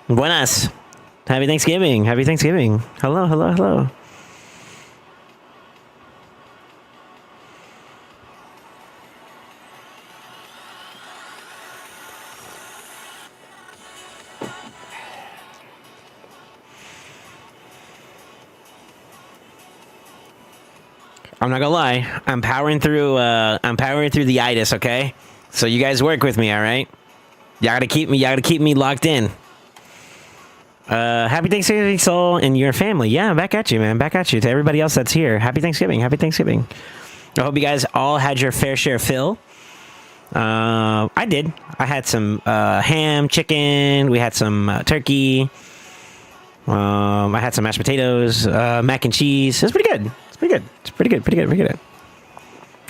Buenas. Happy Thanksgiving. Happy Thanksgiving. Hello, hello, hello. I'm not gonna lie. I'm powering through the itis, okay? So you guys work with me, all right? Y'all gotta keep me locked in. Happy Thanksgiving, Soul, and your family. Yeah, back at you, man. Back at you. To everybody else that's here. Happy Thanksgiving. Happy Thanksgiving. I hope you guys all had your fair share fill. I did. I had some ham, chicken. We had some turkey. I had some mashed potatoes, mac and cheese. It's pretty good. It's pretty good. It's pretty good. Pretty good. Pretty good.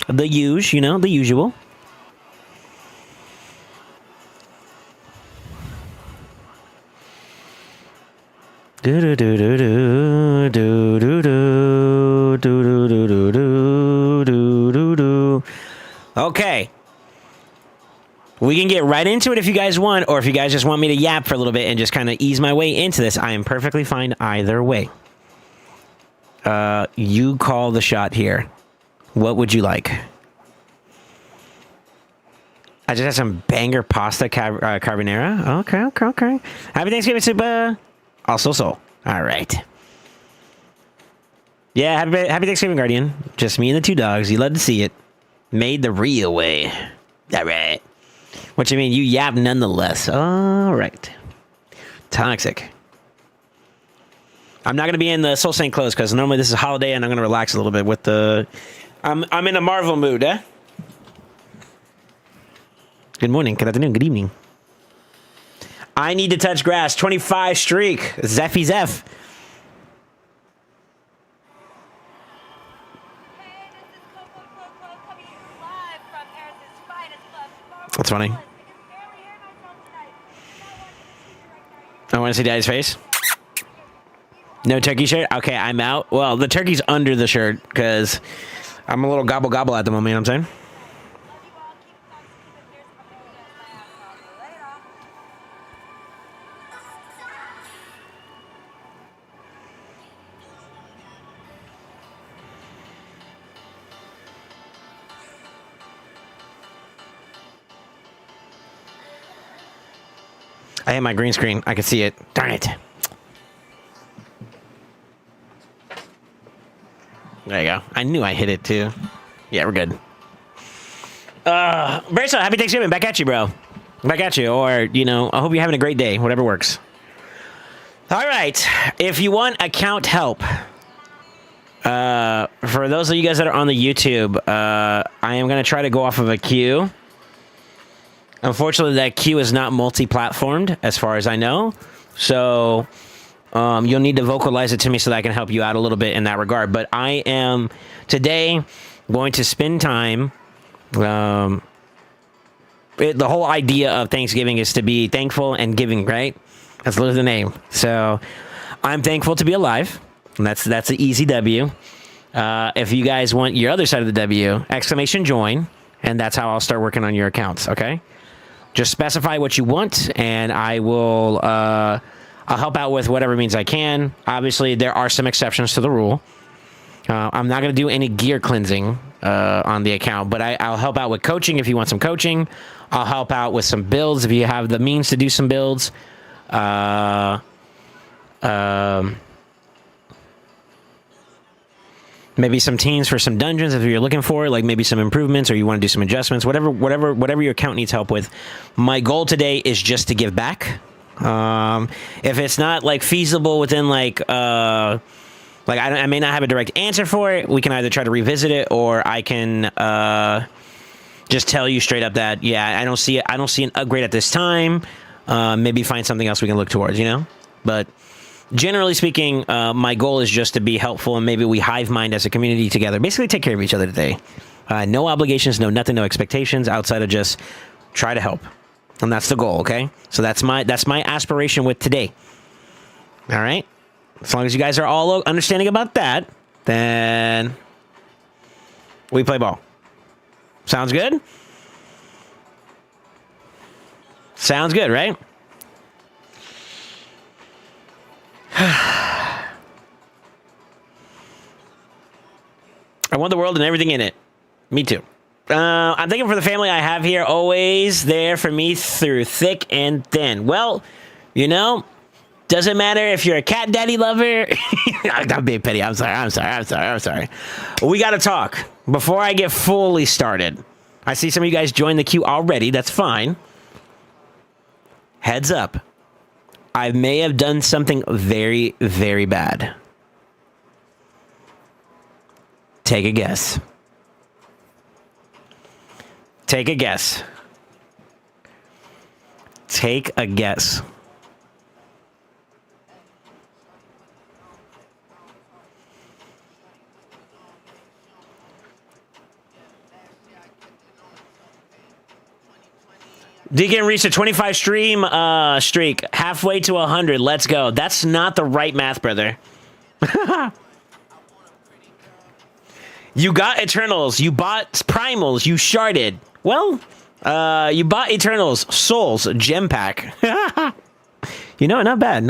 The usual, you know, the usual. Do do do do do do do do do do do do do do do. Okay. We can get right into it if you guys want, or if you guys just want me to yap for a little bit and just kind of ease my way into this. I am perfectly fine either way. You call the shot here. What would you like? I just had some banger pasta carbonara. Okay. Happy Thanksgiving, Super. Also, Soul. All right. Yeah, happy Thanksgiving, Guardian. Just me and the two dogs. You love to see it. Made the real way. All right. What you mean? You yap nonetheless. All right. Toxic. I'm not going to be in the SoulSaint clothes because normally this is a holiday and I'm going to relax a little bit with the... I'm in a Marvel mood, eh? Good morning, good afternoon, good evening. I need to touch grass. 25 streak. Zeffy Zeff. That's funny. I want to see Daddy's face. No turkey shirt? Okay, I'm out. Well, the turkey's under the shirt because I'm a little gobble at the moment, you know what I'm saying? I hit my green screen. I can see it. Darn it. There you go. I knew I hit it too. Yeah, we're good. Bracelet, happy Thanksgiving. Back at you, bro. Back at you. Or, you know, I hope you're having a great day. Whatever works. All right. If you want account help, for those of you guys that are on the YouTube, I am going to try to go off of a queue. Unfortunately, that queue is not multi-platformed, as far as I know. So, you'll need to vocalize it to me so that I can help you out a little bit in that regard. But I am, today, going to spend time... the whole idea of Thanksgiving is to be thankful and giving, right? That's literally the name. So, I'm thankful to be alive. And that's an easy W. If you guys want your other side of the W, exclamation join. And that's how I'll start working on your accounts, okay? Just specify what you want, and I will, I'll help out with whatever means I can. Obviously, there are some exceptions to the rule. I'm not going to do any gear cleansing on the account, but I'll help out with coaching if you want some coaching. I'll help out with some builds if you have the means to do some builds. Maybe some teams for some dungeons if you're looking for, like maybe some improvements or you want to do some adjustments, whatever your account needs help with. My goal today is just to give back. If it's not like feasible within like I may not have a direct answer for it. We can either try to revisit it, or I can just tell you straight up that I don't see an upgrade at this time. Maybe find something else we can look towards, you know. But generally speaking, my goal is just to be helpful, and maybe we hive mind as a community together. Basically, take care of each other today. No obligations, no nothing, no expectations outside of just try to help. And that's the goal, okay? So that's my aspiration with today. All right? As long as you guys are all understanding about that, then we play ball. Sounds good? Sounds good, right? I want the world and everything in it. Me too. I'm thinking for the family I have here, always there for me through thick and thin. Well, you know, doesn't matter if you're a cat daddy lover. I'm being petty. I'm sorry. We got to talk before I get fully started. I see some of you guys join the queue already. That's fine. Heads up. I may have done something very, very bad. Take a guess. Take a guess. Take a guess. Deacon reached a 25 stream streak, halfway to 100. Let's go. That's not the right math, brother. You got Eternals. You bought Primals. You sharded. Well, you bought Eternals, Souls, Gem Pack. You know, not bad.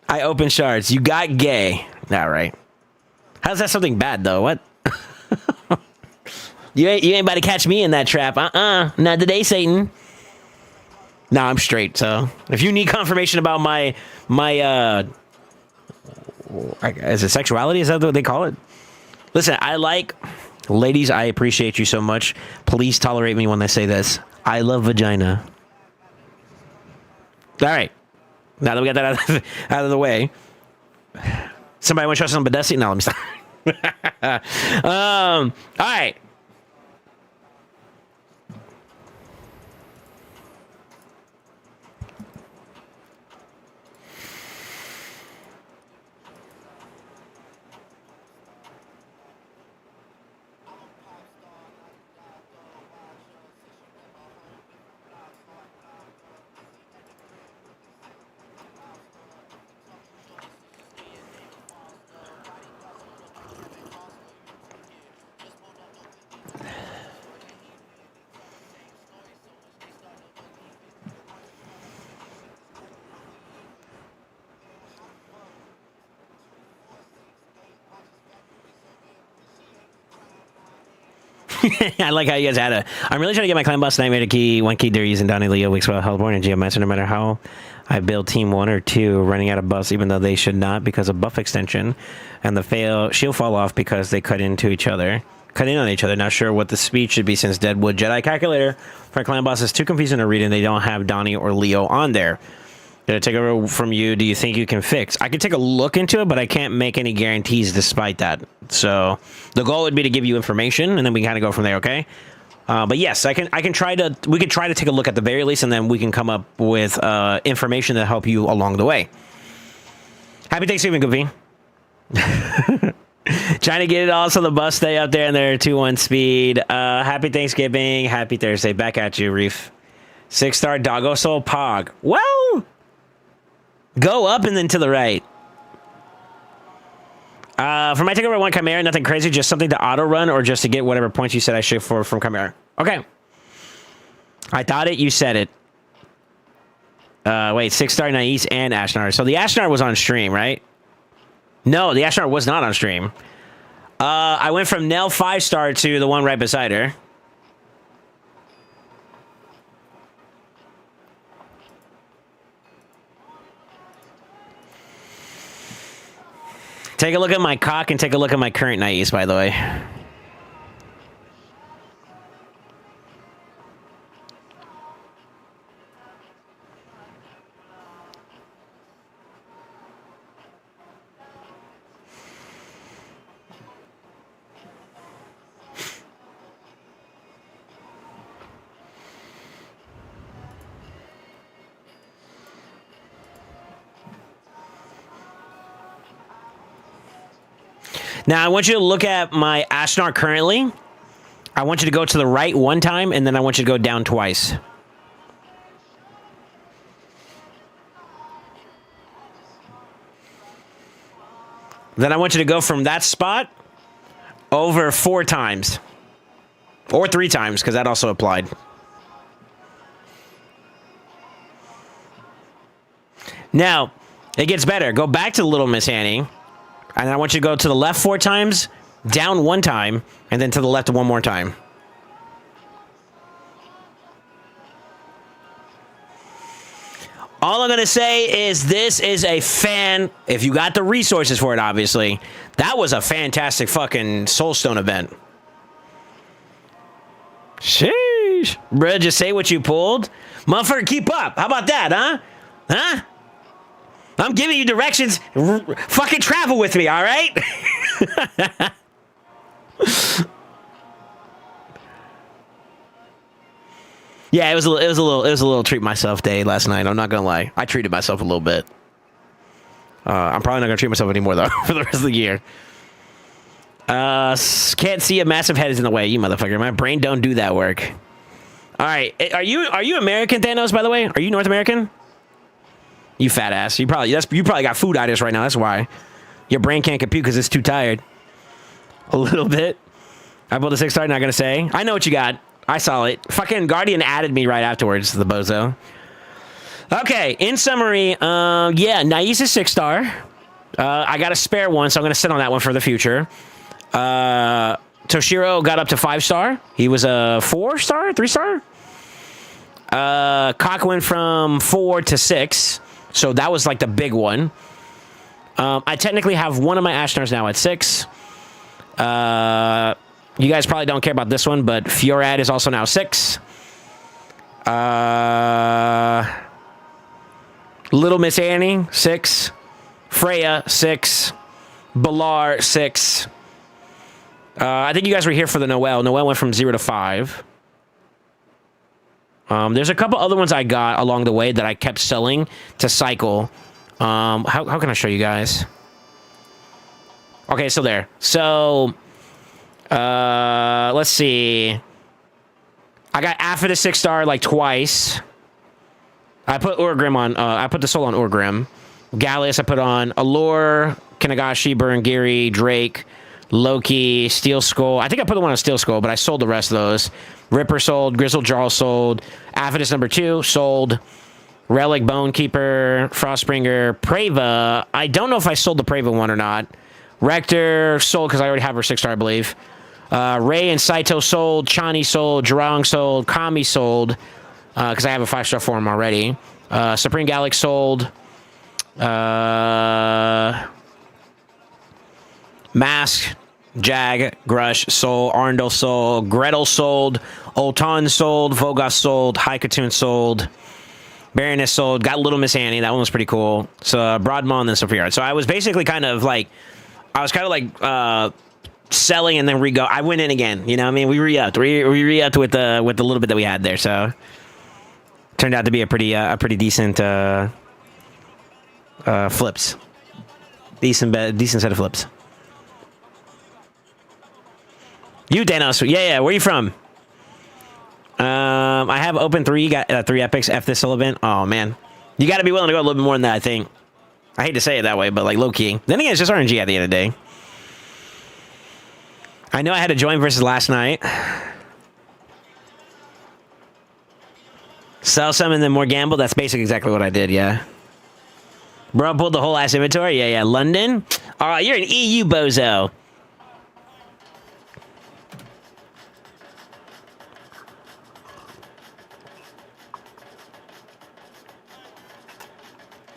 I opened shards. You got gay. All right. How's that something bad, though? What? You ain't about to catch me in that trap. Not today, Satan. Nah, I'm straight, so if you need confirmation about my is it sexuality? Is that what they call it? Listen, ladies, I appreciate you so much. Please tolerate me when I say this. I love vagina. All right. Now that we got that out of the way. Somebody want to trust on Badessi? No, let me stop. All right. I like how you guys had a. I'm really trying to get my clan boss Nightmare to key one key they're using Donnie Leo weeks well Hellborn and Geomancer no matter how I build team 1 or 2 running out of buffs even though they should not because of buff extension and the she'll fall off because they cut in on each other. Not sure what the speed should be since Deadwood Jedi calculator for clan boss is too confusing to read and they don't have Donnie or Leo on there. Did I take over from you? Do you think you can fix? I can take a look into it, but I can't make any guarantees despite that. So the goal would be to give you information, and then we kind of go from there. Okay. But yes, I can try to. We could try to take a look at the very least, and then we can come up with information to help you along the way. Happy Thanksgiving, Goofy. Trying to get it all so the bus stay up there in their 2-1 speed. Happy Thanksgiving. Happy Thursday. Back at you, Reef. 6-star Doggo Soul Pog. Well. Go up and then to the right. For my takeover 1 Chimera, nothing crazy, just something to auto run or just to get whatever points you said I should for from Chimera. Okay. I thought it, you said it. Wait, 6-star Nais and Ashnar. So the Ashnar was on stream, right? No, the Ashnar was not on stream. I went from Nell 5-star to the one right beside her. Take a look at my cock and take a look at my current Nais, by the way. Now, I want you to look at my Ashnar currently. I want you to go to the right one time, and then I want you to go down twice. Then I want you to go from that spot over 4 times. Or 3 times, because that also applied. Now, it gets better. Go back to Little Miss Annie. And I want you to go to the left 4 times, down 1 time, and then to the left 1 more time. All I'm going to say is this is a if you got the resources for it, obviously, that was a fantastic fucking Soulstone event. Sheesh. Bruh, just say what you pulled. Motherfucker, keep up. How about that, huh? Huh? I'm giving you directions. Fucking travel with me, all right? Yeah, it was a little treat myself day last night. I'm not gonna lie. I treated myself a little bit. I'm probably not gonna treat myself anymore though for the rest of the year. Can't see a massive head is in the way, you motherfucker. My brain don't do that work. All right, are you American, Thanos? By the way, are you North American? You fat ass. You probably got fooditis right now. That's why your brain can't compute because it's too tired. A little bit. I pulled a 6-star. Not gonna say. I know what you got. I saw it. Fucking Guardian added me right afterwards, the bozo. Okay, in summary, yeah, Nais is 6-star. I got a spare one, so I'm going to sit on that one for the future. Toshiro got up to 5-star. He was a 4-star, 3-star. Cock went from 4 to 6, so that was like the big one. I technically have one of my Ashnars now at 6. You guys probably don't care about this one, but Fiorad is also now 6. Little Miss Annie, 6. Freya, 6. Balar, 6. I think you guys were here for the Noelle. Noelle went from 0 to 5. There's a couple other ones I got along the way that I kept selling to cycle. How can I show you guys? Okay, so there. So... let's see. I got Aphid a 6-star like twice. I put Urgrim on. I put the soul on Urgrim. Gallius I put on Allure, Kanagashi, Burangiri, Drake, Loki, Steel Skull. I think I put the one on Steel Skull, but I sold the rest of those. Ripper sold. Grizzled Jarl sold. Aphidus number 2 sold. Relic Bonekeeper, Frostbringer, Preva. I don't know if I sold the Preva one or not. Rector sold because I already have her 6-star, I believe. Ray and Saito sold. Chani sold. Jurong sold. Kami sold. Because I have a 5-star for him already. Supreme Gallic sold. Mask, Jag, Grush sold. Arndel sold. Gretel sold. Oltan sold. Vogoth sold. Haikatoon sold. Baroness sold. Got Little Miss Annie. That one was pretty cool. So Broadmon and then Sophia. So I was basically kind of like... selling and then re-go. I went in again. You know what I mean? We re-upped. We re-upped with the little bit that we had there. So turned out to be a pretty decent flips. Decent set of flips. You, Danos. Yeah. Where are you from? I have open 3. You got 3 epics. F this event. Oh, man. You got to be willing to go a little bit more than that, I think. I hate to say it that way, but like low-key. Then again, it's just RNG at the end of the day. I know I had a join versus last night. Sell some and then more gamble. That's basically exactly what I did, yeah. Bro, pulled the whole ass inventory. Yeah. London. All right, you're an EU bozo.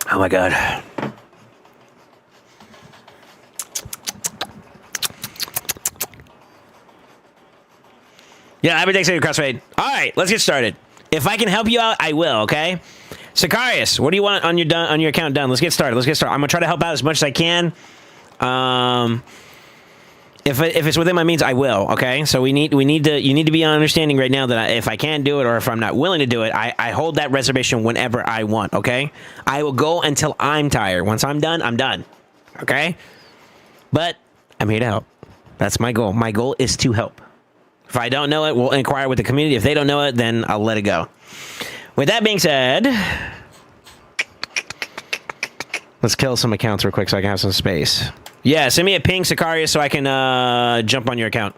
Oh my god. Yeah, happy Thanksgiving, Crossfade. All right, let's get started. If I can help you out, I will, okay? Sicarius, what do you want on your account done? Let's get started. I'm going to try to help out as much as I can. If it's within my means, I will, okay? So you need to be on understanding right now that if I can do it or if I'm not willing to do it, I hold that reservation whenever I want, okay? I will go until I'm tired. Once I'm done, I'm done, okay? But I'm here to help. That's my goal. My goal is to help. If I don't know it, we'll inquire with the community. If they don't know it, then I'll let it go. With that being said, let's kill some accounts real quick so I can have some space. Yeah, send me a ping, Sicaria, so I can jump on your account.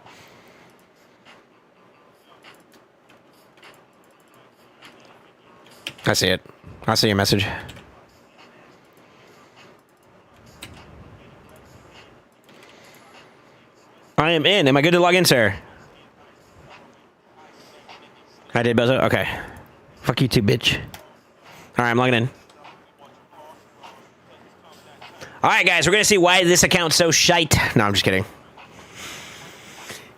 I see it. I see your message. I am in. Am I good to log in, sir? I did, Bozo? Okay. Fuck you too, bitch. Alright, I'm logging in. Alright, guys, we're gonna see why this account's so shite. No, I'm just kidding.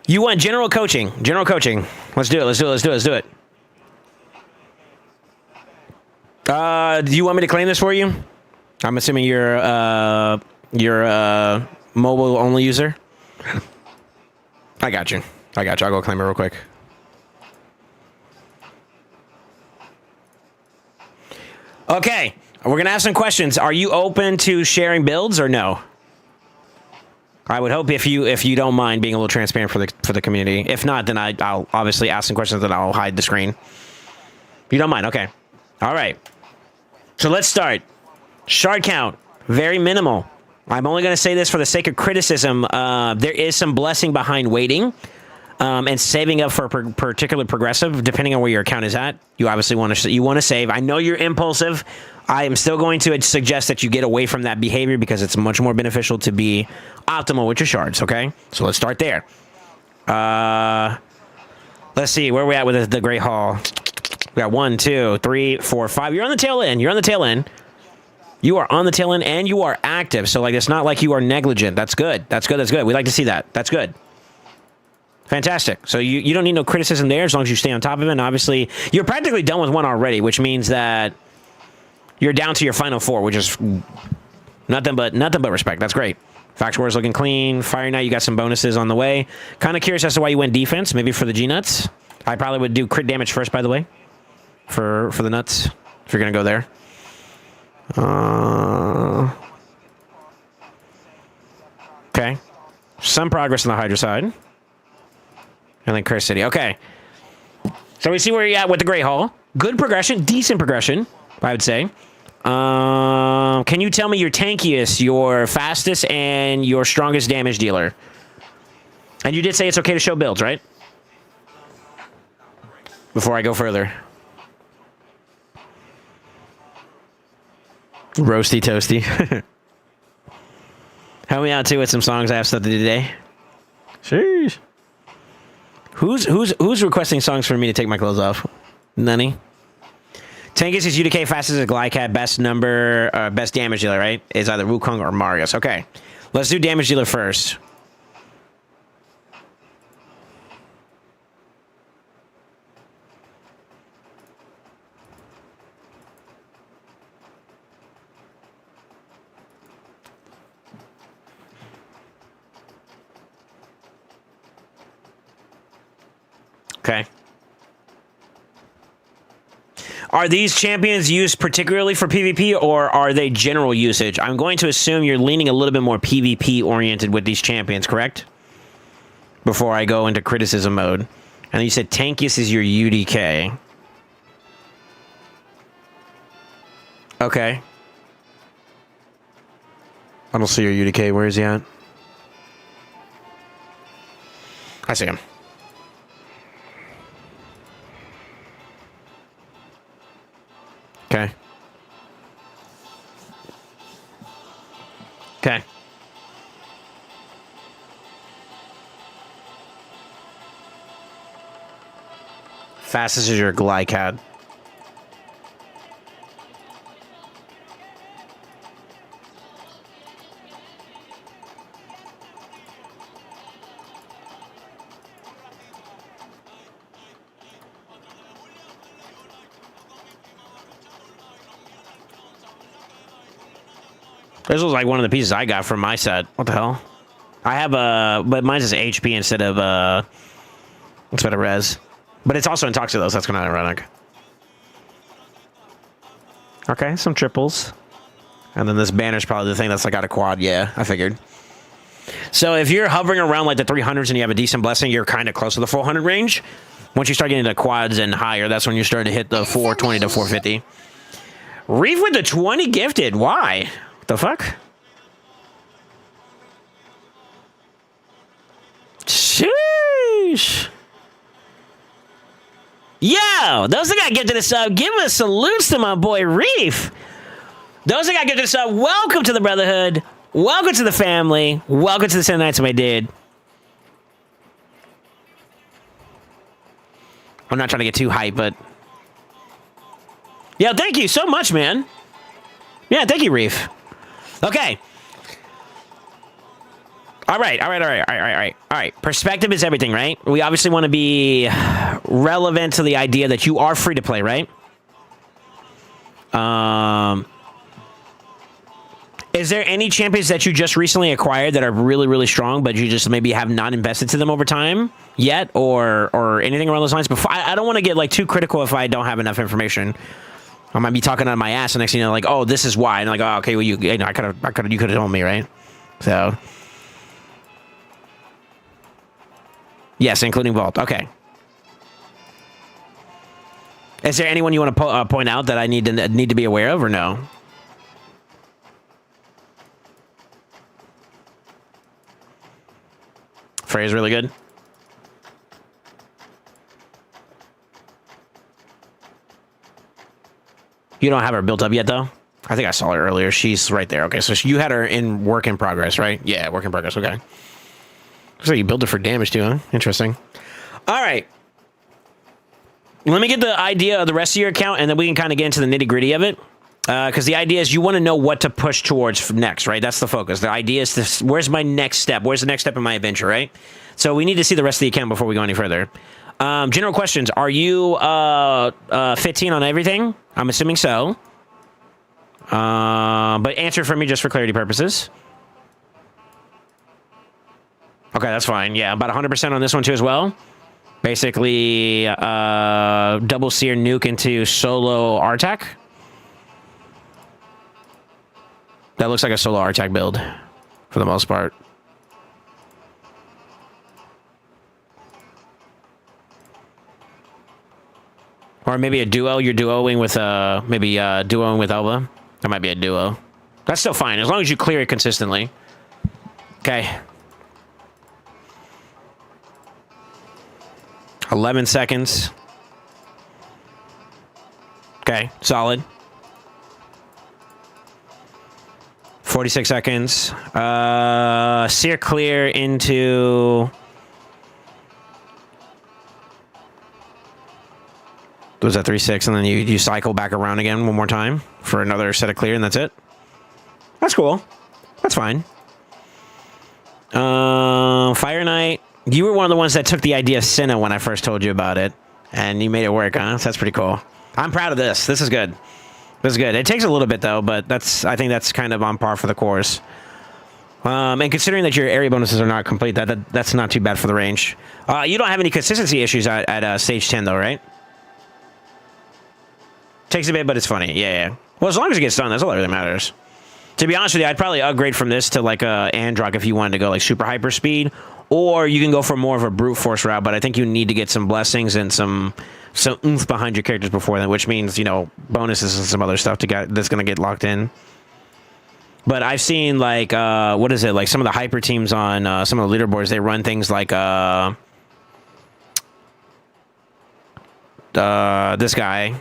You want general coaching. General coaching. Let's do it, let's do it, let's do it, let's do it. Do you want me to claim this for you? I'm assuming you're a mobile-only user. I got you. I got you. I'll go claim it real quick. Okay, we're gonna have some questions. Are you open to sharing builds or no? I would hope if you don't mind being a little transparent for the community. If not, then I'll obviously ask some questions and I'll hide the screen. You don't mind? Okay. All right. So let's start. Shard count, very minimal. I'm only going to say this for the sake of criticism. There is some blessing behind waiting and saving up for a particular progressive, depending on where your account is at. You obviously want to save. I know you're impulsive. I am still going to suggest that you get away from that behavior because it's much more beneficial to be optimal with your shards. Okay, so let's start there. Let's see where we at with the Great Hall. We got 1, 2, 3, 4, 5. You're on the tail end. You're on the tail end. You are on the tail end and you are active. So, like, it's not like you are negligent. That's good. That's good. That's good. We like to see that. That's good. Fantastic. So you don't need no criticism there as long as you stay on top of it. And obviously, you're practically done with one already, which means that you're down to your final 4, which is nothing but respect. That's great. Fact Wars looking clean. Fire Knight, you got some bonuses on the way. Kind of curious as to why you went defense. Maybe for the G-Nuts. I probably would do crit damage first, by the way. For the nuts, if you're going to go there. Okay. Some progress on the Hydra side. And then Curse City. Okay. So we see where you're at with the Great Hall. Good progression. Decent progression, I would say. Can you tell me your tankiest, your fastest, and your strongest damage dealer? And you did say it's okay to show builds, right? Before I go further. Roasty toasty. Help me out too with some songs I have stuff to do today. Sheesh. Who's requesting songs for me to take my clothes off? None. Tankus is UDK, fastest is Glycat, best number, best damage dealer, right? Is either Wukong or Marius. Okay. Let's do damage dealer first. Okay. Are these champions used particularly for PvP, or are they general usage? I'm going to assume you're leaning a little bit more PvP oriented with these champions, correct? Before I go into criticism mode. And you said Tankus is your UDK. Okay. I don't see your UDK. Where is he at? I see him. Okay. Okay. Fastest is your Glycad. This was like one of the pieces I got from my set. What the hell? I have but mine's is HP instead of res. But it's also in Toxic though, so that's kind of ironic. Okay, some triples. And then this banner's probably the thing that's like got a quad. Yeah, I figured. So if you're hovering around like the 300s and you have a decent blessing, you're kind of close to the 400 range. Once you start getting to quads and higher, that's when you start to hit the 420 to 450. Reef with the 20 gifted. Why? What the fuck? Sheesh. Yo, those that got gifted a sub, give us salutes to my boy Reef. Those that got gifted a sub, welcome to the Brotherhood. Welcome to the family. Welcome to the 7 Nights, my dude. I'm not trying to get too hype, but... Yo, thank you so much, man. Yeah, thank you, Reef. Okay. All right. Perspective is everything, right? We obviously want to be relevant to the idea that you are free to play, right? Is there any champions that you just recently acquired that are really, really strong, but you just maybe have not invested to them over time yet, or anything along those lines? Before, I don't want to get like too critical if I don't have enough information. I might be talking on my ass, and next thing you know, like, oh, this is why, and like, oh, okay, well, you know, you could have told me, right? So. Yes, including Vault. Okay. Is there anyone you want to point out that I need to be aware of, or no? Freya's really good. You don't have her built up yet, though? I think I saw her earlier. She's right there. Okay, so you had her in work in progress, right? Yeah, work in progress. Okay. So you built it for damage too, huh? Interesting. All right. Let me get the idea of the rest of your account, and then we can kind of get into the nitty-gritty of it. Because the idea is you want to know what to push towards next, right? That's the focus. The idea is where's my next step? Where's the next step in my adventure, right? So we need to see the rest of the account before we go any further. General questions. Are you 15 on everything? I'm assuming so. But answer for me just for clarity purposes. Okay, that's fine. Yeah, about 100% on this one too as well. Basically, double seer nuke into solo Artak. That looks like a solo Artak build, for the most part. Or maybe a duo. You're duoing with duoing with Elba. That might be a duo. That's still fine as long as you clear it consistently. Okay. 11 seconds. Okay, solid. 46 seconds. Sear clear into... Was that 3-6, and then you cycle back around again one more time for another set of clear, and that's it? That's cool. That's fine. Fire Knight. You were one of the ones that took the idea of Senna when I first told you about it, and you made it work, huh? So that's pretty cool. I'm proud of this. This is good. This is good. It takes a little bit, though, but I think that's kind of on par for the course. And considering that your area bonuses are not complete, that's not too bad for the range. You don't have any consistency issues at stage 10, though, right? Takes a bit, but it's funny. Yeah. Well, as long as it gets done, that's all that really matters. To be honest with you, I'd probably upgrade from this to like a Androck if you wanted to go like super hyper speed, or you can go for more of a brute force route. But I think you need to get some blessings and some oomph behind your characters before then, which means, you know, bonuses and some other stuff that's going to get locked in. But I've seen like what is it, like some of the hyper teams on some of the leaderboards, they run things like this guy.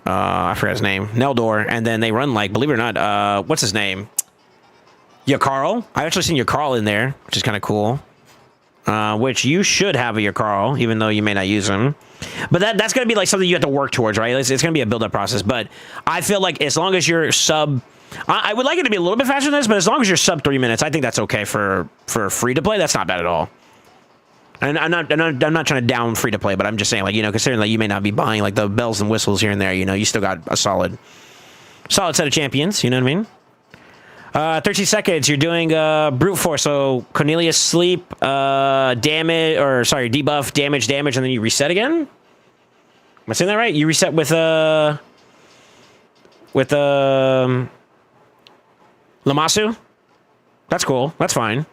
I forgot his name. Neldor. And then they run like, believe it or not, what's his name? Yakarl. I've actually seen Yakarl in there, which is kind of cool. Which you should have a Yakarl, even though you may not use him. But that's going to be like something you have to work towards, right? It's going to be a build-up process. But I feel like as long as you're sub... I would like it to be a little bit faster than this, but as long as you're sub 3 minutes, I think that's okay for free-to-play. That's not bad at all. And I'm not trying to down free to play, but I'm just saying, like, you know, considering like you may not be buying like the bells and whistles here and there, you know, you still got a solid set of champions. You know what I mean? 13 seconds. You're doing brute force. So Cornelius sleep, damage, or sorry, debuff, damage, and then you reset again. Am I saying that right? You reset with Lamasu. That's cool. That's fine.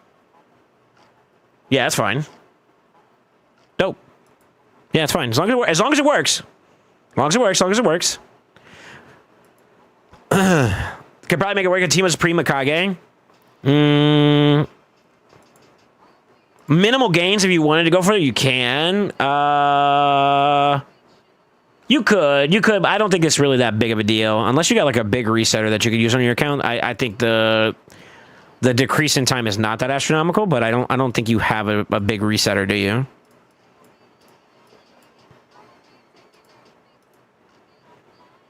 Yeah, that's fine. Dope. Yeah, it's fine. As long as it works. As long as it works. As long as it works. As long as it works. Could probably make it work. A team as pre-Mikage. Minimal gains if you wanted to go for it. You can. You could. But I don't think it's really that big of a deal. Unless you got like a big resetter that you could use on your account. I think the decrease in time is not that astronomical, but I don't think you have a big resetter, do you?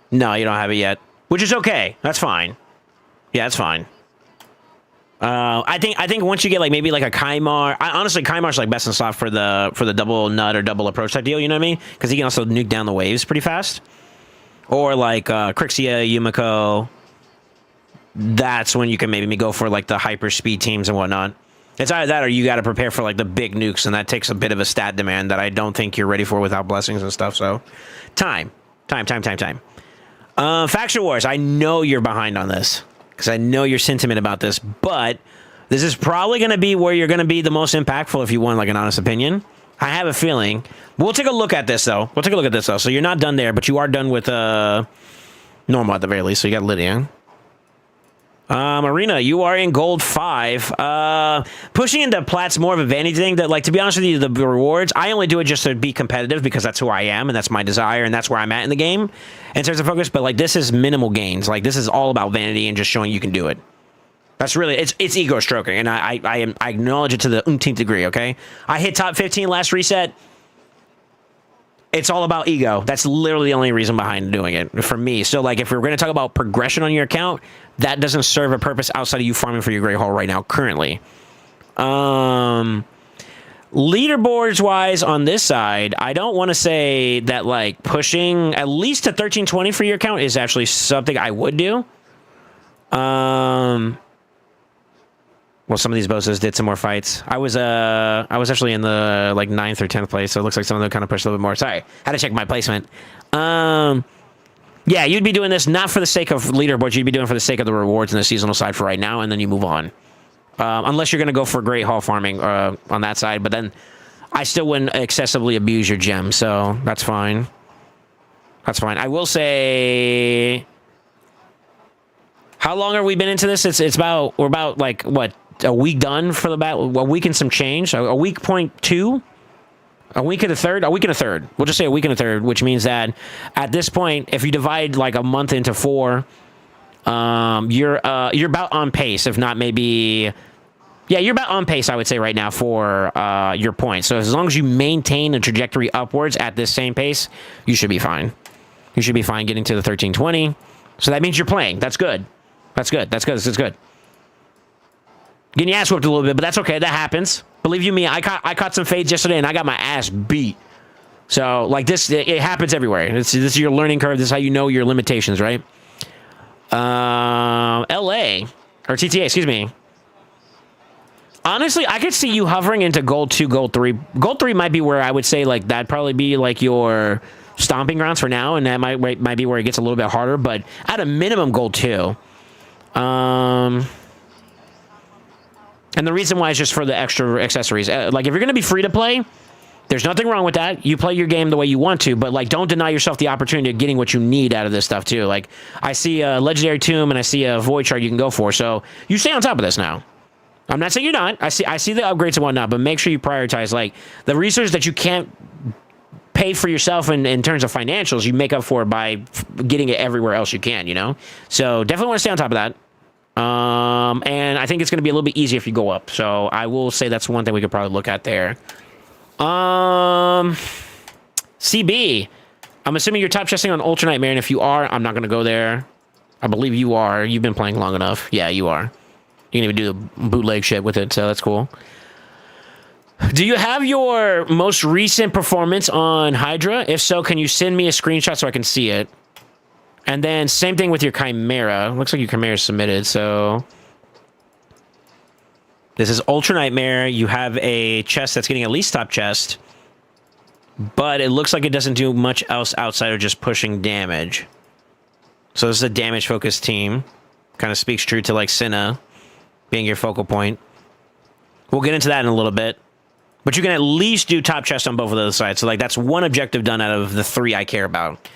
No, you don't have it yet. Which is okay. That's fine. Yeah, that's fine. I think once you get like maybe like a Kaimar, honestly Kaimar's like best in slot for the double nut or double approach type deal, you know what I mean? Because he can also nuke down the waves pretty fast. Or like Crixia, Yumiko. That's when you can maybe go for like the hyper speed teams and whatnot. It's either that or you got to prepare for like the big nukes, and that takes a bit of a stat demand that I don't think you're ready for without blessings and stuff. So, time. Faction Wars. I know you're behind on this because I know your sentiment about this, but this is probably going to be where you're going to be the most impactful if you want like an honest opinion. I have a feeling. We'll take a look at this though. So you're not done there, but you are done with normal at the very least. So you got Lydia. Marina, you are in gold 5. Pushing into Plat's more of a vanity thing that, like, to be honest with you, the rewards, I only do it just to be competitive because that's who I am and that's my desire and that's where I'm at in the game in terms of focus. But, like, this is minimal gains. Like, this is all about vanity and just showing you can do it. That's really, it's ego stroking, and I acknowledge it to the umpteenth degree, okay? I hit top 15 last reset. It's all about ego. That's literally the only reason behind doing it for me. So, like, if we're going to talk about progression on your account, that doesn't serve a purpose outside of you farming for your Great Hall right now, currently. Leaderboards-wise on this side, I don't want to say that, like, pushing at least to 1320 for your account is actually something I would do. Well, some of these bosses did some more fights. I was actually in the like 9th or 10th place, so it looks like some of them kind of pushed a little bit more. Sorry, had to check my placement. Yeah, you'd be doing this not for the sake of leaderboards. You'd be doing it for the sake of the rewards and the seasonal side for right now, and then you move on. Unless you're going to go for Great Hall farming on that side, but then I still wouldn't excessively abuse your gem, so that's fine. That's fine. I will say, how long have we been into this? We're about like what, a week done for the battle, a week and some change, a week point 2. A week and a third? A week and a third. We'll just say a week and a third, which means that at this point, if you divide like a month into 4, you're about on pace, if not maybe... Yeah, you're about on pace, I would say, right now for your points. So as long as you maintain a trajectory upwards at this same pace, you should be fine. You should be fine getting to the 1320. So that means you're playing. That's good. That's good. Getting your ass whooped a little bit, but that's okay. That happens. Believe you me, I caught some fades yesterday, and I got my ass beat. So, like, this, it happens everywhere. This is your learning curve. This is how you know your limitations, right? LA, or TTA, excuse me. Honestly, I could see you hovering into gold 2, gold 3. Gold 3 might be where I would say, like, that'd probably be, like, your stomping grounds for now, and that might be where it gets a little bit harder, but at a minimum, gold 2. And the reason why is just for the extra accessories. Like, if you're going to be free to play, there's nothing wrong with that. You play your game the way you want to, but, like, don't deny yourself the opportunity of getting what you need out of this stuff, too. Like, I see a Legendary Tomb and I see a Void Shard you can go for, so you stay on top of this now. I'm not saying you're not. I see the upgrades and whatnot, but make sure you prioritize, like, the resources that you can't pay for yourself in terms of financials, you make up for it by getting it everywhere else you can, you know? So definitely want to stay on top of that. And I think it's going to be a little bit easier if you go up. So I will say that's one thing we could probably look at there. CB, I'm assuming you're top chesting on Ultra Nightmare, and if you are, I'm not going to go there. I believe you are. You've been playing long enough. Yeah, you are. You can even do the bootleg shit with it, so that's cool. Do you have your most recent performance on Hydra? If so, can you send me a screenshot so I can see it? And then same thing with your Chimera. Looks like your Chimera is submitted, so... This is Ultra Nightmare. You have a chest that's getting at least top chest. But it looks like it doesn't do much else outside of just pushing damage. So this is a damage-focused team. Kind of speaks true to, like, Senna being your focal point. We'll get into that in a little bit. But you can at least do top chest on both of those sides. So, like, that's one objective done out of the 3 I care about.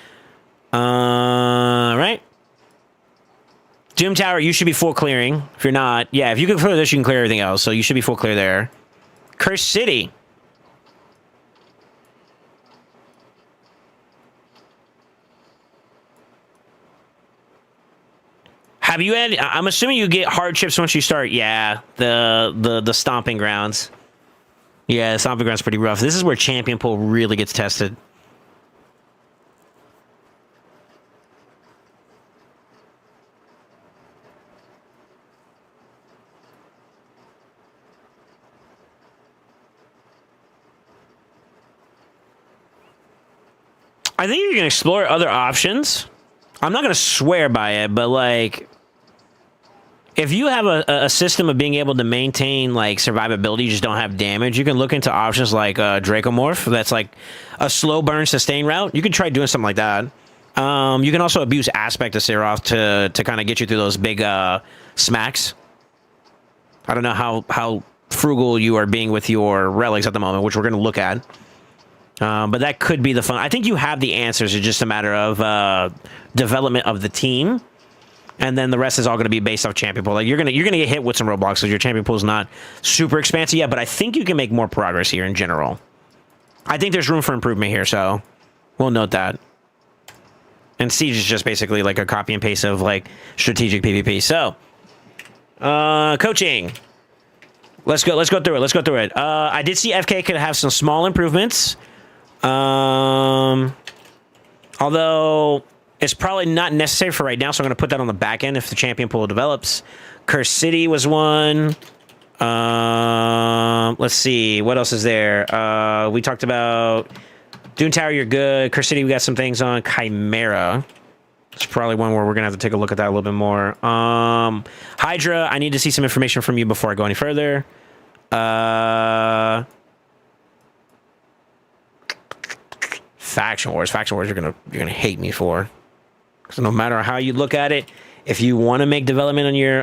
Right? Doom Tower, you should be full clearing. If you're not, yeah, if you can clear this, you can clear everything else. So you should be full clear there. Cursed City. Have you had, I'm assuming you get hardships once you start. Yeah, the stomping grounds. Yeah, the stomping grounds pretty rough. This is where champion pool really gets tested. I think you can explore other options. I'm not going to swear by it, but like, if you have a system of being able to maintain like survivability, you just don't have damage, you can look into options like Dracomorph. That's like a slow burn sustain route. You can try doing something like that. You can also abuse Aspect of Seroth to kind of get you through those big smacks. I don't know how frugal you are being with your relics at the moment, which we're going to look at. But that could be the fun. I think you have the answers. It's just a matter of development of the team, and then the rest is all going to be based off champion pool. Like you're gonna get hit with some roadblocks because your champion pool is not super expansive yet. But I think you can make more progress here in general. I think there's room for improvement here, so we'll note that. And Siege is just basically like a copy and paste of like strategic PvP. So, coaching. Let's go through it. I did see FK could have some small improvements. Although it's probably not necessary for right now, so I'm going to put that on the back end if the champion pool develops. Cursed City was one. Let's see. What else is there? We talked about Doom Tower, you're good. Cursed City, we got some things on. Chimera. It's probably one where we're going to have to take a look at that a little bit more. Hydra, I need to see some information from you before I go any further. Faction Wars you're gonna hate me for, because no matter how you look at it, if you want to make development on your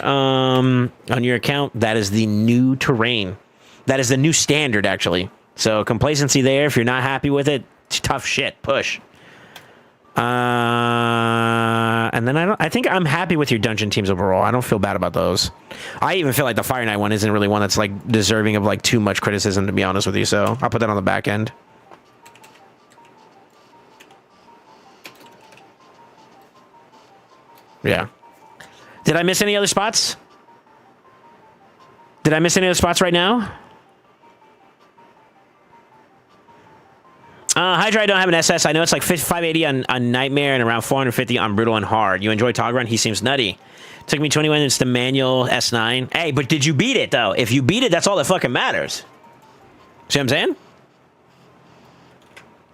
account, that is the new terrain, that is the new standard actually. So complacency there. If you're not happy with it, it's tough shit. Push. And then I think I'm happy with your dungeon teams overall. I don't feel bad about those. I even feel like the Fire Knight one isn't really one that's like deserving of like too much criticism, to be honest with you. So I'll put that on the back end. Yeah. Did I miss any other spots? Did I miss any other spots right now? Hydra, I don't have an SS. I know it's like 580 on Nightmare and around 450 on Brutal and Hard. You enjoy Tog Run? He seems nutty. Took me 20 minutes to manual S9. Hey, but did you beat it, though? If you beat it, that's all that fucking matters. See what I'm saying?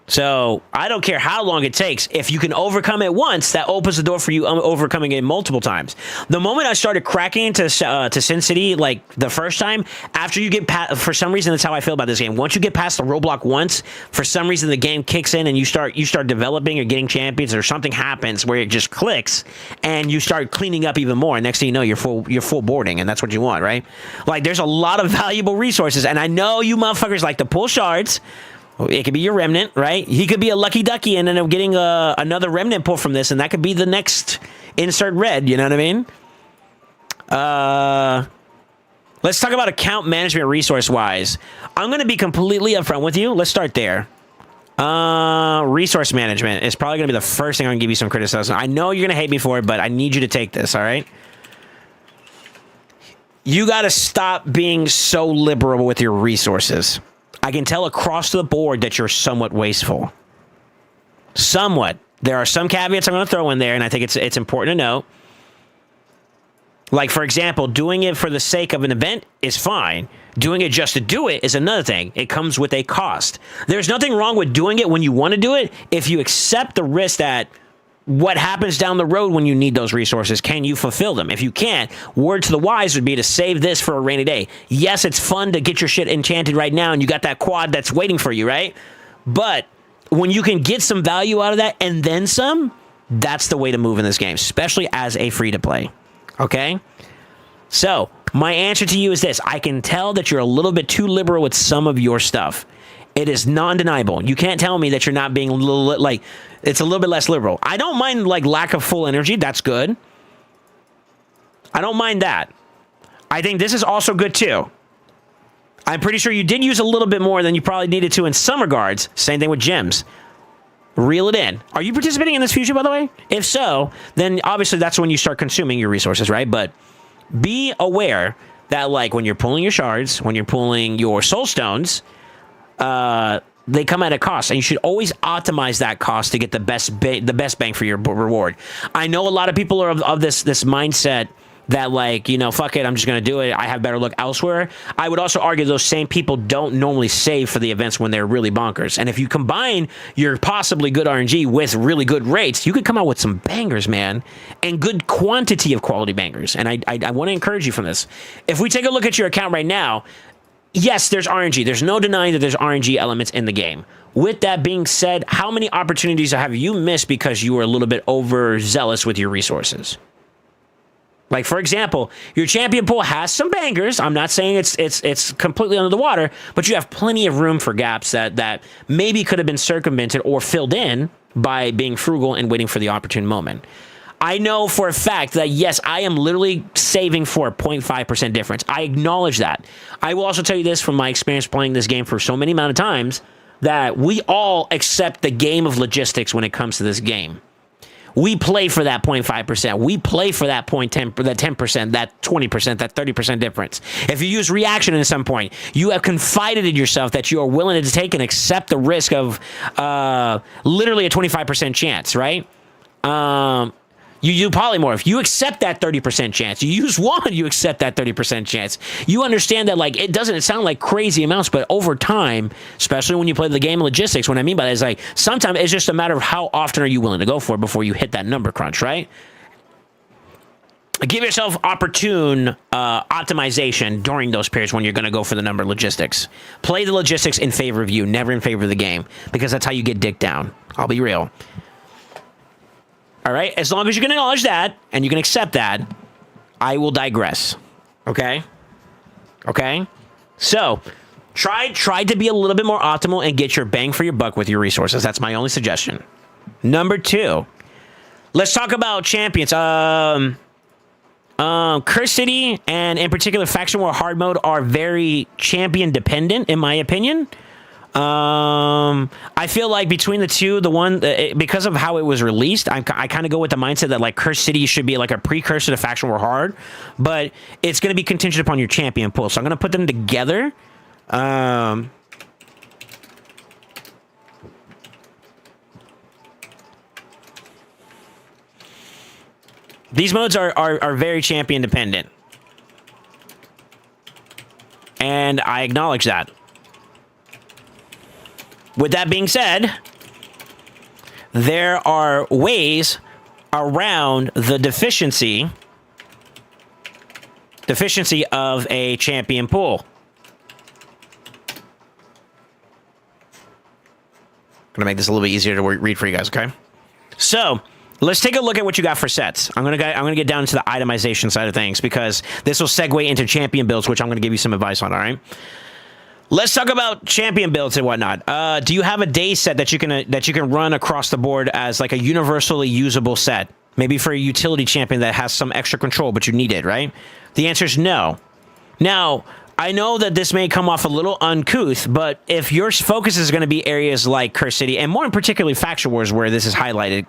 So, I don't care how long it takes. If you can overcome it once, that opens the door for you overcoming it multiple times. The moment I started cracking into Sin City, like, the first time, after you get past, for some reason, that's how I feel about this game. Once you get past the roadblock once, for some reason, the game kicks in and you start developing or getting champions, or something happens where it just clicks, and you start cleaning up even more. And next thing you know, you're full boarding, and that's what you want, right? Like, there's a lot of valuable resources, and I know you motherfuckers like to pull shards. It could be your remnant, right? He could be a lucky ducky and end up getting another remnant pull from this, and that could be the next insert red, you know what I mean? Let's talk about account management resource-wise. I'm going to be completely upfront with you. Let's start there. Resource management is probably going to be the first thing I'm going to give you some criticism. I know you're going to hate me for it, but I need you to take this, all right? You got to stop being so liberal with your resources. I can tell across the board that you're somewhat wasteful. Somewhat. There are some caveats I'm going to throw in there, and I think it's important to note. Like, for example, doing it for the sake of an event is fine. Doing it just to do it is another thing. It comes with a cost. There's nothing wrong with doing it when you want to do it if you accept the risk that what happens down the road when you need those resources, can you fulfill them? If you can't, word to the wise would be to save this for a rainy day. Yes, it's fun to get your shit enchanted right now and you got that quad that's waiting for you, right? But when you can get some value out of that and then some, that's the way to move in this game, especially as a free-to-play. Okay? So, My answer to you is this. I can tell that you're a little bit too liberal with some of your stuff. It is non-deniable. You can't tell me that you're not being a little, like, it's a little bit less liberal. I don't mind, like, lack of full energy. That's good. I don't mind that. I think this is also good, too. I'm pretty sure you did use a little bit more than you probably needed to in some regards. Same thing with gems. Reel it in. Are you participating in this fusion, by the way? If so, then obviously that's when you start consuming your resources, right? But be aware that, like, when you're pulling your shards, when you're pulling your soul stones, they come at a cost, and you should always optimize that cost to get the best bang for your reward. I know a lot of people are of this mindset that, like, you know, fuck it, I'm just going to do it. I have better luck elsewhere. I would also argue those same people don't normally save for the events when they're really bonkers. And if you combine your possibly good RNG with really good rates, you could come out with some bangers, man, and good quantity of quality bangers. And I want to encourage you from this. If we take a look at your account right now, yes, there's RNG. There's no denying that there's RNG elements in the game. With that being said, how many opportunities have you missed because you were a little bit overzealous with your resources? Like, for example, your champion pool has some bangers. I'm not saying it's completely under the water, but you have plenty of room for gaps that maybe could have been circumvented or filled in by being frugal and waiting for the opportune moment. I know for a fact that, yes, I am literally saving for a 0.5% difference. I acknowledge that. I will also tell you this from my experience playing this game for so many amount of times, that we all accept the game of logistics when it comes to this game. We play for that 0.5%. We play for that 10%, that 20%, that 30% difference. If you use reaction at some point, you have confided in yourself that you are willing to take and accept the risk of literally a 25% chance, right? You do polymorph. You accept that 30% chance. You use one, you accept that 30% chance. You understand that, like, it doesn't sound like crazy amounts, but over time, especially when you play the game of logistics, what I mean by that is, like, sometimes it's just a matter of how often are you willing to go for it before you hit that number crunch, right? Give yourself opportune optimization during those periods when you're going to go for the number logistics. Play the logistics in favor of you, never in favor of the game, because that's how you get dicked down. I'll be real. All right, as long as you can acknowledge that and you can accept that, I will digress. Okay? Okay? So, try to be a little bit more optimal and get your bang for your buck with your resources. That's my only suggestion. Number 2, let's talk about champions. Curse City and in particular Faction War Hard Mode are very champion dependent, in my opinion. I feel like between the two, because of how it was released, I kind of go with the mindset that, like, Curse City should be like a precursor to Faction War Hard, but it's going to be contingent upon your champion pool. So I'm going to put them together. These modes are very champion dependent, and I acknowledge that. With that being said, there are ways around the deficiency of a champion pool. I'm gonna make this a little bit easier to read for you guys, okay? So let's take a look at what you got for sets. I'm gonna get down to the itemization side of things, because this will segue into champion builds, which I'm gonna give you some advice on. All right. Let's talk about champion builds and whatnot. Do you have a day set that you can run across the board as like a universally usable set? Maybe for a utility champion that has some extra control, but you need it, right? The answer is no. Now, I know that this may come off a little uncouth, but if your focus is going to be areas like Curse City, and more in particularly Faction Wars where this is highlighted,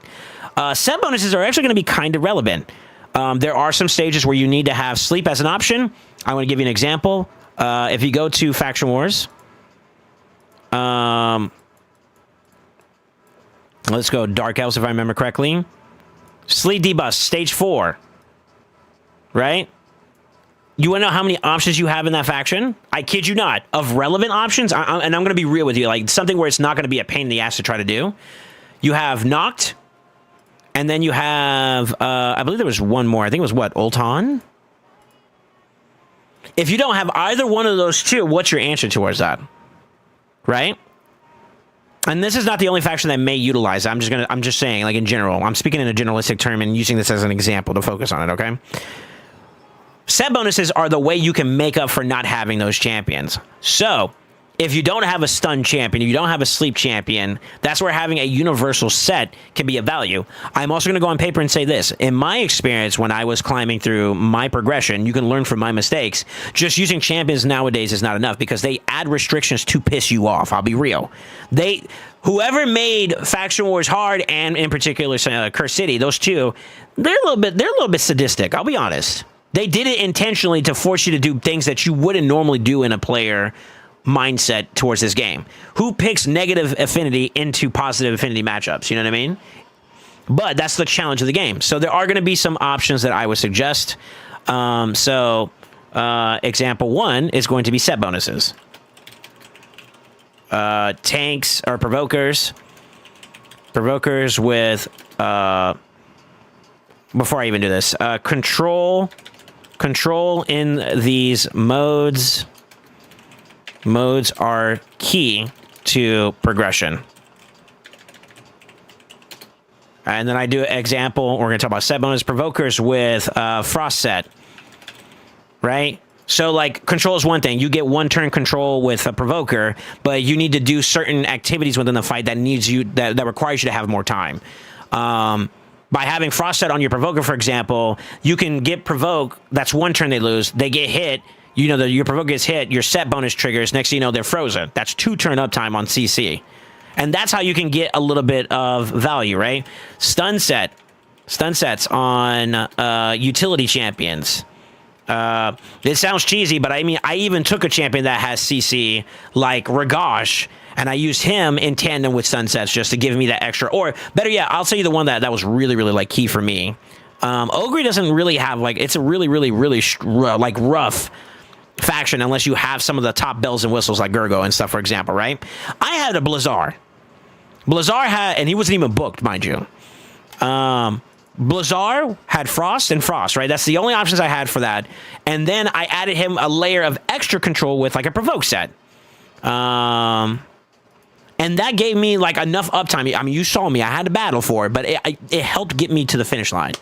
set bonuses are actually going to be kind of relevant. There are some stages where you need to have sleep as an option. I want to give you an example. If you go to Faction Wars, let's go Dark Elves if I remember correctly. Sleep debust, stage 4. Right? You want to know how many options you have in that faction? I kid you not. Of relevant options, and I'm going to be real with you, like something where it's not going to be a pain in the ass to try to do. You have Noct, and then you have, I believe there was one more. I think it was what, Ultan? If you don't have either one of those two, what's your answer towards that? Right? And this is not the only faction that may utilize it. I'm just saying, like, in general. I'm speaking in a generalistic term and using this as an example to focus on it, okay? Set bonuses are the way you can make up for not having those champions. So if you don't have a stun champion, you don't have a sleep champion, that's where having a universal set can be of value. I'm also going to go on paper and say this. In my experience, when I was climbing through my progression, you can learn from my mistakes. Just using champions nowadays is not enough because they add restrictions to piss you off. I'll be real. Whoever made Faction Wars hard, and in particular Curse City, those two, they're a little bit sadistic. I'll be honest. They did it intentionally to force you to do things that you wouldn't normally do in a player mindset towards this game. Who picks negative affinity into positive affinity matchups? You know what I mean? But that's the challenge of the game. So there are going to be some options that I would suggest. Example 1 is going to be set bonuses. Tanks or provokers. Provokers with, before I even do this, control in these modes. Modes are key to progression. And then I do an example. We're going to talk about set bonus provokers with frost set, right? So like control is one thing. You get one turn control with a provoker, but you need to do certain activities within the fight that needs you that requires you to have more time. By having frost set on your provoker, for example, you can get provoke. That's one turn they lose. They get hit. You know, your provoker gets hit, your set bonus triggers, next thing you know, they're frozen. That's 2 turn uptime on CC. And that's how you can get a little bit of value, right? Stun sets on utility champions. It sounds cheesy, but I mean, I even took a champion that has CC, like Ragash, and I used him in tandem with stun sets just to give me that extra. Or better yet, I'll tell you the one that was really, really like key for me. Ogre doesn't really have, like, it's a really, really, really like rough faction unless you have some of the top bells and whistles like Gurgo and stuff, for example, right? I had a Blizzard. Blizzard had, and he wasn't even booked, mind you. Blizzard had Frost and Frost, right? That's the only options I had for that. And then I added him a layer of extra control with like a provoke set. And that gave me like enough uptime. I mean, you saw me, I had to battle for it, but it helped get me to the finish line.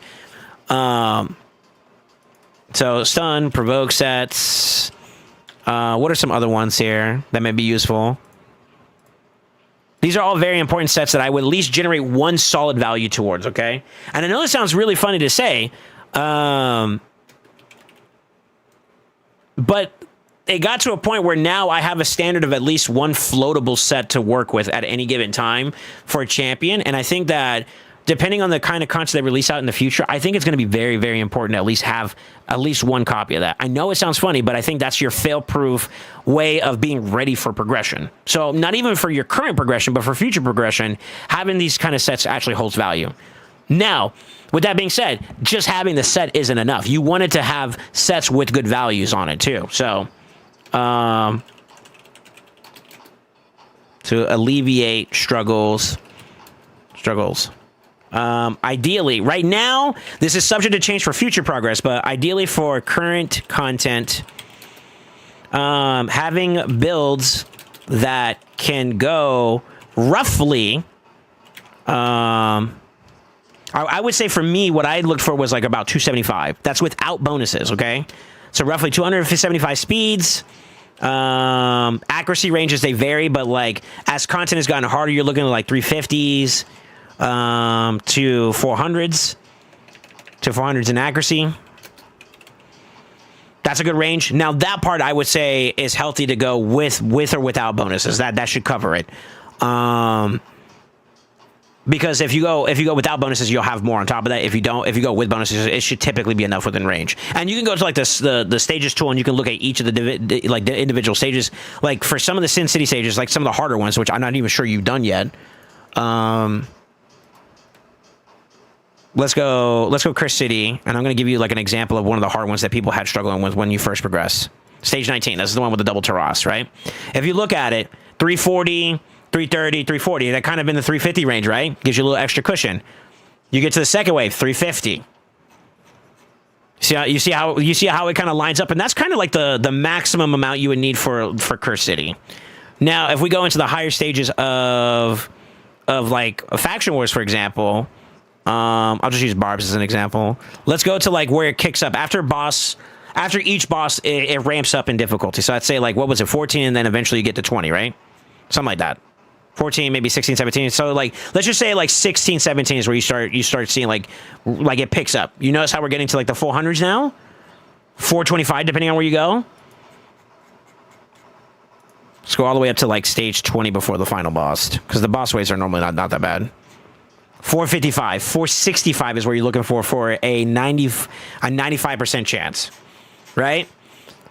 So stun, provoke sets. What are some other ones here that may be useful? These are all very important sets that I would at least generate one solid value towards, okay? And I know this sounds really funny to say, but it got to a point where now I have a standard of at least one floatable set to work with at any given time for a champion, and I think that depending on the kind of content they release out in the future, I think it's going to be very, very important to at least have at least one copy of that. I know it sounds funny, but I think that's your fail-proof way of being ready for progression. So not even for your current progression, but for future progression, having these kind of sets actually holds value. Now, with that being said, just having the set isn't enough. You wanted to have sets with good values on it too. So, to alleviate struggles. Ideally, right now, this is subject to change for future progress, but ideally for current content, having builds that can go roughly, I would say for me, what I looked for was like about 275. That's without bonuses, okay? So roughly 275 speeds. Accuracy ranges, they vary, but like as content has gotten harder, you're looking at like 350s. To 400s in accuracy. That's a good range. Now that part I would say is healthy to go with or without bonuses. That should cover it. Because if you go without bonuses, you'll have more on top of that. If you go with bonuses, it should typically be enough within range. And you can go to like the stages tool, and you can look at each of the individual stages. Like for some of the Sin City stages, like some of the harder ones, which I'm not even sure you've done yet. Let's go Curse City, and I'm going to give you like an example of one of the hard ones that people had struggling with when you first progress. Stage 19, this is the one with the double terrace, right? If you look at it, 340, 330, 340, that kind of in the 350 range, right? Gives you a little extra cushion. You get to the second wave, 350. You see how it kind of lines up, and that's kind of like the maximum amount you would need for Curse City. Now, if we go into the higher stages of like Faction Wars, for example, I'll just use Barbs as an example. Let's go to like where it kicks up after boss after each boss, it ramps up in difficulty. So I'd say, like, what was it, 14, and then eventually you get to 20, right? Something like that. 14, maybe 16, 17. So, like, let's just say, like, 16, 17 is where you start seeing, like it picks up. You notice how we're getting to, like, the full hundreds now? 425, depending on where you go. Let's go all the way up to, like, stage 20 before the final boss, because the boss waves are normally not that bad. 455, 465 is where you're looking for a 95% chance, right?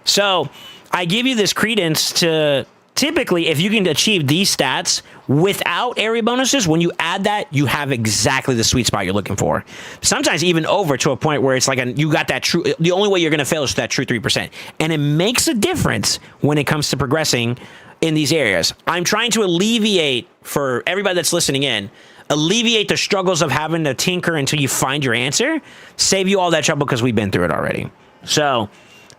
So I give you this credence to typically, if you can achieve these stats without area bonuses, when you add that, you have exactly the sweet spot you're looking for. Sometimes even over to a point where it's like you got that true. The only way you're going to fail is that true 3%, and it makes a difference when it comes to progressing in these areas. I'm trying to alleviate, for everybody that's listening in, alleviate the struggles of having to tinker until you find your answer, save you all that trouble because we've been through it already. So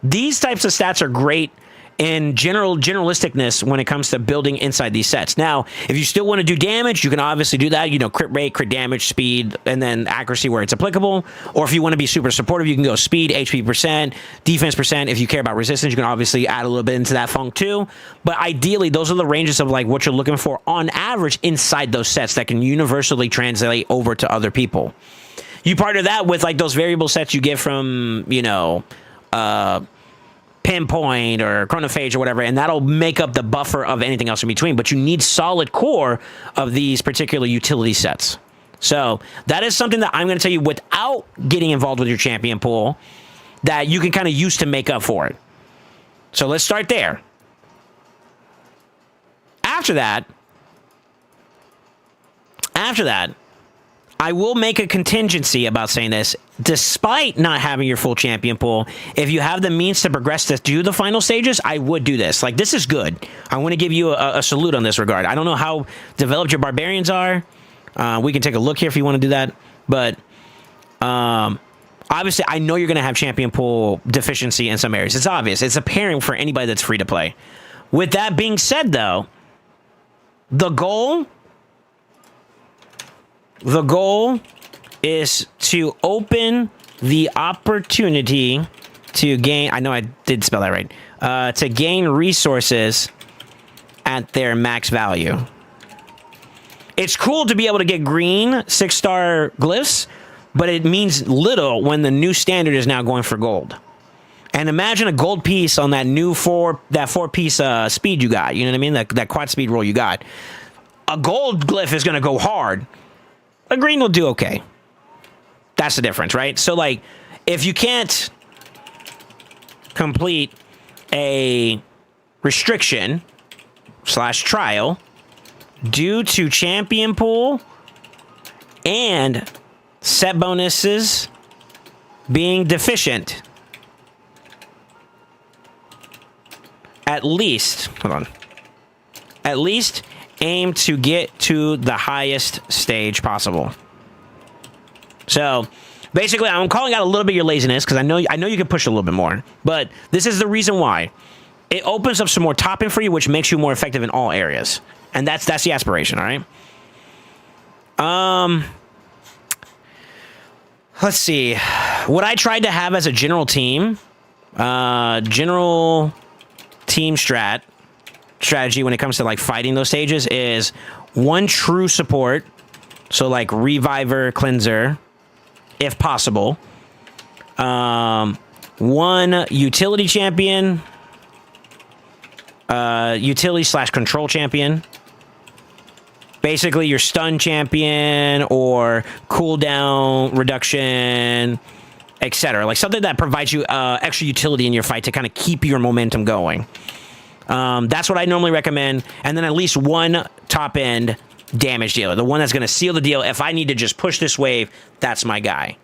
these types of stats are great in generalisticness when it comes to building inside these sets. Now, if you still want to do damage, you can obviously do that. You know, crit rate, crit damage, speed, and then accuracy where it's applicable. Or if you want to be super supportive, you can go speed, HP percent, defense percent. If you care about resistance, you can obviously add a little bit into that funk too. But ideally, those are the ranges of like what you're looking for on average inside those sets that can universally translate over to other people. You partner that with like those variable sets you get from, you know, Pinpoint or Chronophage or whatever, and that'll make up the buffer of anything else in between. But you need solid core of these particular utility sets. So that is something that I'm going to tell you without getting involved with your champion pool that you can kind of use to make up for it. So let's start there. After that, I will make a contingency about saying this. Despite not having your full champion pool, if you have the means to progress to do the final stages, I would do this. Like, this is good. I want to give you a salute on this regard. I don't know how developed your barbarians are. We can take a look here if you want to do that. But obviously, I know you're going to have champion pool deficiency in some areas. It's obvious. It's apparent for anybody that's free to play. With that being said, though, the goal is to open the opportunity to gain, I know I did spell that right, to gain resources at their max value. It's cool to be able to get green 6-star glyphs, but it means little when the new standard is now going for gold. And imagine a gold piece on that new 4-piece speed you got. You know what I mean? That quad speed roll you got. A gold glyph is going to go hard. A green will do okay. That's the difference, right? So, like, if you can't complete a restriction / trial due to champion pool and set bonuses being deficient, at least aim to get to the highest stage possible. So basically, I'm calling out a little bit of your laziness because I know you can push a little bit more, but this is the reason why. It opens up some more top-end for you, which makes you more effective in all areas, and that's the aspiration. All right. Let's see. What I tried to have as a general team strategy when it comes to like fighting those stages is one true support, so like reviver, cleanser, if possible. One utility champion, utility / control champion. Basically your stun champion or cooldown reduction, etc. Like something that provides you extra utility in your fight to kind of keep your momentum going. That's what I normally recommend. And then at least one top end damage dealer, the one that's going to seal the deal. If I need to just push this wave, that's my guy.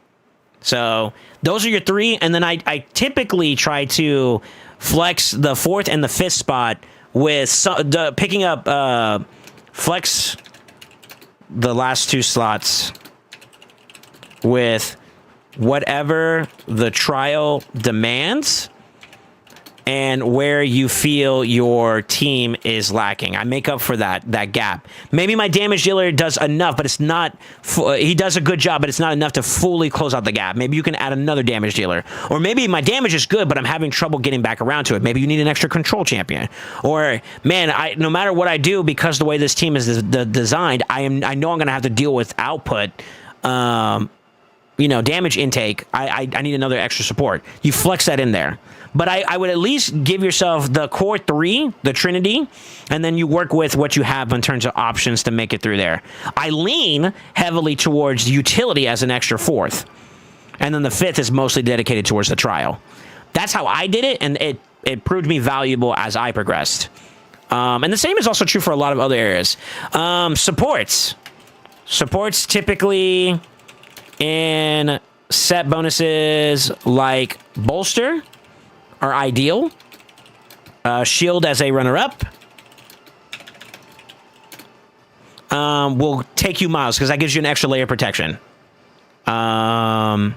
So those are your three. And then I typically try to flex the 4th and the 5th spot with picking up, flex the last 2 slots with whatever the trial demands, and where you feel your team is lacking. I make up for that gap. Maybe my damage dealer does enough, but it's not. He does a good job, but it's not enough to fully close out the gap. Maybe you can add another damage dealer, or maybe my damage is good, but I'm having trouble getting back around to it. Maybe you need an extra control champion, or man, no matter what I do, because the way this team is designed, I know I'm going to have to deal with output. Damage intake. I need another extra support. You flex that in there. But I would at least give yourself the core 3, the Trinity, and then you work with what you have in terms of options to make it through there. I lean heavily towards utility as an extra 4th. And then the 5th is mostly dedicated towards the trial. That's how I did it, and it proved me valuable as I progressed. And the same is also true for a lot of other areas. Supports. Supports typically in set bonuses like Bolster are ideal. Shield as a runner-up will take you miles because that gives you an extra layer of protection. And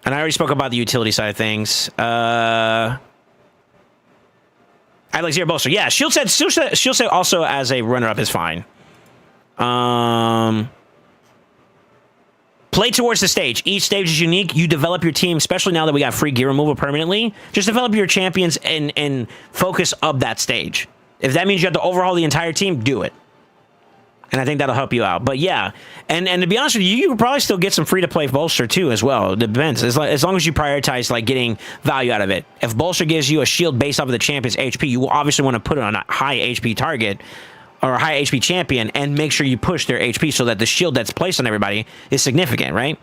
I already spoke about the utility side of things. I like Zero Bolster. Yeah, Shield set also as a runner-up is fine. Play towards the stage. Each stage is unique. You develop your team, especially now that we got free gear removal permanently. Just develop your champions and focus up that stage. If that means you have to overhaul the entire team, do it. And I think that'll help you out. But yeah, and to be honest with you, you can probably still get some free-to-play Bolster too as well. It depends. As long as you prioritize like getting value out of it. If Bolster gives you a shield based off of the champion's HP, you will obviously want to put it on a high HP target or a high HP champion and make sure you push their HP so that the shield that's placed on everybody is significant, right?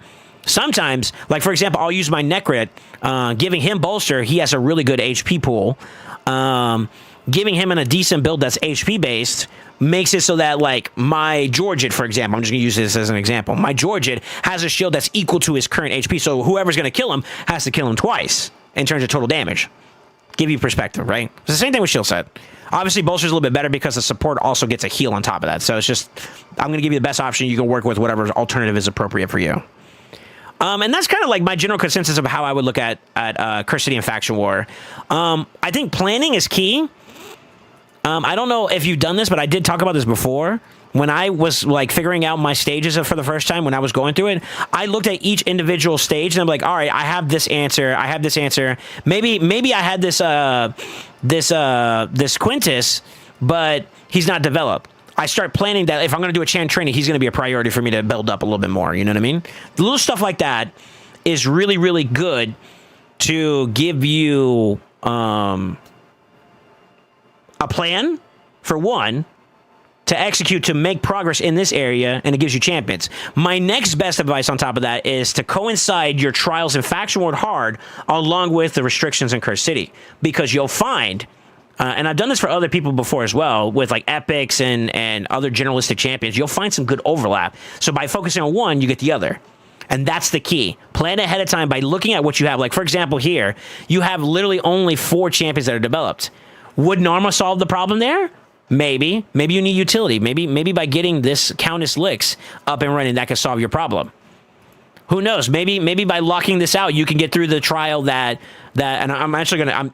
Sometimes, like for example, I'll use my Necrit, giving him Bolster. He has a really good HP pool. Giving him in a decent build that's HP based makes it so that like my Georgette, for example, I'm just gonna use this as an example. My Georgette has a shield that's equal to his current HP, so whoever's gonna kill him has to kill him twice in terms of total damage. Give you perspective, right? It's the same thing with shield set. Obviously, Bolster's a little bit better because the support also gets a heal on top of that. So it's just, I'm going to give you the best option. You can work with whatever alternative is appropriate for you. And that's kind of like my general consensus of how I would look at Curse City and Faction War. I think planning is key. I don't know if you've done this, but I did talk about this before. When I was like figuring out my stages for the first time, when I was going through it, I looked at each individual stage and I'm like, all right, I have this answer. I have this answer. Maybe I had this Quintus, but he's not developed. I start planning that if I'm going to do a Chan training, he's going to be a priority for me to build up a little bit more. You know what I mean? The little stuff like that is really, really good to give you a plan for one, to execute, to make progress in this area, and it gives you champions. My next best advice on top of that is to coincide your trials in Faction War hard along with the restrictions in Curse City, because you'll find, and I've done this for other people before as well, with like epics and other generalistic champions, you'll find some good overlap. So by focusing on one, you get the other. And that's the key. Plan ahead of time by looking at what you have. Like, for example, here, you have literally only 4 champions that are developed. Would Narma solve the problem there? Maybe. Maybe you need utility. Maybe by getting this Countess Licks up and running, that can solve your problem. Who knows? Maybe by locking this out, you can get through the trial that and I'm actually gonna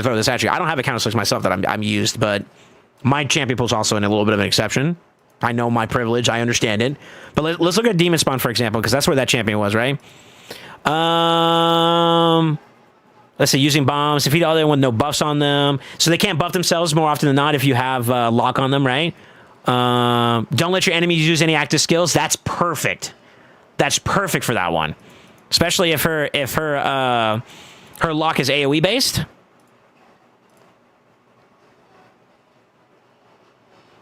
throw this at you. I don't have a Countess Licks myself that I'm used, but my champion pool's also in a little bit of an exception. I know my privilege. I understand it. But let's look at Demon Spawn, for example, because that's where that champion was, right? Let's say using bombs, defeat all of them with no buffs on them. So they can't buff themselves more often than not if you have lock on them, right? Don't let your enemies use any active skills. That's perfect. That's perfect for that one. Especially if her lock is AoE based.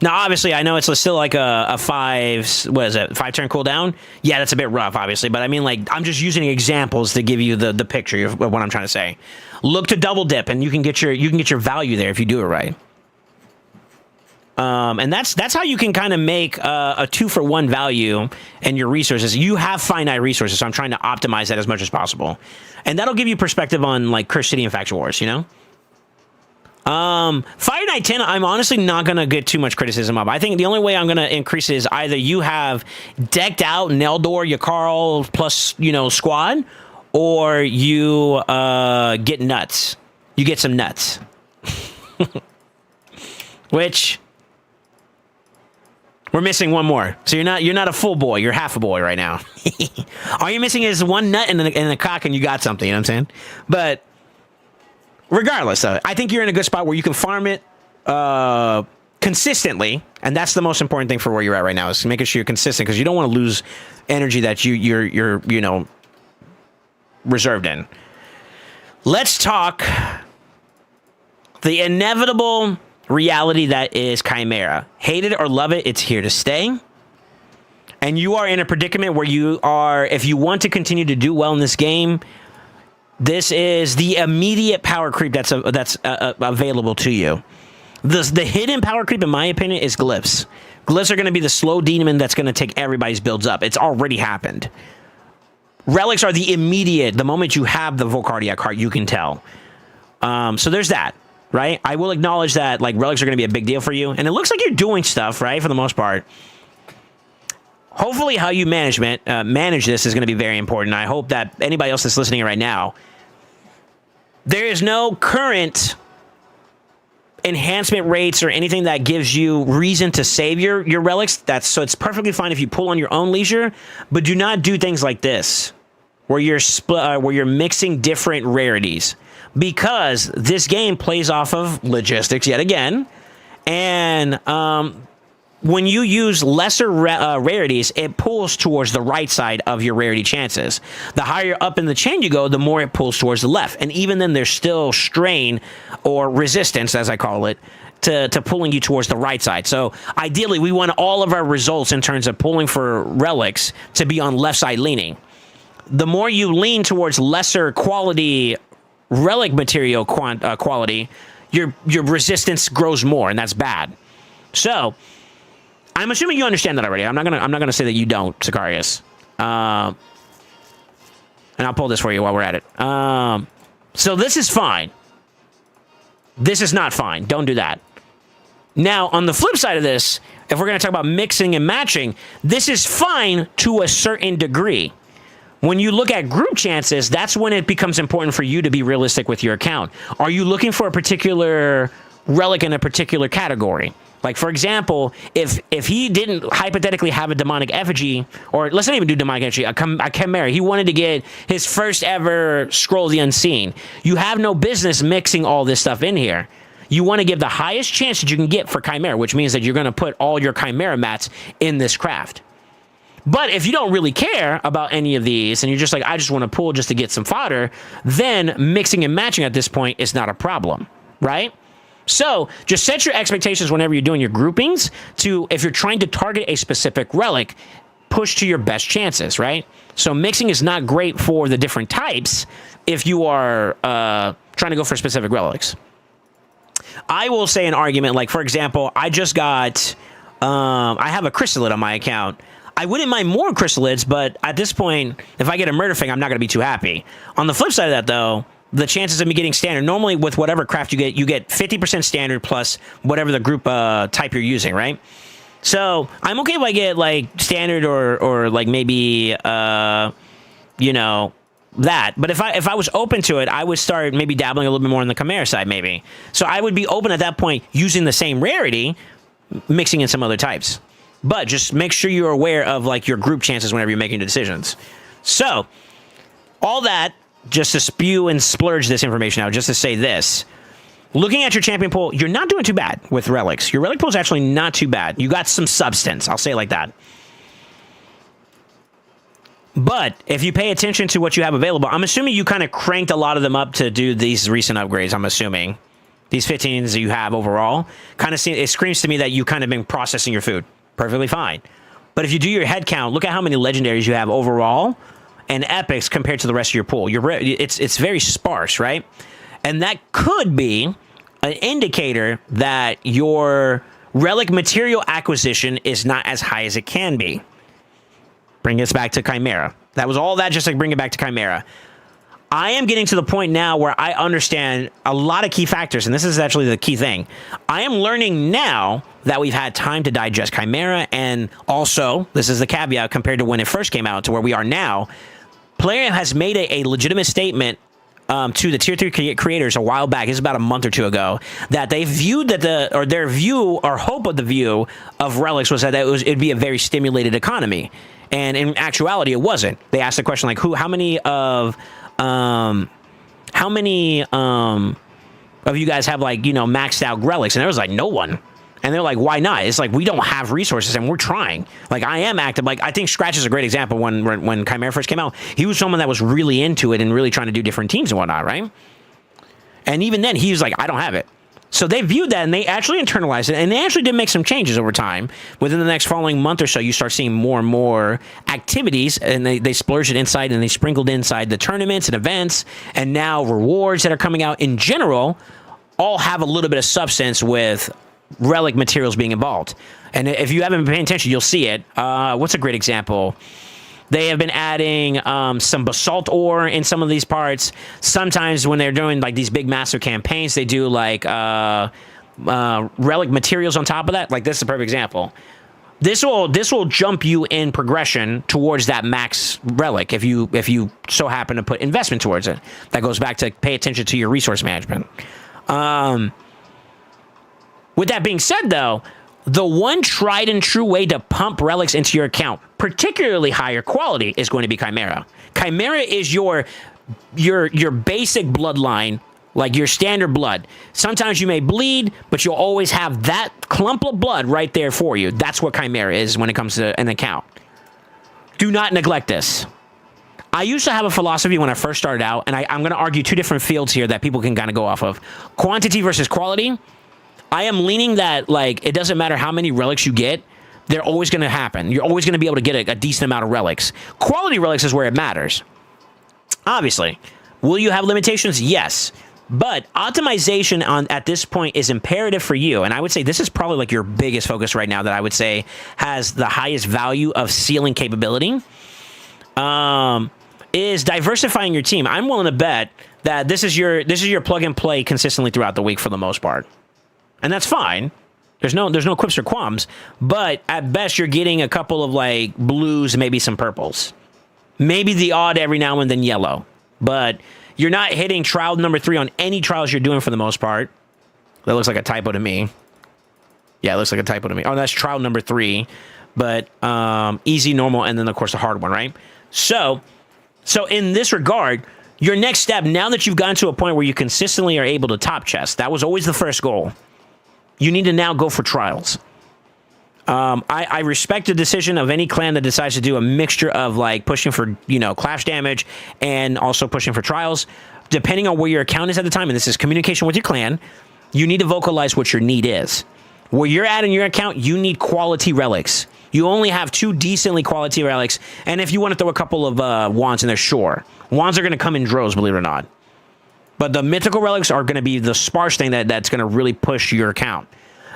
Now, obviously, I know it's still like a 5-turn cooldown. Yeah, that's a bit rough, obviously. But I mean, like, I'm just using examples to give you the picture of what I'm trying to say. Look to double dip, and you can get your value there if you do it right. And that's how you can kind of make a 2-for-1 value in your resources. You have finite resources, so I'm trying to optimize that as much as possible. And that'll give you perspective on, like, Curse City and Faction Wars, you know? Fire Knight 10, I'm honestly not going to get too much criticism of. I think the only way I'm going to increase it is either you have decked out Neldor, Yakarl, plus, squad, or you get nuts. You get some nuts. Which we're missing one more. So you're not a full boy. You're half a boy right now. All you're missing is one nut and a cock, and you got something. You know what I'm saying? But regardless, I think you're in a good spot where you can farm it consistently, and that's the most important thing for where you're at right now, is making sure you're consistent, because you don't want to lose energy that you're reserved in. Let's talk the inevitable reality that is Chimera. Hate it or love it, it's here to stay. And you are in a predicament where you are, if you want to continue to do well in this game, this is the immediate power creep that's available to you. The hidden power creep, in my opinion, is glyphs. Glyphs are going to be the slow demon that's going to take everybody's builds up. It's already happened. Relics are the immediate, the moment you have the Volcardiac heart, you can tell. So there's that, right? I will acknowledge that, like, relics are going to be a big deal for you. And it looks like you're doing stuff, right, for the most part. Hopefully how you manage this is going to be very important. I hope that anybody else that's listening right now, there is no current enhancement rates or anything that gives you reason to save your relics. So it's perfectly fine if you pull on your own leisure, but do not do things like this, where you're mixing different rarities, because this game plays off of logistics yet again. And when you use lesser rarities, it pulls towards the right side of your rarity chances. The higher up in the chain you go, the more it pulls towards the left. And even then, there's still strain or resistance, as I call it, to pulling you towards the right side. So ideally, we want all of our results in terms of pulling for relics to be on left side leaning. The more you lean towards lesser quality relic material quality, your resistance grows more, and that's bad. So I'm assuming you understand that already. I'm not gonna say that you don't, Sicarius. And I'll pull this for you while we're at it. So this is fine. This is not fine. Don't do that. Now, on the flip side of this, if we're going to talk about mixing and matching, this is fine to a certain degree. When you look at group chances, that's when it becomes important for you to be realistic with your account. Are you looking for a particular relic in a particular category? Like, for example, if he didn't hypothetically have a demonic effigy, or let's not even do demonic effigy, a chimera, he wanted to get his first ever Scroll of the Unseen. You have no business mixing all this stuff in here. You want to give the highest chance that you can get for chimera, which means that you're going to put all your chimera mats in this craft. But if you don't really care about any of these, and you're just like, I just want to pull just to get some fodder, then mixing and matching at this point is not a problem, right? So just set your expectations whenever you're doing your groupings to, if you're trying to target a specific relic, push to your best chances, right? So mixing is not great for the different types if you are trying to go for specific relics. I will say an argument, like, for example, I just got, I have a chryssalid on my account. I wouldn't mind more chrysalids, but at this point, if I get a murder fang, I'm not going to be too happy. On the flip side of that, though, the chances of me getting standard, normally with whatever craft you get 50% standard plus whatever the group type you're using, right? So I'm okay if I get like standard or like maybe you know, that. But if I was open to it, I would start maybe dabbling a little bit more on the chimera side, maybe. So I would be open at that point using the same rarity, mixing in some other types. But just make sure you're aware of like your group chances whenever you're making the decisions. So all that, just to spew and splurge this information out, just to say this. Looking at your champion pool, you're not doing too bad with relics. Your relic pool is actually not too bad. You got some substance, I'll say it like that. But if you pay attention to what you have available, I'm assuming you kind of cranked a lot of them up to do these recent upgrades, I'm assuming. These 15s that you have overall. Kind of it screams to me that you kind of been processing your food. Perfectly fine. But if you do your head count, look at how many legendaries you have overall and epics compared to the rest of your pool. It's very sparse, right? And that could be an indicator that your relic material acquisition is not as high as it can be. Bring us back to Chimera. That was all that just to bring it back to Chimera. I am getting to the point now where I understand a lot of key factors, and this is actually the key thing. I am learning now that we've had time to digest Chimera, and also, this is the caveat compared to when it first came out to where we are now, Plarium has made a legitimate statement to the tier 3 creators a while back. It's about a month or two ago, that they viewed that their view or hope of the view of relics was that it'd be a very stimulated economy, and in actuality, it wasn't. They asked the question like, how many of you guys have like maxed out relics? And there was like no one. And they're like, why not? It's like, we don't have resources and we're trying. Like, I am active. Like, I think Scratch is a great example. When Chimera first came out, he was someone that was really into it and really trying to do different teams and whatnot, right? And even then, he was like, I don't have it. So they viewed that and they actually internalized it. And they actually did make some changes over time. Within the next following month or so, you start seeing more and more activities. And they splurged it inside and they sprinkled inside the tournaments and events. And now rewards that are coming out in general all have a little bit of substance with relic materials being involved. And if you haven't been paying attention, you'll see it. What's a great example? They have been adding some basalt ore in some of these parts. Sometimes when they're doing like these big massive campaigns, they do like relic materials on top of that. Like, this is a perfect example. This will jump you in progression towards that max relic if you so happen to put investment towards it. That goes back to pay attention to your resource management. With that being said, though, the one tried and true way to pump relics into your account, particularly higher quality, is going to be Chimera. Chimera is your basic bloodline, like your standard blood. Sometimes you may bleed, but you'll always have that clump of blood right there for you. That's what Chimera is when it comes to an account. Do not neglect this. I used to have a philosophy when I first started out, and I'm going to argue two different fields here that people can kind of go off of. Quantity versus quality. I am leaning that, like, it doesn't matter how many relics you get, they're always going to happen. You're always going to be able to get a decent amount of relics. Quality relics is where it matters. Obviously. Will you have limitations? Yes. But optimization at this point is imperative for you. And I would say this is probably like your biggest focus right now that I would say has the highest value of ceiling capability. Is diversifying your team. I'm willing to bet that this is your plug and play consistently throughout the week for the most part. And that's fine. There's no quips or qualms, but at best you're getting a couple of like blues, maybe some purples. Maybe the odd every now and then yellow. But you're not hitting trial number 3 on any trials you're doing for the most part. That looks like a typo to me. Yeah, it looks like a typo to me. Oh, that's trial number 3. But easy, normal, and then of course the hard one, right? So in this regard, your next step, now that you've gotten to a point where you consistently are able to top chest, that was always the first goal. You need to now go for trials. I respect the decision of any clan that decides to do a mixture of like pushing for, clash damage and also pushing for trials. Depending on where your account is at the time, and this is communication with your clan, you need to vocalize what your need is. Where you're at in your account, you need quality relics. You only have 2 decently quality relics, and if you want to throw a couple of wands in there, sure. Wands are going to come in droves, believe it or not. But the mythical relics are going to be the sparse thing that's going to really push your account.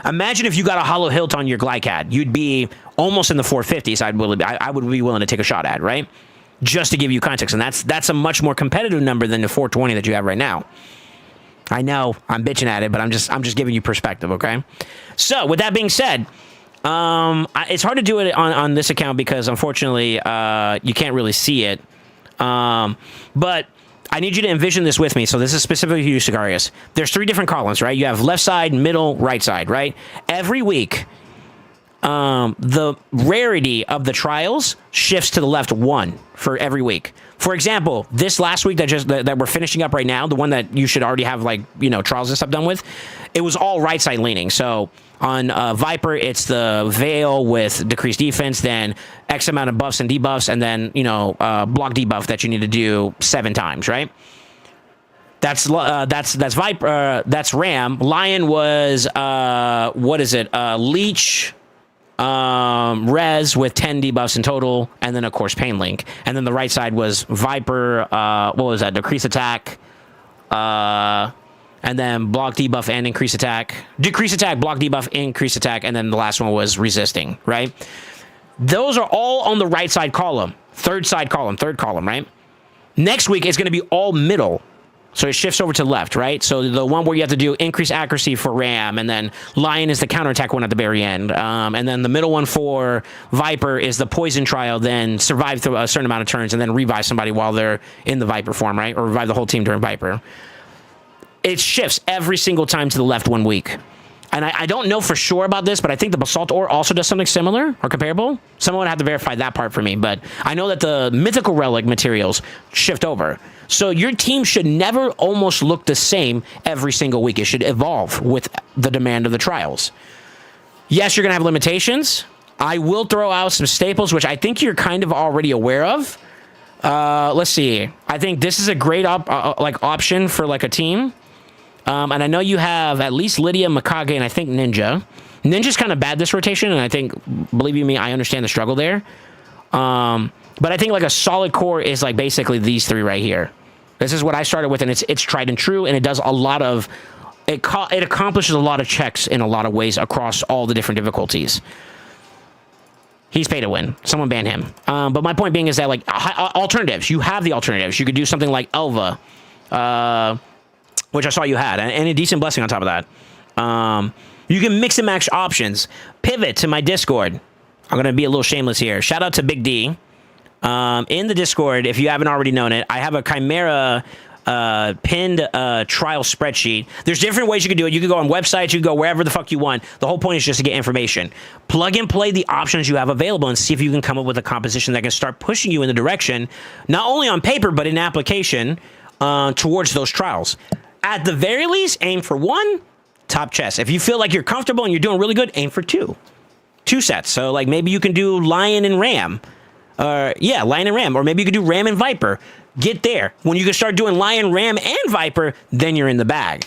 Imagine if you got a hollow hilt on your Glycad. You'd be almost in the 450s. I would be willing to take a shot at, right? Just to give you context. And that's a much more competitive number than the 420 that you have right now. I know I'm bitching at it, but I'm just giving you perspective, okay? So with that being said, it's hard to do it on this account because unfortunately you can't really see it. But I need you to envision this with me. So this is specifically to you, Sigarius. There's 3 different columns, right? You have left side, middle, right side, right? Every week, the rarity of the trials shifts to the left 1 for every week. For example, this last week that we're finishing up right now, the one that you should already have trials and stuff done with, it was all right side leaning. So on Viper, it's the Veil with decreased defense, then X amount of buffs and debuffs, and then block debuff that you need to do 7 times, right? That's Viper. That's Ram. Lion was Leech. Res with 10 debuffs in total, and then of course Pain Link, and then the right side was Viper. What was that? Decrease attack, and then block debuff and increase attack. Decrease attack, block debuff, increase attack, and then the last one was resisting. Right? Those are all on the right side column, third column, right? Next week is going to be all middle. So it shifts over to the left, right? So the one where you have to do increased accuracy for Ram, and then Lion is the counterattack one at the very end. And then the middle one for Viper is the poison trial, then survive through a certain amount of turns, and then revive somebody while they're in the Viper form, right? Or revive the whole team during Viper. It shifts every single time to the left 1 week. And I don't know for sure about this, but I think the Basalt Ore also does something similar or comparable. Someone would have to verify that part for me, but I know that the Mythical Relic materials shift over. So your team should never almost look the same every single week. It should evolve with the demand of the trials. Yes, you're going to have limitations. I will throw out some staples, which I think you're kind of already aware of. Let's see. I think this is a great option for like a team. And I know you have at least Lydia, Mikage, and I think Ninja. Ninja's kind of bad this rotation, and I think, believe you me, I understand the struggle there. But I think like a solid core is like basically these three right here. This is what I started with, and it's tried and true, and it does a lot of... It accomplishes a lot of checks in a lot of ways across all the different difficulties. He's pay to win. Someone ban him. But my point being is that like alternatives. You have the alternatives. You could do something like Elva, which I saw you had, and a decent blessing on top of that. You can mix and match options. Pivot to my Discord. I'm going to be a little shameless here. Shout out to Big D. In the Discord, if you haven't already known it, I have a Chimera pinned trial spreadsheet. There's different ways you can do it. You can go on websites. You can go wherever the fuck you want. The whole point is just to get information. Plug and play the options you have available and see if you can come up with a composition that can start pushing you in the direction, not only on paper, but in application towards those trials. At the very least, aim for 1 top chest. If you feel like you're comfortable and you're doing really good, aim for 2 sets. So like maybe you can do Lion and Ram. Lion and Ram. Or maybe you could do Ram and Viper. Get there. When you can start doing Lion, Ram, and Viper, then you're in the bag.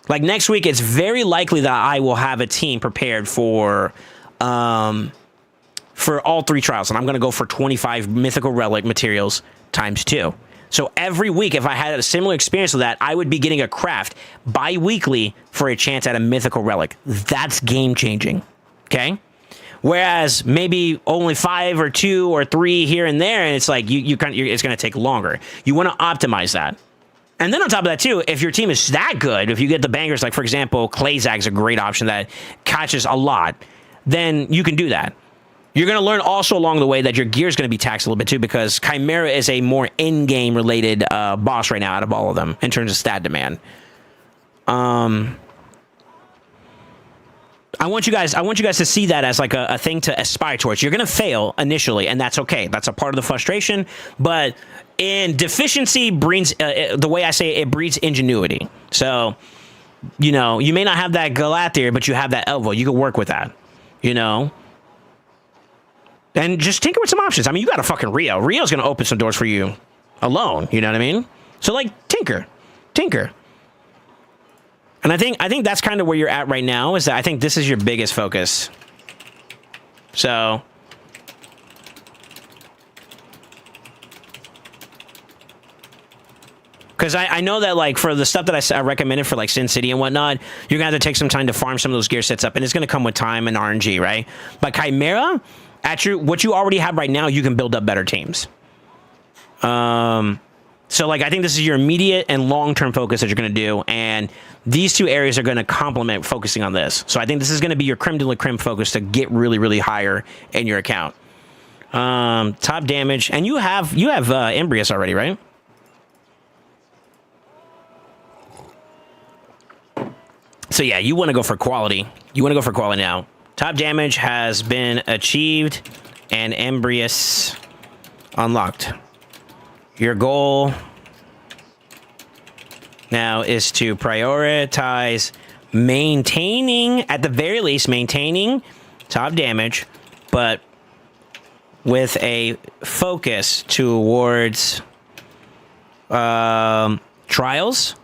Like next week, it's very likely that I will have a team prepared for all 3 trials. And I'm going to go for 25 Mythical Relic materials times 2. So every week, if I had a similar experience with that, I would be getting a craft bi-weekly for a chance at a Mythical Relic. That's game-changing, okay? Whereas maybe only 5 or 2 or 3 here and there, and it's like it's going to take longer. You want to optimize that. And then on top of that, too, if your team is that good, if you get the bangers, like, for example, Clayzag's a great option that catches a lot, then you can do that. You're going to learn also along the way that your gear is going to be taxed a little bit too, because Chimera is a more in-game related boss right now out of all of them in terms of stat demand. I want you guys to see that as like a thing to aspire towards. You're going to fail initially, and that's okay. That's a part of the frustration. But in deficiency breeds, the way I say it breeds ingenuity. So, you know, you may not have that Galathier, but you have that Elvo. You can work with that, you know. And just tinker with some options. I mean, you got a fucking Rio. Rio's going to open some doors for you alone. You know what I mean? So, like, tinker. And I think that's kind of where you're at right now, is that I think this is your biggest focus. So... Because I know that, like, for the stuff that I recommended for, like, Sin City and whatnot, you're going to have to take some time to farm some of those gear sets up, and it's going to come with time and RNG, right? But Chimera... what you already have right now, you can build up better teams. So, like, I think this is your immediate and long-term focus that you're going to do, and these 2 areas are going to complement focusing on this. So I think this is going to be your creme de la creme focus to get really, really higher in your account. Top damage, and you have Embrius already, right? So yeah, you want to go for quality. Now. Top damage has been achieved and Embrius unlocked. Your goal now is to prioritize at the very least, maintaining top damage, but with a focus towards trials,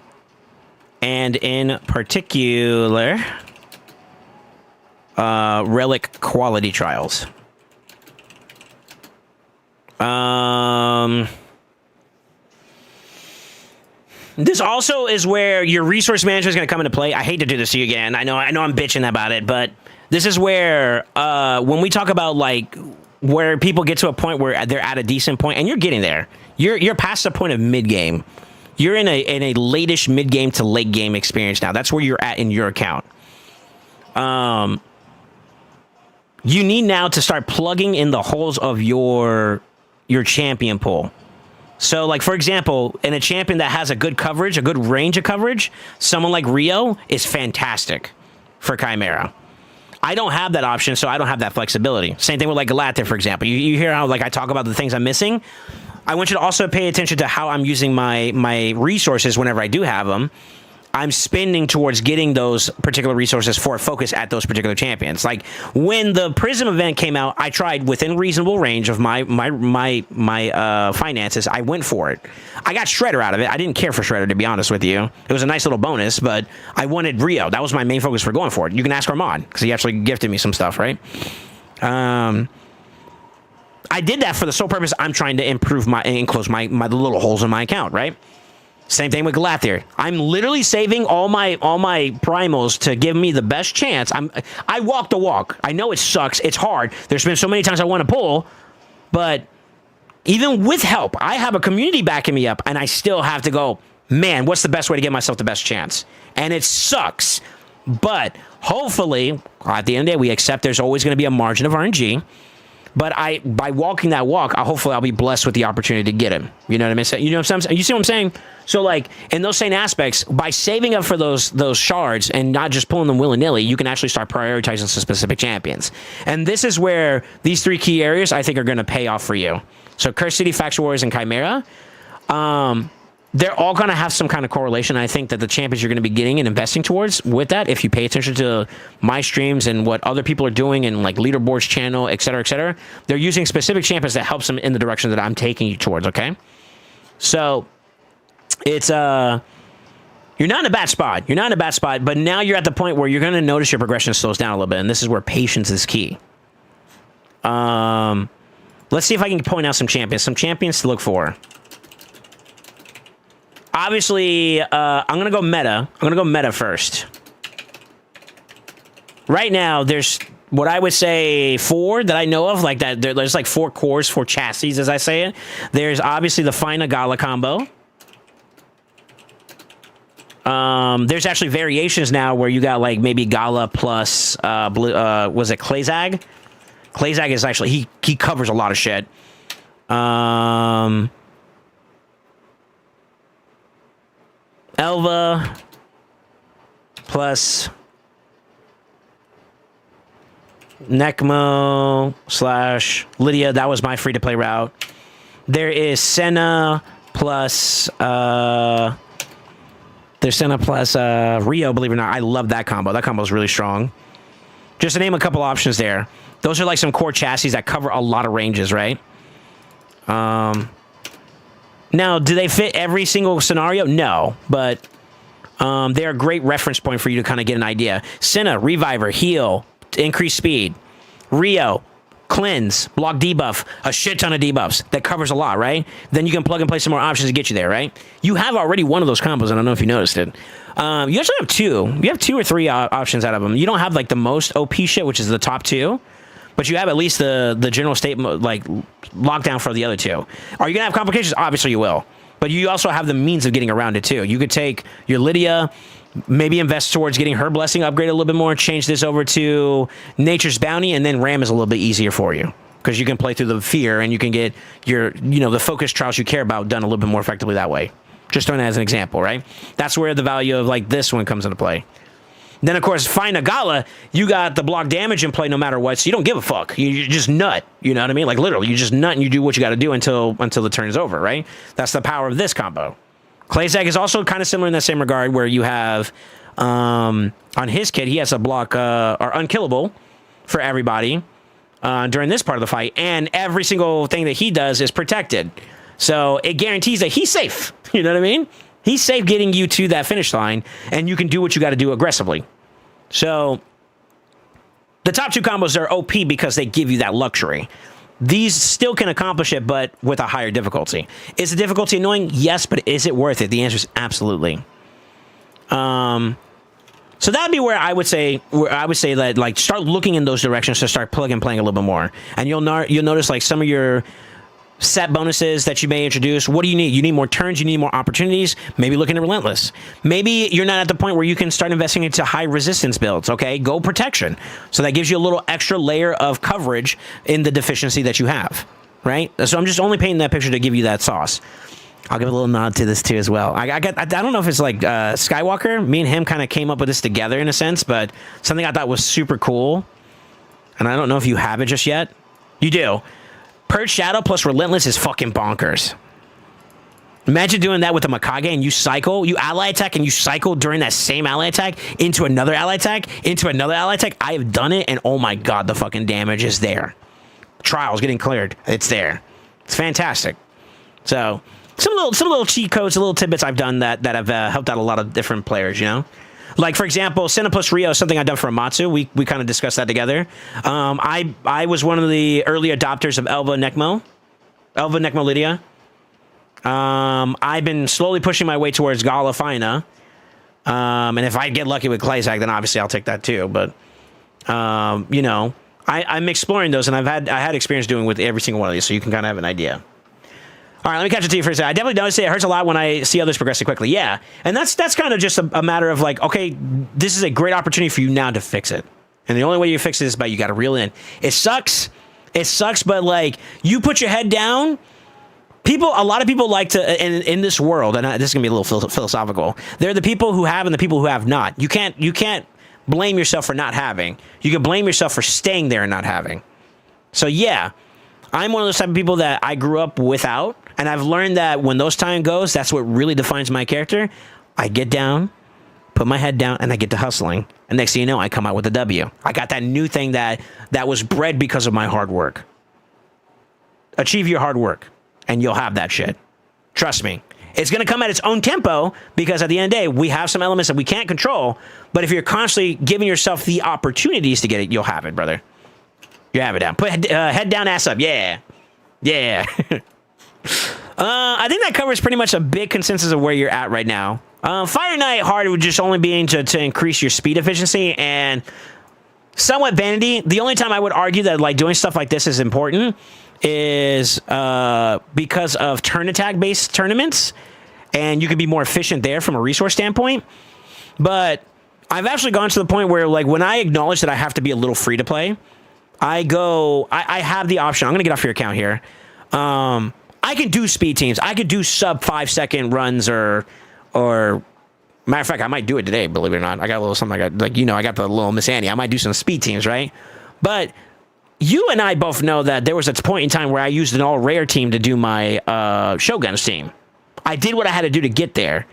and in particular... relic quality trials. This also is where your resource management is going to come into play. I hate to do this to you again. I know I'm bitching about it, but this is where when we talk about like where people get to a point where they're at a decent point, and you're getting there. You're past the point of mid game. You're in a late-ish mid-game to late game experience now. That's where you're at in your account. You need now to start plugging in the holes of your champion pool. So, like, for example, in a champion that has a good coverage, a good range of coverage, someone like Rio is fantastic for Chimera. I don't have that option, so I don't have that flexibility. Same thing with, like, Galactic, for example. You hear how, like, I talk about the things I'm missing? I want you to also pay attention to how I'm using my resources whenever I do have them. I'm spending towards getting those particular resources for focus at those particular champions. Like when the Prism event came out, I tried within reasonable range of my finances. I went for it. I got Shredder out of it. I didn't care for Shredder, to be honest with you. It was a nice little bonus, but I wanted Rio. That was my main focus for going for it. You can ask Armand because he actually gifted me some stuff, right? I did that for the sole purpose I'm trying to improve and close my little holes in my account, right? Same thing with Galathier. I'm literally saving all my primals to give me the best chance. I walk the walk. I know it sucks. It's hard. There's been so many times I want to pull, but even with help, I have a community backing me up, and I still have to go, man, what's the best way to give myself the best chance? And it sucks. But hopefully, at the end of the day, we accept there's always going to be a margin of RNG. But by walking that walk, hopefully I'll be blessed with the opportunity to get him. You know what I mean? You know what I'm saying? You see what I'm saying? So, like, in those same aspects, by saving up for those shards and not just pulling them willy-nilly, you can actually start prioritizing some specific champions. And this is where these three key areas, I think, are going to pay off for you. So, Curse City, Faction Warriors, and Chimera, they're all going to have some kind of correlation. I think that the champions you're going to be getting and investing towards with that, if you pay attention to my streams and what other people are doing and like leaderboards channel, et cetera, they're using specific champions that helps them in the direction that I'm taking you towards, okay? So it's, you're not in a bad spot. You're not in a bad spot, but now you're at the point where you're going to notice your progression slows down a little bit, and this is where patience is key. Let's see if I can point out some champions to look for. Obviously, I'm going to go meta. I'm going to go meta first. Right now, there's what I would say 4 that I know of. Like that, there's like 4 cores, 4 chassis, as I say it. There's obviously the Fina Gala combo. There's actually variations now where you got like maybe Gala plus, was it Klazag? Klazag is actually, he covers a lot of shit. Elva plus Necmo / Lydia. That was my free-to-play route. There is Senna plus Rio, believe it or not. I love that combo. That combo is really strong. Just to name a couple options there. Those are like some core chassis that cover a lot of ranges, right? Now, do they fit every single scenario? No, but they're a great reference point for you to kind of get an idea. Senna, Reviver, Heal, Increase Speed. Rio, Cleanse, Block Debuff, a shit ton of debuffs. That covers a lot, right? Then you can plug and play some more options to get you there, right? You have already one of those combos. I don't know if you noticed it. You actually have 2. You have 2 or 3 options out of them. You don't have like the most OP shit, which is the top 2. But you have at least the general state, like, lockdown for the other 2. Are you going to have complications? Obviously you will. But you also have the means of getting around it, too. You could take your Lydia, maybe invest towards getting her blessing upgraded a little bit more, change this over to Nature's Bounty, and then Ram is a little bit easier for you. Because you can play through the fear, and you can get your, the focus trials you care about done a little bit more effectively that way. Just throwing that as an example, right? That's where the value of, like, this one comes into play. Then, of course, Fina Gala, you got the block damage in play no matter what, so you don't give a fuck. You just nut, you know what I mean? Like, literally, you just nut and you do what you got to do until the turn is over, right? That's the power of this combo. Klazag is also kind of similar in that same regard, where you have, on his kit, he has a block, or unkillable for everybody during this part of the fight, and every single thing that he does is protected. So it guarantees that he's safe, you know what I mean? He's safe getting you to that finish line, and you can do what you got to do aggressively. So the top 2 combos are OP because they give you that luxury. These still can accomplish it, but with a higher difficulty. Is the difficulty annoying? Yes, but is it worth it? The answer is absolutely. So that'd be where I would say that, like, start looking in those directions to start plug and playing a little bit more, and you'll notice like some of your set bonuses that you may introduce. What do you need? You need more turns. You need more opportunities. Maybe look into Relentless. Maybe you're not at the point where you can start investing into high resistance builds. Okay, go protection. So that gives you a little extra layer of coverage in the deficiency that you have, right? So I'm just only painting that picture to give you that sauce. I'll give a little nod to this too as well. I don't know if it's like Skywalker. Me and him kind of came up with this together in a sense, but something I thought was super cool. And I don't know if you have it just yet. You do. Purge Shadow plus Relentless is fucking bonkers. Imagine doing that with a Mikage and you cycle, you ally attack and you cycle during that same ally attack into another ally attack, into another ally attack. I have done it and oh my god, the fucking damage is there. Trials getting cleared. It's there. It's fantastic. So, some little cheat codes, little tidbits I've done that have helped out a lot of different players, you know? Like, for example, Senna plus Rio is something I've done for Amatsu. We kind of discussed that together. I was one of the early adopters of Elva Necmo Lydia. I've been slowly pushing my way towards Gala Fina. And if I get lucky with Claysack, then obviously I'll take that too. But, you know, I'm exploring those, and I had experience doing with every single one of these, so you can kind of have an idea. All right, let me catch it to you for a second. I definitely notice it hurts a lot when I see others progressing quickly. Yeah, and that's kind of just a matter of like, okay, this is a great opportunity for you now to fix it. And the only way you fix it is by you got to reel in. It sucks, but like you put your head down. A lot of people like to, in this world, and this is gonna be a little philosophical. They're the people who have and the people who have not. You can't blame yourself for not having. You can blame yourself for staying there and not having. So yeah, I'm one of those type of people that I grew up without. And I've learned that when those time goes, that's what really defines my character. I get down, put my head down, and I get to hustling. And next thing you know, I come out with a W. I got that new thing that was bred because of my hard work. Achieve your hard work, and you'll have that shit. Trust me. It's going to come at its own tempo because at the end of the day, we have some elements that we can't control. But if you're constantly giving yourself the opportunities to get it, you'll have it, brother. You have it down. Put head down, ass up. Yeah. Yeah. I think that covers pretty much a big consensus of where you're at right now. Fire Knight hard would just only be to increase your speed efficiency and somewhat vanity. The only time I would argue that like doing stuff like this is important is because of turn attack based tournaments, and you can be more efficient there from a resource standpoint. But I've actually gone to the point where like when I acknowledge that I have to be a little free to play, I have the option. I'm gonna get off your account here. I can do speed teams. I could do sub 5-second runs or matter of fact, I might do it today, believe it or not. I got a little something I got the little Miss Annie. I might do some speed teams, right? But you and I both know that there was a point in time where I used an all rare team to do my Shogun's team. I did what I had to do to get there.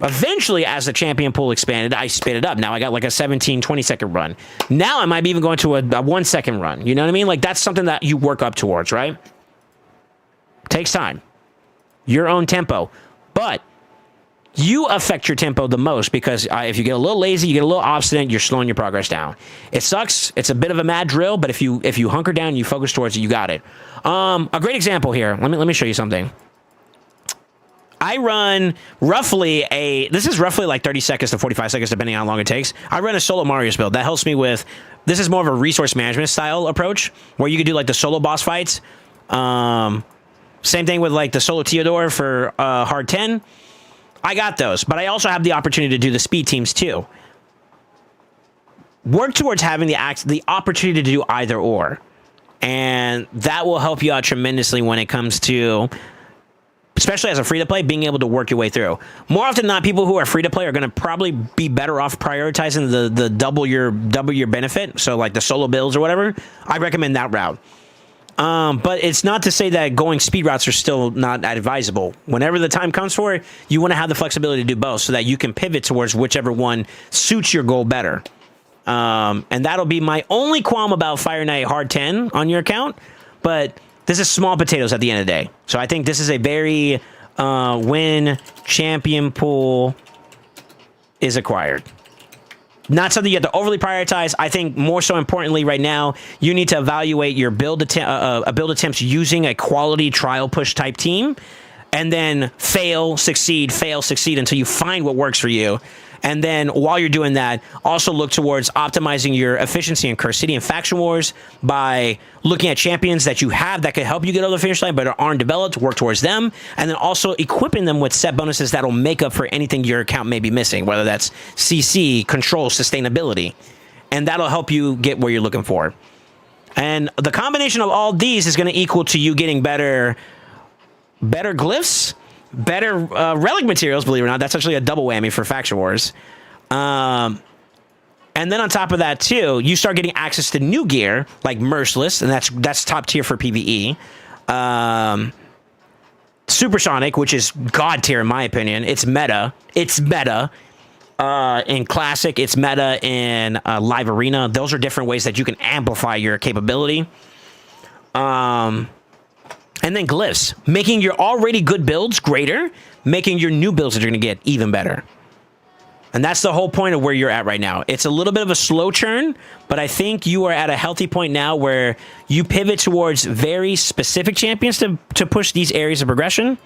Eventually, as the champion pool expanded, I sped it up. Now I got like a 20-second run. Now I might be even going to a 1-second run. You know what I mean? Like that's something that you work up towards, right? Takes time. Your own tempo. But you affect your tempo the most because if you get a little lazy, you get a little obstinate, you're slowing your progress down. It sucks. It's a bit of a mad drill, but if you hunker down and you focus towards it, you got it. A great example here. Let me show you something. I run roughly this is roughly like 30 seconds to 45 seconds, depending on how long it takes. I run a solo Marius build. That helps me with, this is more of a resource management style approach where you can do like the solo boss fights. Same thing with like the solo Theodore for hard 10. I got those, but I also have the opportunity to do the speed teams too. Work towards having the opportunity to do either or. And that will help you out tremendously when it comes to, especially as a free-to-play, being able to work your way through. More often than not, people who are free-to-play are going to probably be better off prioritizing the double your benefit. So like the solo builds or whatever. I recommend that route. But it's not to say that going speed routes are still not advisable. Whenever the time comes for it, you want to have the flexibility to do both so that you can pivot towards whichever one suits your goal better. And that'll be my only qualm about Fire Knight Hard 10 on your account. But this is small potatoes at the end of the day. So I think this is a very when champion pool is acquired. Not something you have to overly prioritize. I think more so importantly right now, you need to evaluate your build attempts using a quality trial push type team, and then fail, succeed until you find what works for you. And then while you're doing that, also look towards optimizing your efficiency in Curse City and Faction Wars by looking at champions that you have that could help you get over the finish line but aren't developed, work towards them, and then also equipping them with set bonuses that'll make up for anything your account may be missing, whether that's CC, control, sustainability. And that'll help you get where you're looking for. And the combination of all these is going to equal to you getting better glyphs, better relic materials, believe it or not. That's actually a double whammy for Faction Wars. And then on top of that, too, you start getting access to new gear, like Merciless, and that's top tier for PvE. Supersonic, which is god tier in my opinion. It's meta. In Classic, it's meta in Live Arena. Those are different ways that you can amplify your capability. And then glyphs, making your already good builds greater, making your new builds that you're going to get even better. And that's the whole point of where you're at right now. It's a little bit of a slow churn, but I think you are at a healthy point now where you pivot towards very specific champions to push these areas of progression.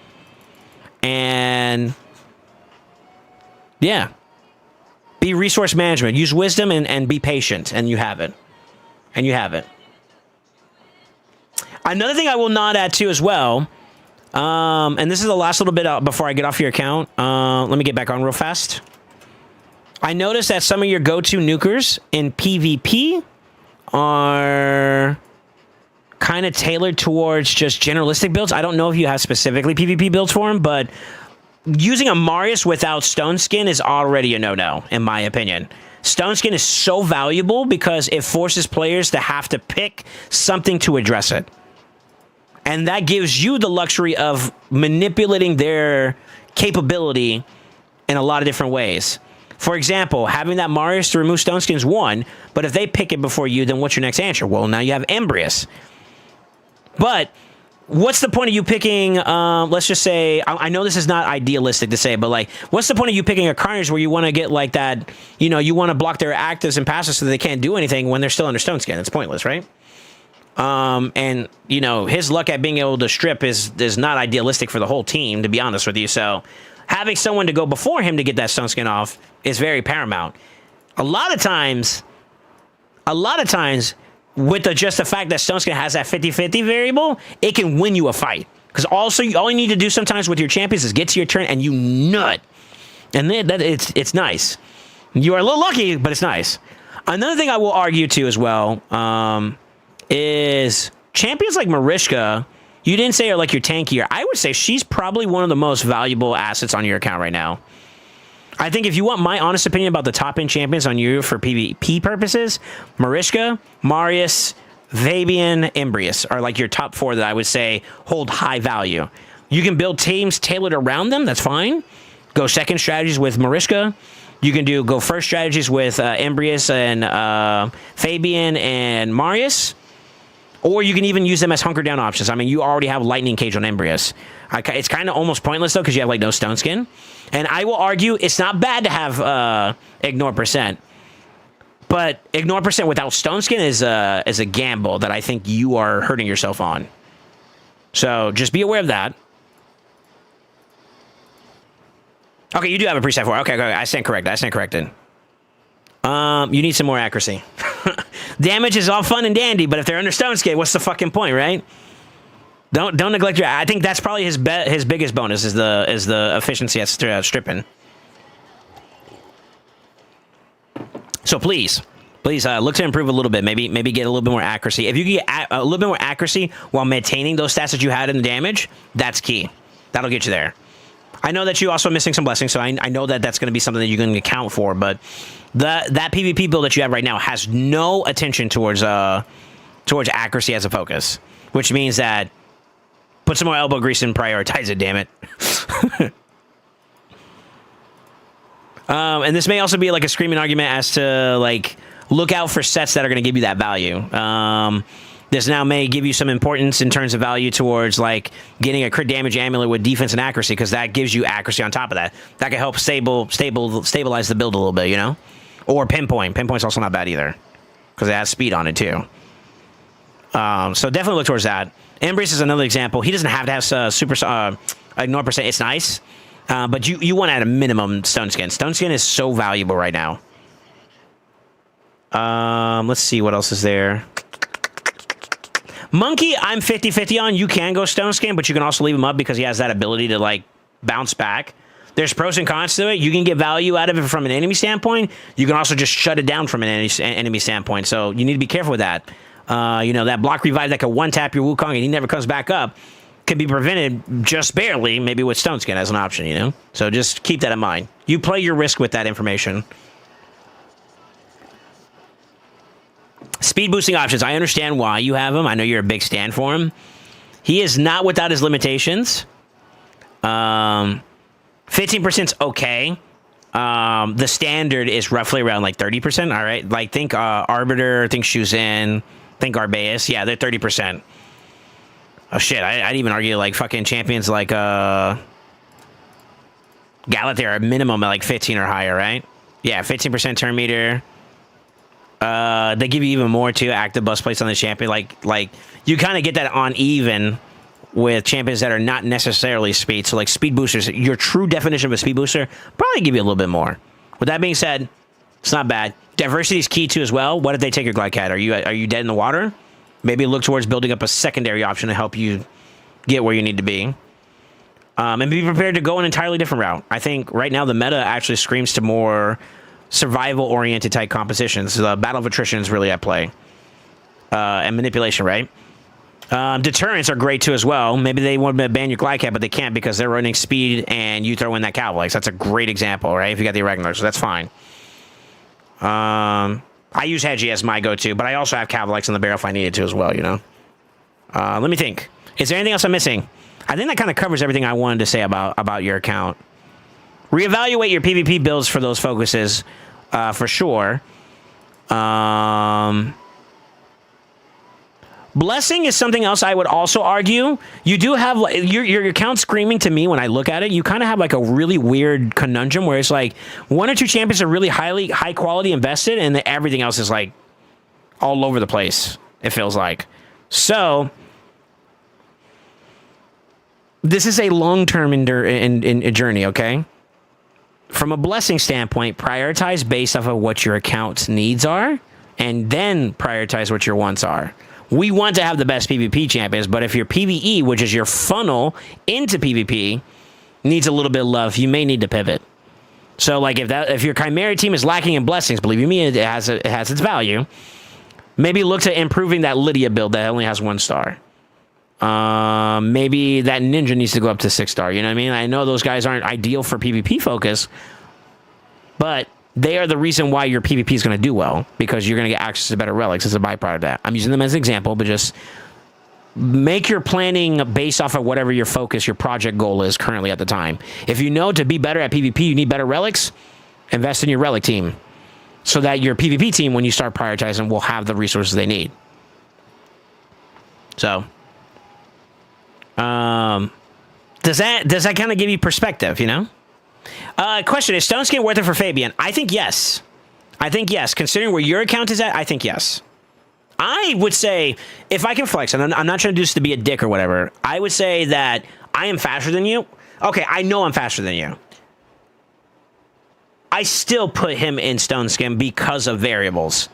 And yeah, be resource management, use wisdom and be patient, and you have it. And you have it. Another thing I will nod at too as well, and this is the last little bit before I get off your account. Let me get back on real fast. I noticed that some of your go-to nukers in PvP are kind of tailored towards just generalistic builds. I don't know if you have specifically PvP builds for them, but using a Marius without Stone Skin is already a no-no, in my opinion. Stone Skin is so valuable because it forces players to have to pick something to address it. And that gives you the luxury of manipulating their capability in a lot of different ways. For example, having that Marius to remove Stone Skin is one, but if they pick it before you, then what's your next answer? Well, now you have Embrius. But what's the point of you picking, let's just say, I know this is not idealistic to say, but like, what's the point of you picking a Carnage where you want to get like that, you know, you want to block their actives and passives so they can't do anything when they're still under Stone Skin? It's pointless, right? And, you know, his luck at being able to strip is not idealistic for the whole team, to be honest with you. So having someone to go before him to get that Stone Skin off is very paramount. A lot of times, with just the fact that Stone Skin has that 50-50 variable, it can win you a fight. Because also, all you need to do sometimes with your champions is get to your turn and you nut. And then it's nice. You are a little lucky, but it's nice. Another thing I will argue too as well, is champions like Mariska, you didn't say are like your tankier. I would say she's probably one of the most valuable assets on your account right now. I think if you want my honest opinion about the top-end champions on you for PvP purposes, Mariska, Marius, Fabian, Embrius are like your top four that I would say hold high value. You can build teams tailored around them. That's fine. Go second strategies with Mariska. You can go first strategies with Embrius and Fabian and Marius. Or you can even use them as hunker down options. I mean, you already have Lightning Cage on Embrius. It's kind of almost pointless, though, because you have, like, no Stone Skin. And I will argue it's not bad to have Ignore Percent. But Ignore Percent without Stone Skin is a gamble that I think you are hurting yourself on. So just be aware of that. Okay, you do have a preset for it. Okay, I stand corrected. You need some more accuracy. Damage is all fun and dandy, but if they're under Stone Skin, what's the fucking point, right? Don't neglect your. I think that's probably his biggest bonus is the efficiency at stripping. So please look to improve a little bit. Maybe get a little bit more accuracy. If you get a little bit more accuracy while maintaining those stats that you had in the damage, that's key. That'll get you there. I know that you're also missing some blessings, so I know that that's going to be something that you're going to account for, but that PvP build that you have right now has no attention towards accuracy as a focus, which means that put some more elbow grease and prioritize it, damn it. And this may also be like a screaming argument as to like look out for sets that are going to give you that value. This now may give you some importance in terms of value towards like getting a crit damage amulet with defense and accuracy, because that gives you accuracy on top of that. That can help stabilize the build a little bit, you know? Or pinpoint. Pinpoint's also not bad either, because it has speed on it too. So definitely look towards that. Embrace is another example. He doesn't have to have super ignore percent. It's nice. But you want at a minimum Stone Skin. Stone Skin is so valuable right now. Let's see what else is there. Monkey, I'm 50-50 on. You can go Stone Skin, but you can also leave him up because he has that ability to, like, bounce back. There's pros and cons to it. You can get value out of it from an enemy standpoint. You can also just shut it down from an enemy standpoint. So you need to be careful with that. You know, that block revive that can one-tap your Wukong and he never comes back up can be prevented just barely, maybe with Stone Skin as an option, you know? So just keep that in mind. You play your risk with that information. Speed boosting options. I understand why you have him. I know you're a big stand for him. He is not without his limitations. 15% is okay. The standard is roughly around like 30%. All right. Like think Arbiter, think Shuzhen, think Arbaeus. Yeah, they're 30%. Oh shit. I'd even argue like fucking champions like Galat, they're a minimum at like 15 or higher, right? Yeah, 15% turn meter. They give you even more too. Active bus plates on the champion. Like you kind of get that on even with champions that are not necessarily speed. So like speed boosters, your true definition of a speed booster probably give you a little bit more. With that being said, it's not bad. Diversity is key too as well. What if they take your Glycat? Are you dead in the water? Maybe look towards building up a secondary option to help you get where you need to be. And be prepared to go an entirely different route. I think right now the meta actually screams to more survival-oriented type compositions. The battle of attrition is really at play. And manipulation, right? Deterrents are great too as well. Maybe they want to ban your Glycat, but they can't because they're running speed and you throw in that Cavalex. That's a great example, right? If you got the Irregular, so that's fine. I use Hedgie as my go-to, but I also have Cavalex in the barrel if I needed to as well, you know? Let me think. Is there anything else I'm missing? I think that kind of covers everything I wanted to say about your account. Reevaluate your PvP builds for those focuses, for sure. Blessing is something else I would also argue. You do have your account screaming to me when I look at it. You kind of have like a really weird conundrum where it's like one or two champions are really high quality invested, and everything else is like all over the place. It feels like. So this is a long-term journey. Okay. From a blessing standpoint, prioritize based off of what your account's needs are, and then prioritize what your wants are. We want to have the best PvP champions, but if your PvE, which is your funnel into PvP, needs a little bit of love, you may need to pivot. So, like, if your Chimera team is lacking in blessings, believe you me, it has its value. Maybe look to improving that Lydia build that only has 1 star. Maybe that Ninja needs to go up to 6 star. You know what I mean? I know those guys aren't ideal for PvP focus, but they are the reason why your PvP is going to do well, because you're going to get access to better relics as a byproduct of that. I'm using them as an example, but just make your planning based off of whatever your focus, your project goal is currently at the time. If you know to be better at PvP, you need better relics, invest in your relic team so that your PvP team, when you start prioritizing, will have the resources they need. So, does that kind of give you perspective, you know? Question, is Stone Skin worth it for Fabian? I think yes. Considering where your account is at, I think yes. I would say, if I can flex, and I'm not trying to do this to be a dick or whatever, I would say that I am faster than you. Okay, I know I'm faster than you. I still put him in Stone Skin because of variables.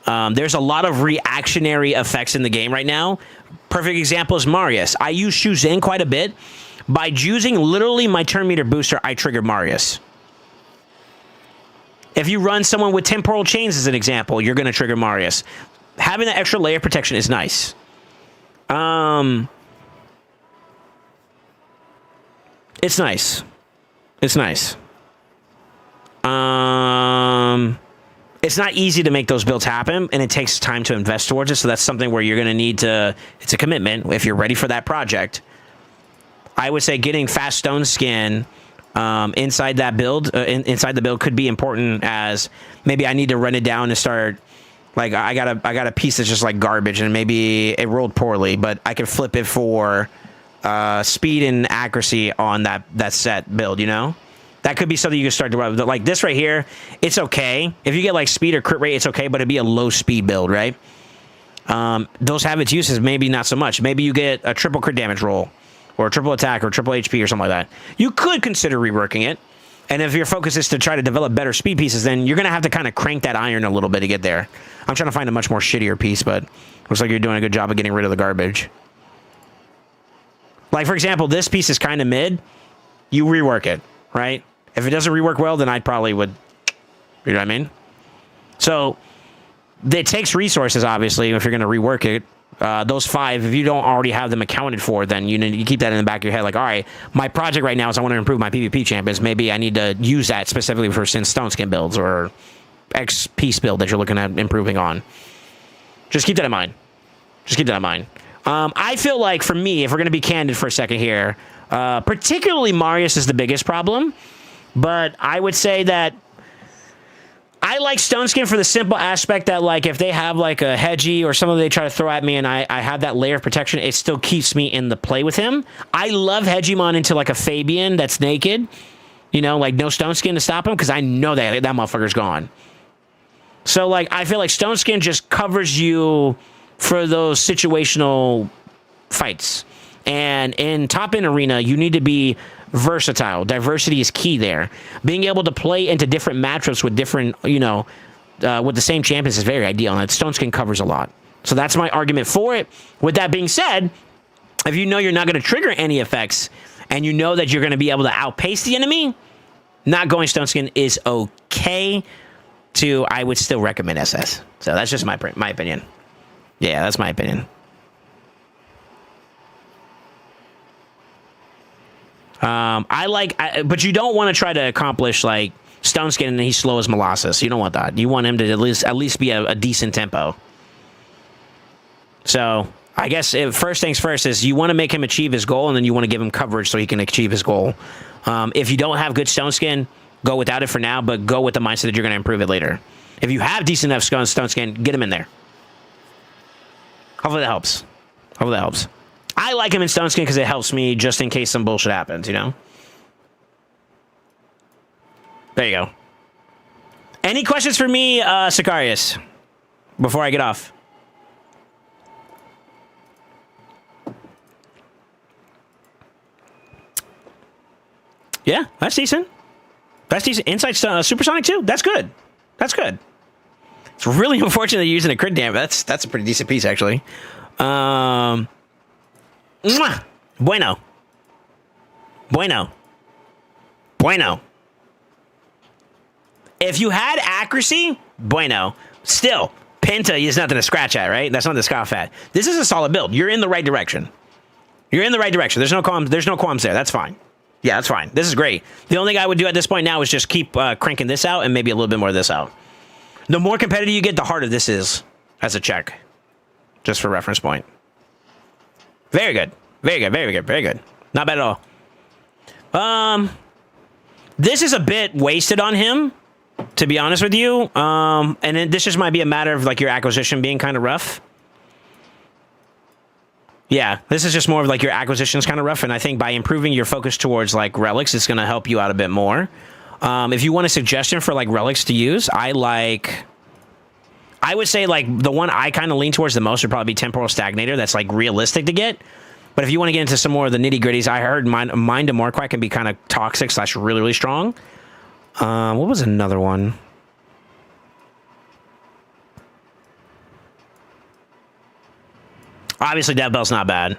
There's a lot of reactionary effects in the game right now. Perfect example is Marius. I use Shuzhen quite a bit. By using literally my turn meter booster, I triggered Marius. If you run someone with temporal chains as an example, you're going to trigger Marius. Having that extra layer of protection is nice. It's nice. It's nice. It's not easy to make those builds happen, and it takes time to invest towards it, so that's something where you're going to need to... It's a commitment if you're ready for that project. I would say getting fast Stone Skin inside that build, inside the build, could be important. As maybe I need to run it down and start. Like I got a piece that's just like garbage, and maybe it rolled poorly, but I can flip it for speed and accuracy on that set build. You know, that could be something you can start to run. Like this right here, it's okay if you get like speed or crit rate, it's okay, but it'd be a low speed build, right? Those have its uses, maybe not so much. Maybe you get a triple crit damage roll. or triple attack or triple HP or something like that, you could consider reworking it. And if your focus is to try to develop better speed pieces, then you're going to have to kind of crank that iron a little bit to get there. I'm trying to find a much more shittier piece, but looks like you're doing a good job of getting rid of the garbage. Like, for example, this piece is kind of mid. You rework it, right? If it doesn't rework well, then I probably would, you know what I mean? So it takes resources, obviously, if you're going to rework it. Those 5, if you don't already have them accounted for, then you keep that in the back of your head. Like, all right, my project right now is I want to improve my PvP champions. Maybe I need to use that specifically for Stone Skin builds or X piece build that you're looking at improving on. Just keep that in mind. Just keep that in mind. I feel like, for me, if we're going to be candid for a second here, particularly Marius is the biggest problem. But I would say that I like Stone Skin for the simple aspect that, like, if they have, like, a Hedgie or something they try to throw at me and I have that layer of protection, it still keeps me in the play with him. I love Hedgemon into, like, a Fabian that's naked. You know, like, no Stone Skin to stop him because I know that motherfucker's gone. So, like, I feel like Stone Skin just covers you for those situational fights. And in top-end arena, you need to be versatile. Diversity is key there. Being able to play into different matchups with different, with the same champions is very ideal, and Stone Skin covers a lot. So that's my argument for it. With that being said, if you know you're not going to trigger any effects, and you know that you're going to be able to outpace the enemy, not going Stone Skin is okay. I would still recommend SS. So that's just my opinion. Yeah, that's my opinion. But you don't want to try to accomplish, like, Stone Skin and he's slow as molasses. You don't want that. You want him to at least be a decent tempo. So I guess first things first is you want to make him achieve his goal, and then you want to give him coverage so he can achieve his goal. If you don't have good Stone Skin, go without it for now, but go with the mindset that you're going to improve it later. If you have decent enough Stone Skin, get him in there. Hopefully that helps. I like him in Stone Skin because it helps me just in case some bullshit happens, you know? There you go. Any questions for me, Sicarius, before I get off? Yeah, that's decent. That's decent. Insight Supersonic too? That's good. That's good. It's really unfortunate they're using a crit damage. That's a pretty decent piece, actually. Bueno. If you had accuracy, bueno. Still, Penta is nothing to scratch at, right? That's nothing to scoff at. This is a solid build. You're in the right direction. There's no qualms there. That's fine. Yeah, that's fine. This is great. The only thing I would do at this point now is just keep cranking this out and maybe a little bit more of this out. The more competitive you get, the harder this is as a check. Just for reference point. Very good. Not bad at all. This is a bit wasted on him, to be honest with you. And this just might be a matter of, like, your acquisition being kind of rough. Yeah, this is just more of, like, your acquisition's kind of rough, and I think by improving your focus towards, like, relics, it's going to help you out a bit more. If you want a suggestion for, like, relics to use, I would say, like, the one I kind of lean towards the most would probably be Temporal Stagnator. That's, like, realistic to get. But if you want to get into some more of the nitty-gritties, I heard Mind of Morquack can be kind of toxic / really, really strong. What was another one? Obviously, Death Bell's not bad.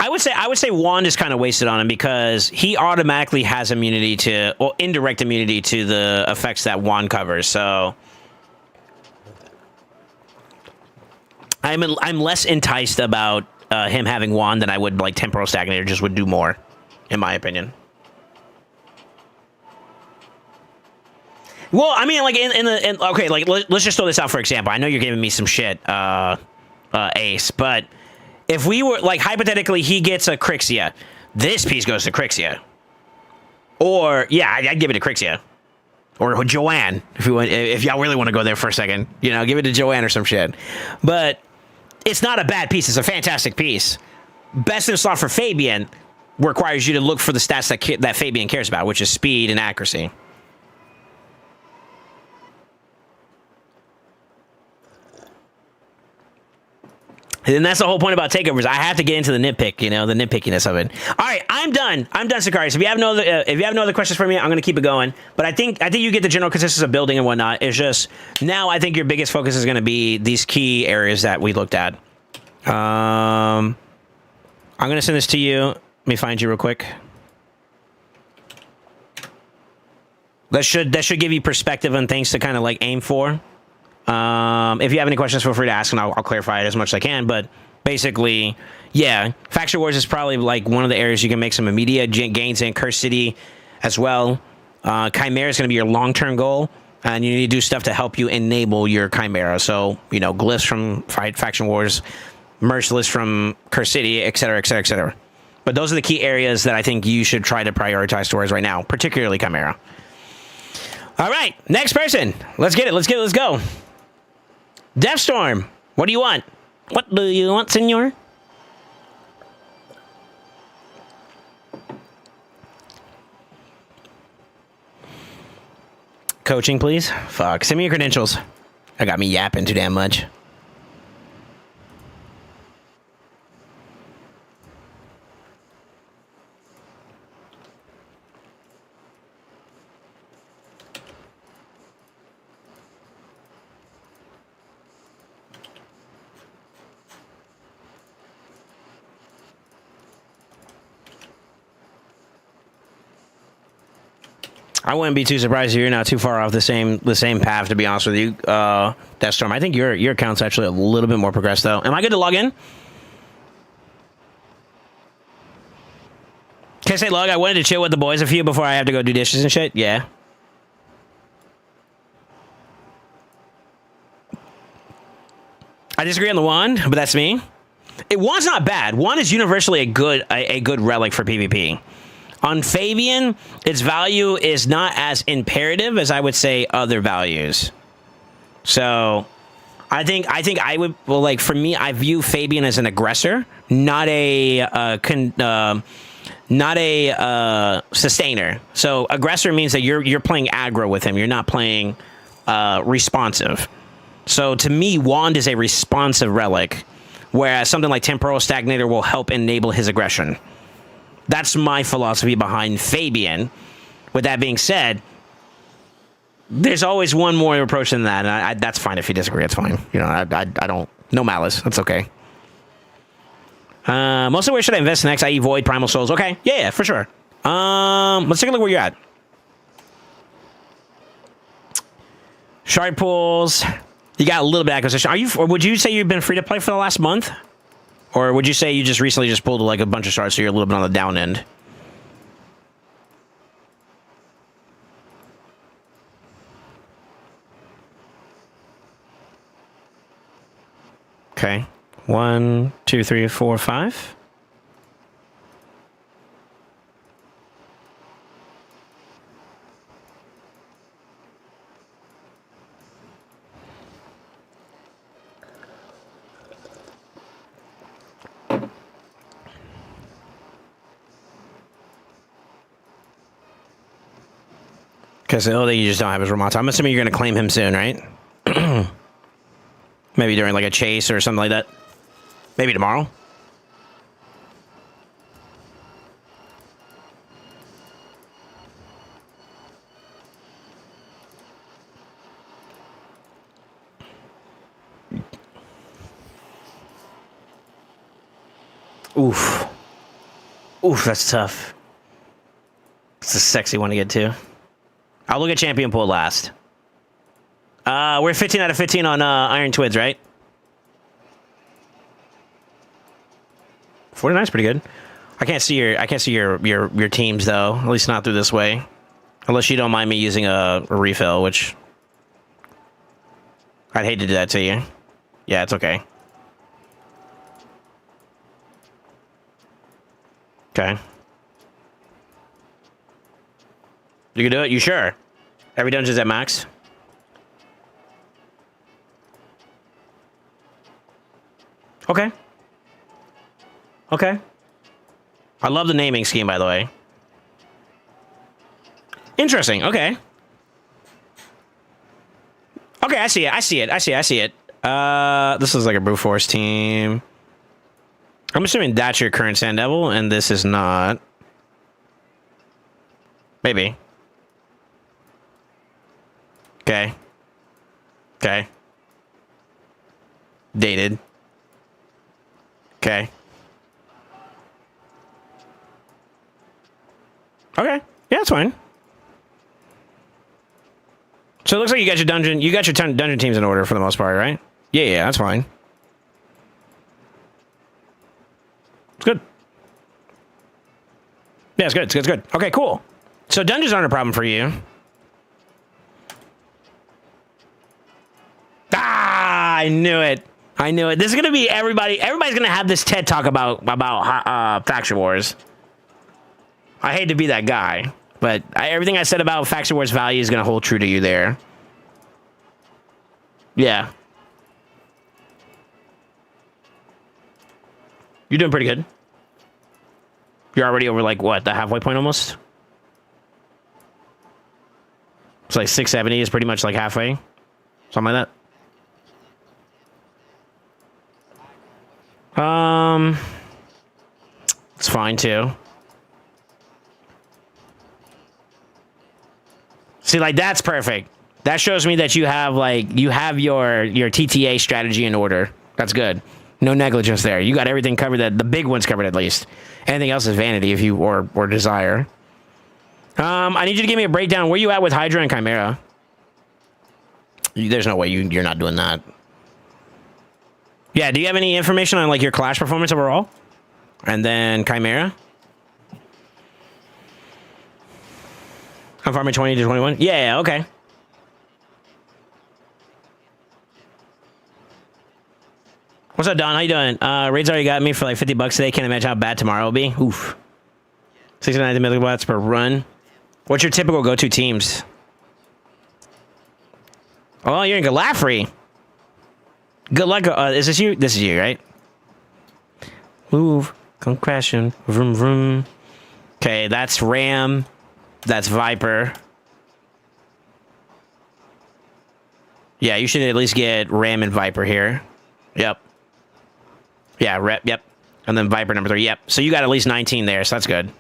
I would say Wand is kind of wasted on him because he automatically has immunity to, well, indirect immunity to the effects that Wand covers. So I'm less enticed about him having Wand than I would, like, Temporal Stagnator just would do more, in my opinion. Well, I mean, like, okay, like, let's just throw this out for example. I know you're giving me some shit, Ace, but if we were, like, hypothetically, he gets a Crixia, this piece goes to Crixia. Or, yeah, I'd give it to Crixia. Or Joanne, if y'all really want to go there for a second. You know, give it to Joanne or some shit. But it's not a bad piece. It's a fantastic piece. Best in slot for Fabian requires you to look for the stats that Fabian cares about, which is speed and accuracy. And that's the whole point about takeovers. I have to get into the nitpick, you know, the nitpickiness of it. All right, I'm done. I'm done, Sicarius. If you have no other questions for me, I'm going to keep it going. But I think you get the general consensus of building and whatnot. It's just now I think your biggest focus is going to be these key areas that we looked at. I'm going to send this to you. Let me find you real quick. That should give you perspective on things to kind of like aim for. If you have any questions, feel free to ask, and I'll clarify it as much as I can. But basically, yeah, Faction Wars is probably like one of the areas you can make some immediate gains in. Curse City as well. Chimera is going to be your long-term goal, and you need to do stuff to help you enable your Chimera. So, you know, glyphs from Faction Wars, Merciless from Curse City, etc., etc., etc. But those are the key areas that I think you should try to prioritize towards right now, particularly Chimera. All right, next person. Let's get it. Let's go. Deathstorm, what do you want? What do you want, senor? Coaching, please. Fuck, send me your credentials. I got me yapping too damn much. I wouldn't be too surprised if you're not too far off the same path, to be honest with you, Deathstorm. I think your account's actually a little bit more progressed, though. Am I good to log in? Can I say log? I wanted to chill with the boys a few before I have to go do dishes and shit. Yeah. I disagree on the wand, but that's me. Wand's not bad. Wand is universally a good relic for PvP. On Fabian, its value is not as imperative as I would say other values. So, I think I would, well, like for me, I view Fabian as an aggressor, not a sustainer. So aggressor means that you're playing aggro with him. You're not playing responsive. So to me, Wand is a responsive relic, whereas something like Temporal Stagnator will help enable his aggression. That's my philosophy behind Fabian. With that being said, there's always one more approach than that, and that's fine if you disagree. That's fine. You know, I don't, no malice. That's okay. Mostly where should I invest next? I.e. Void, Primal Souls. Okay, yeah, for sure. Let's take a look where you're at. Shard pools. You got a little bit of acquisition. Are you? Or would you say you've been free to play for the last month? Or would you say you just recently pulled like a bunch of shards, so you're a little bit on the down end? Okay. 1, 2, 3, 4, 5. Because the only thing you just don't have is Ramata. I'm assuming you're going to claim him soon, right? Maybe during like a chase or something like that. Maybe tomorrow. Oof. Oof, that's tough. It's a sexy one to get to. I'll look at Champion Pool last. We're 15 out of 15 on Iron Twids, right? 49's pretty good. I can't see your teams though. At least not through this way. Unless you don't mind me using a refill, which I'd hate to do that to you. Yeah, it's okay. Okay. You can do it? You sure? Every dungeon's at max? Okay. Okay. I love the naming scheme, by the way. Interesting. Okay. Okay, I see it. This is like a brute force team. I'm assuming that's your current Sand Devil, and this is not. Maybe. Okay. Okay. Dated. Okay. Okay. Yeah, that's fine. So it looks like you got your dungeon teams in order for the most part, right? Yeah, yeah, that's fine. It's good. Yeah, it's good. It's good. It's good. Okay, cool. So dungeons aren't a problem for you. Ah, I knew it. I knew it. This is gonna be everybody. Everybody's gonna have this TED talk about faction wars. I hate to be that guy, but everything I said about faction wars value is gonna hold true to you there. Yeah. You're doing pretty good. You're already over, like, what, the halfway point almost? It's like 670 is pretty much like halfway. Something like that. It's fine, too. See, like, that's perfect. That shows me that you have, like, your TTA strategy in order. That's good. No negligence there. You got everything covered, the big ones covered at least. Anything else is vanity if you, or desire. I need you to give me a breakdown. Where you at with Hydra and Chimera? There's no way you're not doing that. Yeah, do you have any information on, like, your Clash performance overall? And then Chimera? I'm farming 20 to 21? Yeah, okay. What's up, Don? How you doing? Raids already got me for like $50 today. Can't imagine how bad tomorrow will be. Oof. 69 milliwatts per run. What's your typical go-to teams? Oh, you're in Galafrey. Good luck. Is this you? This is you, right? Move. Come crashing. Vroom, vroom. Okay, that's Ram. That's Viper. Yeah, you should at least get Ram and Viper here. Yep. Yeah, yep. And then Viper number 3. Yep. So you got at least 19 there, so that's good.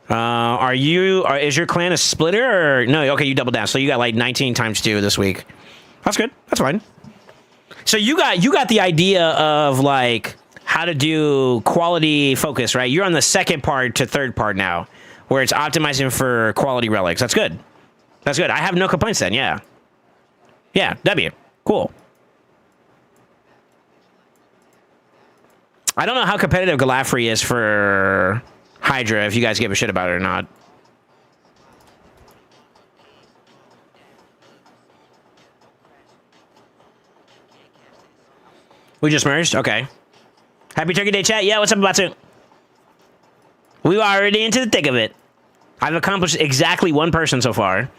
Is your clan a splitter or no? Okay, you double down. So you got like 19 times 2 this week. That's good. That's fine. So you got the idea of like how to do quality focus, right? You're on the second part to third part now, where it's optimizing for quality relics. That's good. That's good. I have no complaints then. Yeah. Yeah. W. Cool. I don't know how competitive Galafrey is for Hydra, if you guys give a shit about it or not. We just merged? Okay. Happy Turkey Day, chat. Yeah, what's up, Batsu? We were already into the thick of it. I've accomplished exactly one person so far.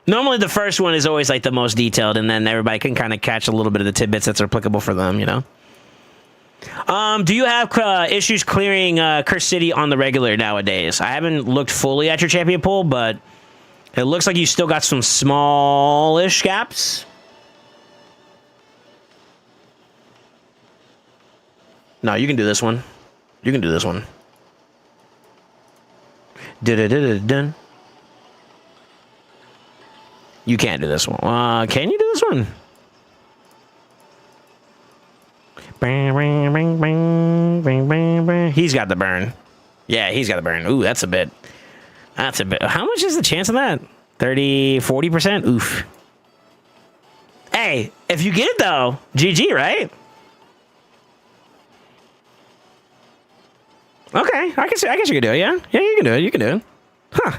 Normally, the first one is always, like, the most detailed, and then everybody can kind of catch a little bit of the tidbits that's applicable for them, you know? Do you have issues clearing Cursed City on the regular nowadays? I haven't looked fully at your champion pool, but it looks like you still got some smallish gaps. No, you can do this one. You can do this one. Dun. You can't do this one. Can you do this one? He's got the burn. Yeah, he's got the burn. Ooh, that's a bit. That's a bit. How much is the chance of that? 30, 40%? Oof. Hey, if you get it though, GG, right? Okay, I guess you can do it, yeah? Yeah, you can do it, you can do it. Huh.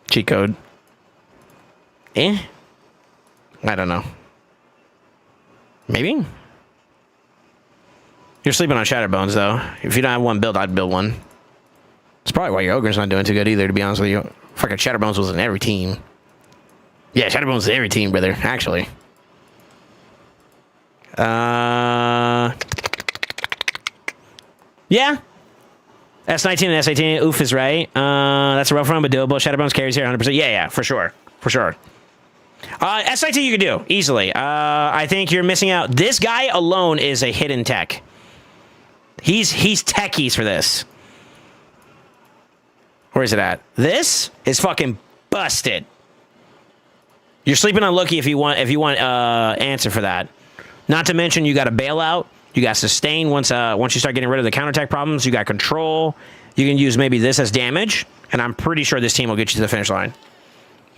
Cheat code. I don't know. Maybe? You're sleeping on Shatterbones, though. If you don't have one build, I'd build one. It's probably why your Ogre's not doing too good either, to be honest with you. Fucking Shatterbones was in every team. Yeah, Shatterbones was in every team, brother, actually. Yeah. S19 and S18. Oof is right. That's a rough run, but doable. Shadowbones carries here 100%. Yeah, for sure. For sure. S19 you can do easily. I think you're missing out. This guy alone is a hidden tech. He's techies for this. Where is it at? This is fucking busted. You're sleeping on Loki if you want answer for that. Not to mention you got a bailout. You got sustain once you start getting rid of the counterattack problems. You got control. You can use maybe this as damage, and I'm pretty sure this team will get you to the finish line.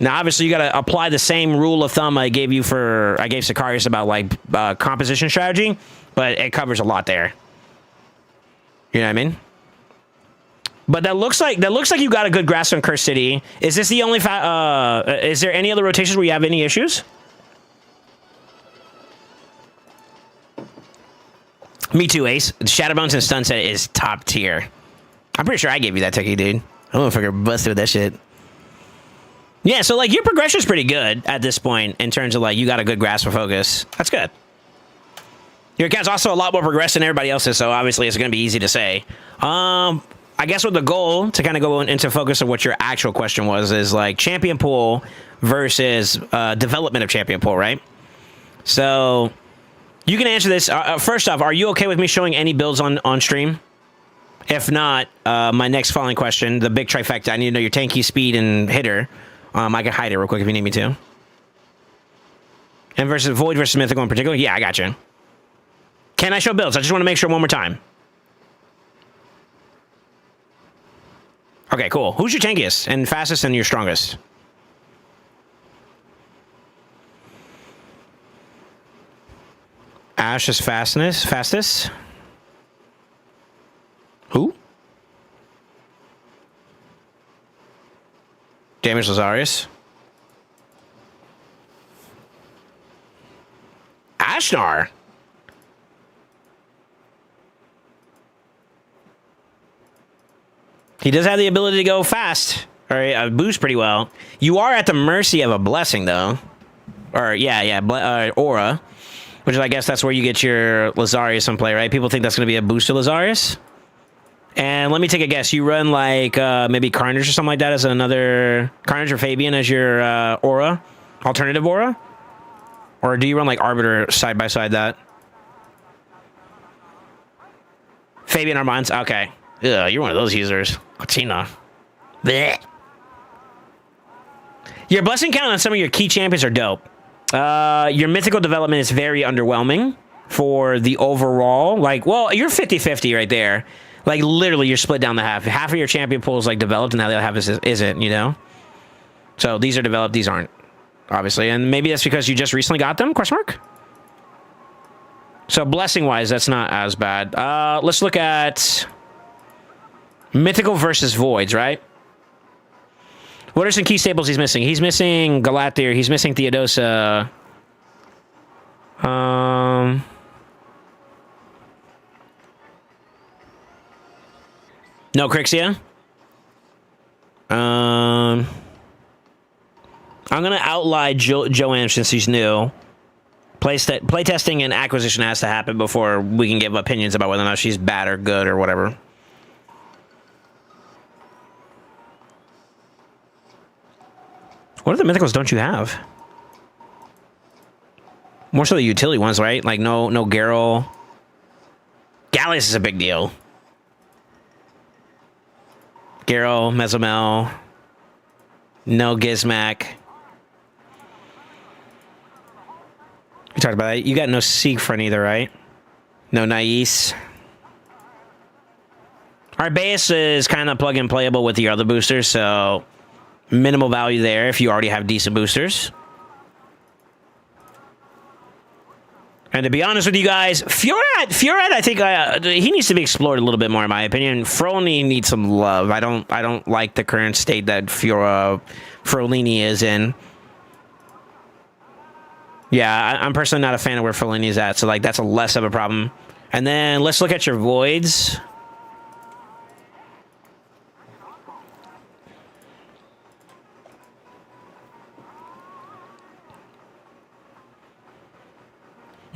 Now, obviously, you got to apply the same rule of thumb I gave Sicarius about like composition strategy, but it covers a lot there. You know what I mean? But that looks like you got a good grasp on Curse City. Is this the only? Is there any other rotations where you have any issues? Me too, Ace. Shadowbones and Stun Set is top tier. I'm pretty sure I gave you that techie, dude. I don't know if I could bust with that shit. Yeah, so like your progression is pretty good at this point in terms of like you got a good grasp of focus. That's good. Your account's also a lot more progressed than everybody else's, so obviously it's going to be easy to say. I guess with the goal to kind of go into focus of what your actual question was is like champion pool versus development of champion pool, right? So you can answer this. First off, are you okay with me showing any builds on stream? If not, my next following question, the big trifecta, I need to know your tanky, speed, and hitter. I can hide it real quick if you need me to. And versus Void versus Mythical in particular? Yeah, I got you. Can I show builds? I just want to make sure one more time. Okay, cool. Who's your tankiest and fastest and your strongest? Ash is fastest. Who? Damage Lazarus. Ashnar. He does have the ability to go fast, or boost pretty well. You are at the mercy of a blessing, though. Or, aura. Which is, I guess that's where you get your Lazarus in play, right? People think that's going to be a boost to Lazarus. And let me take a guess. You run, like, maybe Carnage or something like that as another... Carnage or Fabian as your aura? Alternative aura? Or do you run, like, Arbiter side by side that? Fabian Armand's? Okay. Ugh, you're one of those users. Katina. Blech. Your blessing count on some of your key champions are dope. Your mythical development is very underwhelming for the overall. Like, well, you're 50-50 right there. Like, literally, you're split down the half. Half of your champion pool is, like, developed, and the other half isn't, you know? So these are developed, these aren't, obviously. And maybe that's because you just recently got them, question mark? So blessing-wise, that's not as bad. Let's look at mythical versus voids, right? What are some key staples he's missing? He's missing Galathir. He's missing Theodosa. No Crixia. I'm going to outlie Joanne since he's new. Playtesting and acquisition has to happen before we can give opinions about whether or not she's bad or good or whatever. What other mythicals don't you have? More so the utility ones, right? Like no Garrel. Gallius is a big deal. Garrel, Mesomel. No Gizmac. We talked about that. You got no Siegfried either, right? No Nais. Our base is kind of plug and playable with the other boosters, so minimal value there if you already have decent boosters. And to be honest with you guys, Fiorat, I think he needs to be explored a little bit more, in my opinion. Frolini needs some love. I don't like the current state that Frolini is in. Yeah, I'm personally not a fan of where Frolini is at, so like that's less of a problem. And then let's look at your voids.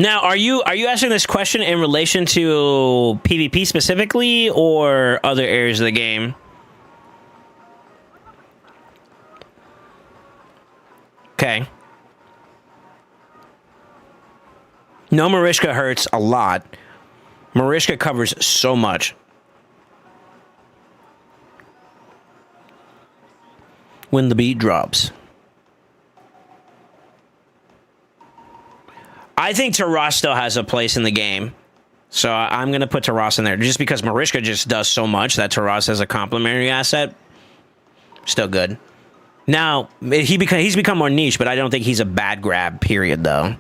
Now, are you asking this question in relation to PvP specifically or other areas of the game? Okay. No, Marishka hurts a lot. Marishka covers so much. When the beat drops. I think Taras still has a place in the game. So I'm going to put Taras in there. Just because Marishka just does so much that Taras as a complementary asset. Still good. Now, he's become more niche, but I don't think he's a bad grab, period, though.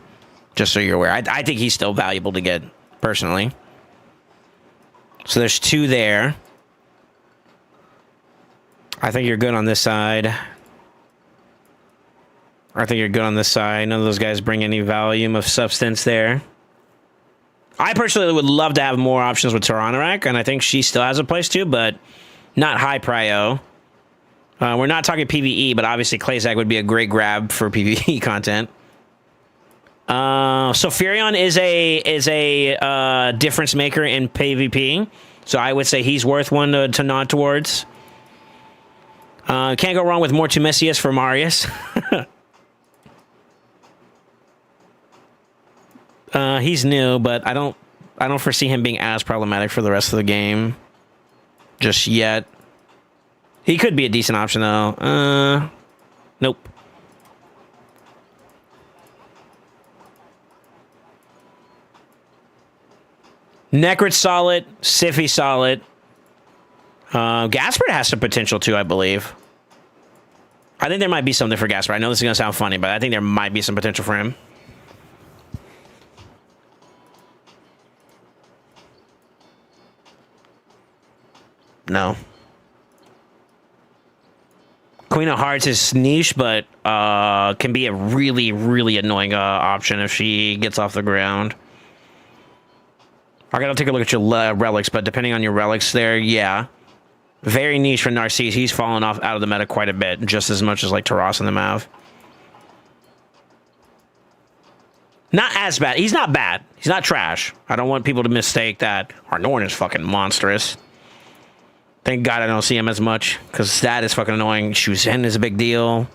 Just so you're aware. I think he's still valuable to get, personally. So there's 2 there. I think you're good on this side. I think you're good on this side. None of those guys bring any volume of substance there. I personally would love to have more options with Tyranirak, and I think she still has a place too, but not high prio. We're not talking PvE, but obviously Clayzag would be a great grab for PvE content. So Furion is a difference maker in PvP, so I would say he's worth one to nod towards. Can't go wrong with more Tumesius for Marius. He's new, but I don't foresee him being as problematic for the rest of the game just yet. He could be a decent option though. Nope. Necrit solid, Sify solid. Gaspard has some potential too, I believe. I think there might be something for Gaspard. I know this is gonna sound funny, but I think there might be some potential for him. No. Queen of Hearts is niche, but can be a really, really annoying option if she gets off the ground. I gotta take a look at your relics, but depending on your relics there, yeah. Very niche for Narcisse. He's fallen off out of the meta quite a bit, just as much as like Taras and the Mav. Not as bad. He's not bad. He's not trash. I don't want people to mistake that. Arnorn is fucking monstrous. Thank God I don't see him as much, because that is fucking annoying. Shuzen is a big deal.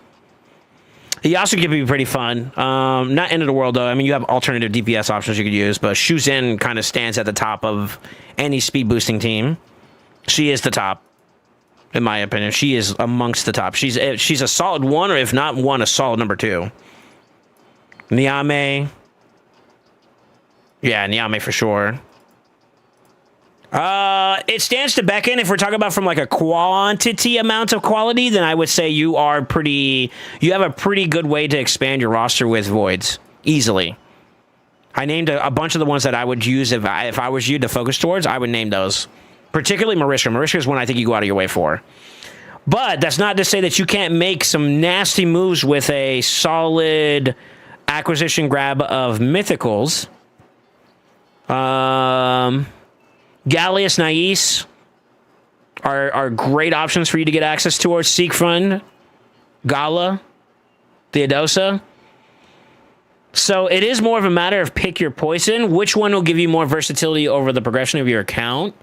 He also could be pretty fun. Not end of the world, though. I mean, you have alternative DPS options you could use, but Shuzen kind of stands at the top of any speed boosting team. She is the top, in my opinion. She is amongst the top. She's a solid 1, or if not 1, a solid number 2. Niame. Yeah, Niame for sure. It stands to beckon. If we're talking about from like a quantity amount of quality, then I would say you have a pretty good way to expand your roster with Voids easily. I named a bunch of the ones that I would use if I was you to focus towards. I would name those, particularly Marishka. Marishka is one I think you go out of your way for. But that's not to say that you can't make some nasty moves with a solid acquisition grab of mythicals. Gallius, Nais are great options for you to get access towards. Siegfried, Gala, Theodosa. So it is more of a matter of pick your poison. Which one will give you more versatility over the progression of your account?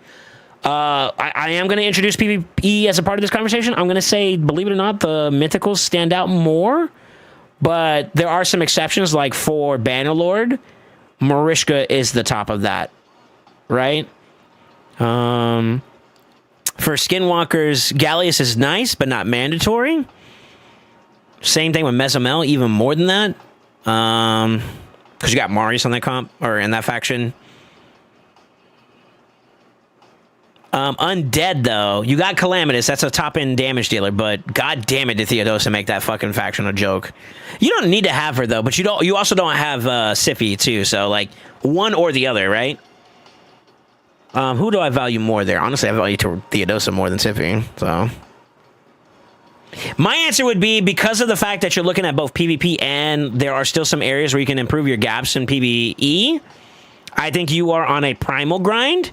I am going to introduce PvE as a part of this conversation. I'm going to say, believe it or not, the mythicals stand out more. But there are some exceptions, like for Bannerlord, Marishka is the top of that, right? For Skinwalkers, Gallius is nice, but not mandatory. Same thing with Mesomel, even more than that. Because you got Marius on that comp, or in that faction. Undead, though, you got Calamitous. That's a top-end damage dealer, but god damn it, did Theodosa make that fucking faction a joke. You don't need to have her, though, but you also don't have Sify, too, so, like, one or the other, right? Who do I value more there? Honestly, I value Theodosa more than Sify, so... My answer would be, because of the fact that you're looking at both PvP and there are still some areas where you can improve your gaps in PvE, I think you are on a primal grind.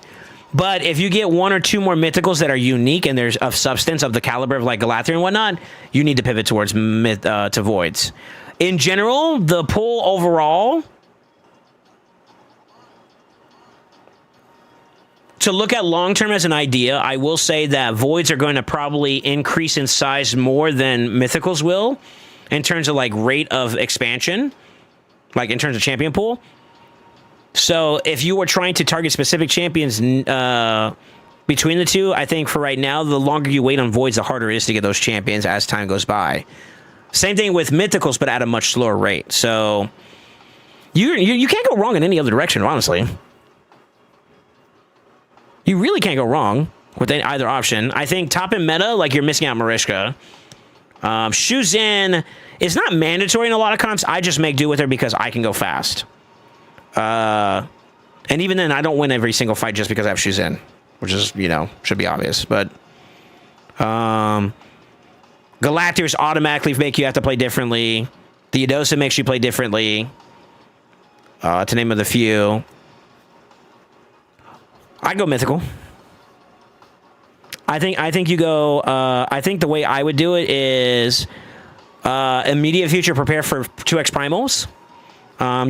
But if you get 1 or 2 more mythicals that are unique and there's of substance of the caliber of like Galathier and whatnot, you need to pivot towards to Voids. In general, the pull overall to look at long term as an idea, I will say that voids are going to probably increase in size more than mythicals will in terms of like rate of expansion, like in terms of champion pool. So if you were trying to target specific champions between the two, I think for right now, the longer you wait on voids, the harder it is to get those champions as time goes by. Same thing with mythicals, but at a much slower rate. So you can't go wrong in any other direction, honestly. You really can't go wrong with either option. I think top in meta, like you're missing out Mariska. Shuzhen is not mandatory in a lot of comps. I just make do with her because I can go fast. And even then, I don't win every single fight just because I have Shuzhen, which is, you know, should be obvious. But Galactors automatically make you have to play differently. The Edosa makes you play differently. To name of the few. I'd go mythical. I think you go. I think the way I would do it is immediate future. Prepare for 2x primals.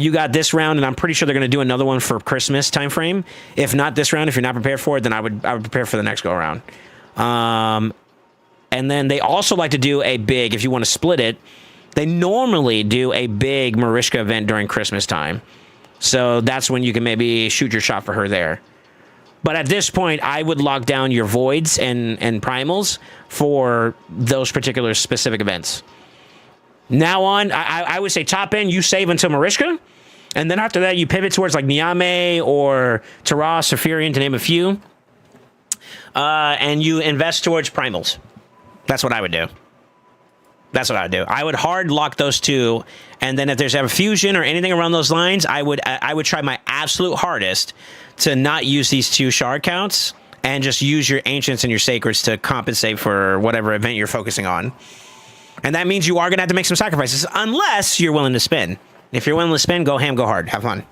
You got this round, and I'm pretty sure they're going to do another one for Christmas time frame. If not this round, if you're not prepared for it, then I would prepare for the next go around. And then they also like to do a big. If you want to split it, they normally do a big Mariska event during Christmas time. So that's when you can maybe shoot your shot for her there. But at this point, I would lock down your voids and primals for those particular specific events. Now on, I would say top end, you save until Mariska. And then after that, you pivot towards like Niame or Taras or Furion, to name a few. And you invest towards primals. That's what I would do. That's what I would do. I would hard lock those two. And then if there's ever fusion or anything around those lines, I would try my absolute hardest to not use these two shard counts and just use your ancients and your sacreds to compensate for whatever event you're focusing on. And that means you are going to have to make some sacrifices unless you're willing to spin. If you're willing to spin, go ham, go hard. Have fun.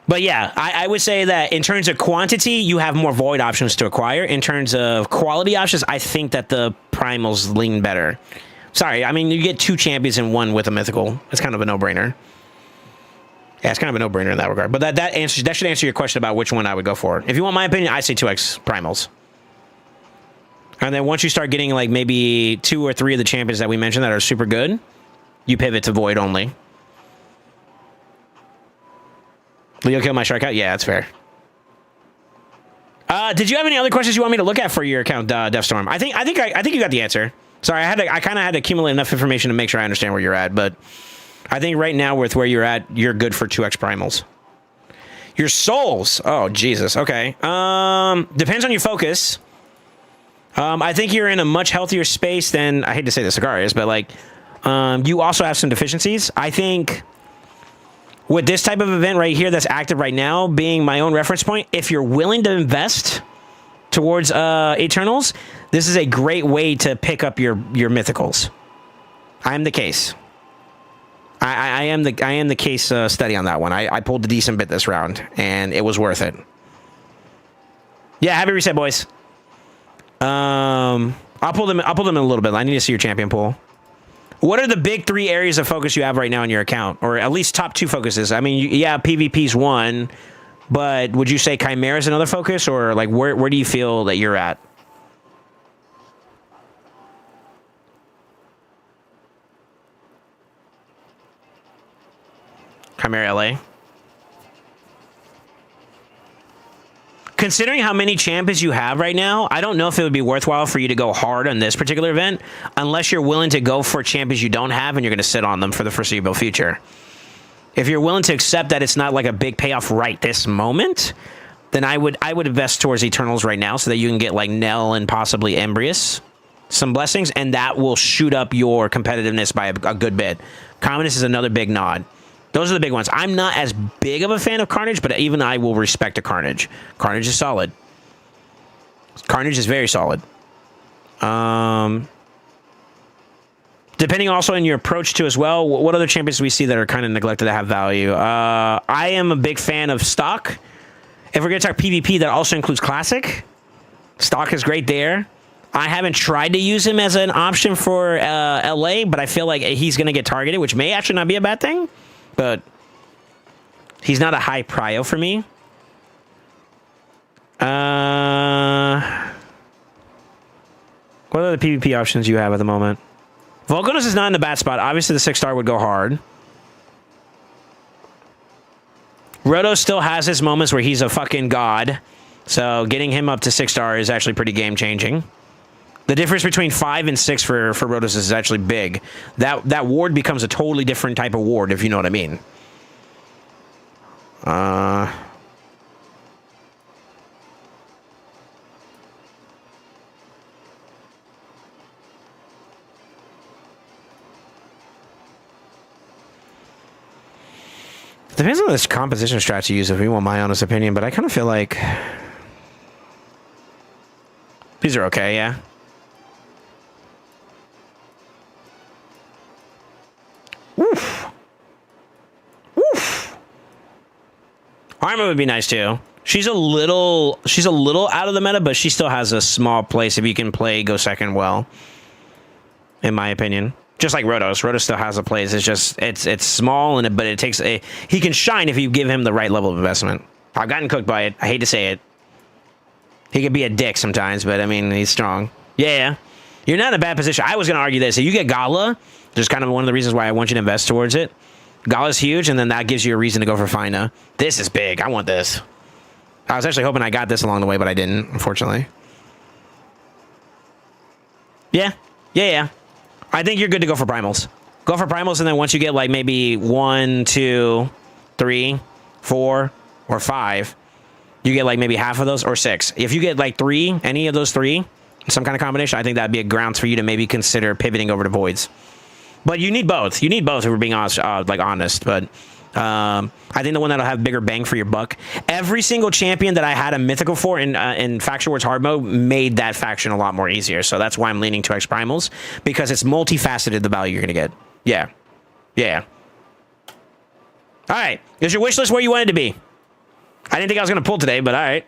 But yeah, I would say that in terms of quantity, you have more void options to acquire. In terms of quality options, I think that the primals lean better. Sorry, I mean, you get two champions in one with a mythical. It's kind of a no-brainer. Yeah, it's kind of a no-brainer in that regard. But that should answer your question about which one I would go for. If you want my opinion, I say 2x primals. And then once you start getting like maybe 2 or 3 of the champions that we mentioned that are super good, you pivot to void only. Leo kill my shark out? Yeah, that's fair. Did you have any other questions you want me to look at for your account, Deathstorm? I think you got the answer. Sorry, I kind of had to accumulate enough information to make sure I understand where you're at, but I think right now with where you're at, you're good for 2x primals. Your souls. Oh, Jesus. Okay. Depends on your focus. I think you're in a much healthier space than, I hate to say the Sicarius, but like, you also have some deficiencies. I think with this type of event right here that's active right now, being my own reference point, if you're willing to invest towards Eternals, this is a great way to pick up your mythicals. I am the case. I am the case study on that one. I pulled a decent bit this round, and it was worth it. Yeah, happy reset, boys. I'll pull them in a little bit. I need to see your champion pool. What are the big 3 areas of focus you have right now in your account, or at least top 2 focuses? I mean, yeah, PvP's one, but would you say Chimera is another focus, or like where do you feel that you're at? Chimera LA. Considering how many champions you have right now, I don't know if it would be worthwhile for you to go hard on this particular event unless you're willing to go for champions you don't have and you're going to sit on them for the foreseeable future. If you're willing to accept that it's not like a big payoff right this moment, then I would invest towards Eternals right now so that you can get like Nell and possibly Embrius some blessings, and that will shoot up your competitiveness by a good bit. Commonness is another big nod. Those are the big ones. I'm not as big of a fan of Carnage, but even I will respect a Carnage. Carnage is solid. Carnage is very solid. Depending also on your approach to as well, what other champions do we see that are kind of neglected that have value? I am a big fan of Stock. If we're going to talk PvP, that also includes Classic. Stock is great there. I haven't tried to use him as an option for LA, but I feel like he's going to get targeted, which may actually not be a bad thing. But He's not a high prio for me. What are the PvP options you have at the moment? Volcanos is not in the bad spot. Obviously, the 6-star would go hard. Roto still has his moments where he's a fucking god. So getting him up to 6-star is actually pretty game-changing. The difference between 5 and 6 for Rotos is actually big. That ward becomes a totally different type of ward, if you know what I mean. Depends on this composition strat you use, if you want my honest opinion, but I kind of feel like these are okay, yeah. Oof. Oof. Arma would be nice too. She's a little out of the meta, but she still has a small place if you can play Go Second well, in my opinion. Just like Rotos. Rotos still has a place. It's just, it's small, but it takes he can shine if you give him the right level of investment. I've gotten cooked by it. I hate to say it. He could be a dick sometimes, but I mean, he's strong. Yeah. You're not in a bad position. I was going to argue this. If you get Gala, just kind of one of the reasons why I want you to invest towards it. Gala's huge, and then that gives you a reason to go for Fina. This is big. I want this. I was actually hoping I got this along the way, but I didn't, unfortunately. Yeah. I think you're good to go for primals. Go for primals, and then once you get like maybe 1, 2, 3, 4, or 5, you get like maybe half of those, or 6. If you get like 3, any of those 3, some kind of combination, I think that'd be a grounds for you to maybe consider pivoting over to voids. But you need both. You need both if we're being honest, But I think the one that'll have bigger bang for your buck. Every single champion that I had a mythical for in Faction Wars hard mode made that faction a lot more easier. So that's why I'm leaning to X Primals, because it's multifaceted the value you're gonna get. Yeah. All right. Is your wish list where you wanted to be? I didn't think I was gonna pull today, but all right.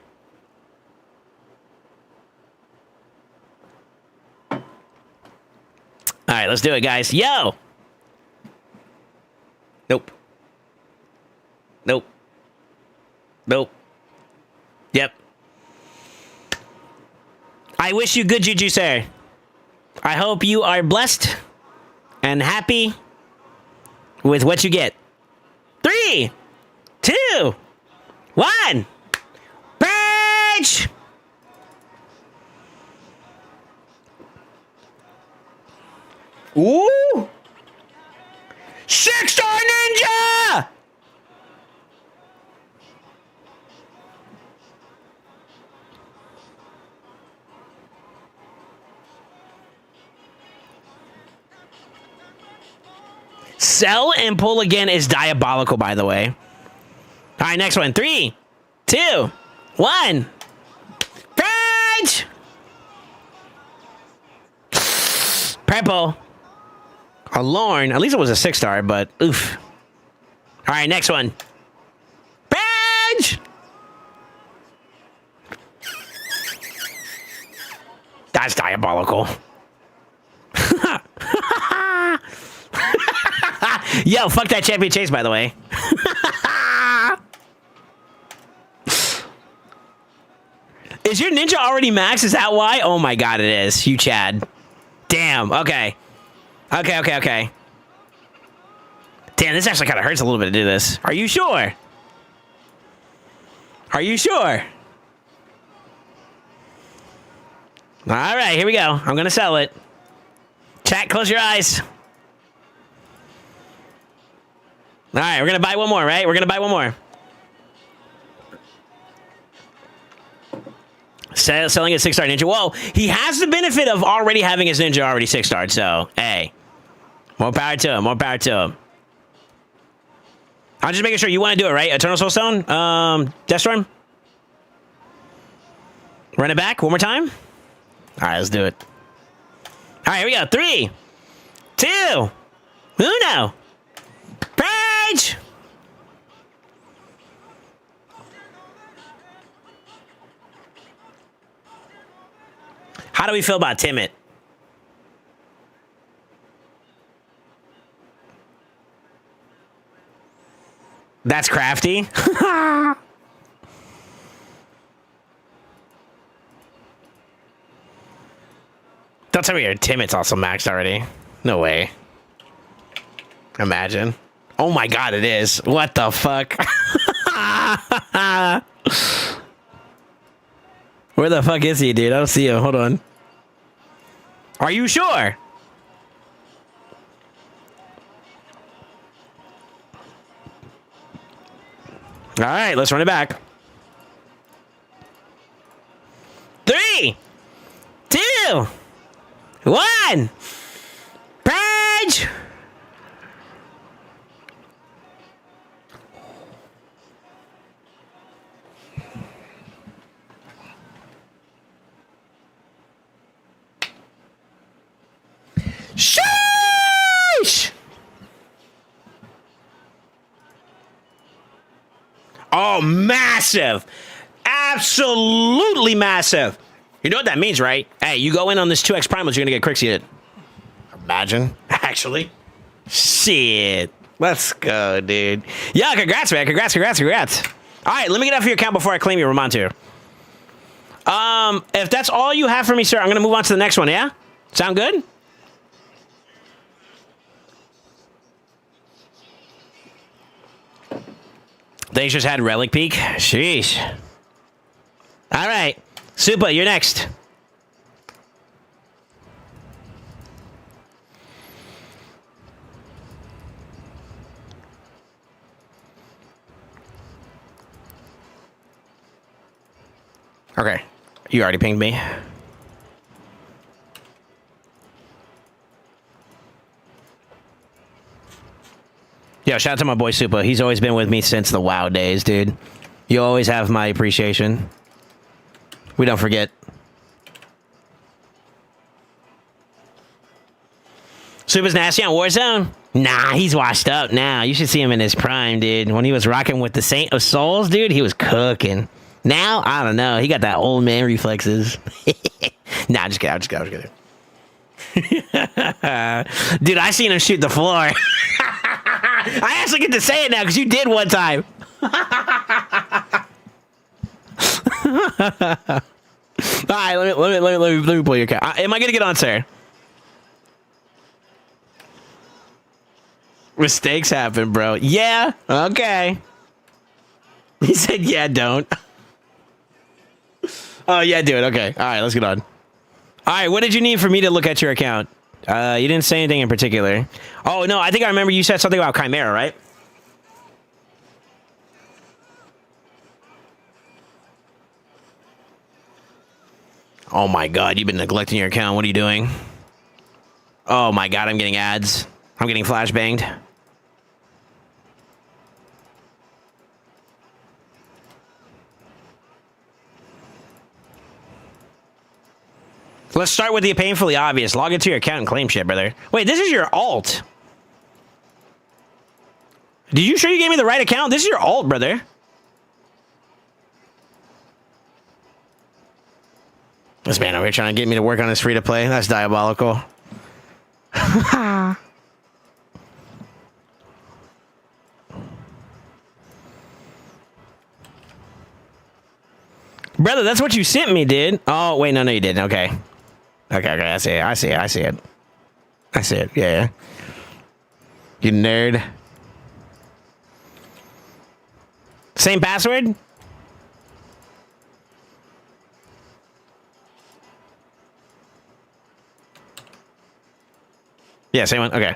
All right, let's do it, guys. Yo! Nope. Yep. I wish you good juju, sir. I hope you are blessed and happy with what you get. 3, 2, 1. Purge! Ooh! 6-star ninja! Sell and pull again is diabolical, by the way. All right, next one. 3, 2, 1. Purge! Purple. A Lorne. At least it was a 6-star, but oof. All right, next one. Purge! That's diabolical. Yo, fuck that champion chase, by the way. Is your ninja already max? Is that why? Oh my god, it is. You Chad. Damn, okay. Okay. Damn, this actually kind of hurts a little bit to do this. Are you sure? Are you sure? All right, here we go. I'm going to sell it. Chat, close your eyes. All right, we're going to buy one more, right? We're going to buy one more. Selling a 6-star ninja. Whoa, he has the benefit of already having his ninja already 6-starred, so, hey. More power to him. More power to him. I'm just making sure you want to do it, right? Eternal Soulstone? Deathstorm? Run it back one more time? All right, let's do it. All right, here we go. 3, 2, 1. Purge! How do we feel about Timid? That's crafty. Don't tell me your Timid's also maxed already. No way. Imagine. Oh my god, it is. What the fuck? Where the fuck is he, dude? I don't see him. Hold on. Are you sure? All right, let's run it back. 3, 2, 1. Purge! Sheesh! Oh, massive. Absolutely massive. You know what that means, right? Hey, you go in on this 2x primals, you're going to get Crixieted. Imagine. Actually. Shit. Let's go, dude. Yeah, congrats, man. Congrats. All right, let me get off your account before I claim you, Ramontu. If that's all you have for me, sir, I'm going to move on to the next one, yeah? Sound good? They just had Relic Peak. Sheesh. All right. Supa, you're next. Okay. You already pinged me. Yo, shout out to my boy Supa. He's always been with me since the WoW days, dude. You always have my appreciation. We don't forget. Supa's nasty on Warzone? Nah, he's washed up now. You should see him in his prime, dude. When he was rocking with the Saint of Souls, dude, he was cooking. Now, I don't know. He got that old man reflexes. Nah, just kidding. Dude, I seen him shoot the floor. I actually get to say it now because you did one time. All right, let me pull your account. Am I gonna get on, sir? Mistakes happen, bro. Yeah. Okay. He said, "Yeah, don't." Oh yeah, do it. Okay. All right, let's get on. All right, what did you need for me to look at your account? You didn't say anything in particular. Oh, no, I think I remember you said something about Chimera, right? Oh, my God, you've been neglecting your account. What are you doing? Oh, my God, I'm getting ads. I'm getting flashbanged. Let's start with the painfully obvious. Log into your account and claim shit, brother. Wait, this is your alt. Did you sure you gave me the right account? This is your alt, brother. This man over here trying to get me to work on his free-to-play. That's diabolical. Brother, that's what you sent me, dude. Oh, wait, no, you didn't. Okay. Okay, I see it. Yeah. You nerd. Same password? Yeah, same one. Okay.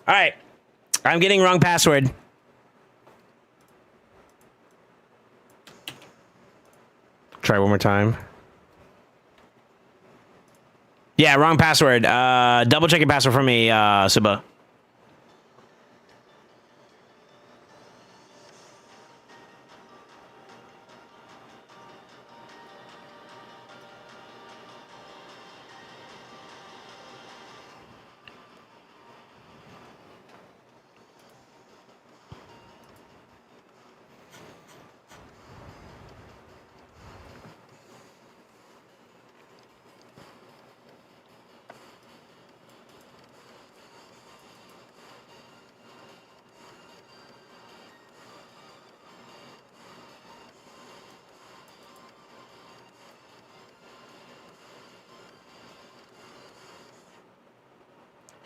All right. I'm getting wrong password. Try one more time. Yeah, wrong password. Double check your password for me, Suba.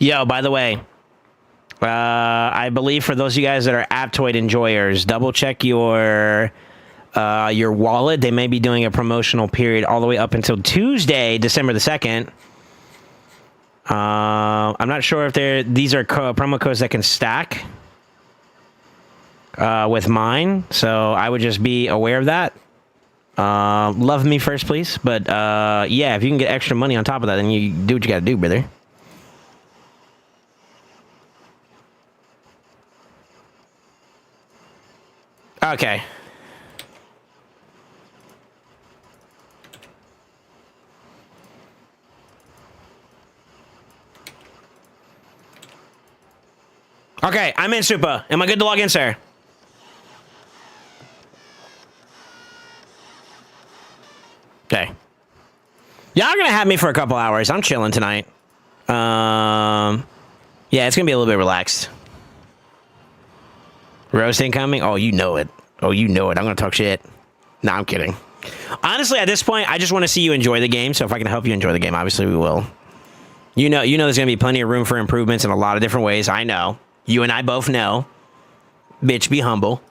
Yo, by the way, I believe for those of you guys that are Aptoid enjoyers, double check your wallet. They may be doing a promotional period all the way up until Tuesday, December the 2nd. I'm not sure if these are promo codes that can stack with mine, so I would just be aware of that. Love me first, please. But yeah, if you can get extra money on top of that, then you do what you gotta do, brother. Okay. Okay, I'm in, Supa. Am I good to log in, sir? Okay. Y'all gonna have me for a couple hours. I'm chilling tonight. Yeah, it's gonna be a little bit relaxed. Roast incoming? Oh, you know it. Oh, you know it. I'm gonna talk shit. Nah, I'm kidding. Honestly, at this point, I just want to see you enjoy the game. So if I can help you enjoy the game, obviously we will. You know, there's gonna be plenty of room for improvements in a lot of different ways. I know. You and I both know. Bitch, be humble.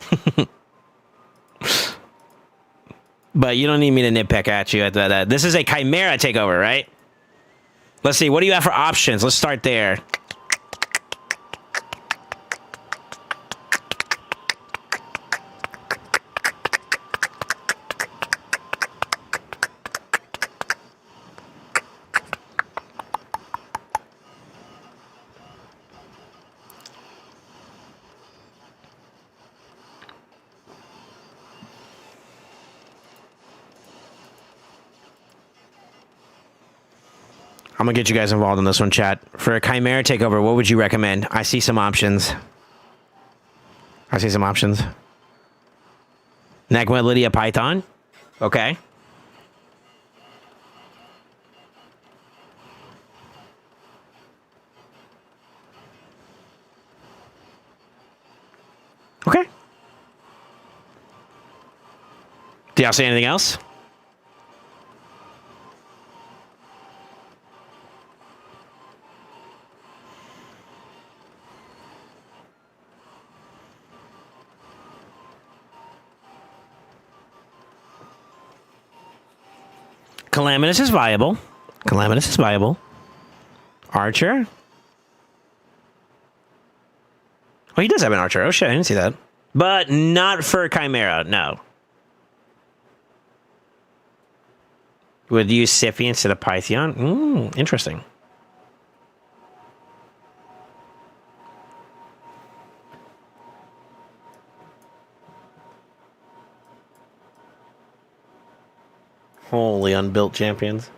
But you don't need me to nitpick at you at that. This is a Chimera takeover, right? Let's see. What do you have for options? Let's start there. I'm gonna get you guys involved in this one, chat. For a Chimera takeover, what would you recommend? I see some options. Nagma Lydia Python. Okay. Okay. Do y'all see anything else? Calamitous is viable. Archer. Oh, he does have an Archer. Oh, shit. I didn't see that. But not for Chimera. No. Would use Siffy instead of Python? Interesting. Holy unbuilt champions.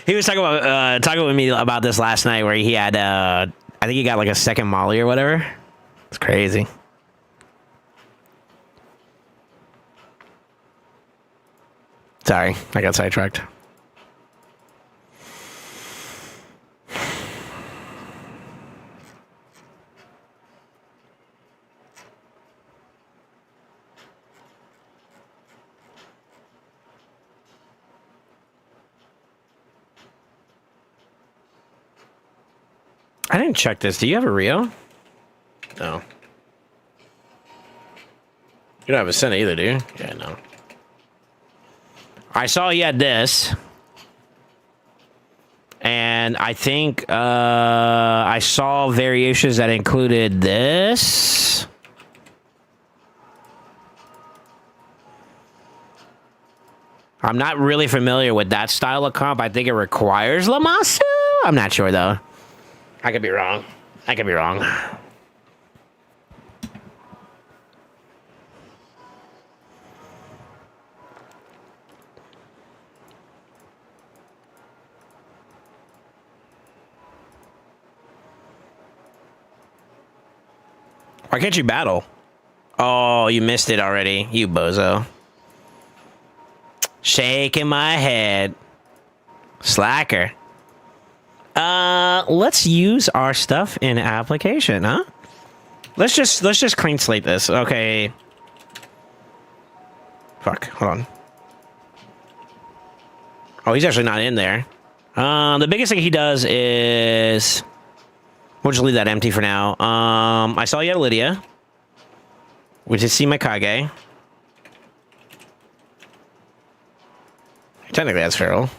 He was talking with me about this last night, where he had I think he got like a second Molly or whatever. It's crazy. Sorry, I got sidetracked. I didn't check this. Do you have a Rio? No. You don't have a Senna either, do you? Yeah, no. I saw he had this. And I think I saw variations that included this. I'm not really familiar with that style of comp. I think it requires Lamasu. I'm not sure, though. I could be wrong. Why can't you battle? Oh, you missed it already, you bozo. Shit. Shaking my head. Slacker. Let's use our stuff in application, huh? Let's just clean slate this. Okay. Fuck, hold on. Oh, he's actually not in there. The biggest thing he does is... We'll just leave that empty for now. I saw you at Lydia. We did see Mikage. Technically, that's feral.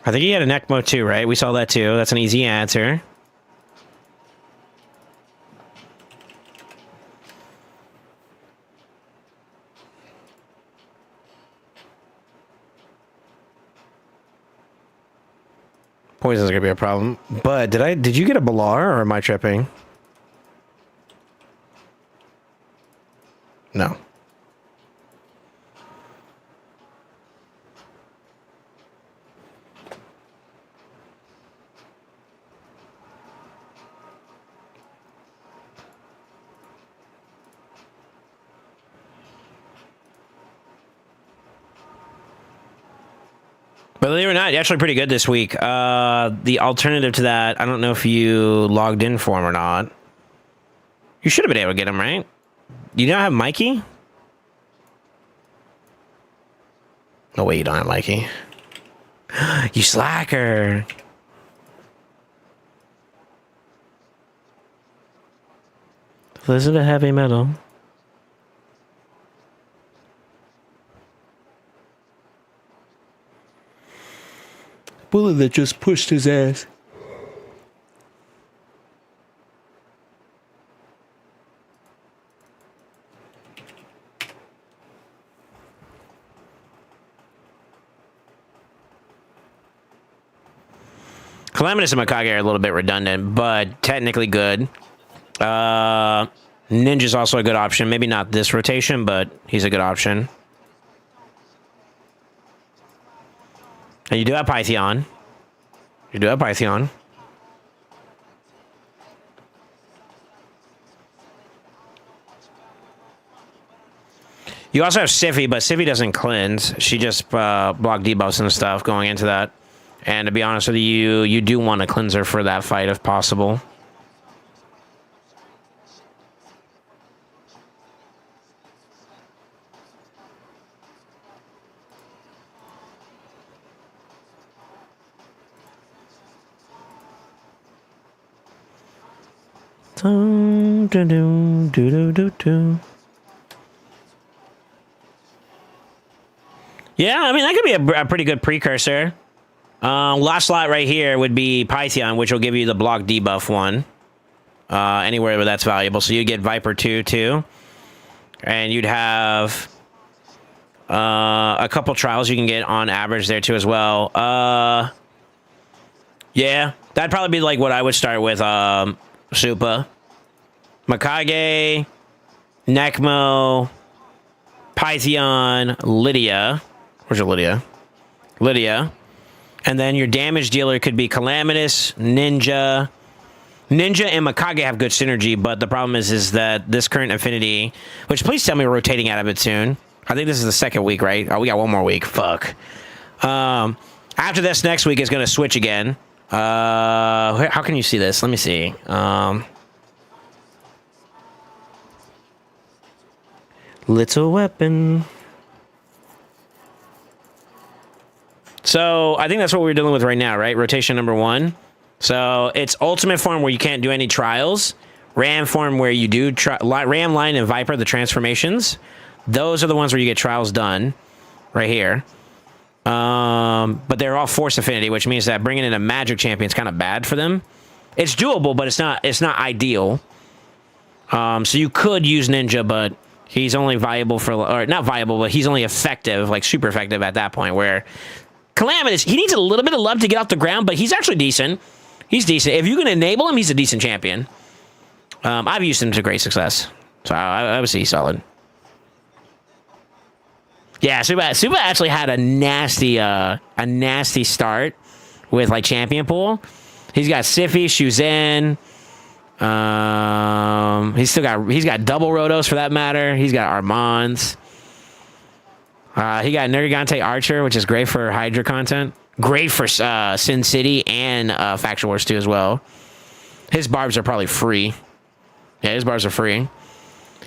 I think he had a Necmo too, right? We saw that too. That's an easy answer. Poison's gonna be a problem. But did you get a Balar or am I tripping? No. But believe it or not, you're actually pretty good this week. The alternative to that, I don't know if you logged in for him or not. You should have been able to get him, right? You don't have Mikey? No way you don't have Mikey. You slacker. Listen to heavy metal. Bullet that just pushed his ass. Calamitous and Mikage are a little bit redundant, but technically good. Ninja's also a good option. Maybe not this rotation, but he's a good option. And you do have Pythion. You do have Pythion. You also have Siffy, but Siffy doesn't cleanse. She just block debuffs and stuff going into that. And to be honest with you, you do want a cleanser for that fight if possible. Yeah, I mean, that could be a pretty good precursor. Last slot right here would be Pythion, which will give you the block debuff one. Anywhere where that's valuable. So you get Viper 2, too. And you'd have a couple trials you can get on average there, too, as well. Yeah, that'd probably be like what I would start with. Supa, Mikage, Necmo, Pythion, Lydia. Where's your Lydia? Lydia. And then your damage dealer could be Calamitous, Ninja. Ninja and Mikage have good synergy, but the problem is that this current affinity, which please tell me we're rotating out of it soon. I think this is the second week, right? Oh, we got one more week. Fuck. After this, next week is going to switch again. How can you see this? Let me see. Little weapon. So I think that's what we're dealing with right now, right? Rotation number 1. So it's ultimate form where you can't do any trials. Ram form where you do Ram, Lion, and Viper, the transformations. Those are the ones where you get trials done right here. But they're all force affinity, which means that bringing in a magic champion is kind of bad for them. It's doable, but it's not ideal. So you could use Ninja, but he's only viable for, or not viable, but he's only effective, like super effective at that point, where Calamitous, he needs a little bit of love to get off the ground, but he's actually decent. He's decent. If you can enable him, he's a decent champion. I've used him to great success. So I would say he's solid. Yeah, Suba actually had a nasty start with like champion pool. He's got Siffy, Shuzan, He's got double Rotos for that matter. He's got Armands. He got Nergigante Archer, which is great for Hydra content. Great for Sin City and Faction Wars 2 as well. His barbs are probably free. Yeah, his barbs are free.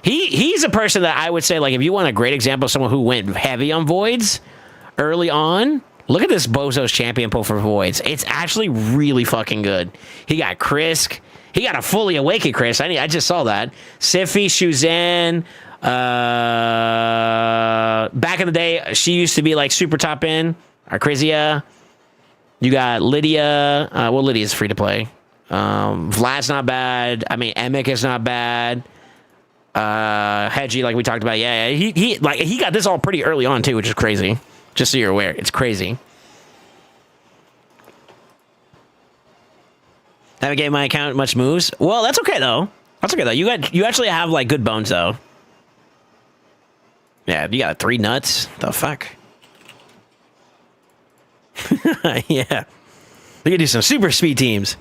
He's a person that I would say, like, if you want a great example of someone who went heavy on Voids early on, look at this Bozo's champion pull for Voids. It's actually really fucking good. He got Krisk. He got a fully awakened Chris. I just saw that. Siffy, Shuzan. Back in the day, she used to be like super top end. Arcrizia. You got Lydia. Well, Lydia's free to play. Vlad's not bad. I mean, Emic is not bad. Hedgie, like we talked about. Yeah, he got this all pretty early on too, which is crazy. Just so you're aware, it's crazy. Navigate my account, much moves. Well, that's okay though. That's okay though. You actually have like good bones though. Yeah, you got 3 nuts. The fuck? Yeah. We could do some super speed teams.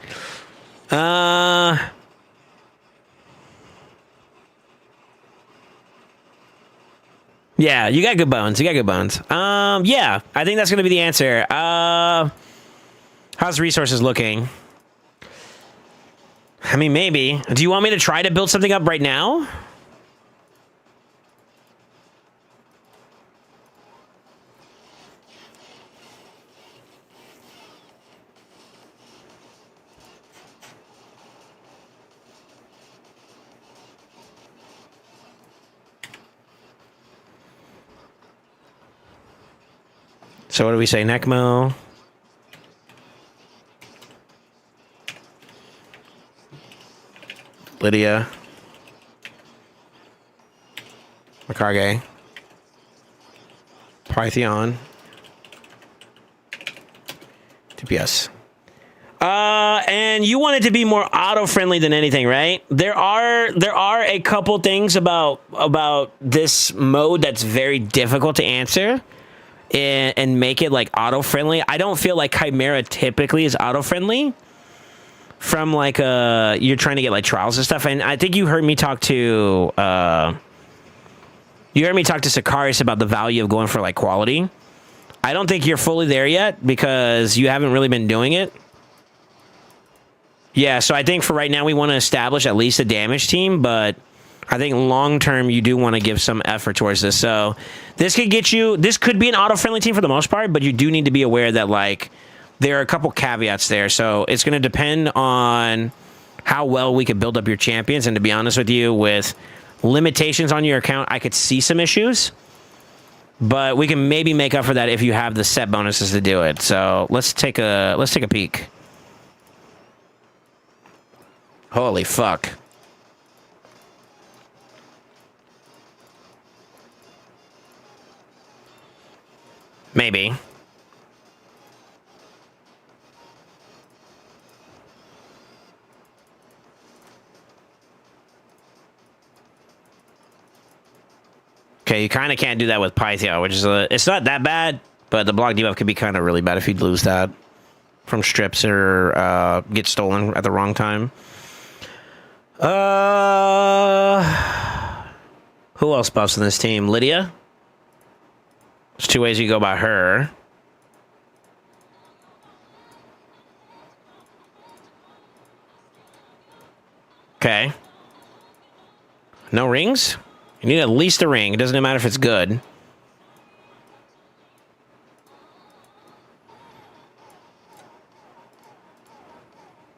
Yeah, you got good bones. You got good bones. Yeah, I think that's gonna be the answer. How's resources looking? I mean, maybe. Do you want me to try to build something up right now? So what do we say? Necmo. Lydia. Makage. Python. TPS. And you want it to be more auto-friendly than anything, right? There are a couple things about this mode that's very difficult to answer and make it like auto-friendly. I don't feel like Chimera typically is auto-friendly from like you're trying to get like trials and stuff. And I think you heard me talk to Sicarius about the value of going for like quality. I don't think you're fully there yet because you haven't really been doing it. Yeah, so I think for right now we want to establish at least a damage team, but I think long term you do want to give some effort towards this. So this could get you, this could be an auto-friendly team for the most part, but you do need to be aware that like there are a couple caveats there. So it's going to depend on how well we could build up your champions. And to be honest with you, with limitations on your account, I could see some issues, but we can maybe make up for that if you have the set bonuses to do it. So let's take a peek. Holy fuck. Maybe. Okay, you kind of can't do that with Pythia, which is it's not that bad, but the block debuff could be kind of really bad if you'd lose that from strips or get stolen at the wrong time. Who else buffs in this team? Lydia? There's 2 ways you go about her. Okay. No rings? You need at least a ring. It doesn't matter if it's good.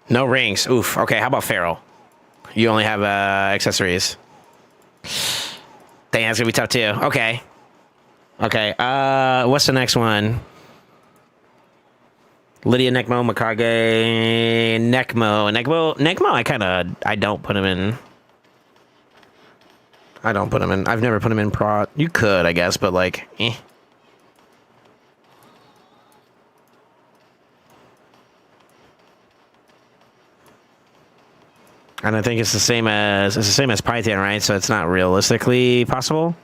No rings. Oof. Okay, how about Feral? You only have accessories. Dang, that's gonna be tough too. Okay. Okay, what's the next one? Lydia, Necmo, Makage, Necmo, I don't put him in. I don't put him in. I've never put him in prot. You could, I guess, but like, eh. And I think it's the same as Python, right? So it's not realistically possible.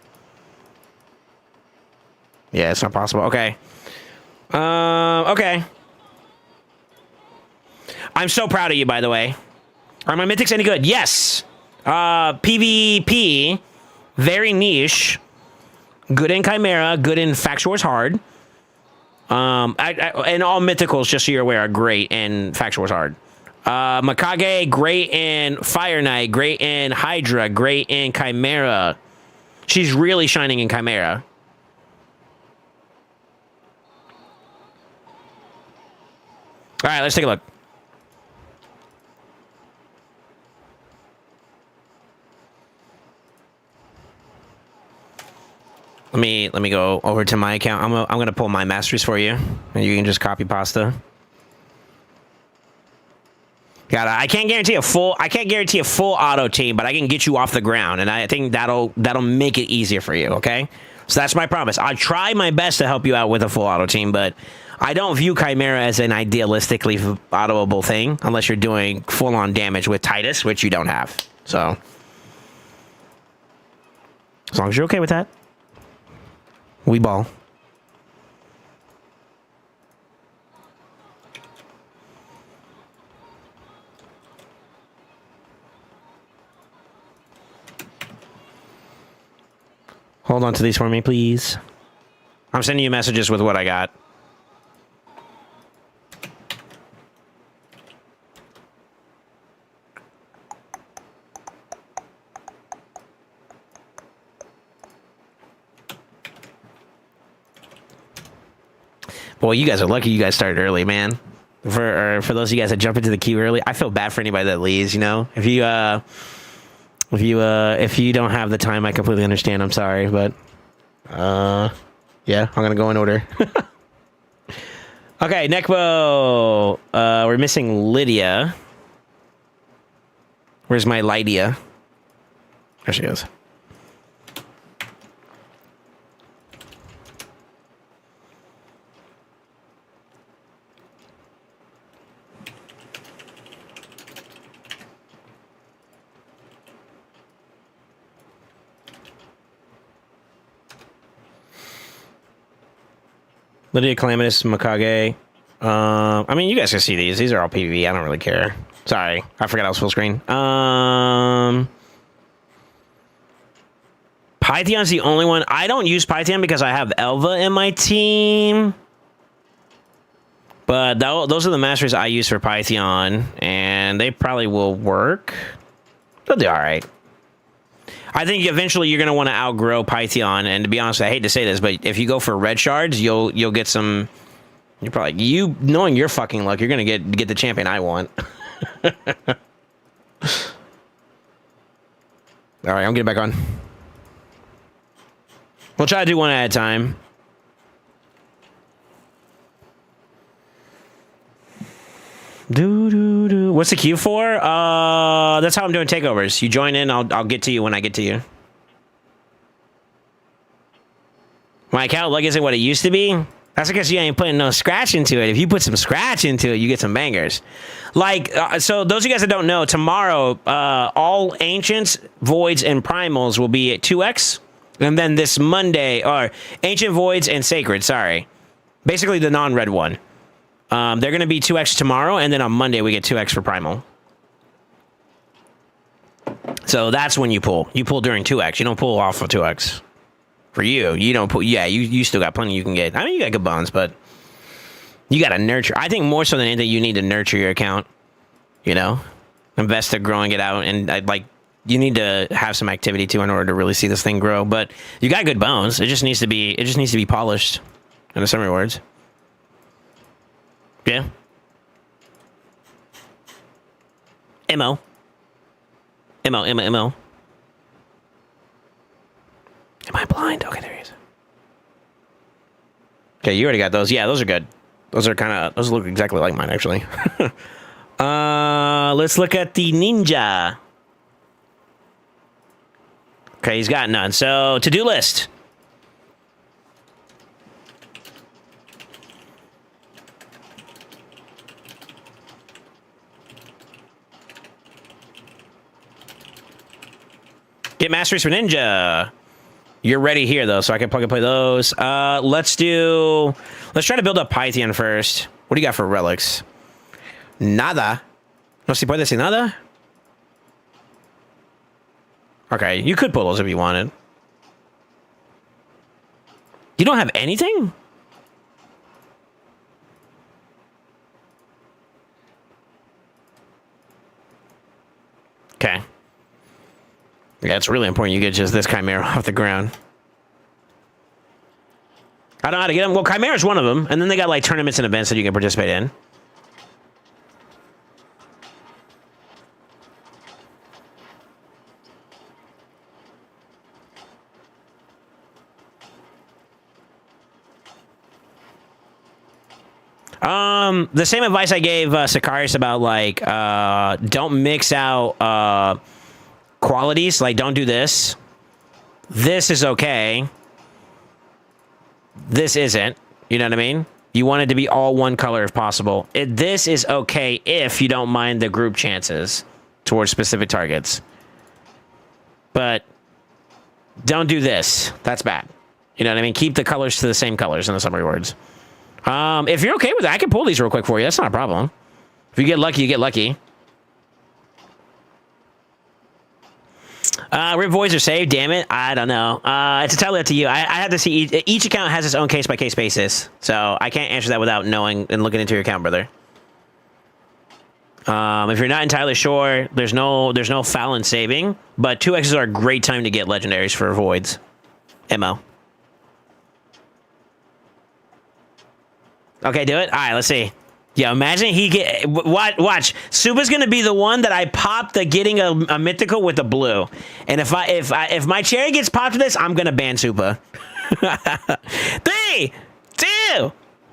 Yeah, it's not possible. Okay. Okay. I'm so proud of you, by the way. Are my mythics any good? Yes. PvP, very niche. Good in Chimera, good in Faction Wars Hard. And all mythicals, just so you're aware, are great in Faction Wars Hard. Mikage, great in Fire Knight, great in Hydra, great in Chimera. She's really shining in Chimera. All right, let's take a look. Let me go over to my account. I'm gonna pull my masters for you, and you can just copy pasta. I can't guarantee a full auto team, but I can get you off the ground, and I think that'll make it easier for you. Okay, so that's my promise. I'll try my best to help you out with a full auto team, but I don't view Chimera as an idealistically autoable thing unless you're doing full on damage with Titus, which you don't have. So as long as you're okay with that. We ball. Hold on to these for me, please. I'm sending you messages with what I got. Boy, you guys are lucky you guys started early, man. For those of you guys that jump into the queue early, I feel bad for anybody that leaves, you know? If you don't have the time, I completely understand. I'm sorry, but yeah, I'm gonna go in order. Okay, Nekbo. We're missing Lydia. Where's my Lydia? There she is. Lydia, Calamitous, Mikage. I mean, you guys can see these. These are all PvP. I don't really care. Sorry, I forgot I was full screen. Pythion's the only one. I don't use Python because I have Elva in my team. But those are the masters I use for Python, and they probably will work. They'll do all right. I think eventually you're going to want to outgrow Python, and to be honest, I hate to say this, but if you go for red shards, you'll get some. You're probably knowing your fucking luck. You're going to get the champion I want. All right, I'm getting back on. We'll try to do one at a time. What's the queue for? That's how I'm doing takeovers. You join in, I'll get to you when I get to you. My account log isn't what it used to be. That's because you ain't putting no scratch into it. If you put some scratch into it, you get some bangers. Like, so those of you guys that don't know, tomorrow, all Ancients, Voids, and Primals will be at 2x. And then this Monday, or Ancient Voids and Sacred, sorry. Basically the non-red one. They're going to be 2x tomorrow, and then on Monday we get 2x for Primal. So that's when you pull. You pull during 2x. You don't pull off of 2x. For you don't pull. Yeah, you still got plenty you can get. I mean, you got good bones, but you got to nurture. I think more so than anything, you need to nurture your account. You know, invest in growing it out, and you need to have some activity too in order to really see this thing grow. But you got good bones. It just needs to be polished. In some words. Yeah. MO. Am I blind? Okay, there he is. Okay, you already got those. Yeah, those are good. Those look exactly like mine, actually. Let's look at the ninja. Okay, he's got none. So, to-do list. Get masteries for ninja. You're ready here though, so I can plug and play those. Let's try to build up Python first. What do you got for relics? Nada. No se puede decir nada. Okay, you could pull those if you wanted. You don't have anything? Okay. Yeah, it's really important you get just this Chimera off the ground. I don't know how to get them. Well, Chimera's one of them, and then they got like tournaments and events that you can participate in. The same advice I gave Sicarius about like don't mix out qualities. Like, don't do this. This is okay. This isn't. You know what I mean? You want it to be all one color if possible. This is okay if you don't mind the group chances towards specific targets. But don't do this. That's bad. You know what I mean? Keep the colors to the same colors in the summary words. If you're okay with that, I can pull these real quick for you. That's not a problem. If you get lucky, you get lucky. Rip voids are saved, damn it. I don't know. It's entirely up to you. I have to see. Each account has its own case-by-case basis. So I can't answer that without knowing and looking into your account, brother. If you're not entirely sure, there's no foul in saving. But 2Xs are a great time to get legendaries for voids. MO. Okay, do it. All right, let's see. Yeah, imagine he get watch. Supa's gonna be the one that I pop the getting a mythical with the blue, and if my cherry gets popped with this, I'm gonna ban Supa. 3, 2,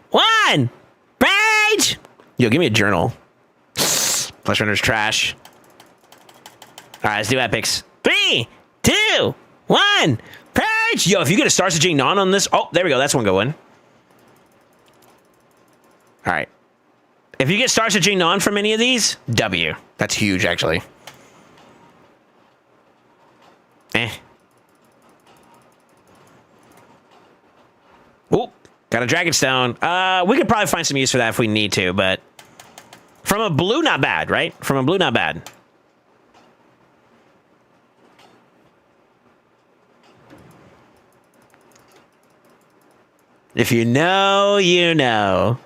1, rage! Yo, give me a journal. Plus runner's trash. All right, let's do epics. 3, 2, 1, rage! Yo, if you get a Star Searching Non on this, oh, there we go. That's one good one. All right. If you get Star Searching Non from any of these, W. That's huge, actually. Oop. Got a Dragonstone. We could probably find some use for that if we need to, but... From a blue, not bad, right? From a blue, not bad. If you know, you know.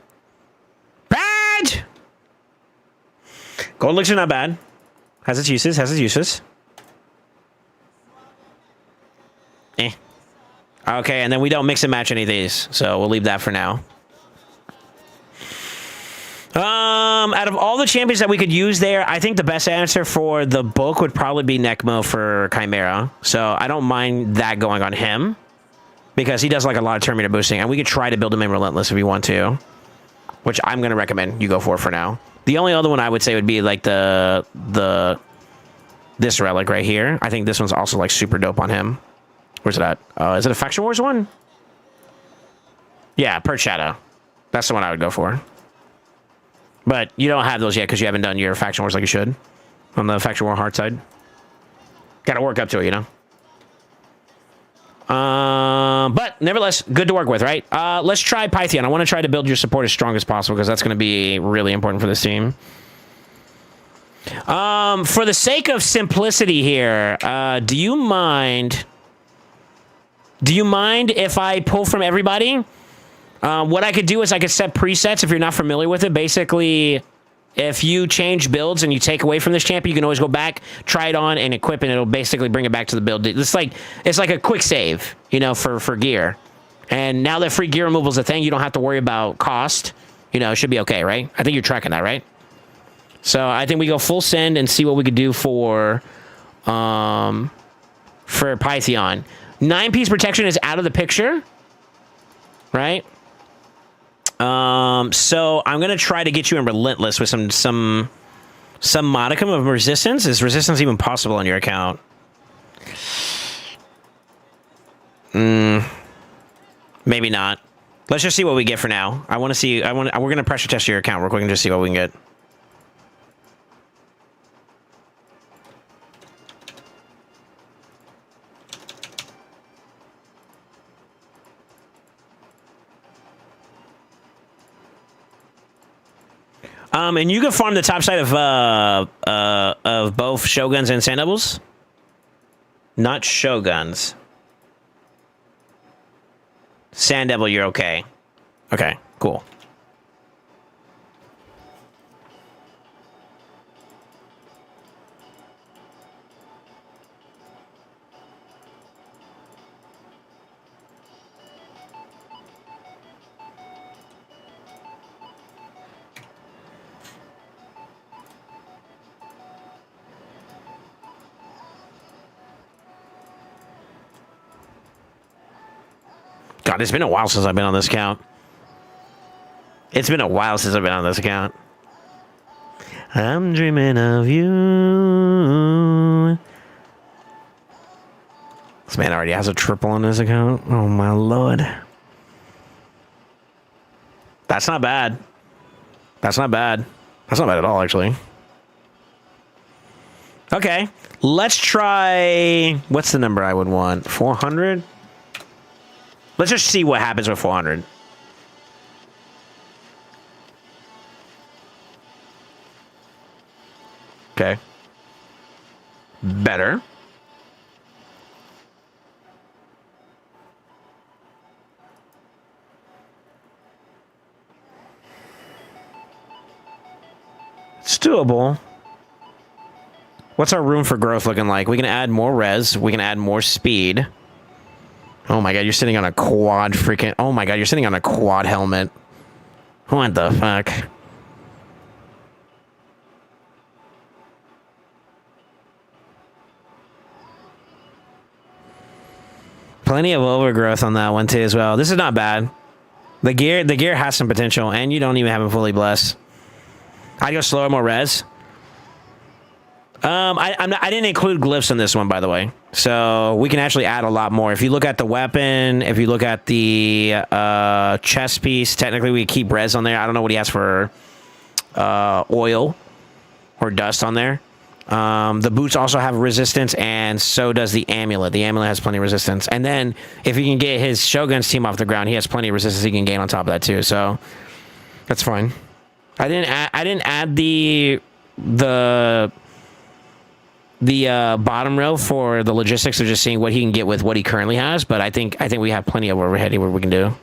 Gold Elixir, not bad. Has its uses, has its uses. Okay, and then we don't mix and match any of these, so we'll leave that for now. Out of all the champions that we could use there, I think the best answer for the book would probably be Necmo for Chimera. So I don't mind that going on him, because he does like a lot of turn meter boosting, and we could try to build him in Relentless if we want to, which I'm going to recommend you go for now. The only other one I would say would be like this relic right here. I think this one's also like super dope on him. Where's it at? Is it a Faction Wars one? Yeah, Perch Shadow. That's the one I would go for. But you don't have those yet because you haven't done your Faction Wars like you should on the Faction War hard side. Got to work up to it, you know. But nevertheless, good to work with, right? Let's try Pythion. I want to try to build your support as strong as possible because that's going to be really important for this team. For the sake of simplicity here, do you mind if I pull from everybody? What I could do is I could set presets if you're not familiar with it. Basically, if you change builds and you take away from this champion, you can always go back, try it on, and equip, and it'll basically bring it back to the build. It's like a quick save, you know, for gear. And now that free gear removal is a thing, you don't have to worry about cost. You know, it should be okay, right? I think you're tracking that, right? So I think we go full send and see what we could do for Pythion. 9-piece protection is out of the picture, right? So I'm gonna try to get you in Relentless with some modicum of resistance. Is resistance even possible on your account? Maybe not. Let's just see what we get for now. I want to see. We're gonna pressure test your account real quick and just see what we can get. And you can farm the top side of both Shoguns and Sand Devils. Not Shoguns. Sand Devil, you're okay. Okay, cool. God, it's been a while since I've been on this account. It's been a while since I've been on this account. I'm dreaming of you. This man already has a triple on his account. Oh, my Lord. That's not bad. That's not bad. That's not bad at all, actually. Okay. Let's try... What's the number I would want? 400? Let's just see what happens with 400. Okay. Better. It's doable. What's our room for growth looking like? We can add more res. We can add more speed. Oh my god, you're sitting on a quad freaking... Oh my god, you're sitting on a quad helmet. What the fuck? Plenty of overgrowth on that one too as well. This is not bad. The gear has some potential, and you don't even have it fully blessed. I'd go slower, more res. I didn't include glyphs in this one, by the way. So we can actually add a lot more. If you look at the weapon, if you look at the chest piece, technically we keep res on there. I don't know what he has for oil or dust on there. The boots also have resistance, and so does the amulet. The amulet has plenty of resistance. And then if you can get his Shogun's team off the ground, he has plenty of resistance he can gain on top of that too. So that's fine. I didn't add the bottom row for the logistics of just seeing what he can get with what he currently has, but I think we have plenty of overhead here where we can do.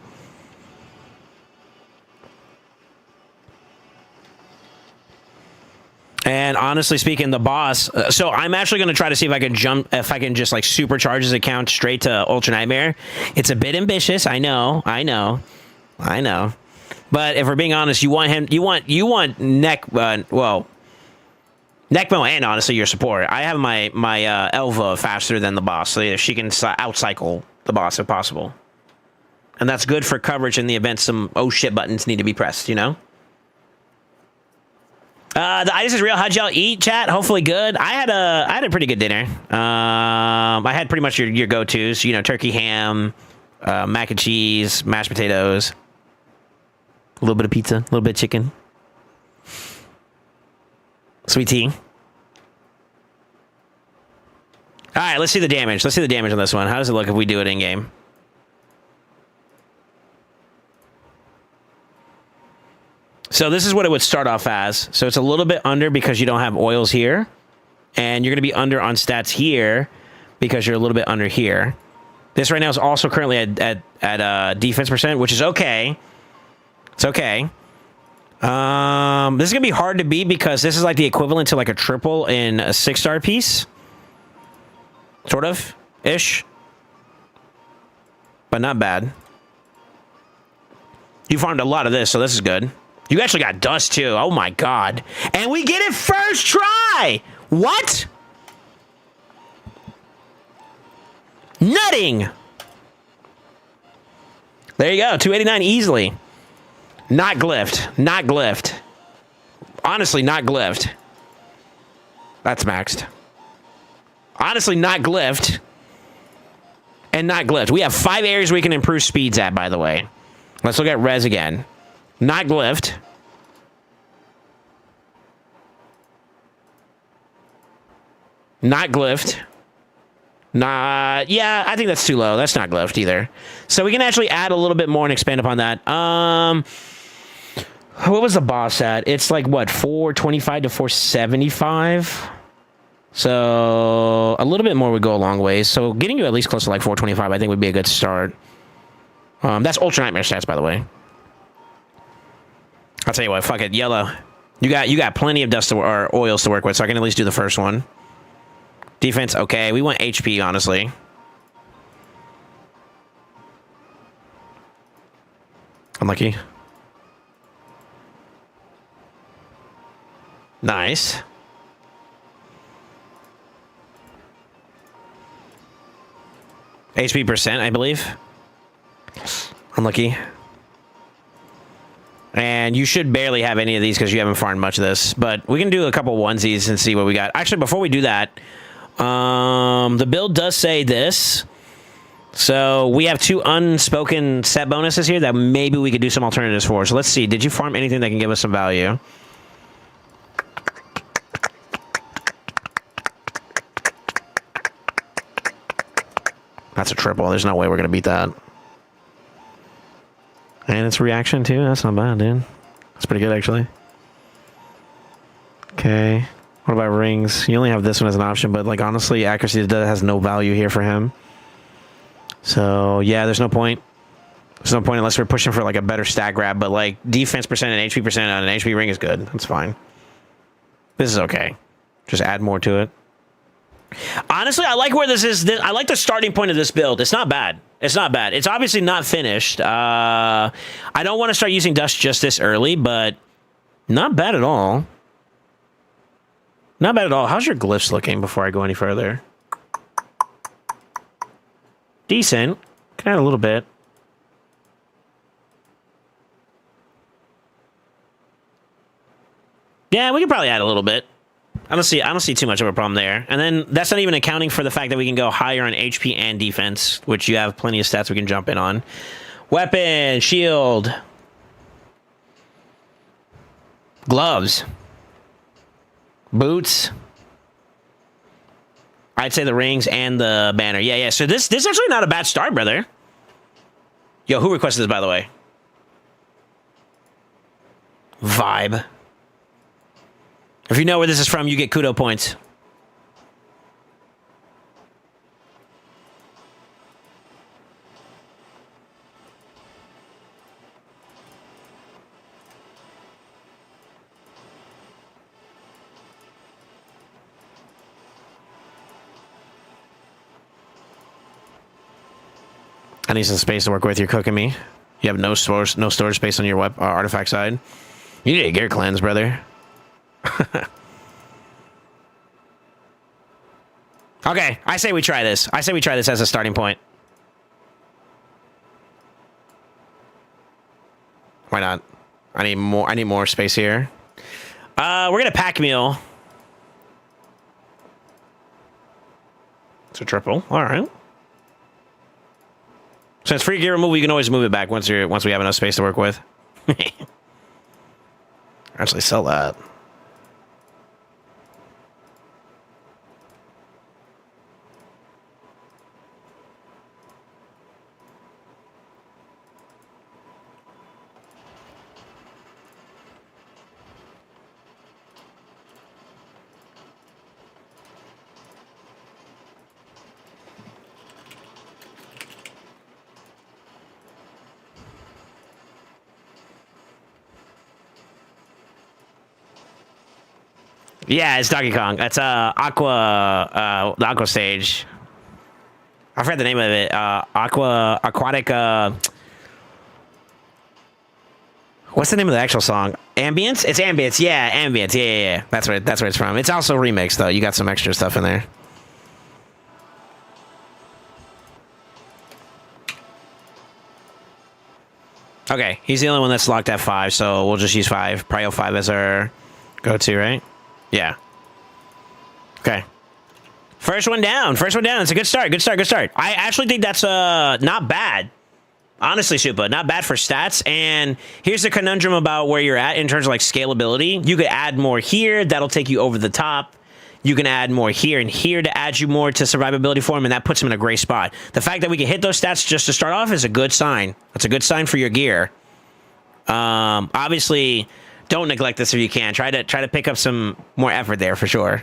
And honestly speaking, the boss. So I'm actually going to try to see if I can just like supercharge his account straight to Ultra Nightmare. It's a bit ambitious, I know. But if we're being honest, you want Necmo and honestly your support. I have my Elva faster than the boss, so she can outcycle the boss if possible. And that's good for coverage in the event some oh shit buttons need to be pressed, you know? The itis is real. How'd y'all eat, chat? Hopefully good. I had a pretty good dinner. I had pretty much your go-tos, you know, turkey, ham, mac and cheese, mashed potatoes, a little bit of pizza, a little bit of chicken. Sweet tea. All right, let's see the damage. Let's see the damage on this one. How does it look if we do it in game? So this is what it would start off as. So it's a little bit under because you don't have oils here, and you're going to be under on stats here because you're a little bit under here. This right now is also currently at defense percent, which is okay. It's okay. This is gonna be hard to beat because this is like the equivalent to like a triple in a 6-star piece, sort of ish, but not bad. You farmed a lot of this, so this is good. You actually got dust too. Oh my god! And we get it first try. What? Nutting. There you go. 289 easily. Not glyphed. Not glyphed. Honestly, not glyphed. That's maxed. Honestly, not glyphed. And not glyphed. We have 5 areas we can improve speeds at, by the way. Let's look at res again. Not glyphed. Not glyphed. Not... Yeah, I think that's too low. That's not glyphed either. So we can actually add a little bit more and expand upon that. What was the boss at? It's like, what, 425 to 475? So a little bit more would go a long way. So getting you at least close to like 425, I think would be a good start. That's Ultra Nightmare stats, by the way. I'll tell you what, fuck it, yellow. You got plenty of dust or oils to work with, so I can at least do the first one. Defense, okay. We want HP, honestly. Unlucky. Nice. HP percent, I believe. Unlucky. And you should barely have any of these because you haven't farmed much of this. But we can do a couple onesies and see what we got. Actually, before we do that, the build does say this. So we have 2 unspoken set bonuses here that maybe we could do some alternatives for. So let's see. Did you farm anything that can give us some value? That's a triple. There's no way we're going to beat that. And it's reaction, too. That's not bad, dude. That's pretty good, actually. Okay. What about rings? You only have this one as an option, but, like, honestly, accuracy has no value here for him. So, yeah, there's no point. There's no point unless we're pushing for, like, a better stat grab. But, like, defense percent and HP percent on an HP ring is good. That's fine. This is okay. Just add more to it. Honestly, I like where this is. I like the starting point of this build. It's not bad. It's not bad. It's obviously not finished. I don't want to start using dust just this early, but not bad at all. Not bad at all. How's your glyphs looking before I go any further? Decent. Can add a little bit. Yeah, we could probably add a little bit. I don't see too much of a problem there. And then that's not even accounting for the fact that we can go higher on HP and defense, which you have plenty of stats we can jump in on. Weapon, shield, gloves, boots. I'd say the rings and the banner. Yeah. So this is actually not a bad start, brother. Yo, who requested this, by the way? Vibe. If you know where this is from, you get kudo points. I need some space to work with. You're cooking me. You have no storage space on your artifact side. You need a gear cleanse, brother. Okay, I say we try this. I say we try this as a starting point. Why not? I need more space here. We're gonna pack meal. It's a triple. All right. So it's free gear removal. You can always move it back once we have enough space to work with. Actually, sell that. Yeah, it's Donkey Kong. That's the Aqua stage. I forgot the name of it. Aquatic. What's the name of the actual song? Ambience? It's Ambience. Yeah, Ambience. Yeah. That's where it's from. It's also remixed though. You got some extra stuff in there. Okay, he's the only one that's locked at 5, so we'll just use 5. Prio 5 as our go-to, right? Yeah. Okay. First one down. It's a good start. I actually think that's not bad. Honestly, Supa, not bad for stats. And here's the conundrum about where you're at in terms of like scalability. You could add more here. That'll take you over the top. You can add more here and here to add you more to survivability for him, and that puts him in a great spot. The fact that we can hit those stats just to start off is a good sign. That's a good sign for your gear. Obviously, don't neglect this if you can. Try to pick up some more effort there for sure.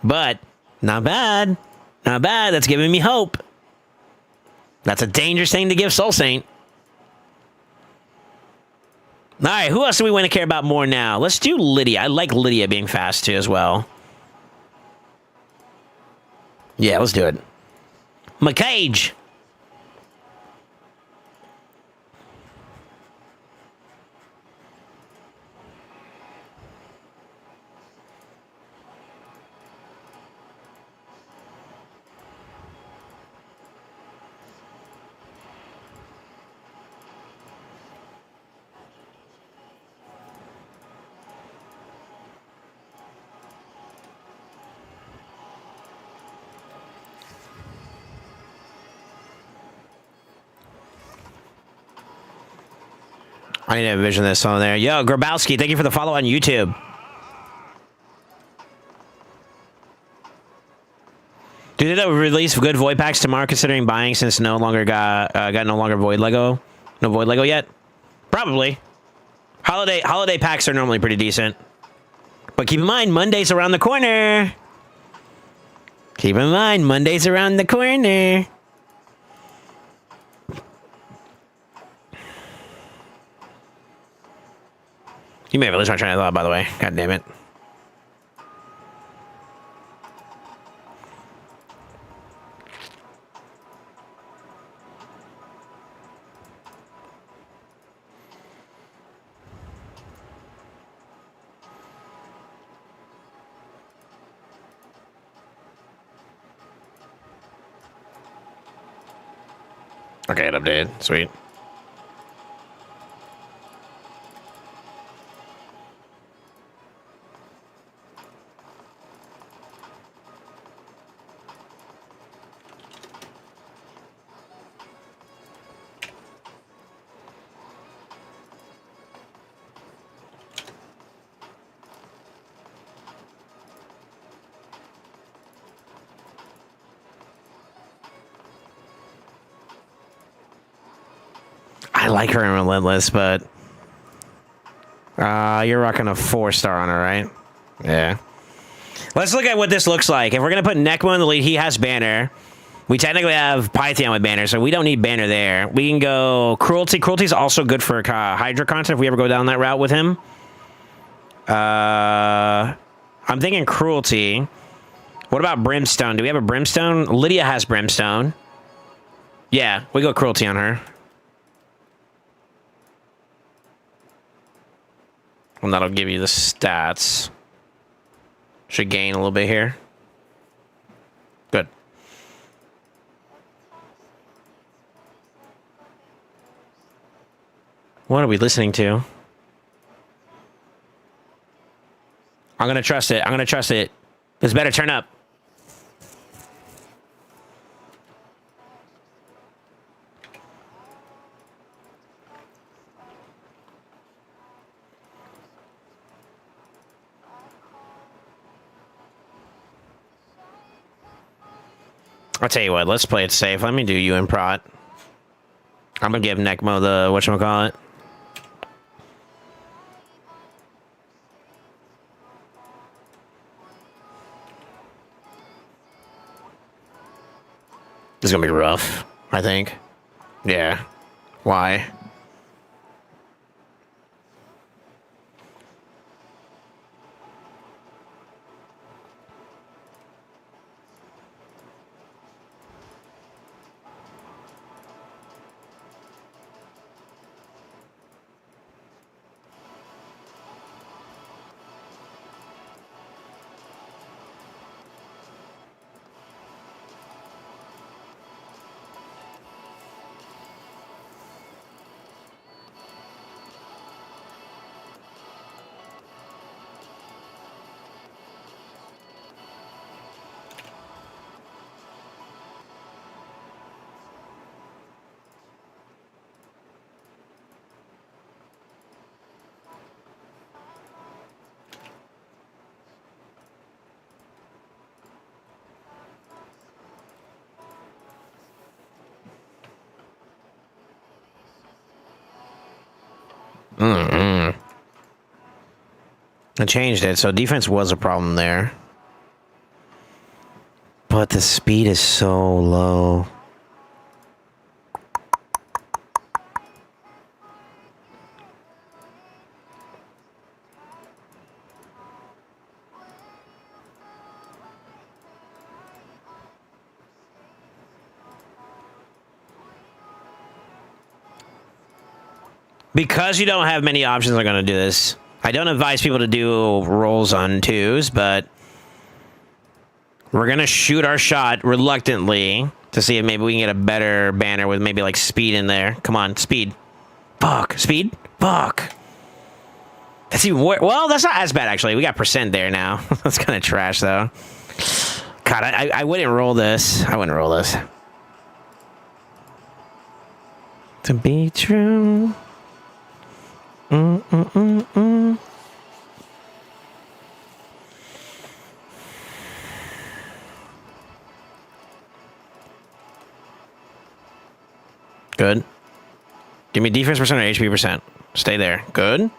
But Not bad. Not bad. That's giving me hope. That's a dangerous thing to give SoulSaint. All right, who else do we want to care about more now? Let's do Lydia. I like Lydia being fast, too, as well. Yeah, let's do it. McCage. I need to envision this on there. Yo, Grabowski, thank you for the follow on YouTube. Do they release good void packs tomorrow? Considering buying since no longer got no longer void Lego, no void Lego yet. Probably. Holiday packs are normally pretty decent, but keep in mind Monday's around the corner. Keep in mind Monday's around the corner. You may have lose my train of thought, by the way. God damn it. Okay, it updated. Sweet. I like her in Relentless, but you're rocking a 4-star on her, right? Yeah. Let's look at what this looks like. If we're gonna put Necmo in the lead, he has Banner. We technically have Python with Banner, so we don't need Banner there. We can go Cruelty. Cruelty's also good for Hydra content if we ever go down that route with him. I'm thinking Cruelty. What about Brimstone? Do we have a Brimstone? Lydia has Brimstone. Yeah, we go Cruelty on her. And that'll give you the stats. Should gain a little bit here. Good. What are we listening to? I'm gonna trust it. I'm gonna trust it. This better turn up. I'll tell you what, let's play it safe. Let me do you in prot. I'm gonna give Necmo the whatchamacallit. This is gonna be rough, I think. Yeah. Why? I changed it, so defense was a problem there. but the speed is so low. Because you don't have many options, I'm going to do this. I don't advise people to do rolls on 2s, but we're going to shoot our shot reluctantly to see if maybe we can get a better banner with maybe like speed in there. Come on, speed. Fuck. Speed? Fuck. That's even worse. Well, that's not as bad, actually. We got percent there now. That's kind of trash, though. God, I wouldn't roll this. I wouldn't roll this. To be true. Good. Give me defense percent or HP percent. Stay there. Good.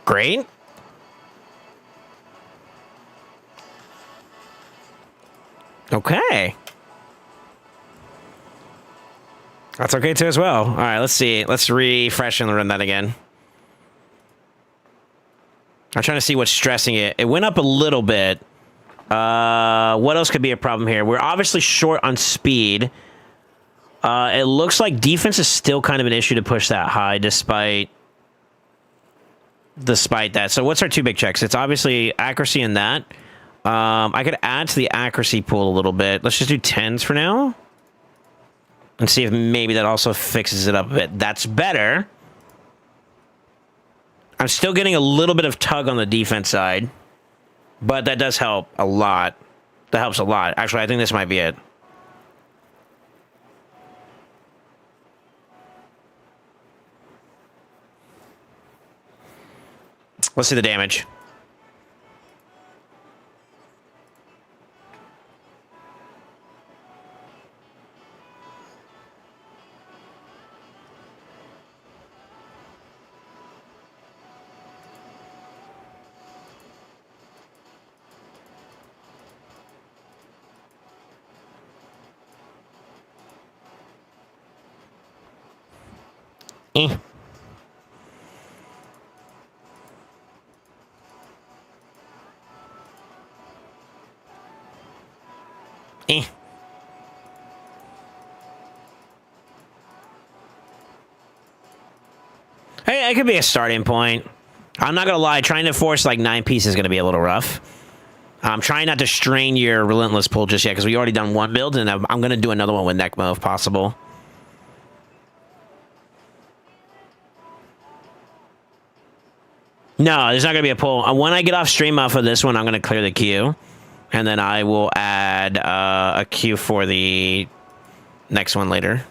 Great. Okay. That's okay too as well. All right, let's see. Let's refresh and run that again. I'm trying to see what's stressing it. It went up a little bit. What else could be a problem here? We're obviously short on speed. It looks like defense is still kind of an issue to push that high despite that. So what's our 2 big checks? It's obviously accuracy and that. I could add to the accuracy pool a little bit. Let's just do 10s for now. And see if maybe that also fixes it up a bit. That's better. I'm still getting a little bit of tug on the defense side. But that does help a lot. That helps a lot. Actually, I think this might be it. Let's see the damage. Eh. Eh. Hey, it could be a starting point. I'm not gonna lie, trying to force like 9 pieces is gonna be a little rough. I'm trying not to strain your relentless pull just yet because we already done one build, and I'm gonna do another one with Necmo if possible. No, there's not going to be a pull. When I get off stream off of this one, I'm going to clear the queue. And then I will add a queue for the next one later.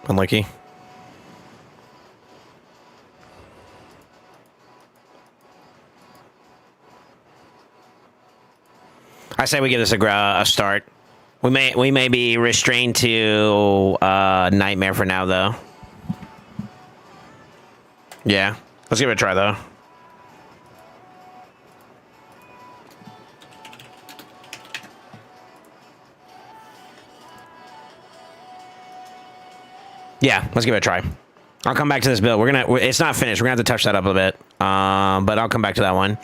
Unlucky. I say we give this a start. We may be restrained to Nightmare for now, though. Yeah, let's give it a try, though. Yeah, let's give it a try. I'll come back to this build. It's not finished. We're gonna have to touch that up a bit. But I'll come back to that one.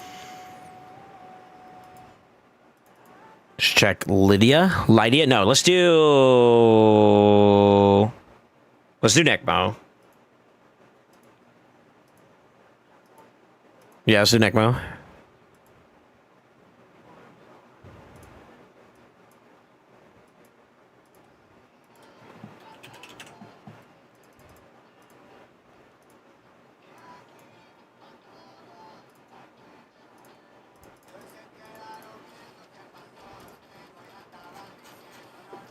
Let's check Lydia. No, let's do Necmo. Yeah, let's do Necmo.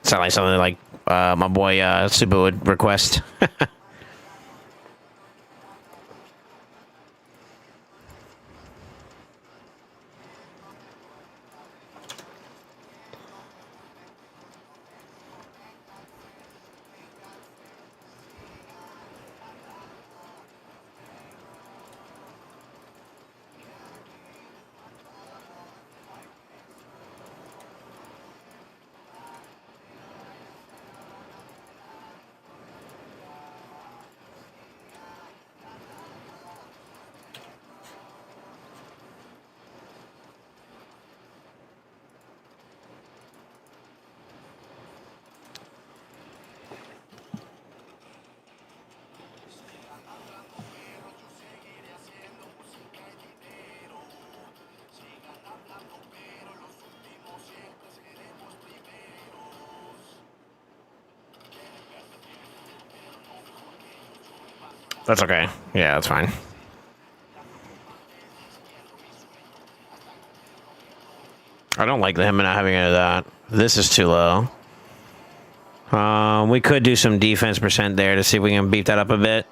Sound like something like my boy Subu would request. That's okay. Yeah, that's fine. I don't like him not having any of that. This is too low. We could do some defense percent there to see if we can beef that up a bit.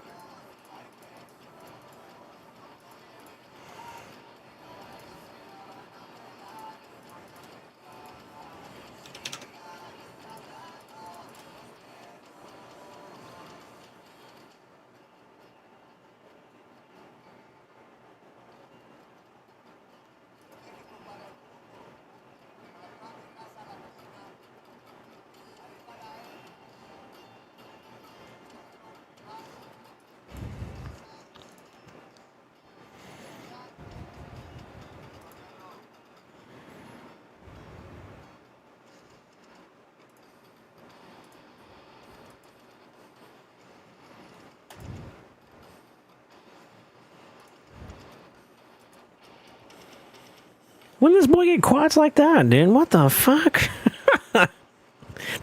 When did this boy get quads like that, dude? What the fuck?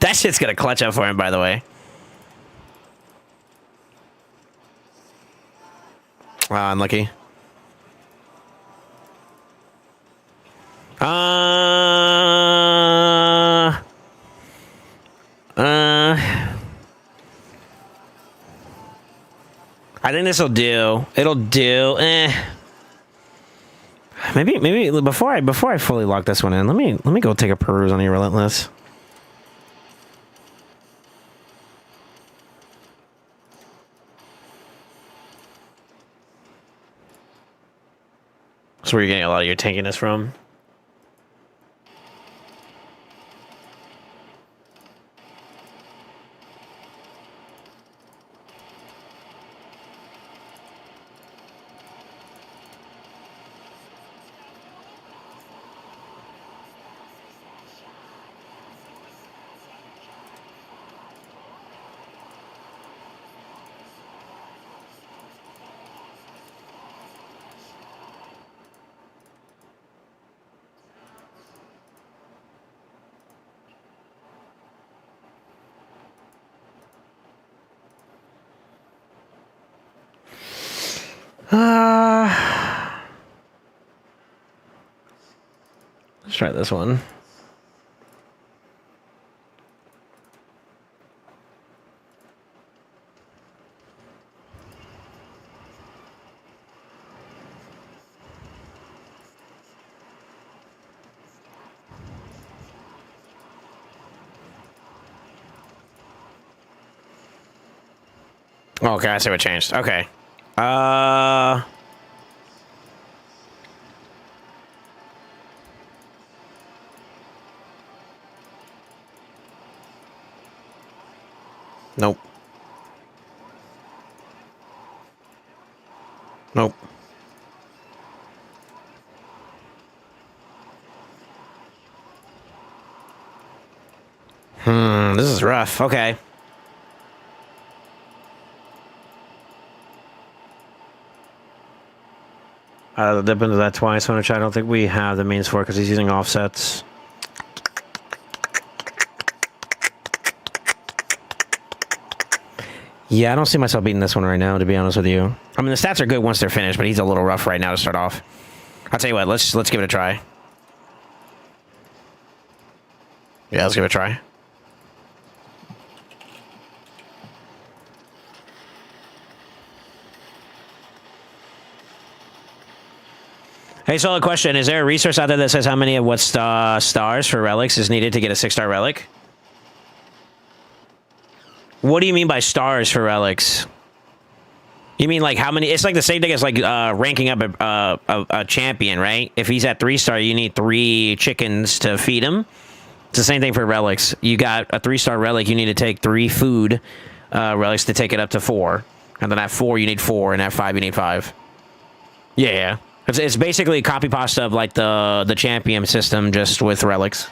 That shit's gonna clutch up for him, by the way. Unlucky. I think this will do. It'll do. Maybe before I fully lock this one in, let me go take a peruse on your relentless. That's where you're getting a lot of your tankiness from. Let's try this one. Okay, I see what changed. Okay. Nope. Nope. This is rough. Okay. I'll dip into that twice, which I don't think we have the means for because he's using offsets. Yeah, I don't see myself beating this one right now, to be honest with you. I mean, the stats are good once they're finished, but he's a little rough right now to start off. I'll tell you what, let's give it a try. Yeah, let's give it a try. Hey, so a question. Is there a resource out there that says how many of what stars for relics is needed to get a 6-star relic? What do you mean by stars for relics? You mean like how many? It's like the same thing as like ranking up a champion, right? If he's at 3-star, you need 3 chickens to feed him. It's the same thing for relics. You got a 3-star relic, you need to take 3 food relics to take it up to 4. And then at 4, you need 4, and at 5, you need 5. Yeah, yeah. It's basically a copy pasta of like the champion system, just with relics.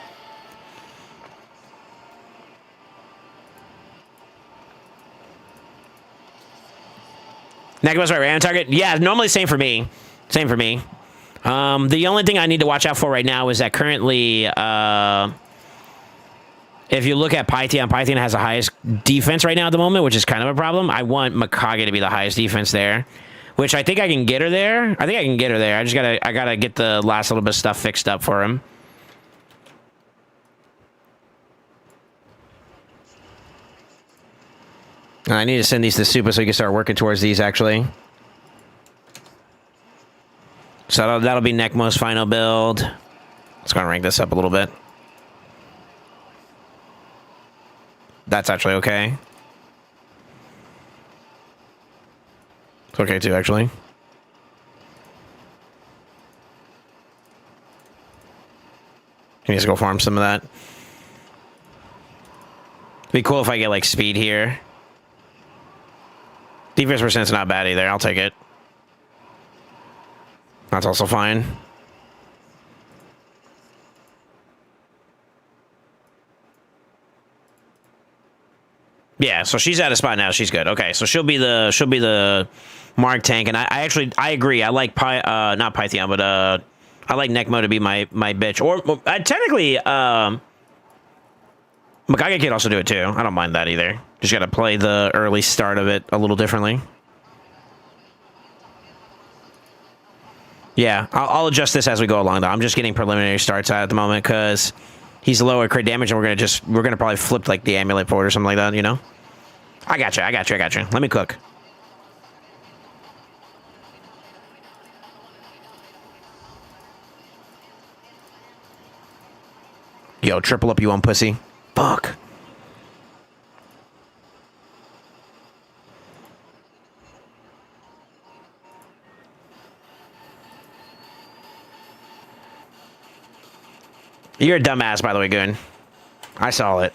Negative right, random target. Yeah, normally same for me. Same for me. The only thing I need to watch out for right now is that currently, if you look at Python, Python has the highest defense right now at the moment, which is kind of a problem. I want Mikage to be the highest defense there, which I think I can get her there. I think I can get her there. I gotta get the last little bit of stuff fixed up for him. I need to send these to Supa so we can start working towards these, actually. So that'll be Necmo's final build. Let's go and rank this up a little bit. That's actually okay. It's okay, too, actually. He needs to go farm some of that. It'd be cool if I get, like, speed here. Defense percent's not bad either. I'll take it. That's also fine. Yeah, so she's at a spot now. She's good. Okay, so she'll be the Mark tank, and I agree. I like not Python, but I like Necmo to be my bitch. Or technically, Mikage could also do it too. I don't mind that either. Just got to play the early start of it a little differently. Yeah, I'll adjust this as we go along, though. I'm just getting preliminary starts at the moment because he's lower crit damage, and we're gonna probably flip like the amulet for it or something like that. You know. I got you. Let me cook. Yo, triple up you on pussy. Fuck. You're a dumbass, by the way, Goon. I saw it.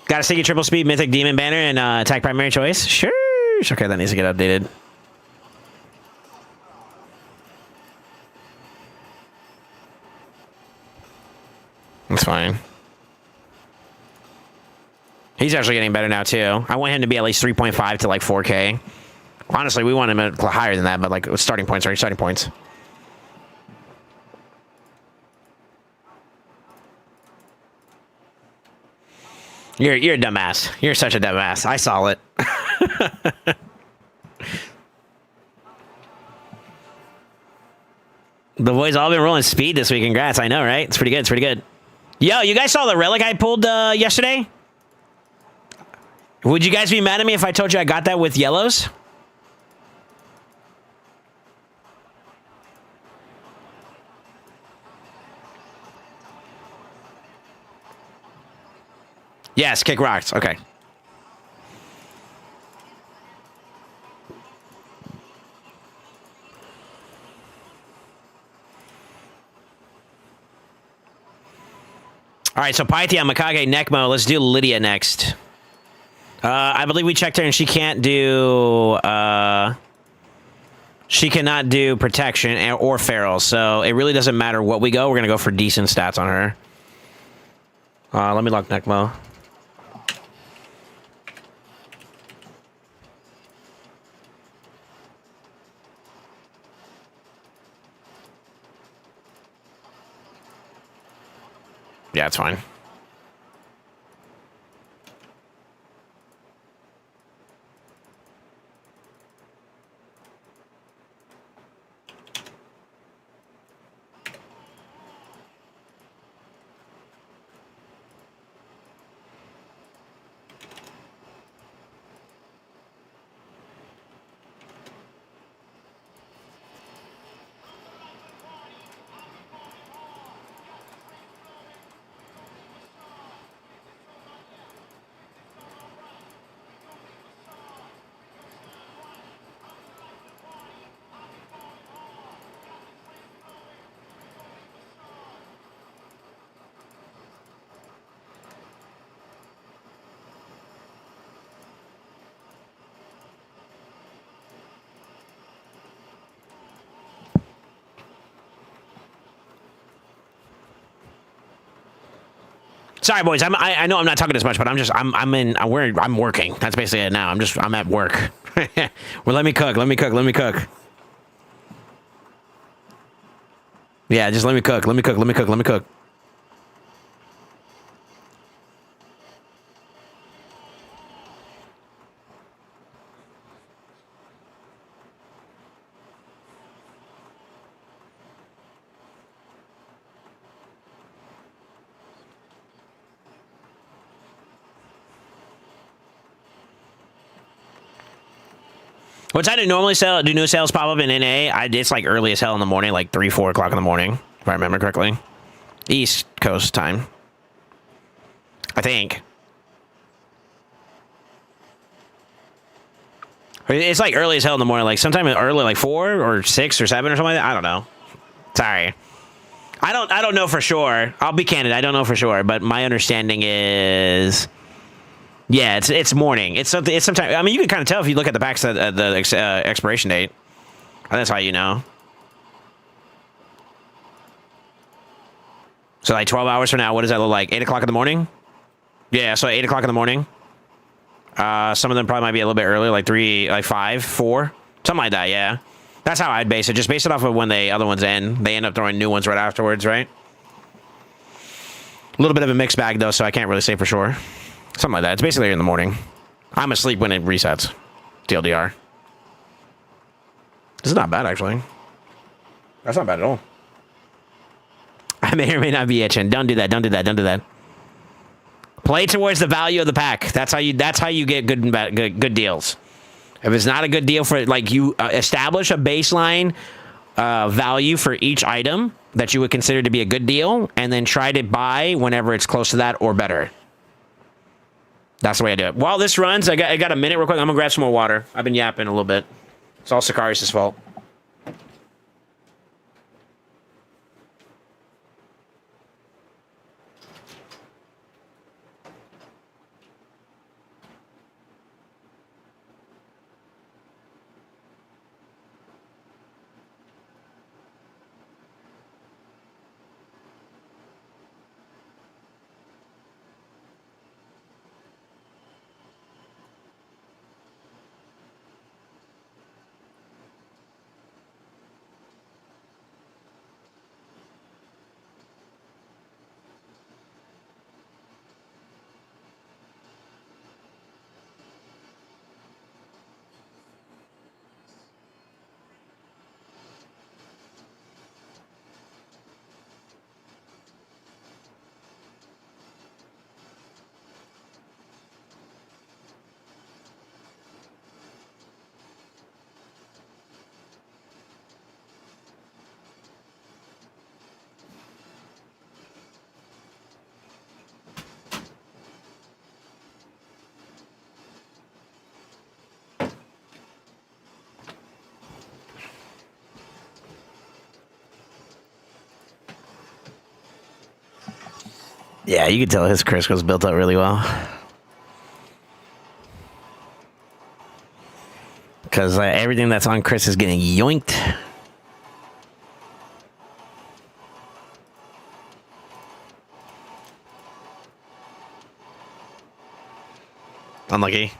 Got a sticky triple speed mythic demon banner and attack primary choice? Sure. Okay, that needs to get updated. That's fine. He's actually getting better now, too. I want him to be at least 3.5 to like 4K. Honestly, we want him higher than that, but like starting points, right? Starting points. You're a dumbass. You're such a dumbass. I saw it. The boys all been rolling speed this week. Congrats. I know, right? It's pretty good. It's pretty good. Yo, you guys saw the relic I pulled yesterday? Would you guys be mad at me if I told you I got that with yellows? Yes, kick rocks. Okay. All right, so Python, Mikage, Necmo. Let's do Lydia next. I believe we checked her, and she can't do... she cannot do protection or feral, so it really doesn't matter what we go. We're going to go for decent stats on her. Let me lock Necmo. Yeah, it's fine. Sorry, boys. I know I'm not talking as much, but I'm working. That's basically it now. I'm at work. Well, let me cook. Let me cook. Let me cook. Yeah, just let me cook. Let me cook. Let me cook. Let me cook. What time do normally do new sales pop up in NA? It's like early as hell in the morning, like 3, 4 o'clock in the morning, if I remember correctly. East Coast time. I think. It's like early as hell in the morning, like sometime early, like 4 or 6 or 7 or something like that. I don't know. Sorry. I don't know for sure. I'll be candid. I don't know for sure, but my understanding is, yeah, it's morning. It's sometime. I mean, you can kind of tell if you look at the back of the expiration date. And that's how you know. So like 12 hours from now, what does that look like? 8 o'clock in the morning? Yeah, so 8 o'clock in the morning. Some of them probably might be a little bit early, like 3, like 5, 4, something like that. Yeah, that's how I'd base it. Just base it off of when the other ones end. They end up throwing new ones right afterwards, right? A little bit of a mixed bag though, so I can't really say for sure. Something like that. It's basically in the morning. I'm asleep when it resets. TLDR. This is not bad, actually. That's not bad at all. I may or may not be itching. Don't do that. Don't do that. Don't do that. Play towards the value of the pack. That's how you get good and bad, good deals. If it's not a good deal for, like, you establish a baseline value for each item that you would consider to be a good deal, and then try to buy whenever it's close to that or better. That's the way I do it. While this runs, I got a minute real quick. I'm gonna grab some more water. I've been yapping a little bit. It's all Sicarius' fault. Yeah, you can tell his Crisco's built up really well. Because everything that's on Chris is getting yoinked. Unlucky.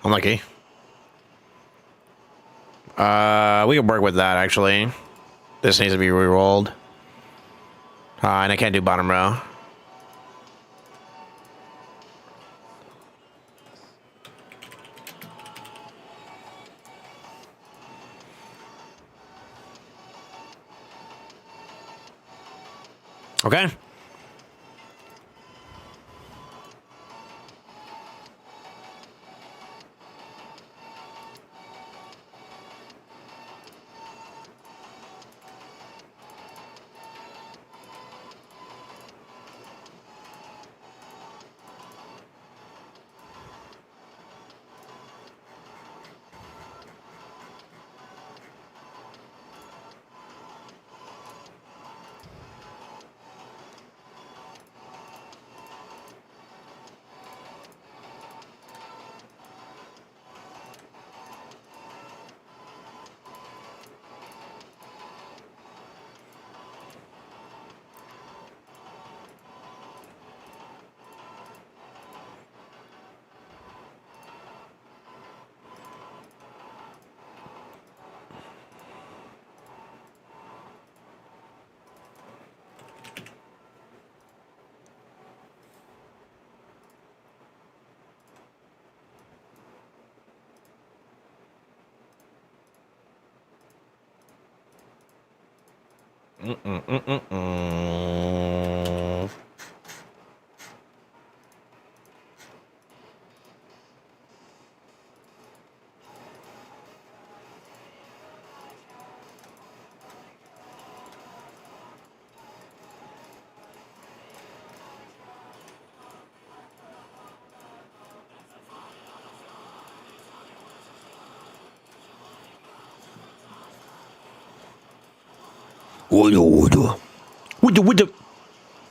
Unlucky. We can work with that, actually. This needs to be re-rolled. And I can't do bottom row. Okay.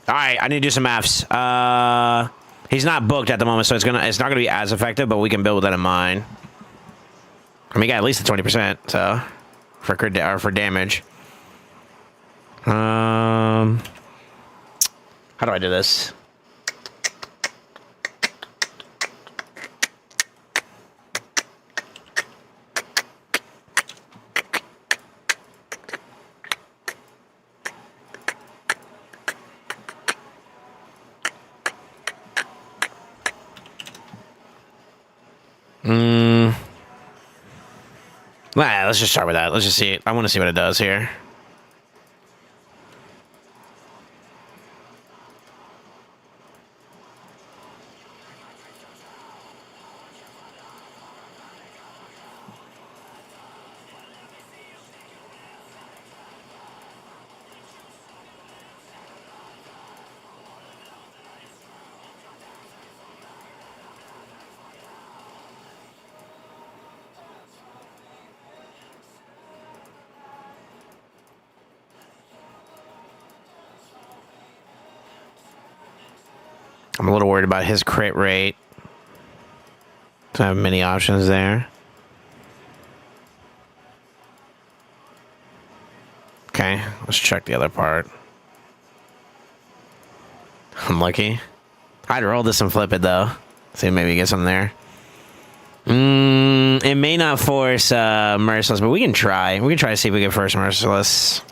All right, I need to do some maths. He's not booked at the moment, so it's not gonna be as effective, but we can build with that in mind. I mean, he got at least a 20%, so for damage. How do I do this? Let's just start with that. Let's just see. I want to see what it does here. I'm a little worried about his crit rate. So I have many options there. Okay, let's check the other part. Unlucky. I'd roll this and flip it though. See if maybe get something there. It may not force Merciless, but we can try. We can try to see if we get first Merciless.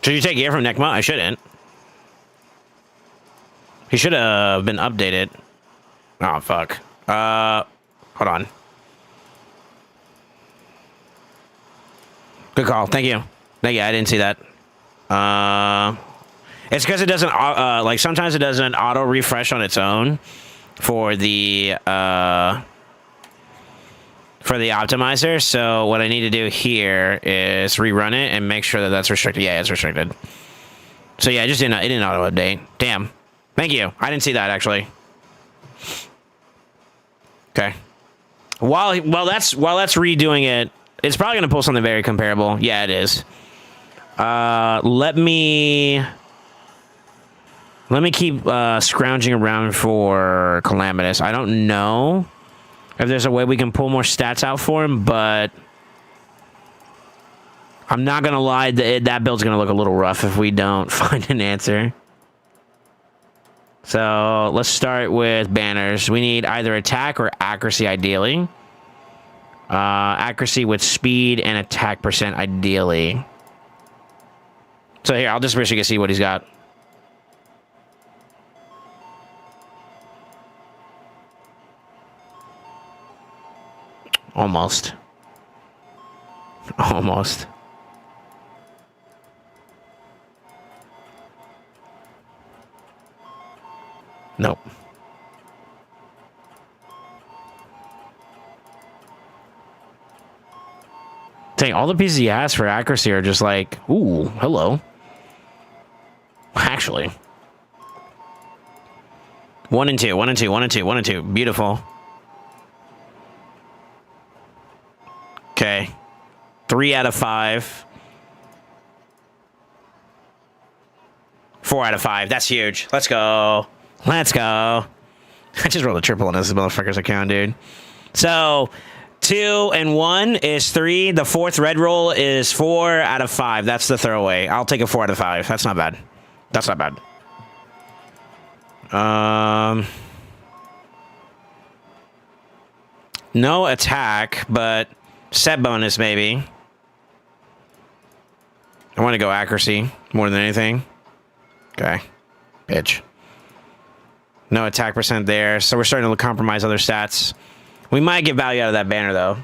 Should you take gear from Necma? I shouldn't. He should have been updated. Oh, fuck. Hold on. Good call. Thank you. Thank you. I didn't see that. It's because it doesn't, like, sometimes it doesn't auto-refresh on its own for the optimizer. So what I need to do here is rerun it and make sure that that's restricted. Yeah, it's restricted. So yeah, it didn't auto update. Damn. Thank you. I didn't see that actually. Okay. While that's redoing it, it's probably gonna pull something very comparable. Yeah, it is. Let me keep scrounging around for Calamitous. I don't know if there's a way we can pull more stats out for him, but I'm not gonna lie, that build's gonna look a little rough if we don't find an answer. So let's start with banners. We need either attack or accuracy, ideally. Accuracy with speed and attack percent, ideally. So here, I'll just wish you can see what he's got. Almost. Almost. Nope. Dang, all the pieces he has for accuracy are just like, ooh, hello. Actually. 1 and 2, 1 and 2, 1 and 2, 1 and 2. Beautiful. Okay. 3 out of 5. 4 out of 5. That's huge. Let's go. Let's go. I just rolled a triple on this motherfucker's account, dude. So, 2 and 1 is 3. The fourth red roll is 4 out of 5. That's the throwaway. I'll take a 4 out of 5. That's not bad. That's not bad. No attack, but set bonus maybe. I want to go accuracy more than anything. Okay. Bitch. No attack percent there, so we're starting to compromise other stats. We might get value out of that banner, though.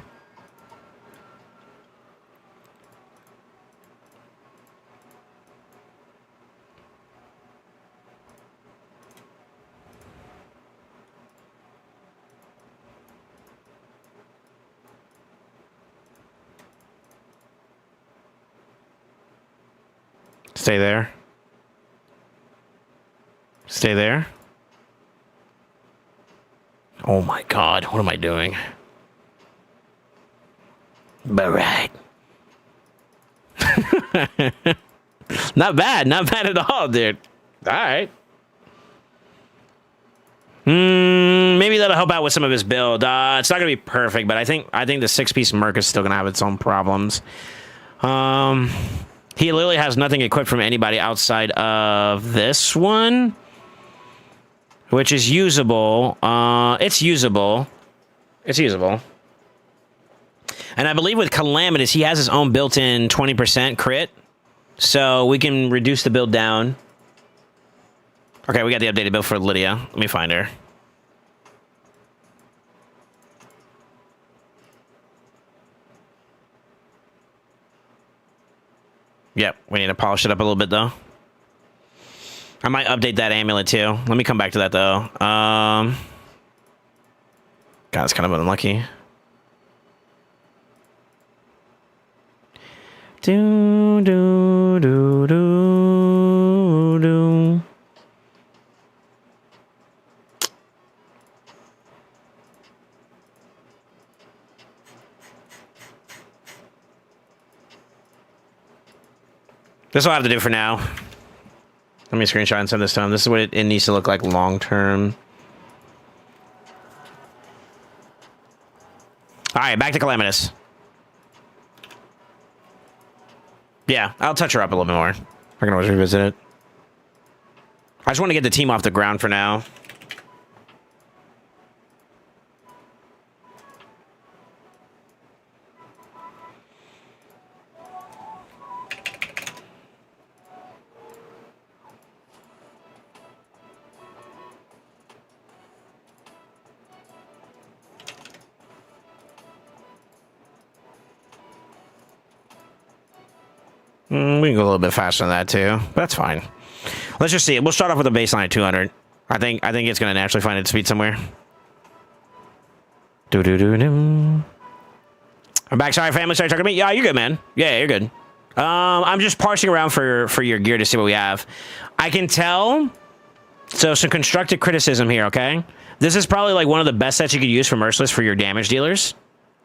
Stay there. Stay there. Oh my god, what am I doing? But right. Not bad at all, dude. Alright. Maybe that'll help out with some of his build. It's not gonna be perfect, but I think the 6-piece Merc is still gonna have its own problems. He literally has nothing equipped from anybody outside of this one, which is usable. It's usable. It's usable. And I believe with Calamitous, he has his own built-in 20% crit, so we can reduce the build down. Okay, we got the updated build for Lydia. Let me find her. Yep, we need to polish it up a little bit, though. I might update that amulet, too. Let me come back to that, though. God, it's kind of unlucky. Do, do, do, do, do. This will have to do for now. Let me screenshot and send this to him. This is what it needs to look like long term. All right, back to Calamitous. Yeah, I'll touch her up a little bit more. I can always revisit it. I just want to get the team off the ground for now. We can go a little bit faster than that too. That's fine. Let's just see it. We'll start off with a baseline at 200. I think it's gonna naturally find its speed somewhere. Do do do do. I'm back. Sorry, family. Sorry, talking to me. Yeah, you're good, man. Yeah, you're good. I'm just parsing around for your gear to see what we have. I can tell. So some constructive criticism here. Okay, this is probably like one of the best sets you could use for Merciless for your damage dealers.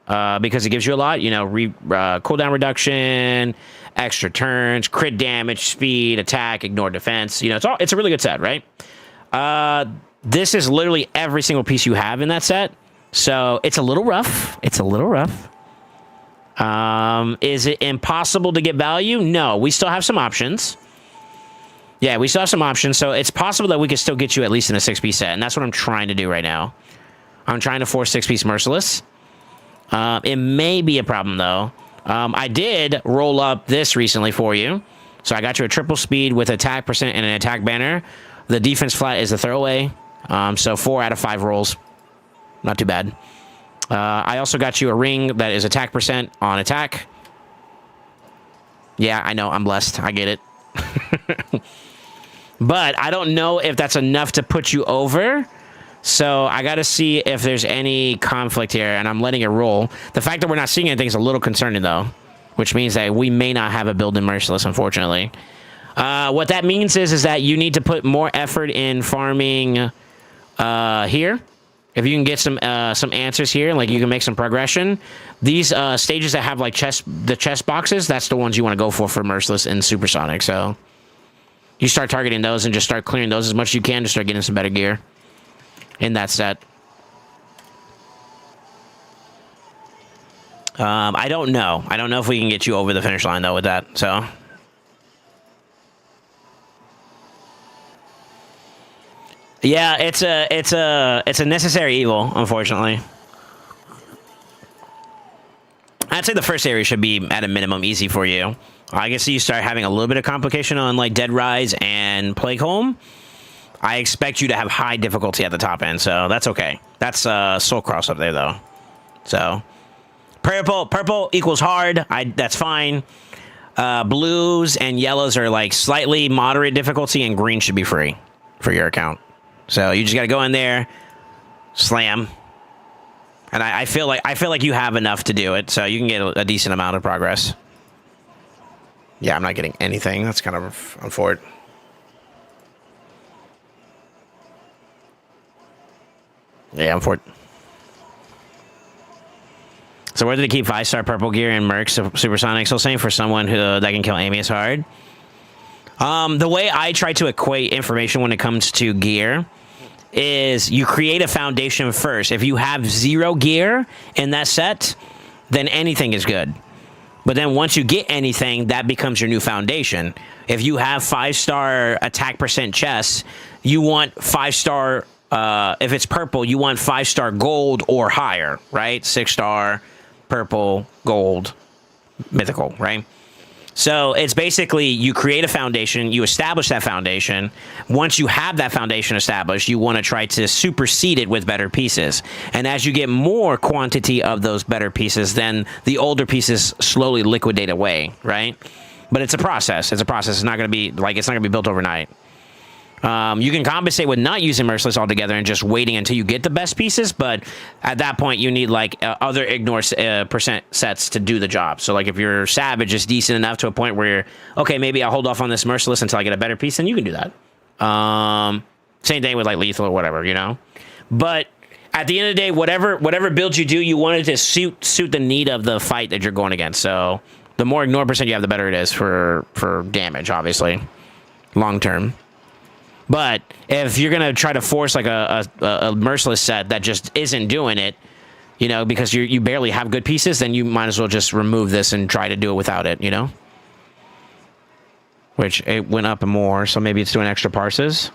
Because it gives you a lot, you know, cooldown reduction, extra turns, crit damage, speed, attack, ignore defense. You know, it's a really good set, right? This is literally every single piece you have in that set. So it's a little rough. It's a little rough. Is it impossible to get value? No, we still have some options. Yeah, we still have some options. So it's possible that we could still get you at least in a 6-piece set. And that's what I'm trying to do right now. I'm trying to force 6-piece Merciless. It may be a problem, though. I did roll up this recently for you. So I got you a triple speed with attack percent and an attack banner. The defense flat is a throwaway. So 4 out of 5 rolls. Not too bad. I also got you a ring that is attack percent on attack. Yeah, I know. I'm blessed. I get it. But I don't know if that's enough to put you over. So I got to see if there's any conflict here, and I'm letting it roll. The fact that we're not seeing anything is a little concerning, though, which means that we may not have a build in Merciless, unfortunately. What that means is that you need to put more effort in farming here. If you can get some answers here, like you can make some progression. These stages that have like the chest boxes, that's the ones you want to go for Merciless and Supersonic. So you start targeting those and just start clearing those as much as you can to start getting some better gear in that set. I don't know. I don't know if we can get you over the finish line though with that. So yeah, it's a necessary evil, unfortunately. I'd say the first area should be at a minimum easy for you. I guess you start having a little bit of complication on like Dead Rise and Plague Home. I expect you to have high difficulty at the top end, so that's okay. That's Soul Cross up there though. So purple equals hard. That's fine. Blues and yellows are like slightly moderate difficulty, and green should be free for your account. So you just got to go in there, slam, and I feel like you have enough to do it, so you can get a decent amount of progress. Yeah, I'm not getting anything. That's kind of unfortunate. Yeah, unfortunate. So where did they keep 5-star purple gear and Mercs Supersonic SoulSaint for someone who that can kill Amius hard? The way I try to equate information when it comes to gear is you create a foundation first. If you have 0 gear in that set, then anything is good. But then once you get anything, that becomes your new foundation. If you have 5-star attack percent chests, you want 5-star, if it's purple, you want 5-star gold or higher, right? 6-star, purple, gold, mythical, right? So it's basically you create a foundation, you establish that foundation. Once you have that foundation established, you want to try to supersede it with better pieces. And as you get more quantity of those better pieces, then the older pieces slowly liquidate away, right? But it's a process. It's a process. It's not going to be like it's not going to be built overnight. You can compensate with not using Merciless altogether and just waiting until you get the best pieces, but at that point you need like other ignore percent sets to do the job. So like if your Savage is decent enough to a point where you're, okay, maybe I'll hold off on this Merciless until I get a better piece, then you can do that. Same thing with like Lethal or whatever, you know? But at the end of the day, whatever build you do, you want it to suit the need of the fight that you're going against. So the more ignore percent you have, the better it is for damage, obviously, long term. But if you're going to try to force like a Merciless set that just isn't doing it, you know, because you barely have good pieces, then you might as well just remove this and try to do it without it, you know? Which it went up more, so maybe it's doing extra parses.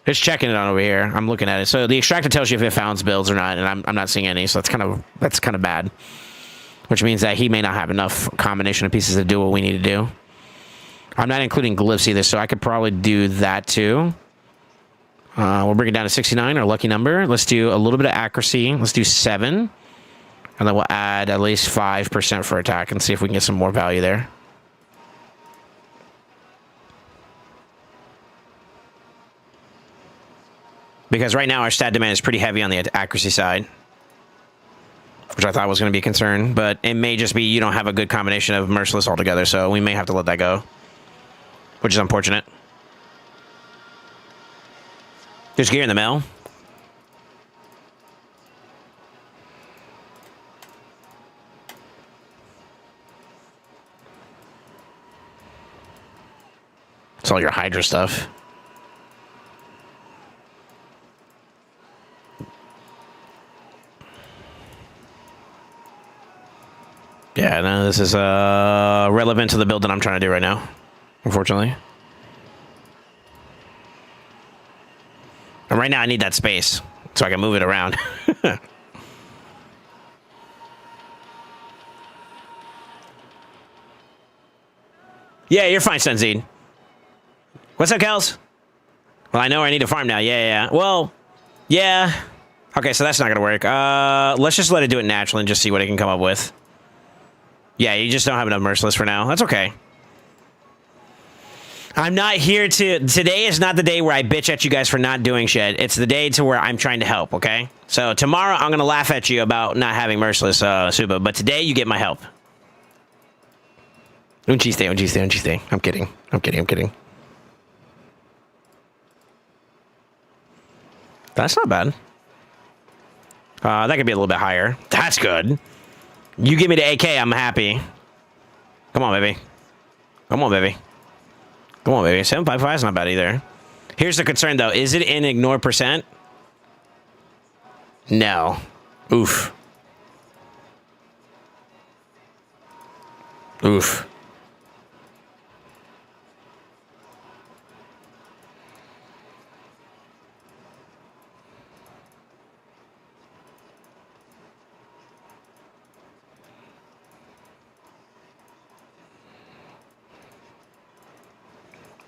Just checking it on over here. I'm looking at it. So the extractor tells you if it founds builds or not, and I'm not seeing any, so that's kind of bad. Which means that he may not have enough combination of pieces to do what we need to do. I'm not including glyphs either, so I could probably do that too. We'll bring it down to 69, our lucky number. Let's do a little bit of accuracy. Let's do 7. And then we'll add at least 5% for attack and see if we can get some more value there. Because right now our stat demand is pretty heavy on the accuracy side, which I thought was going to be a concern. But it may just be you don't have a good combination of Merciless altogether, so we may have to let that go. Which is unfortunate. There's gear in the mail. It's all your Hydra stuff. Yeah, no, this is relevant to the build that I'm trying to do right now, unfortunately. And right now I need that space so I can move it around. Yeah, you're fine, Sunzine. What's up, Kels? Well, I know I need to farm now. Yeah. Well, yeah. Okay, so that's not going to work. Let's just let it do it naturally and just see what it can come up with. Yeah, you just don't have enough Merciless for now. That's okay. I'm not here to... Today is not the day where I bitch at you guys for not doing shit. It's the day to where I'm trying to help, okay? So tomorrow, I'm going to laugh at you about not having Merciless, Suba. But today, you get my help. Un chiste. I'm kidding. I'm kidding. That's not bad. That could be a little bit higher. That's good. You give me the AK, I'm happy. Come on, baby. 755 is not bad either. Here's the concern, though. Is it in ignore percent? No. Oof.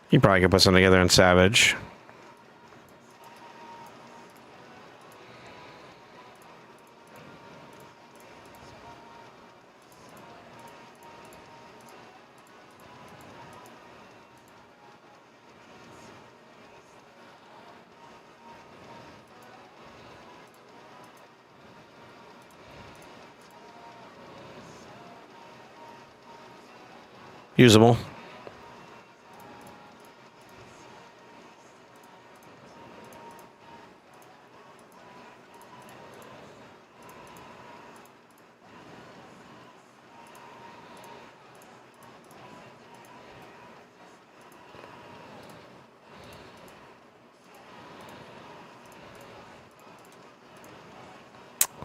You probably could put something together in Savage. Usable.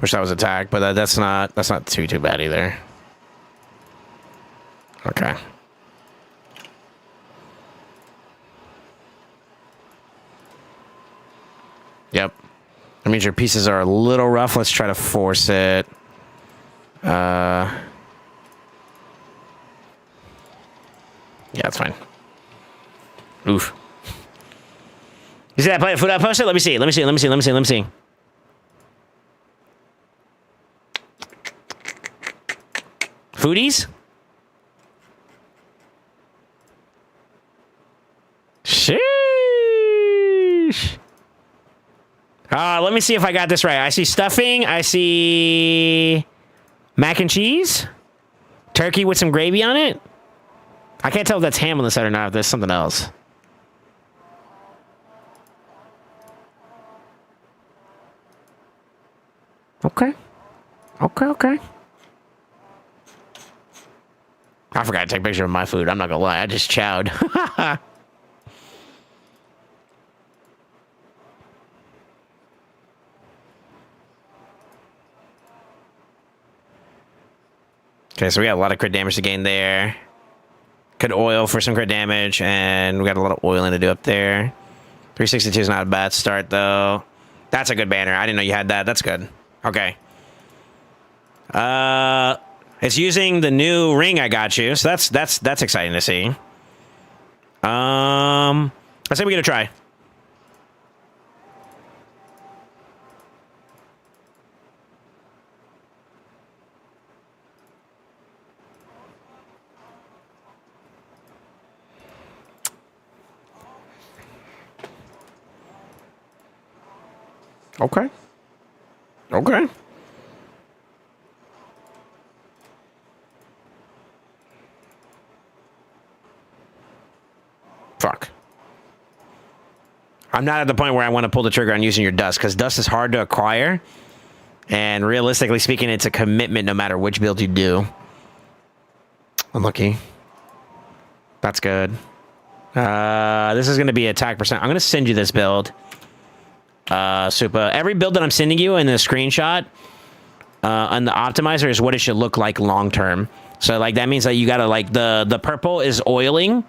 Wish that was attack, but that's not too bad either. Okay. Yep. That means your pieces are a little rough. Let's try to force it. Yeah, that's fine. Oof. You see that plate of food I posted? Let me see. Foodies? Sheesh. Let me see if I got this right. I see stuffing. I see mac and cheese. Turkey with some gravy on it. I can't tell if that's ham on the side or not, if there's something else. Okay. I forgot to take a picture of my food. I'm not gonna lie. I just chowed. Okay, so we got a lot of crit damage to gain there. Could oil for some crit damage, and we got a lot of oiling to do up there. 362 is not a bad start, though. That's a good banner. I didn't know you had that. That's good. Okay. It's using the new ring I got you, so that's exciting to see. I say we get a try. Okay. Fuck. I'm not at the point where I want to pull the trigger on using your dust, because dust is hard to acquire. And realistically speaking, it's a commitment no matter which build you do. Unlucky. That's good. This is going to be attack percent. I'm going to send you this build. Supa. Every build that I'm sending you in the screenshot on the optimizer is what it should look like long term. So like that means that you gotta like the purple is oiling.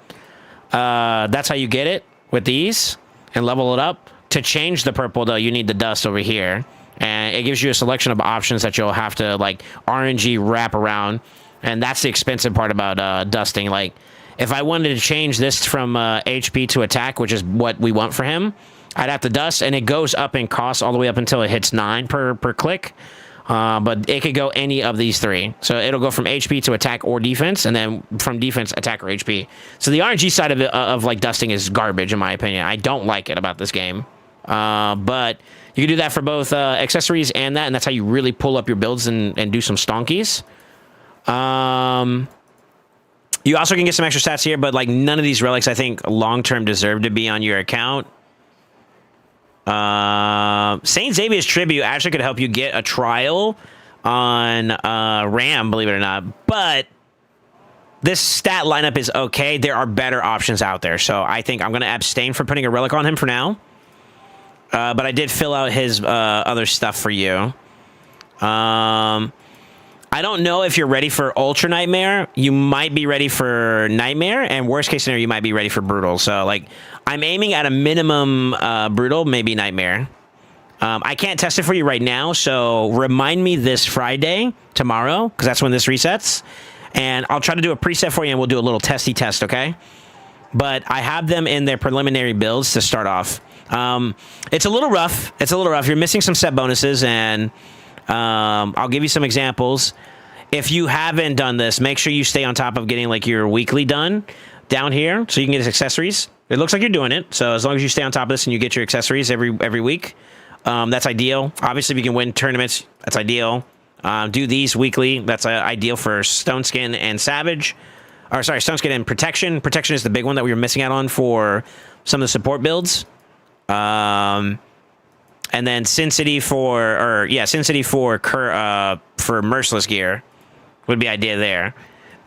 That's how you get it with these and level it up. To change the purple though, you need the dust over here, and it gives you a selection of options that you'll have to like RNG wrap around, and that's the expensive part about dusting. Like if I wanted to change this from HP to attack, which is what we want for him, I'd have to dust, and it goes up in cost all the way up until it hits 9 per click. But it could go any of these 3. So it'll go from HP to attack or defense, and then from defense, attack or HP. So the RNG side of it, of like dusting is garbage, in my opinion. I don't like it about this game. But you can do that for both accessories and that's how you really pull up your builds and do some stonkies. You also can get some extra stats here, but like none of these relics, I think, long-term deserve to be on your account. Saint Xavier's Tribute actually could help you get a trial on Ram, believe it or not. But this stat lineup is okay. There are better options out there. So I think I'm going to abstain from putting a relic on him for now. But I did fill out his other stuff for you. I don't know if you're ready for Ultra Nightmare. You might be ready for Nightmare, and worst case scenario, you might be ready for Brutal. So, like, I'm aiming at a minimum Brutal, maybe Nightmare. I can't test it for you right now, so remind me this Friday, tomorrow, because that's when this resets, and I'll try to do a preset for you, and we'll do a little testy test, okay? But I have them in their preliminary builds to start off. It's a little rough. It's a little rough. You're missing some set bonuses, and I'll give you some examples. If you haven't done this, make sure you stay on top of getting like your weekly done down here so you can get his accessories. It looks like you're doing it. So as long as you stay on top of this and you get your accessories every week, that's ideal. Obviously, if you can win tournaments, that's ideal. Do these weekly. That's ideal for Stone Skin and Savage. Or sorry, Stone Skin and Protection. Protection is the big one that we were missing out on for some of the support builds. And then Sin City for Merciless gear would be idea there.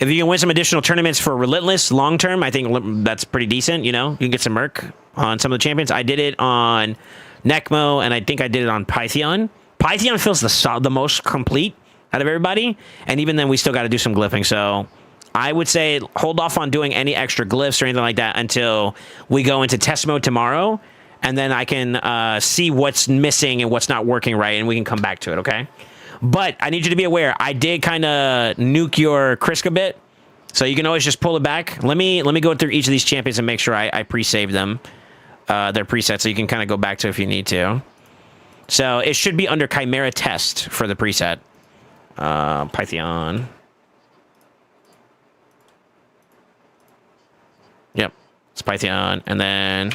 If you can win some additional tournaments for Relentless long term, I think that's pretty decent. You know, you can get some Merc on some of the champions. I did it on Necmo, and I think I did it on Pytheon. Pytheon feels the most complete out of everybody, and even then, we still got to do some glyphing. So I would say hold off on doing any extra glyphs or anything like that until we go into test mode tomorrow. And then I can see what's missing and what's not working right, and we can come back to it, okay? But I need you to be aware, I did kind of nuke your Krisk a bit, so you can always just pull it back. Let me go through each of these champions and make sure I pre-save them, their presets, so you can kind of go back to if you need to. So it should be under Chimera Test for the preset. Python. Yep, it's Python, and then...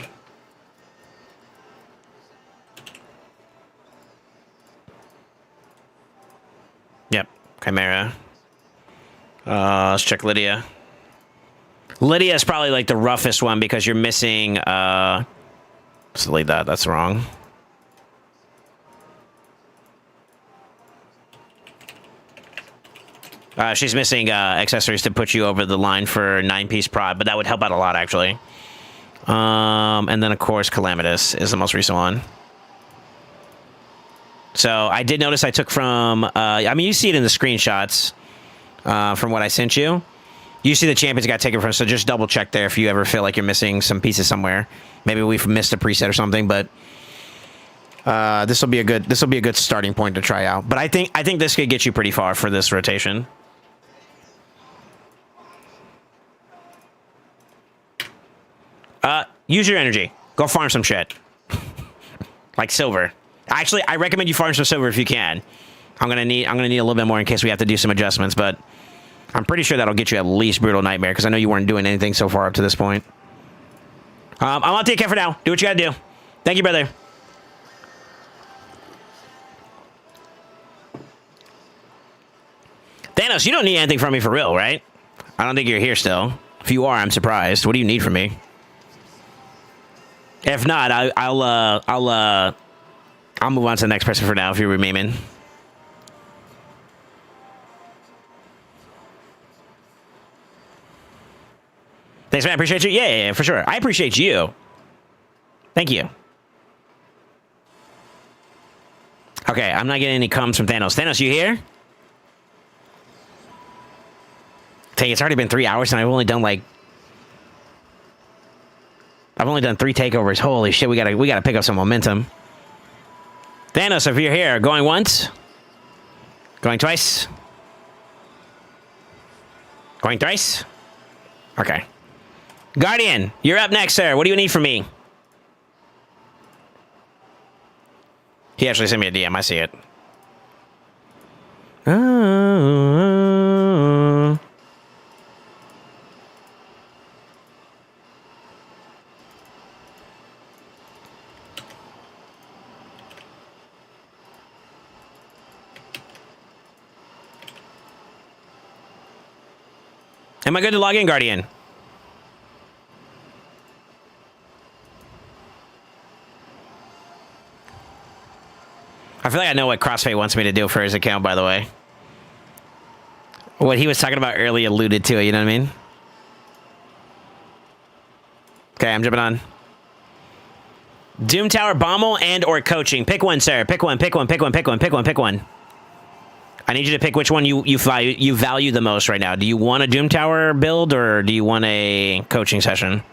Yep, Chimera. Let's check Lydia. Lydia is probably like the roughest one because you're missing. Let's delete that. That's wrong. She's missing accessories to put you over the line for 9-piece prod, but that would help out a lot actually. And then of course Calamitous is the most recent one. So I did notice I took from, I mean, you see it in the screenshots from what I sent you. You see the champions got taken from, so just double check there if you ever feel like you're missing some pieces somewhere. Maybe we've missed a preset or something, but this will be a good starting point to try out. But I think this could get you pretty far for this rotation. Use your energy. Go farm some shit. Like silver. Actually, I recommend you farm some silver if you can. I'm gonna need a little bit more in case we have to do some adjustments, but I'm pretty sure that'll get you at least Brutal Nightmare because I know you weren't doing anything so far up to this point. I'm on TK for now. Do what you gotta do. Thank you, brother. Thanos, you don't need anything from me for real, right? I don't think you're here still. If you are, I'm surprised. What do you need from me? If not, I'll move on to the next person for now if you're memeing. Thanks, man. I appreciate you. Yeah, for sure. I appreciate you. Thank you. Okay, I'm not getting any comes from Thanos. Thanos, you here? It's already been 3 hours and I've only done 3 takeovers. Holy shit, we gotta pick up some momentum. Thanos, if you're here, going once, going twice, going thrice. Okay, Guardian, you're up next, sir. What do you need from me? He actually sent me a DM. I see it. Am I good to log in, Guardian? I feel like I know what CrossFit wants me to do for his account, by the way. What he was talking about earlier alluded to it, you know what I mean? Okay, I'm jumping on. Doom Tower, Bommel, and or coaching. Pick one, sir. Pick one, pick one, pick one, pick one, pick one, pick one. I need you to pick which one you value the most right now. Do you want a Doom Tower build, or do you want a coaching session?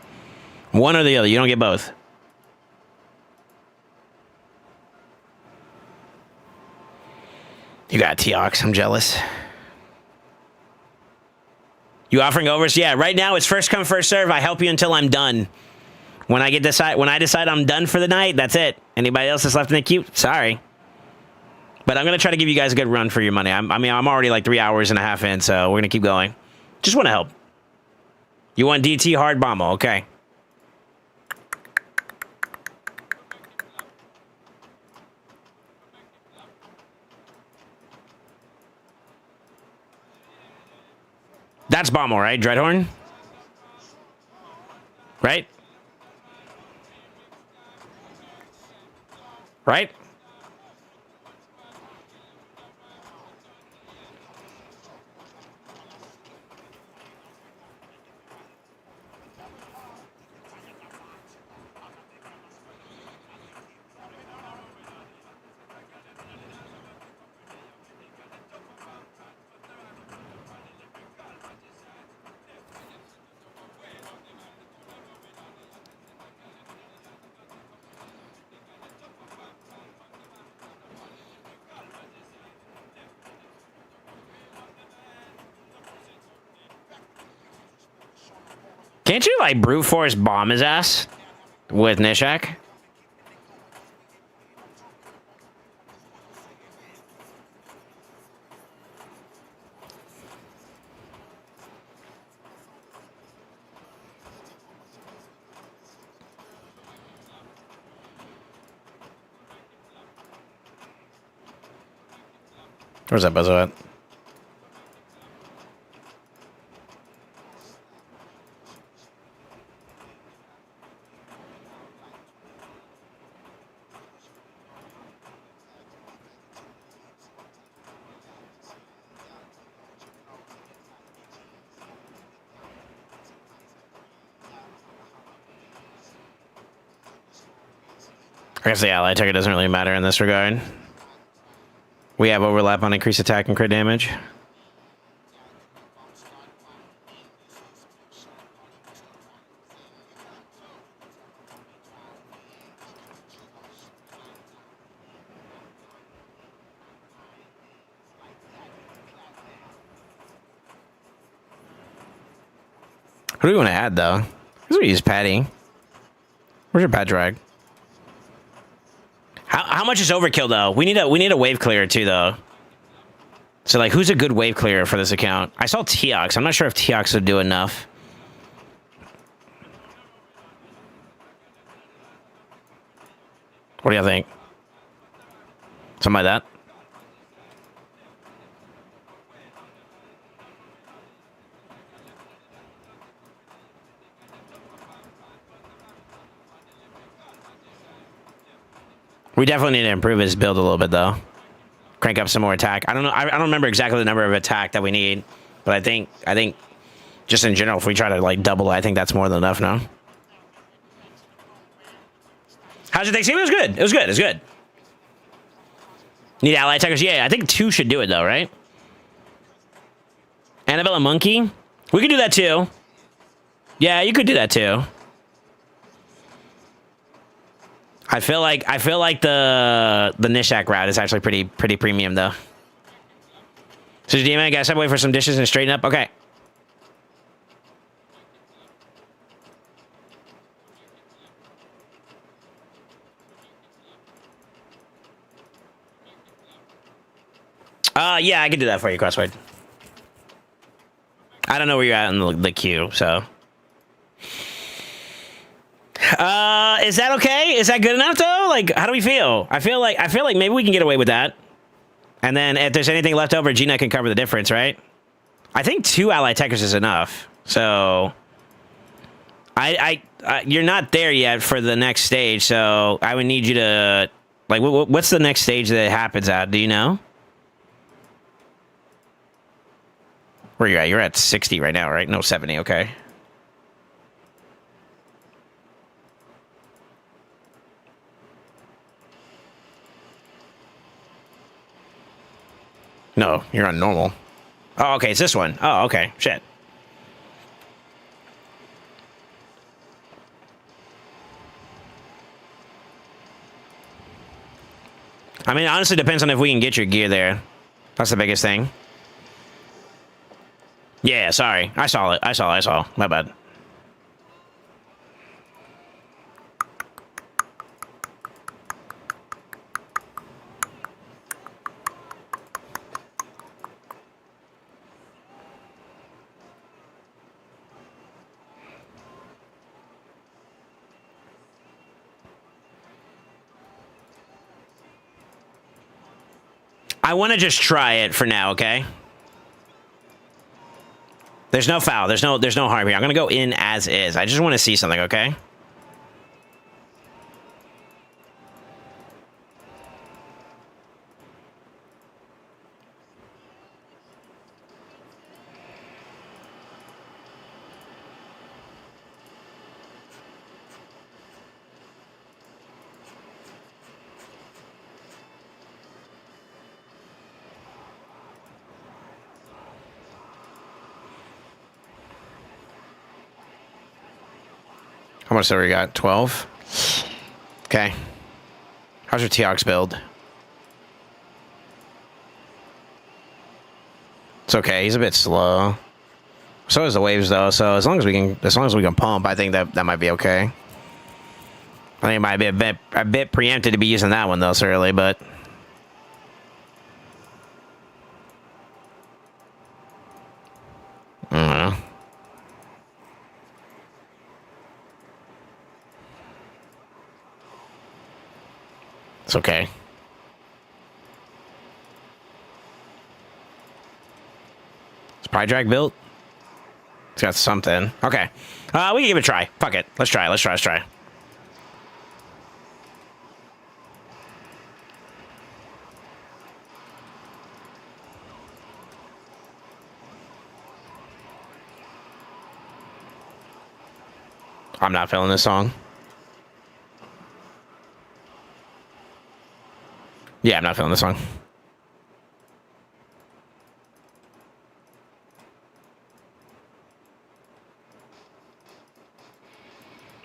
One or the other. You don't get both. You got T-Ox. I'm jealous. You offering overs? Yeah, right now it's first come, first serve. I help you until I'm done. When I decide I'm done for the night, that's it. Anybody else that's left in the queue? Sorry. But I'm going to try to give you guys a good run for your money. I'm already like 3 hours and a half in, so we're going to keep going. Just want to help. You want DT hard Bommel? Okay. That's Bommel, right? Dreadhorn? Right? Right? Can't you, like, brute force bomb his ass with Nishak? Where's that buzzer at? I guess the ally ticket doesn't really matter in this regard. We have overlap on increased attack and crit damage. What do we want to add, though? Because we use Patty. Where's your pad drag? How much is overkill, though? We need a wave clearer, too, though. So, like, who's a good wave clearer for this account? I saw T-Ox. I'm not sure if T-Ox would do enough. What do you think? Something like that? We definitely need to improve his build a little bit, though. Crank up some more attack. I don't know. I don't remember exactly the number of attack that we need, but I think just in general, if we try to like double it, I think that's more than enough now. How's your Thanksgiving? It was good. It was good. It was good. Need ally attackers? Yeah, I think 2 should do it, though, right? Annabelle and Monkey? We could do that, too. Yeah, you could do that, too. I feel like the Nishak route is actually pretty premium, though. So, DM, guys, I'm waiting for some dishes and straighten up. Okay. Yeah, I can do that for you, Crossword. I don't know where you're at in the queue, so. Is that okay? Is that good enough though? Like, how do we feel? I feel like maybe we can get away with that. And then if there's anything left over, Gina can cover the difference, right? I think 2 ally techers is enough. So, you're not there yet for the next stage. So I would need you to, like, what's the next stage that it happens at? Do you know? Where you at? You're at 60 right now, right? No, 70. Okay. No, you're on normal. Oh, okay, it's this one. Oh, okay. Shit. I mean, it honestly depends on if we can get your gear there. That's the biggest thing. Yeah, sorry. I saw it. I saw. My bad. I want to just try it for now, okay? There's no foul. There's no harm here. I'm going to go in as is. I just want to see something, okay? How much silver you got? 12? Okay. How's your T-Ox build? It's okay. He's a bit slow. So is the waves though. So as long as we can pump, I think that might be okay. I think it might be a bit preempted to be using that one though so early, but I don't know. It's okay. Is Pride Drag built? It's got something. Okay. We can give it a try. Fuck it. Let's try. I'm not feeling this song. Yeah, I'm not feeling this song.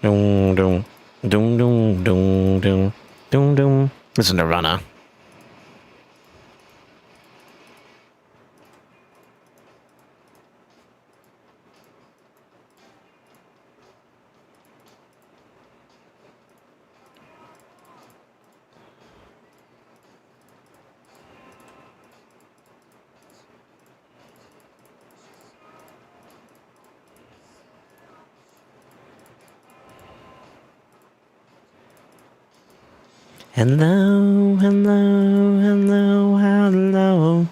Dum dum dum dum dum dum dum dum. This is Nirvana. Hello, hello, hello, hello.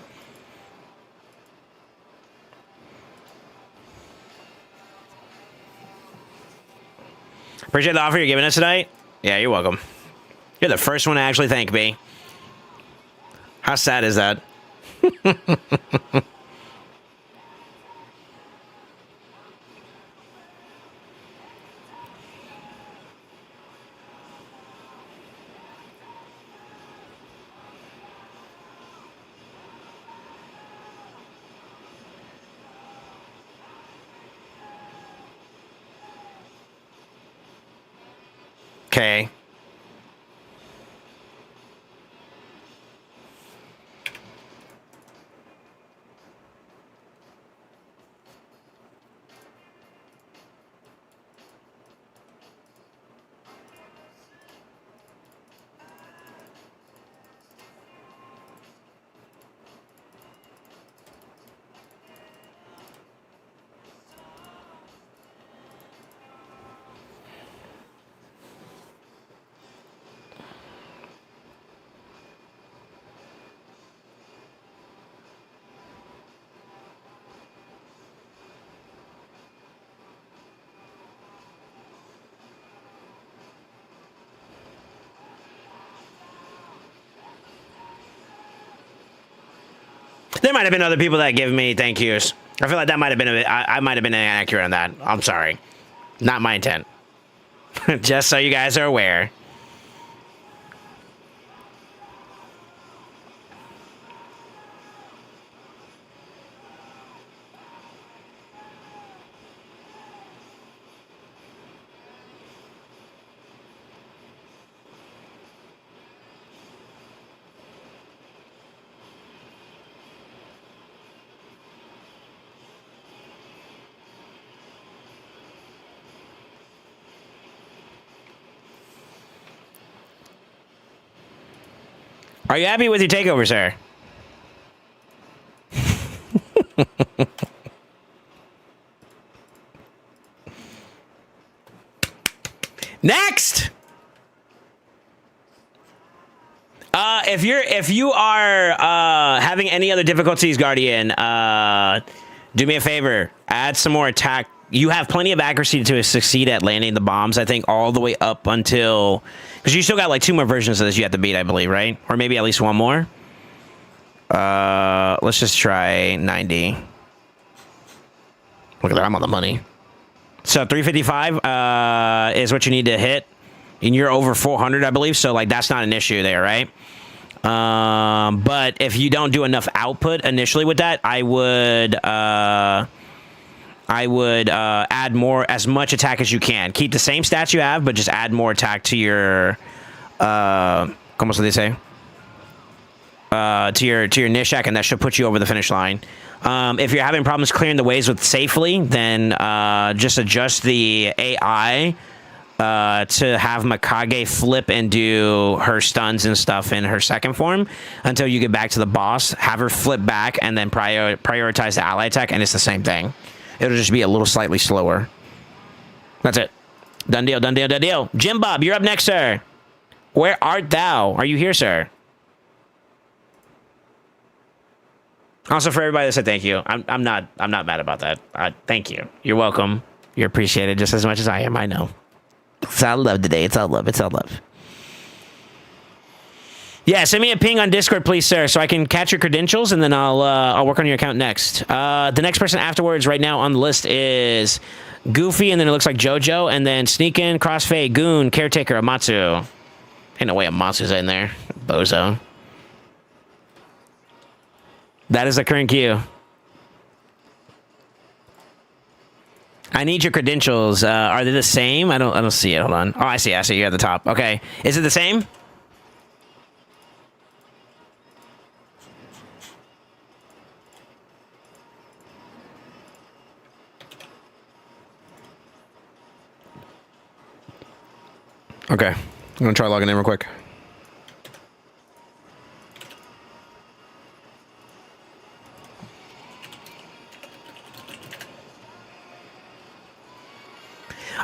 Appreciate the offer you're giving us tonight. Yeah, you're welcome. You're the first one to actually thank me. How sad is that? Okay. There might have been other people that give me thank yous. I feel like that might have been a bit, I might have been inaccurate on that. I'm sorry. Not my intent. Just so you guys are aware. Are you happy with your takeover, sir? Next! If you are having any other difficulties, Guardian, do me a favor. Add some more attack. You have plenty of accuracy to succeed at landing the bombs, I think, all the way up until... Because you still got like 2 more versions of this you have to beat, I believe, right? Or maybe at least 1 more. Let's just try 90. Look at that, I'm on the money. So 355 is what you need to hit. And you're over 400, I believe. So like that's not an issue there, right? But if you don't do enough output initially with that, I would add more, as much attack as you can. Keep the same stats you have, but just add more attack to your, ¿cómo se dice? To your Nishak, and that should put you over the finish line. If you're having problems clearing the waves with safely, then just adjust the AI to have Mikage flip and do her stuns and stuff in her second form until you get back to the boss. Have her flip back and then prioritize the ally attack, and it's the same thing. It'll just be a little slightly slower. That's it. Done deal, done deal, done deal. Jim Bob, you're up next, sir. Where art thou? Are you here, sir? Also, for everybody that said thank you, I'm not mad about that. Thank you. You're welcome. You're appreciated just as much as I am. I know. It's all love today. It's all love. It's all love. Yeah, send me a ping on Discord, please, sir, so I can catch your credentials, and then I'll work on your account next. The next person afterwards right now on the list is Goofy, and then it looks like JoJo, and then Sneakin', Crossfade, Goon, Caretaker, Amatsu. Ain't no way Amatsu's in there. Bozo. That is the current queue. I need your credentials. Are they the same? I don't see it. Hold on. Oh, I see. I see. You're at the top. Okay. Is it the same? Okay. I'm gonna try logging in real quick.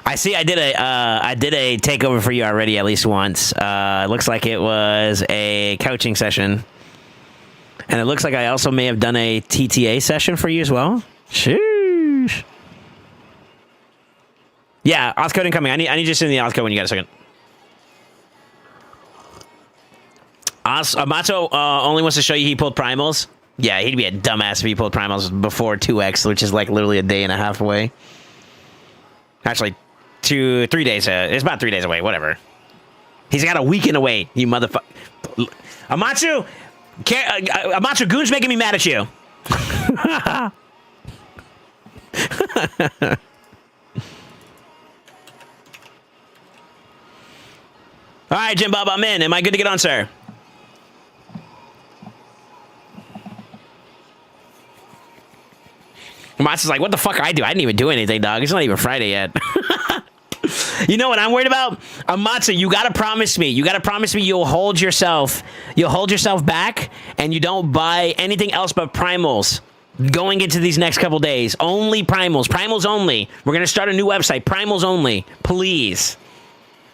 I see. I did a takeover for you already at least once. Looks like it was a coaching session, and it looks like I also may have done a TTA session for you as well. Sheesh. Yeah, auth code incoming. I need you to send the auth code when you got a second. Amato only wants to show you he pulled primals. Yeah, he'd be a dumbass if he pulled primals before 2x, which is like literally a day and a half away. Actually, 3 days. It's about 3 days away. Whatever. He's got a weekend away. You motherfucker. Amatsu, Amatsu, Goon's making me mad at you. All right, Jim Bob, I'm in. Am I good to get on, sir? Amatsu's like, what the fuck I do? I didn't even do anything, dog. It's not even Friday yet. You know what I'm worried about? Amatsu, you gotta promise me. You gotta promise me you'll hold yourself back and you don't buy anything else but primals going into these next couple days. Only primals. Primals only. We're gonna start a new website. Primals only. Please.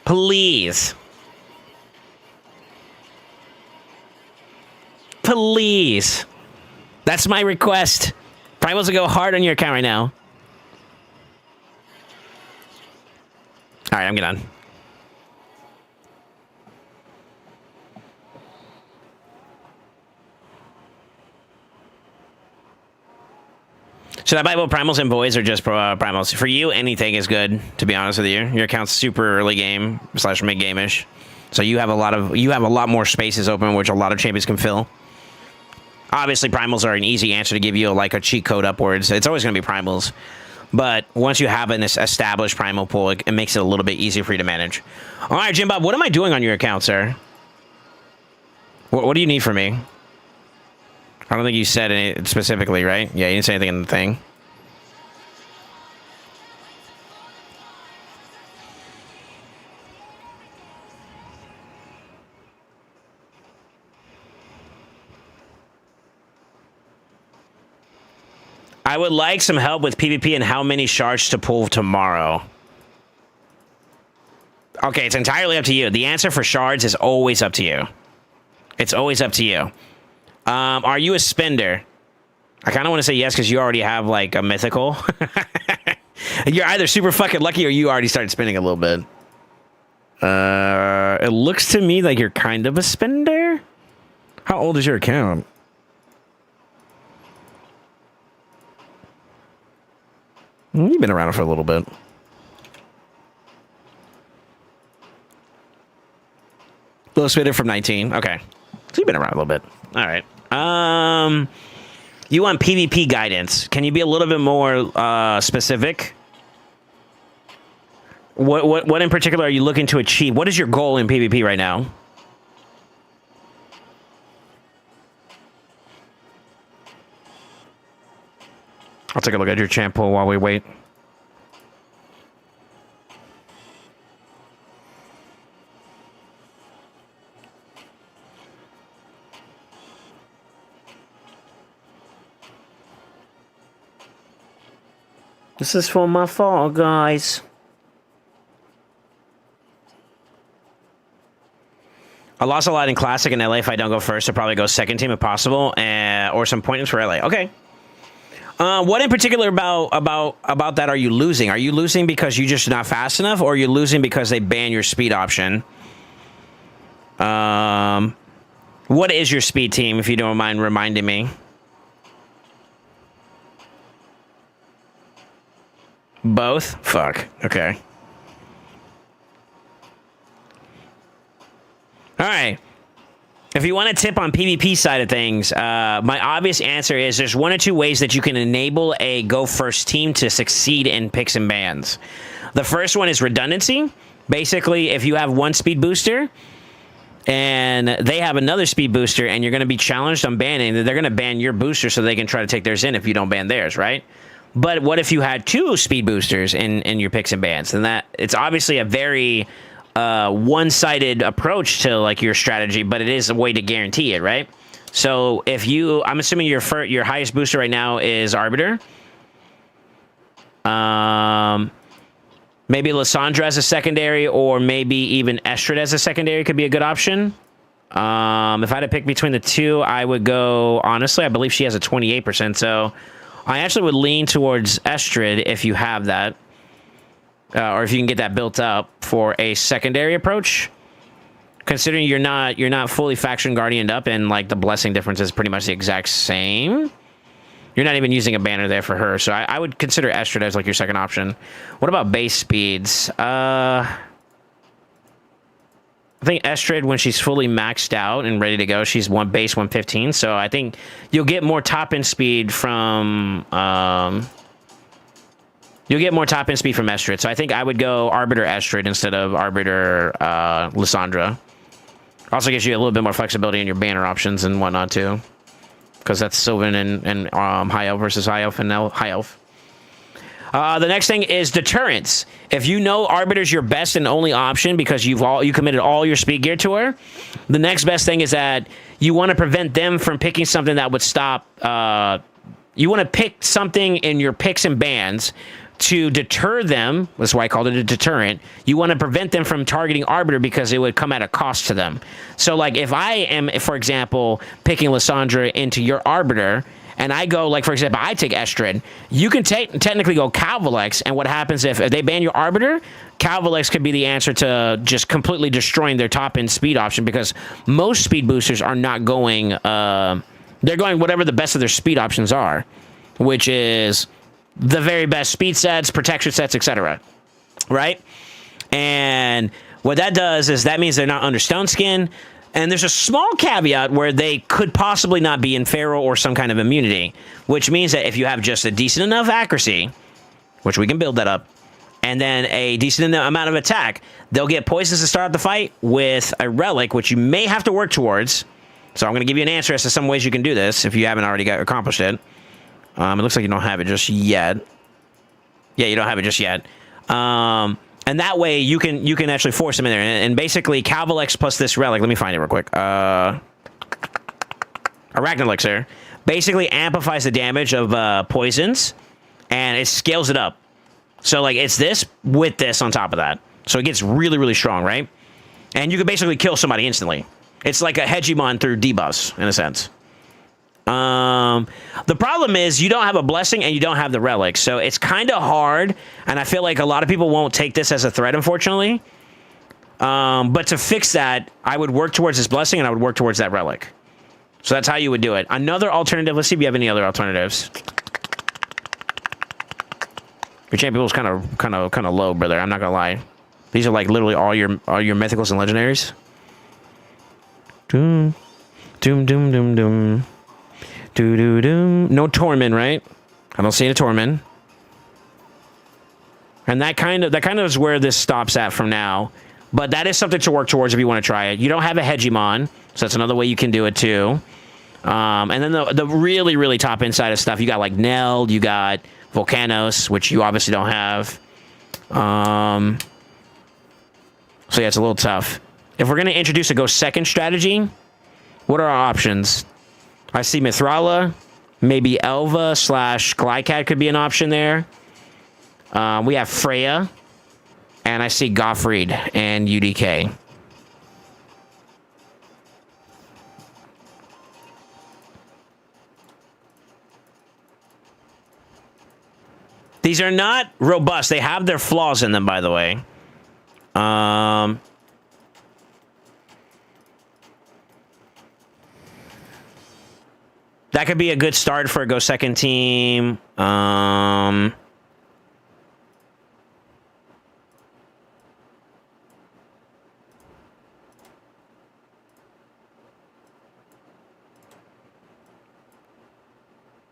Please. Please. That's my request. Primals will go hard on your account right now. All right, I'm getting on. So that Bible primals and voids are just primals. For you, anything is good, to be honest with you. Your account's super early game / mid game-ish. So you have a lot more spaces open, which a lot of champions can fill. Obviously, primals are an easy answer to give you like a cheat code upwards. It's always going to be primals. But once you have an established primal pool, it makes it a little bit easier for you to manage. All right, Jim Bob, what am I doing on your account, sir? What do you need from me? I don't think you said it specifically, right? Yeah, you didn't say anything in the thing. I would like some help with PvP and how many shards to pull tomorrow. Okay, it's entirely up to you. The answer for shards is always up to you. It's always up to you. Are you a spender? I kind of want to say yes because you already have like a mythical. You're either super fucking lucky or you already started spending a little bit. It looks to me like you're kind of a spender. How old is your account? You've been around for a little bit. Little spender from 19. Okay. So you've been around a little bit. All right. You want PvP guidance. Can you be a little bit more specific? What in particular are you looking to achieve? What is your goal in PvP right now? I'll take a look at your champ pool while we wait. This is for my fall, guys. I lost a lot in Classic in LA. If I don't go first, I'll probably go second team if possible, or some points for LA. Okay. What in particular about that are you losing? Are you losing because you're just not fast enough, or are you losing because they ban your speed option? What is your speed team, if you don't mind reminding me? Both? Fuck. Okay. All right. If you want a tip on PvP side of things, my obvious answer is there's one or two ways that you can enable a go first team to succeed in picks and bans. The first one is redundancy. Basically, if you have one speed booster and they have another speed booster and you're going to be challenged on banning, they're going to ban your booster so they can try to take theirs in if you don't ban theirs, right? But what if you had two speed boosters in your picks and bans? And that it's obviously a very one-sided approach to like your strategy, but it is a way to guarantee it, right? So if you, I'm assuming your highest booster right now is Arbiter. Maybe Lysandra as a secondary, or maybe even Estrid as a secondary could be a good option. If I had to pick between the two, I would go, honestly, I believe she has a 28%, so I actually would lean towards Estrid if you have that. Or if you can get that built up for a secondary approach, considering you're not fully faction guardianed up, and like the blessing difference is pretty much the exact same. You're not even using a banner there for her, so I would consider Estrid as like your second option. What about base speeds? I think Estrid, when she's fully maxed out and ready to go, she's base 115. So I think you'll get more top end speed from. You'll get more top end speed from Estrid. So I think I would go Arbiter Estrid instead of Arbiter Lysandra. Also gives you a little bit more flexibility in your banner options and whatnot too, because that's Sylvan and High Elf versus High Elf and High Elf. The next thing is deterrence. If you know Arbiter's your best and only option because you committed all your speed gear to her, the next best thing is that you want to prevent them from picking something that would stop. You want to pick something in your picks and bans to deter them. That's why I called it a deterrent. You want to prevent them from targeting Arbiter because it would come at a cost to them. So like if I am, for example, picking Lysandra into your Arbiter, and I go, like, for example, I take Estrid, you can technically go Calvalex, and what happens if they ban your Arbiter, Calvalex could be the answer to just completely destroying their top-end speed option, because most speed boosters are not going, they're going whatever the best of their speed options are, which is the very best speed sets, protection sets, etc. Right? And what that does is that means they're not under stone skin. And there's a small caveat where they could possibly not be in feral or some kind of immunity, which means that if you have just a decent enough accuracy, which we can build that up, and then a decent amount of attack, they'll get poisons to start the fight with a relic, which you may have to work towards. So I'm going to give you an answer as to some ways you can do this if you haven't already accomplished it. It looks like you don't have it just yet. Yeah, you don't have it just yet. And that way you can actually force them in there. And basically, Calvolex plus this relic. Let me find it real quick. Arachnelixir basically amplifies the damage of poisons, and it scales it up. So like it's this with this on top of that. So it gets really, really strong, right? And you can basically kill somebody instantly. It's like a Hegemon through debuffs in a sense. The problem is you don't have a blessing and you don't have the relic, so it's kind of hard, and I feel like a lot of people won't take this as a threat, unfortunately. But to fix that, I would work towards this blessing and I would work towards that relic. So that's how you would do it. Another alternative, let's see if you have any other alternatives. Your champion is kind of low, brother. I'm not gonna lie. These are like literally all your mythicals and legendaries. Doom, doom, doom, doom, doom. Doo-doo-doo. No Torment, right? I don't see a Torment. And that kind of is where this stops at from now. But that is something to work towards if you want to try it. You don't have a Hegemon, so that's another way you can do it too. And then the really, really top inside of stuff, you got like Neld, you got Volcanos, which you obviously don't have. So yeah, it's a little tough. If we're going to introduce a go second strategy, what are our options? I see Mithrala, maybe Elva / Glycat could be an option there. We have Freya, and I see Gottfried and UDK. These are not robust. They have their flaws in them, by the way. That could be a good start for a go second team.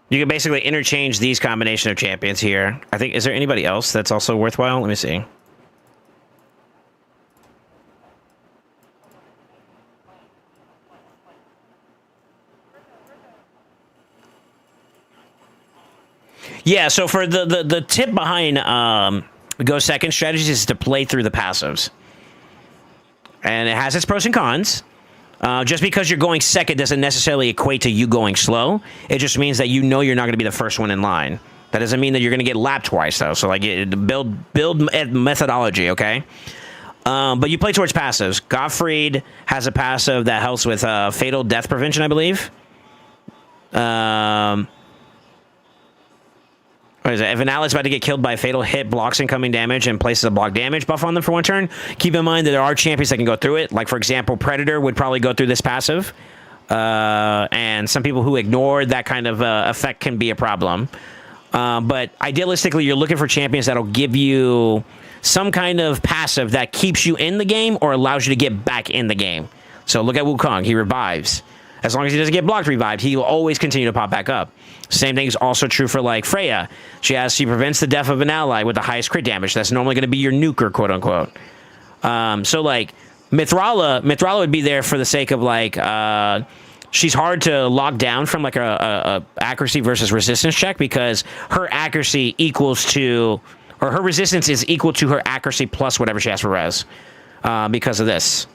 You can basically interchange these combination of champions here. I think, is there anybody else that's also worthwhile? Let me see. Yeah, so for the tip behind go second strategies is to play through the passives. And it has its pros and cons. Just because you're going second doesn't necessarily equate to you going slow. It just means that you know you're not going to be the first one in line. That doesn't mean that you're going to get lapped twice, though. So, like, build methodology, okay? But you play towards passives. Gottfried has a passive that helps with fatal death prevention, I believe. What is it? If an ally is about to get killed by a fatal hit, blocks incoming damage and places a block damage buff on them for one turn. Keep in mind that there are champions that can go through it. Like, for example, Predator would probably go through this passive. And some people who ignore that kind of effect can be a problem. But idealistically, you're looking for champions that'll give you some kind of passive that keeps you in the game or allows you to get back in the game. So look at Wukong. He revives. As long as he doesn't get blocked revived, he will always continue to pop back up. Same thing is also true for, like, Freya. She prevents the death of an ally with the highest crit damage. That's normally going to be your nuker, quote unquote. So, like, Mithrala would be there for the sake of, like, she's hard to lock down from, like, a accuracy versus resistance check because her accuracy equals to, or her resistance is equal to her accuracy plus whatever she has for res because of this.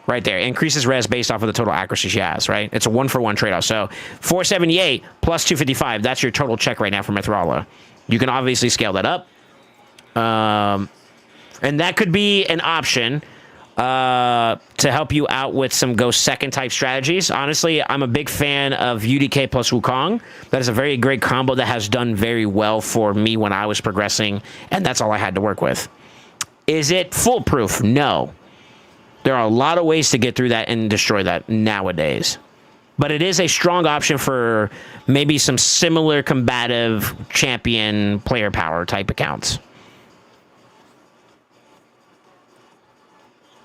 Right there. Increases res based off of the total accuracy she has, right? It's a 1-for-1 trade-off. So 478 plus 255, that's your total check right now for Mithrala. You can obviously scale that up. And that could be an option to help you out with some go second type strategies. Honestly, I'm a big fan of UDK plus Wukong. That is a very great combo that has done very well for me when I was progressing, and that's all I had to work with. Is it foolproof? No. There are a lot of ways to get through that and destroy that nowadays. But it is a strong option for maybe some similar combative champion player power type accounts.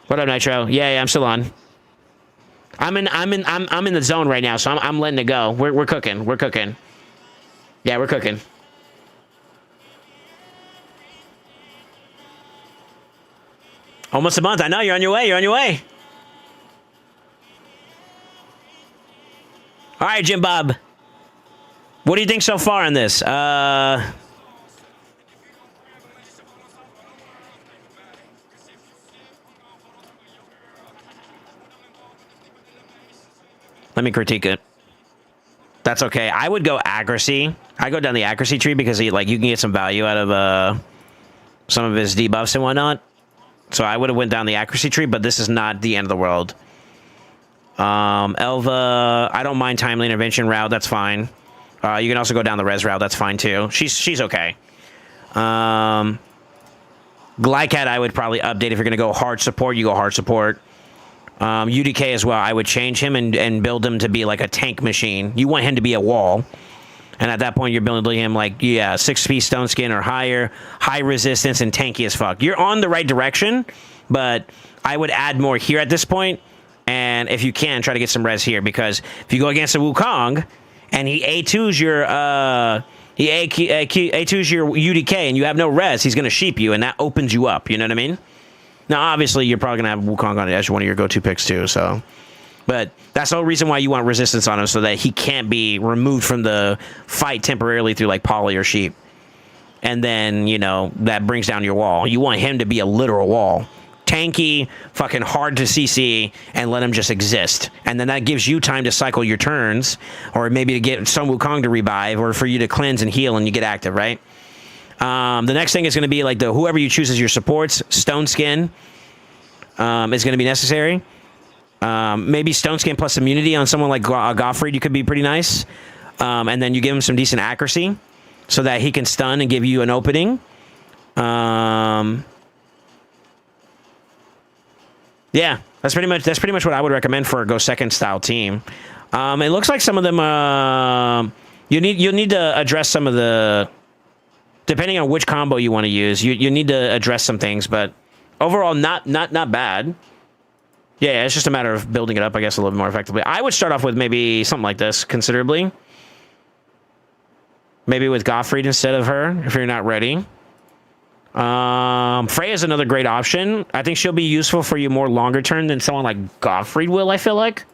What up, Nitro? Yeah, I'm still on. I'm in the zone right now, so I'm letting it go. We're cooking. We're cooking. Yeah, we're cooking. Almost a month. I know you're on your way. You're on your way. All right, Jim Bob. What do you think so far on this? Let me critique it. That's okay. I would go accuracy. I go down the accuracy tree because you can get some value out of some of his debuffs and whatnot. So I would have went down the accuracy tree, but this is not the end of the world. Elva, I don't mind timely intervention route. That's fine. You can also go down the res route. That's fine too. She's okay. Glycat, I would probably update if you're going to go hard support. You go hard support. UDK as well. I would change him and build him to be like a tank machine. You want him to be a wall. And at that point, you're building him like, 6-piece stone skin or higher, high resistance, and tanky as fuck. You're on the right direction, but I would add more here at this point. And if you can, try to get some res here, because if you go against a Wukong and he A2's your A2's your UDK and you have no res, he's gonna sheep you, and that opens you up. You know what I mean? Now, obviously, you're probably gonna have Wukong on it as one of your go-to picks too. So. But that's the whole reason why you want resistance on him, so that he can't be removed from the fight temporarily through like poly or sheep. And then, that brings down your wall. You want him to be a literal wall. Tanky, fucking hard to CC, and let him just exist. And then that gives you time to cycle your turns, or maybe to get some Wukong to revive, or for you to cleanse and heal and you get active, right? The next thing is going to be like whoever you choose as your supports. Stone Skin is going to be necessary. Maybe Stone Skin plus immunity on someone like Gottfried, you could be pretty nice. And then you give him some decent accuracy so that he can stun and give you an opening. Yeah, that's pretty much what I would recommend for a go second style team. It looks like some of them you'll need to address some of the, depending on which combo you want to use. You need to address some things, but overall not bad. Yeah, it's just a matter of building it up, I guess, a little bit more effectively. I would start off with maybe something like this, considerably. Maybe with Gottfried instead of her, if you're not ready. Freya's another great option. I think she'll be useful for you more longer term than someone like Gottfried will, I feel like.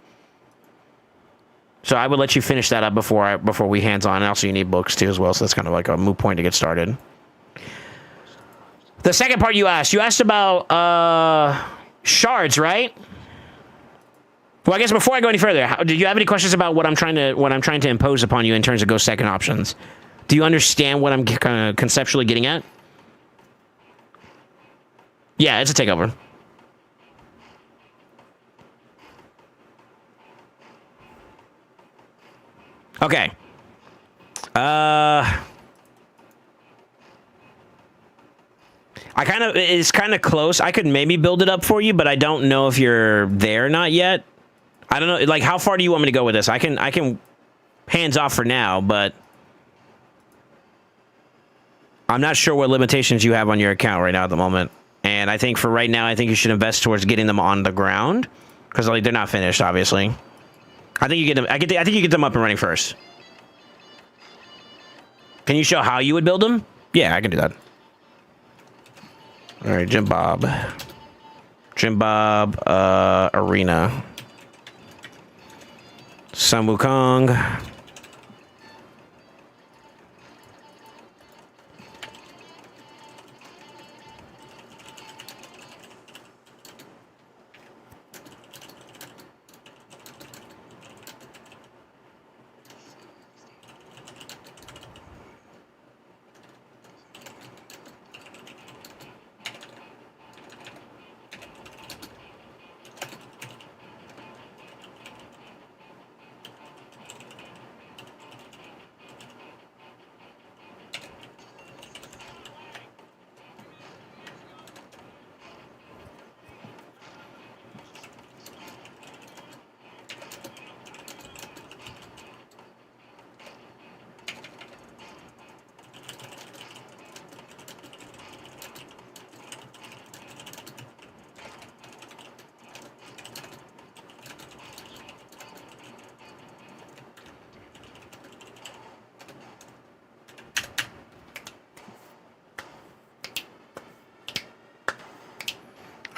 So I would let you finish that up before we hands-on. And also, you need books, too, as well, so that's kind of like a moot point to get started. The second part you asked about shards, right? Well, I guess before I go any further, do you have any questions about what I'm trying to impose upon you in terms of go second options? Do you understand what I'm kind of conceptually getting at? Yeah, it's a takeover. Okay. It's kind of close. I could maybe build it up for you, but I don't know if you're there or not yet. I don't know. Like, how far do you want me to go with this? I can hands off for now, but I'm not sure what limitations you have on your account right now at the moment. And I think for right now, I think you should invest towards getting them on the ground, because like they're not finished, obviously. I think you get them. I think you get them up and running first. Can you show how you would build them? Yeah, I can do that. All right, Jim Bob, Arena, Sun Wukong.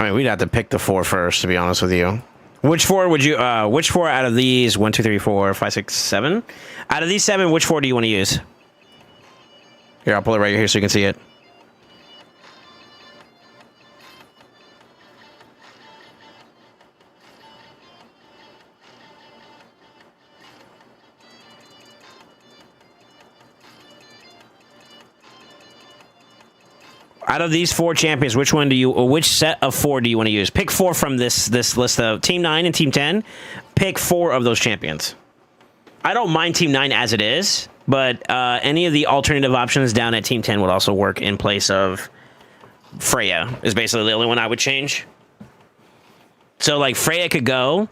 I mean, we'd have to pick the 4 first, to be honest with you. Which 4 would you, which 4 out of these, 1, 2, 3, 4, 5, 6, 7? Out of these 7, which 4 do you want to use? Here, I'll pull it right here so you can see it. Out of these 4 champions, which one do you, or which set of 4 do you want to use? Pick 4 from this list of Team 9 and Team 10. Pick 4 of those champions. I don't mind Team 9 as it is, but any of the alternative options down at Team 10 would also work in place of Freya, is basically the only one I would change. So, like, Freya could go,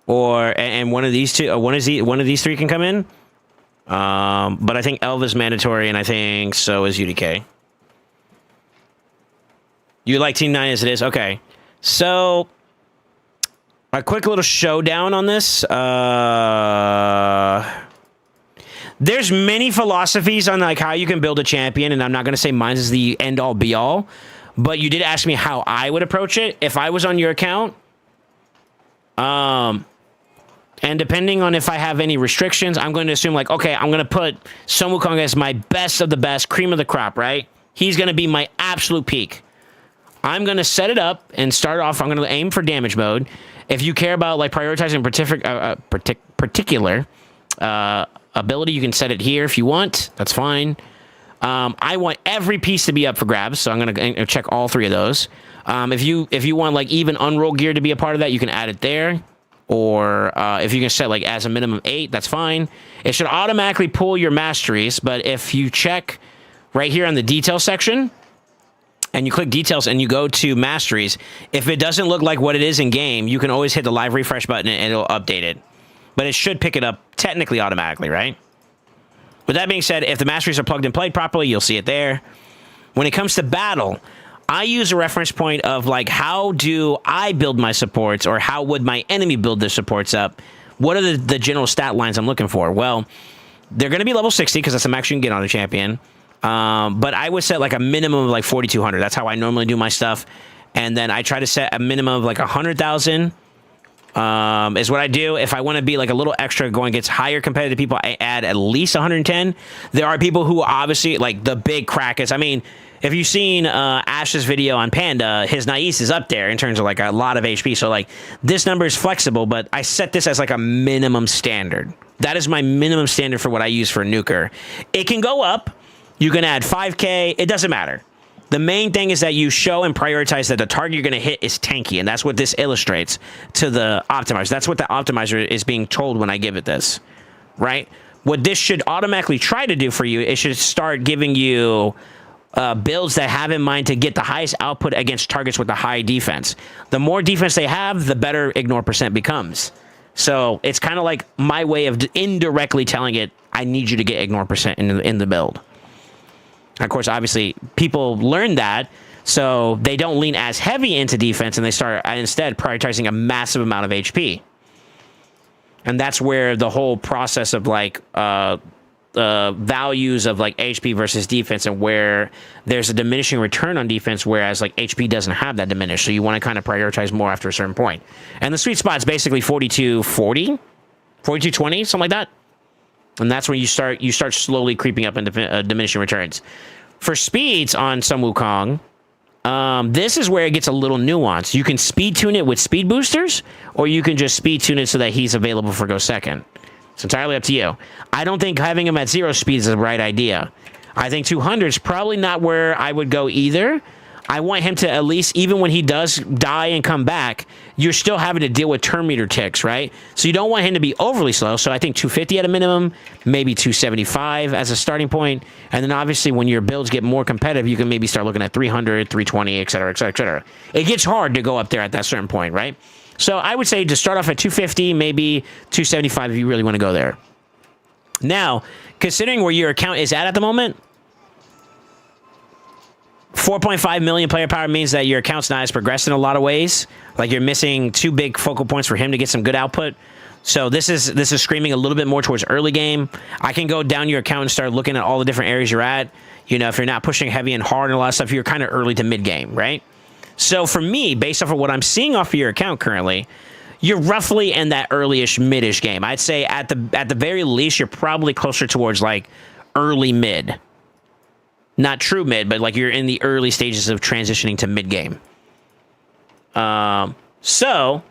or, and one of these two, one of these 3 can come in. But I think Elva's mandatory, and I think so is UDK. You like Team 9 as it is? Okay. So, a quick little showdown on this. There's many philosophies on like how you can build a champion, and I'm not going to say mine is the end-all, be-all, but you did ask me how I would approach it. If I was on your account, and depending on if I have any restrictions, I'm going to assume, like, okay, I'm going to put Sun Wukong as my best of the best, cream of the crop, right? He's going to be my absolute peak. I'm going to set it up and start off. I'm going to aim for damage mode. If you care about like prioritizing particular ability, you can set it here if you want. That's fine. I want every piece to be up for grabs, so I'm going to check all 3 of those. If you want like even unroll gear to be a part of that, you can add it there. Or if you can set like as a minimum 8, that's fine. It should automatically pull your masteries, but if you check right here on the detail section, and you click details and you go to masteries, if it doesn't look like what it is in game, you can always hit the live refresh button and it'll update it. But it should pick it up technically automatically, right? With that being said, if the masteries are plugged and played properly, you'll see it there. When it comes to battle, I use a reference point of like, how do I build my supports, or how would my enemy build their supports up? What are the general stat lines I'm looking for? Well, they're going to be level 60 because that's the max you can get on a champion. But I would set like a minimum of like 4,200. That's how I normally do my stuff. And then I try to set a minimum of like 100,000 is what I do. If I want to be like a little extra going against higher competitive people, I add at least 110. There are people who obviously like the big crackers. I mean, if you've seen Ash's video on Panda, his Nais is up there in terms of like a lot of HP. So like this number is flexible, but I set this as like a minimum standard. That is my minimum standard for what I use for a nuker. It can go up. You can add 5K. It doesn't matter. The main thing is that you show and prioritize that the target you're going to hit is tanky, and that's what this illustrates to the optimizer. That's what the optimizer is being told when I give it this, right? What this should automatically try to do for you, it should start giving you builds that have in mind to get the highest output against targets with the high defense. The more defense they have, the better ignore percent becomes. So it's kind of like my way of indirectly telling it, I need you to get ignore percent in the build. Of course, obviously, people learn that, so they don't lean as heavy into defense, and they start instead prioritizing a massive amount of HP. And that's where the whole process of like values of like HP versus defense, and where there's a diminishing return on defense, whereas like HP doesn't have that diminished. So you want to kind of prioritize more after a certain point. And the sweet spot is basically 4240, 4220, something like that. And that's when you start slowly creeping up into diminishing returns. For speeds on Sun Wukong, this is where it gets a little nuanced. You can speed tune it with speed boosters, or you can just speed tune it so that he's available for go second. It's entirely up to you. I don't think having him at 0 speed is the right idea. I think 200 is probably not where I would go either. I want him to at least, even when he does die and come back, you're still having to deal with turn meter ticks, right? So you don't want him to be overly slow. So I think 250 at a minimum, maybe 275 as a starting point. And then obviously when your builds get more competitive, you can maybe start looking at 300, 320, et cetera, et cetera, et cetera. It gets hard to go up there at that certain point, right? So I would say to start off at 250, maybe 275 if you really want to go there. Now, considering where your account is at the moment, 4.5 million player power means that your account's not as progressed in a lot of ways. Like you're missing 2 big focal points for him to get some good output. So this is screaming a little bit more towards early game. I can go down your account and start looking at all the different areas you're at. You know, if you're not pushing heavy and hard and a lot of stuff, you're kind of early to mid game, right? So for me, based off of what I'm seeing off of your account currently, you're roughly in that early-ish, mid-ish game. I'd say at the very least, you're probably closer towards like early mid. Not true mid, but like you're in the early stages of transitioning to mid game. So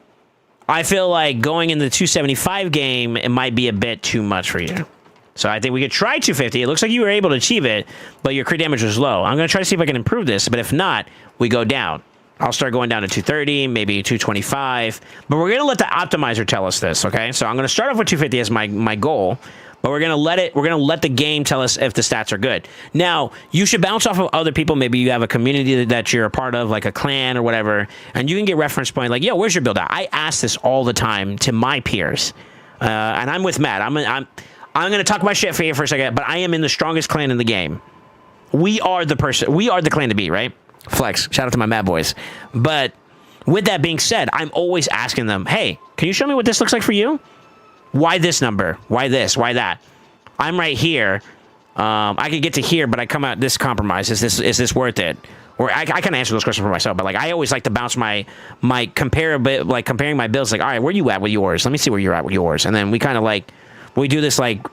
I feel like going in the 275 game, it might be a bit too much for you. So I think we could try 250. It looks like you were able to achieve it, but your crit damage was low. I'm going to try to see if I can improve this, but if not, we go down. I'll start going down to 230, maybe 225, but we're going to let the optimizer tell us this, okay? So I'm going to start off with 250 as my goal, but we're going to let the game tell us if the stats are good. Now, you should bounce off of other people. Maybe you have a community that you're a part of, like a clan or whatever, and you can get reference point like, yo, where's your build at? I ask this all the time to my peers, and I'm with Matt. I'm going to talk my shit for you for a second, but I am in the strongest clan in the game. We are the clan to beat, right? Flex. Shout out to my Mad Boys. But with that being said, I'm always asking them, hey, can you show me what this looks like for you? Why this number? Why this? Why that? I'm right here. I could get to here, but I come out this compromise. Is this worth it? Or I can answer those questions for myself, but like I always like to bounce my comparing my builds. Like, all right, where you at with yours? Let me see where you're at with yours, and then we kind of like we do this like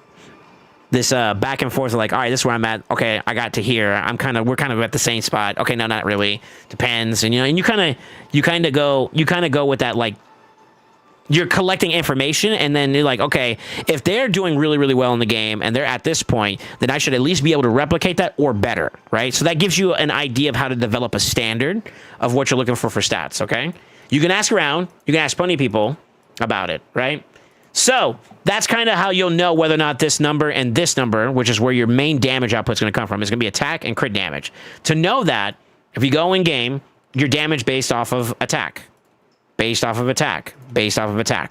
this back and forth. Like, all right, this is where I'm at. Okay, I got to here. We're kind of at the same spot. Okay, no, not really. Depends, and you kind of go with that like. You're collecting information, and then you're like, okay, if they're doing really, really well in the game and they're at this point, then I should at least be able to replicate that or better, right? So that gives you an idea of how to develop a standard of what you're looking for stats, okay? You can ask around. You can ask plenty of people about it, right? So that's kind of how you'll know whether or not this number and this number, which is where your main damage output is going to come from, is going to be attack and crit damage. To know that, if you go in game, your damage based off of attack. Based off of attack,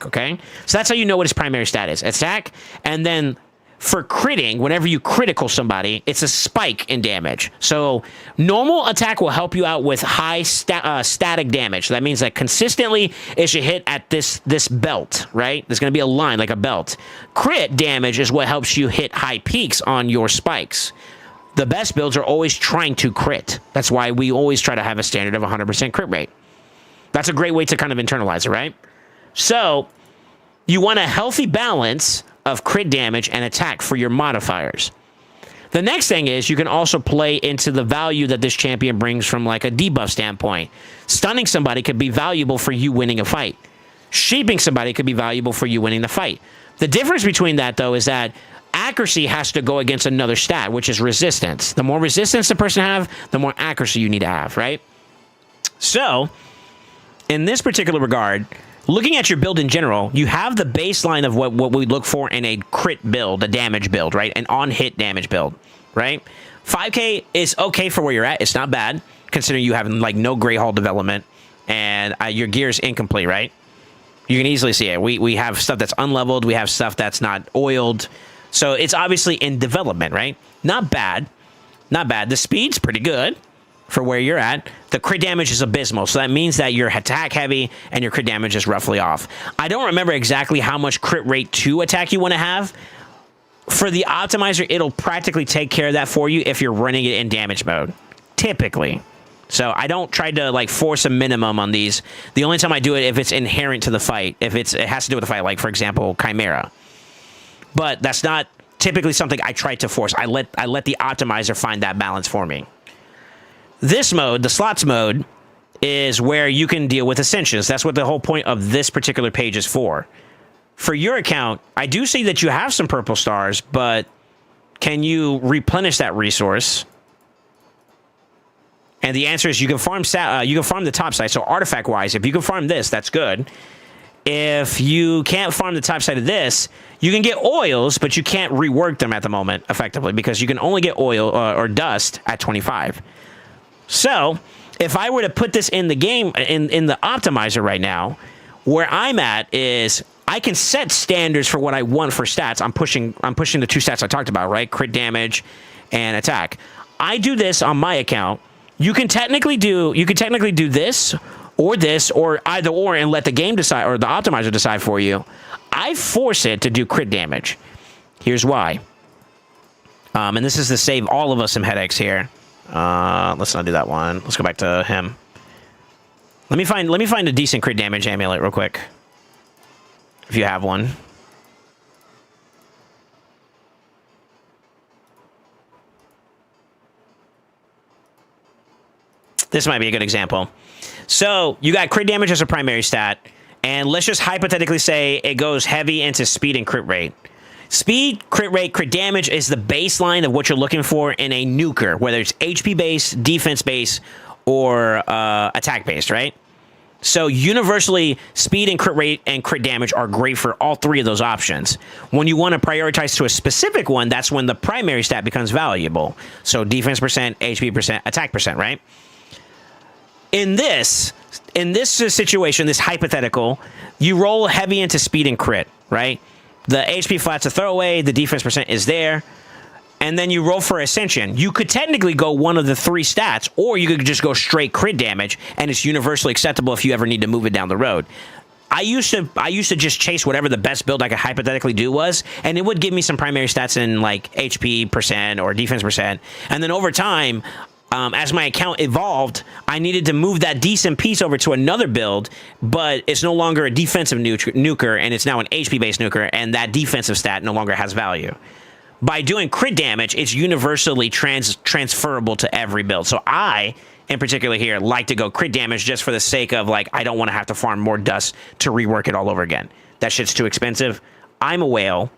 okay? So that's how you know what his primary stat is. Attack, and then for critting, whenever you critical somebody, it's a spike in damage. So normal attack will help you out with high static damage. So that means that consistently it should hit at this belt, right? There's going to be a line like a belt. Crit damage is what helps you hit high peaks on your spikes. The best builds are always trying to crit. That's why we always try to have a standard of 100% crit rate. That's a great way to kind of internalize it, right? So you want a healthy balance of crit damage and attack for your modifiers. The next thing is you can also play into the value that this champion brings from like a debuff standpoint. Stunning somebody could be valuable for you winning a fight. Shaping somebody could be valuable for you winning the fight. The difference between that, though, is that accuracy has to go against another stat, which is resistance. The more resistance the person have, the more accuracy you need to have, right? So in this particular regard, looking at your build in general, you have the baseline of what we look for in a crit build, a damage build, right? An on-hit damage build, right? 5K is okay for where you're at. It's not bad, considering you have like no Grey Hall development and your gear is incomplete, right? You can easily see it. We have stuff that's unleveled. We have stuff that's not oiled. So it's obviously in development, right? Not bad. Not bad. The speed's pretty good for where you're at. The crit damage is abysmal, so that means that you're attack heavy and your crit damage is roughly off. I don't remember exactly how much crit rate to attack you want to have. For the optimizer, it'll practically take care of that for you if you're running it in damage mode, typically. So I don't try to like force a minimum on these. The only time I do it if it's inherent to the fight, if it has to do with the fight, like for example, Chimera. But that's not typically something I try to force. I let the optimizer find that balance for me. This mode, the slots mode, is where you can deal with ascensions. That's what the whole point of this particular page is for. For your account, I do see that you have some purple stars, but can you replenish that resource? And the answer is you can farm the top side. So artifact-wise, if you can farm this, that's good. If you can't farm the top side of this, you can get oils, but you can't rework them at the moment effectively because you can only get oil or dust at 25. So if I were to put this in the game, in the optimizer right now, where I'm at is I can set standards for what I want for stats. I'm pushing the two stats I talked about, right? Crit damage and attack. I do this on my account. You can technically do this or either or and let the game decide or the optimizer decide for you. I force it to do crit damage. Here's why. And this is to save all of us some headaches here. Let's not do that one. Let's go back to him. Let me find a decent crit damage amulet real quick. If you have one. This might be a good example. So you got crit damage as a primary stat, and let's just hypothetically say it goes heavy into speed and crit rate. Speed, crit rate, crit damage is the baseline of what you're looking for in a nuker, whether it's HP based, defense based, or attack based, right? So universally, speed and crit rate and crit damage are great for all three of those options. When you want to prioritize to a specific one, that's when the primary stat becomes valuable. So defense percent, HP percent, attack percent, right? In this situation, this hypothetical, you roll heavy into speed and crit, right? The HP flat's a throwaway, the defense percent is there, and then you roll for Ascension. You could technically go one of the three stats, or you could just go straight crit damage, and it's universally acceptable if you ever need to move it down the road. I used to just chase whatever the best build I could hypothetically do was, and it would give me some primary stats in like HP percent or defense percent, and then over time, as my account evolved, I needed to move that decent piece over to another build, but it's no longer a defensive nuker, and it's now an HP-based nuker, and that defensive stat no longer has value. By doing crit damage, it's universally transferable to every build. So I, in particular here, like to go crit damage just for the sake of, like, I don't want to have to farm more dust to rework it all over again. That shit's too expensive. I'm a whale.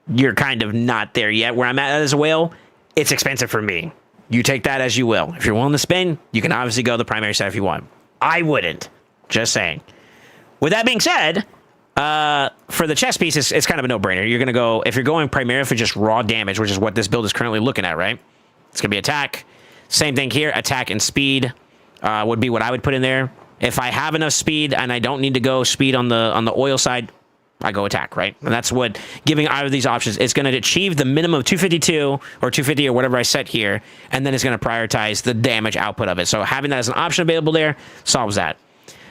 You're kind of not there yet. Where I'm at as a whale, it's expensive for me. You take that as you will. If you're willing to spend, you can obviously go the primary stat if you want. I wouldn't. Just saying. With that being said, for the chest piece, it's kind of a no-brainer. You're going to go, if you're going primarily for just raw damage, which is what this build is currently looking at, right? It's going to be attack. Same thing here. Attack and speed would be what I would put in there. If I have enough speed and I don't need to go speed on the oil side, I go attack, right? And that's what giving either of these options is going to achieve the minimum of 252 or 250 or whatever I set here, and then it's going to prioritize the damage output of it. So having that as an option available there solves that.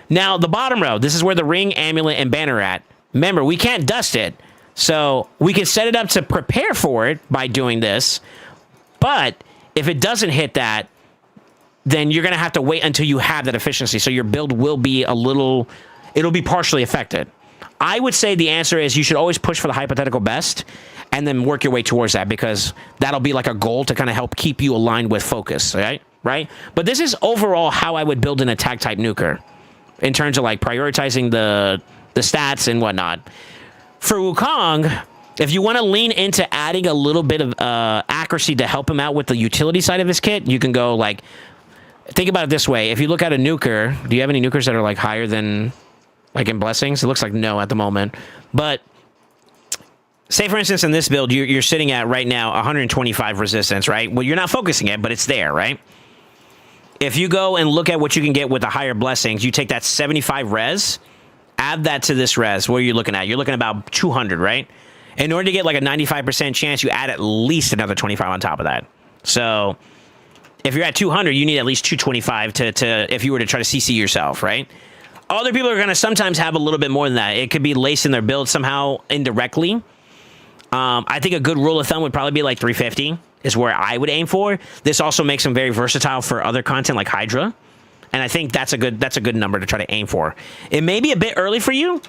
Now, the bottom row, this is where the ring, amulet, and banner are at. Remember, we can't dust it, so we can set it up to prepare for it by doing this, but if it doesn't hit that, then you're going to have to wait until you have that efficiency, so your build will be it'll be partially affected. I would say the answer is you should always push for the hypothetical best and then work your way towards that, because that'll be like a goal to kind of help keep you aligned with focus, right? But this is overall how I would build an attack type nuker in terms of like prioritizing the stats and whatnot. For Wukong, if you want to lean into adding a little bit of accuracy to help him out with the utility side of his kit, you can go like, think about it this way. If you look at a nuker, do you have any nukers that are like higher than... like in blessings? It looks like no at the moment. But say, for instance, in this build, you're sitting at right now 125 resistance, right? Well, you're not focusing it, but it's there, right? If you go and look at what you can get with the higher blessings, you take that 75 res, add that to this res. What are you looking at? You're looking at about 200, right? In order to get like a 95% chance, you add at least another 25 on top of that. So if you're at 200, you need at least 225 to if you were to try to CC yourself, right? Other people are going to sometimes have a little bit more than that. It could be laced in their build somehow indirectly. I think a good rule of thumb would probably be like 350 is where I would aim for. This also makes them very versatile for other content like Hydra. And I think that's a good number to try to aim for. It may be a bit early for you,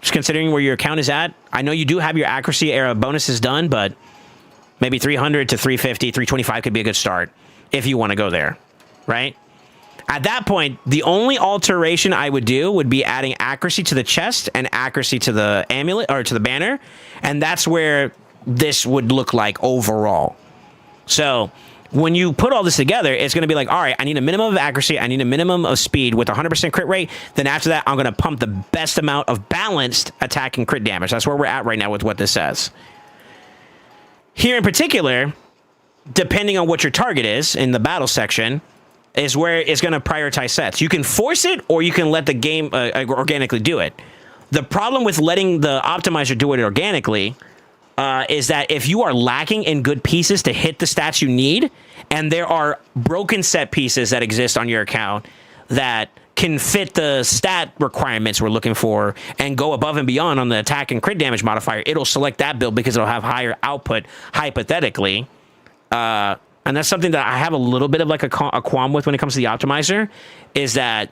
just considering where your account is at. I know you do have your accuracy era bonuses done, but maybe 300 to 350, 325 could be a good start if you want to go there, right? At that point, the only alteration I would do would be adding accuracy to the chest and accuracy to the amulet or to the banner. And that's where this would look like overall. So when you put all this together, it's going to be like, all right, I need a minimum of accuracy. I need a minimum of speed with 100% crit rate. Then after that, I'm going to pump the best amount of balanced attack and crit damage. That's where we're at right now with what this says. Here in particular, depending on what your target is in the battle section, is where it's going to prioritize sets. You can force it, or you can let the game organically do it. The problem with letting the optimizer do it organically is that if you are lacking in good pieces to hit the stats you need, and there are broken set pieces that exist on your account that can fit the stat requirements we're looking for and go above and beyond on the attack and crit damage modifier, it'll select that build because it'll have higher output, hypothetically. And that's something that I have a little bit of like a qualm with when it comes to the optimizer, is that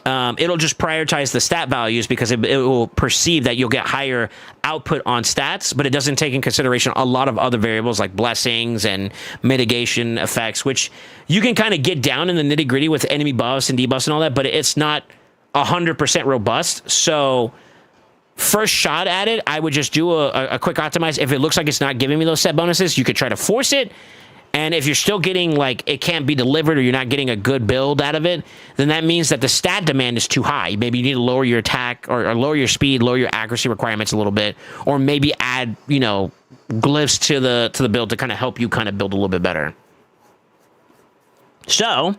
it'll just prioritize the stat values because it will perceive that you'll get higher output on stats, but it doesn't take in consideration a lot of other variables like blessings and mitigation effects, which you can kind of get down in the nitty gritty with enemy buffs and debuffs and all that, but it's not 100% robust. So first shot at it, I would just do a quick optimize. If it looks like it's not giving me those set bonuses, you could try to force it. And if you're still getting, like, it can't be delivered or you're not getting a good build out of it, then that means that the stat demand is too high. Maybe you need to lower your attack or lower your speed, lower your accuracy requirements a little bit, or maybe add, you know, glyphs to the build to kind of help you kind of build a little bit better. So,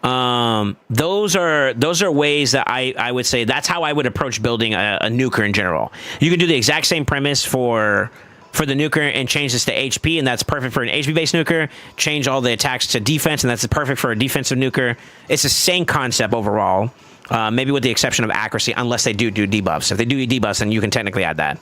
those are ways that I would say that's how I would approach building a nuker in general. You can do the exact same premise for the nuker and change this to HP, and that's perfect for an HP-based nuker. Change all the attacks to defense, and that's perfect for a defensive nuker. It's the same concept overall, maybe with the exception of accuracy, unless they do debuffs. If they do debuffs, then you can technically add that.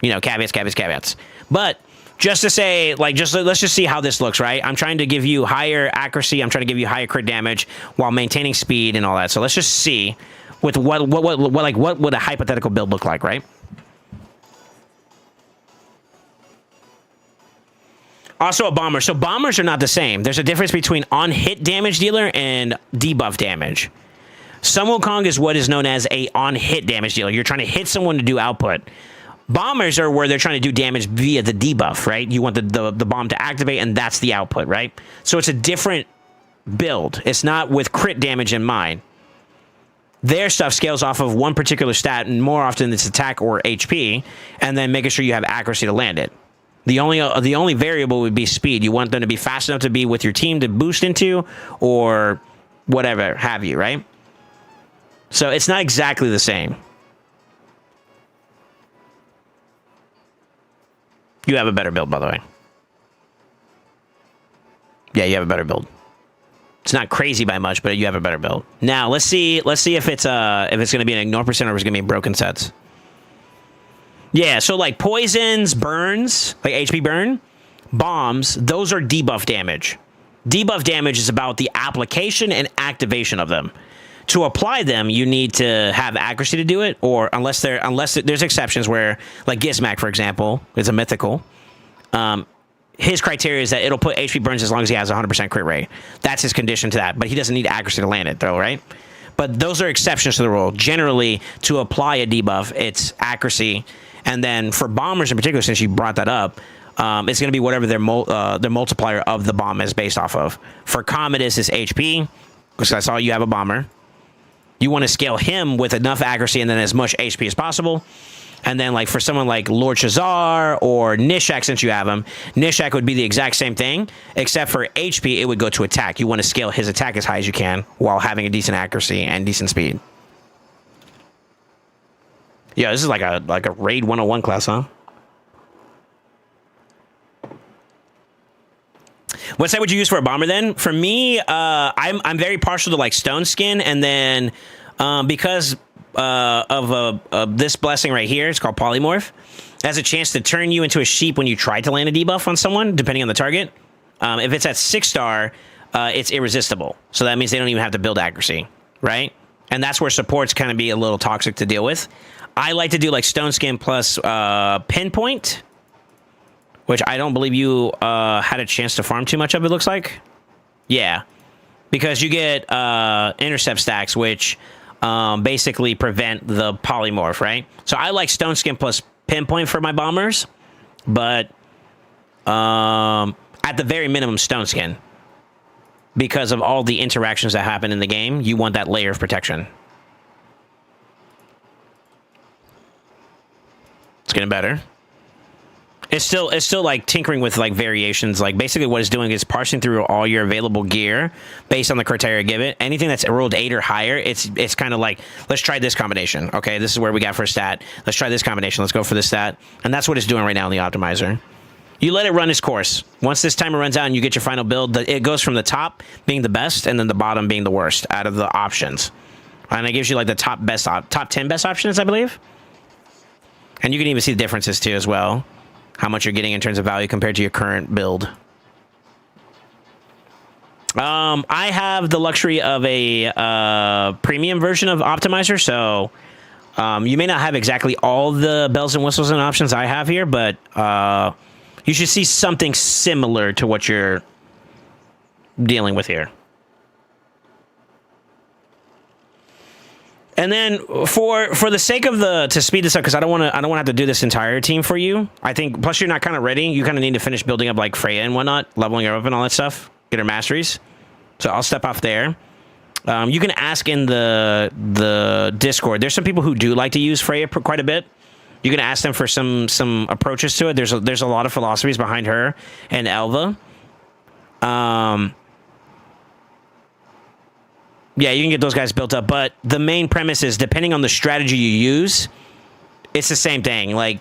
You know, caveats. But just to say, like, let's just see how this looks, right? I'm trying to give you higher accuracy. I'm trying to give you higher crit damage while maintaining speed and all that. So let's just see with what would a hypothetical build look like, right? Also a bomber. So bombers are not the same. There's a difference between on-hit damage dealer and debuff damage. Sun Wukong is what is known as a on-hit damage dealer. You're trying to hit someone to do output. Bombers are where they're trying to do damage via the debuff, right? You want the bomb to activate, and that's the output, right? So it's a different build. It's not with crit damage in mind. Their stuff scales off of one particular stat, and more often it's attack or HP, and then making sure you have accuracy to land it. The only variable would be speed. You want them to be fast enough to be with your team to boost into, or whatever have you, right? So it's not exactly the same. You have a better build, by the way. Yeah, you have a better build. It's not crazy by much, but you have a better build. Now let's see if it's going to be an ignore percent or if it's going to be broken sets. Yeah, so like poisons, burns, like HP burn, bombs, those are debuff damage. Debuff damage is about the application and activation of them. To apply them, you need to have accuracy to do it, or unless there's exceptions where, like Gizmak, for example, is a mythical. His criteria is that it'll put HP burns as long as he has 100% crit rate. That's his condition to that, but he doesn't need accuracy to land it, though, right? But those are exceptions to the rule. Generally, to apply a debuff, it's accuracy. And then for bombers in particular, since you brought that up, it's going to be whatever their multiplier of the bomb is based off of. For Commodus, it's HP, because I saw you have a bomber. You want to scale him with enough accuracy and then as much HP as possible. And then, like, for someone like Lord Shazar or Nishak, since you have him, Nishak would be the exact same thing, except for HP, it would go to attack. You want to scale his attack as high as you can while having a decent accuracy and decent speed. Yeah, this is like a raid 101 class, huh? What set would you use for a bomber then? For me, I'm very partial to like stone skin, and then because of this blessing right here, it's called polymorph. It has a chance to turn you into a sheep when you try to land a debuff on someone, depending on the target. If it's at 6-star, it's irresistible. So that means they don't even have to build accuracy, right? And that's where supports kind of be a little toxic to deal with. I like to do like stone skin plus pinpoint, which I don't believe you had a chance to farm too much of, it looks like. Yeah, because you get intercept stacks, which basically prevent the polymorph, right? So I like stone skin plus pinpoint for my bombers, but at the very minimum, stone skin. Because of all the interactions that happen in the game, you want that layer of protection. It's getting better. It's still like tinkering with like variations. Like basically what it's doing is parsing through all your available gear based on the criteria given. Anything that's rolled 8 or higher, it's kind of like, let's try this combination. Okay, this is where we got for a stat. Let's try this combination. Let's go for this stat. And that's what it's doing right now in the optimizer. You let it run its course. Once this timer runs out and you get your final build, it goes from the top being the best and then the bottom being the worst out of the options. And it gives you like the top 10 best options, I believe. And you can even see the differences too as well. How much you're getting in terms of value compared to your current build. I have the luxury of a premium version of Optimizer, so you may not have exactly all the bells and whistles and options I have here, but you should see something similar to what you're dealing with here. And then for the sake of to speed this up, because I don't want to have to do this entire team for you. I think plus you're not kind of ready. You kind of need to finish building up like Freya and whatnot, leveling her up and all that stuff, get her masteries. So I'll step off there. You can ask in the Discord. There's some people who do like to use Freya quite a bit. You can ask them for some approaches to it. There's a lot of philosophies behind her and Elva. Yeah, you can get those guys built up, but the main premise is depending on the strategy you use, it's the same thing. Like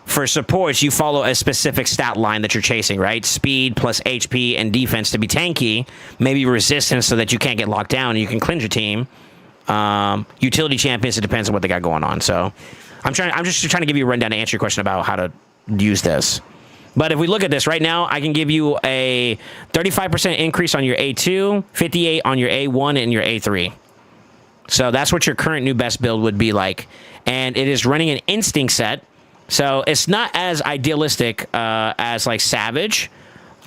for supports, you follow a specific stat line that you're chasing, right? Speed plus HP and defense to be tanky, maybe resistance so that you can't get locked down and you can cleanse your team. Utility champions, it depends on what they got going on. So I'm just trying to give you a rundown to answer your question about how to use this. But if we look at this right now, I can give you a 35% increase on your A2, 58 on your A1 and your A3. So that's what your current new best build would be like. And it is running an instinct set. So it's not as idealistic as like Savage,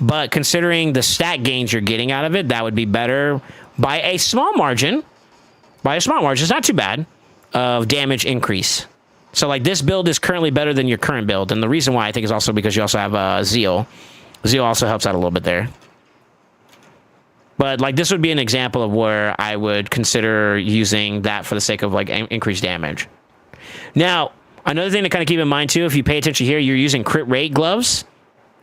but considering the stat gains you're getting out of it, that would be better by a small margin. By a small margin, it's not too bad of damage increase. So, like, this build is currently better than your current build. And the reason why I think is also because you also have Zeal. Zeal also helps out a little bit there. But, like, this would be an example of where I would consider using that for the sake of, like, increased damage. Now, another thing to kind of keep in mind, too, if you pay attention here, you're using crit rate gloves,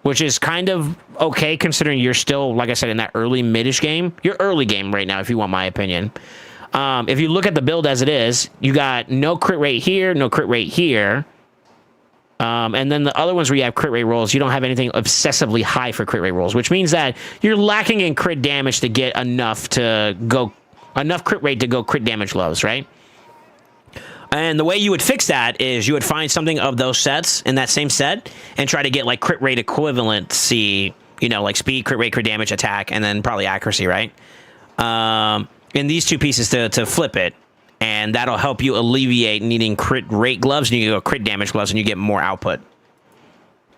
which is kind of okay considering you're still, like I said, in that early mid-ish game. You're early game right now, if you want my opinion. If you look at the build as it is, you got no crit rate here, no crit rate here. And then the other ones where you have crit rate rolls, you don't have anything obsessively high for crit rate rolls, which means that you're lacking in crit damage to get enough crit rate to go crit damage gloves, right? And the way you would fix that is you would find something of those sets in that same set and try to get like crit rate equivalency, you know, like speed, crit rate, crit damage, attack, and then probably accuracy, right? In these two pieces to flip it, and that'll help you alleviate needing crit rate gloves, and you go crit damage gloves, and you get more output.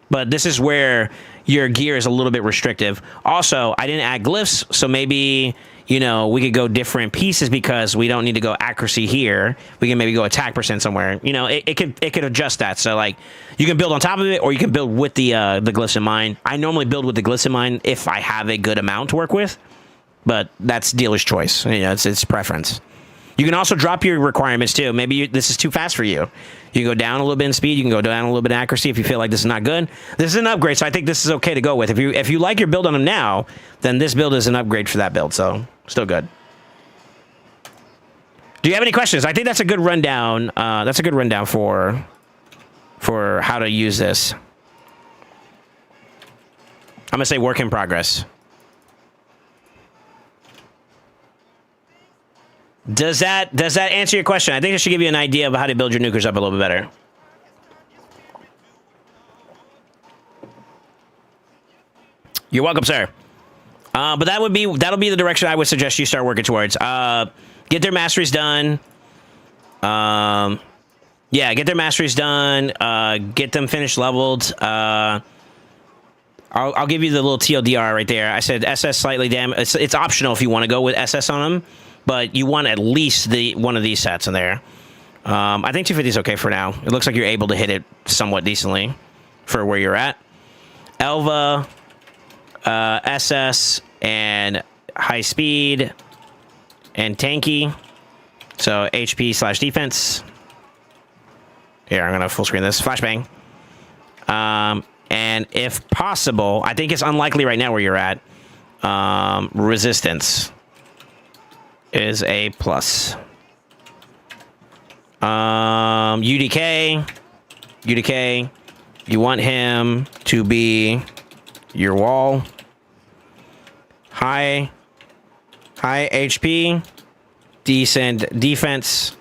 But this is where your gear is a little bit restrictive. Also, I didn't add glyphs, so maybe, you know, we could go different pieces because we don't need to go accuracy here. We can maybe go attack percent somewhere. You know, it could adjust that. So, like, you can build on top of it, or you can build with the glyphs in mind. I normally build with the glyphs in mind if I have a good amount to work with. But that's dealer's choice. You know, it's preference. You can also drop your requirements too. Maybe this is too fast for you. You can go down a little bit in speed. You can go down a little bit in accuracy if you feel like this is not good. This is an upgrade, so I think this is okay to go with. If you like your build on them now, then this build is an upgrade for that build. So still good. Do you have any questions? I think that's a good rundown. That's a good rundown for how to use this. I'm gonna say work in progress. Does that answer your question? I think it should give you an idea of how to build your nukers up a little bit better. You're welcome, sir. But that'll be the direction I would suggest you start working towards. Get their masteries done. Yeah, get their masteries done. Get them finished leveled. I'll give you the little TLDR right there. I said SS slightly damaged. It's optional if you want to go with SS on them. But you want at least one of these sets in there. I think 250 is okay for now. It looks like you're able to hit it somewhat decently for where you're at. Elva, SS, and high speed, and tanky. So HP / defense. Here, I'm going to full screen this. Flashbang. And if possible, I think it's unlikely right now where you're at. Resistance is a plus. UDK, you want him to be your wall. High HP, decent defense,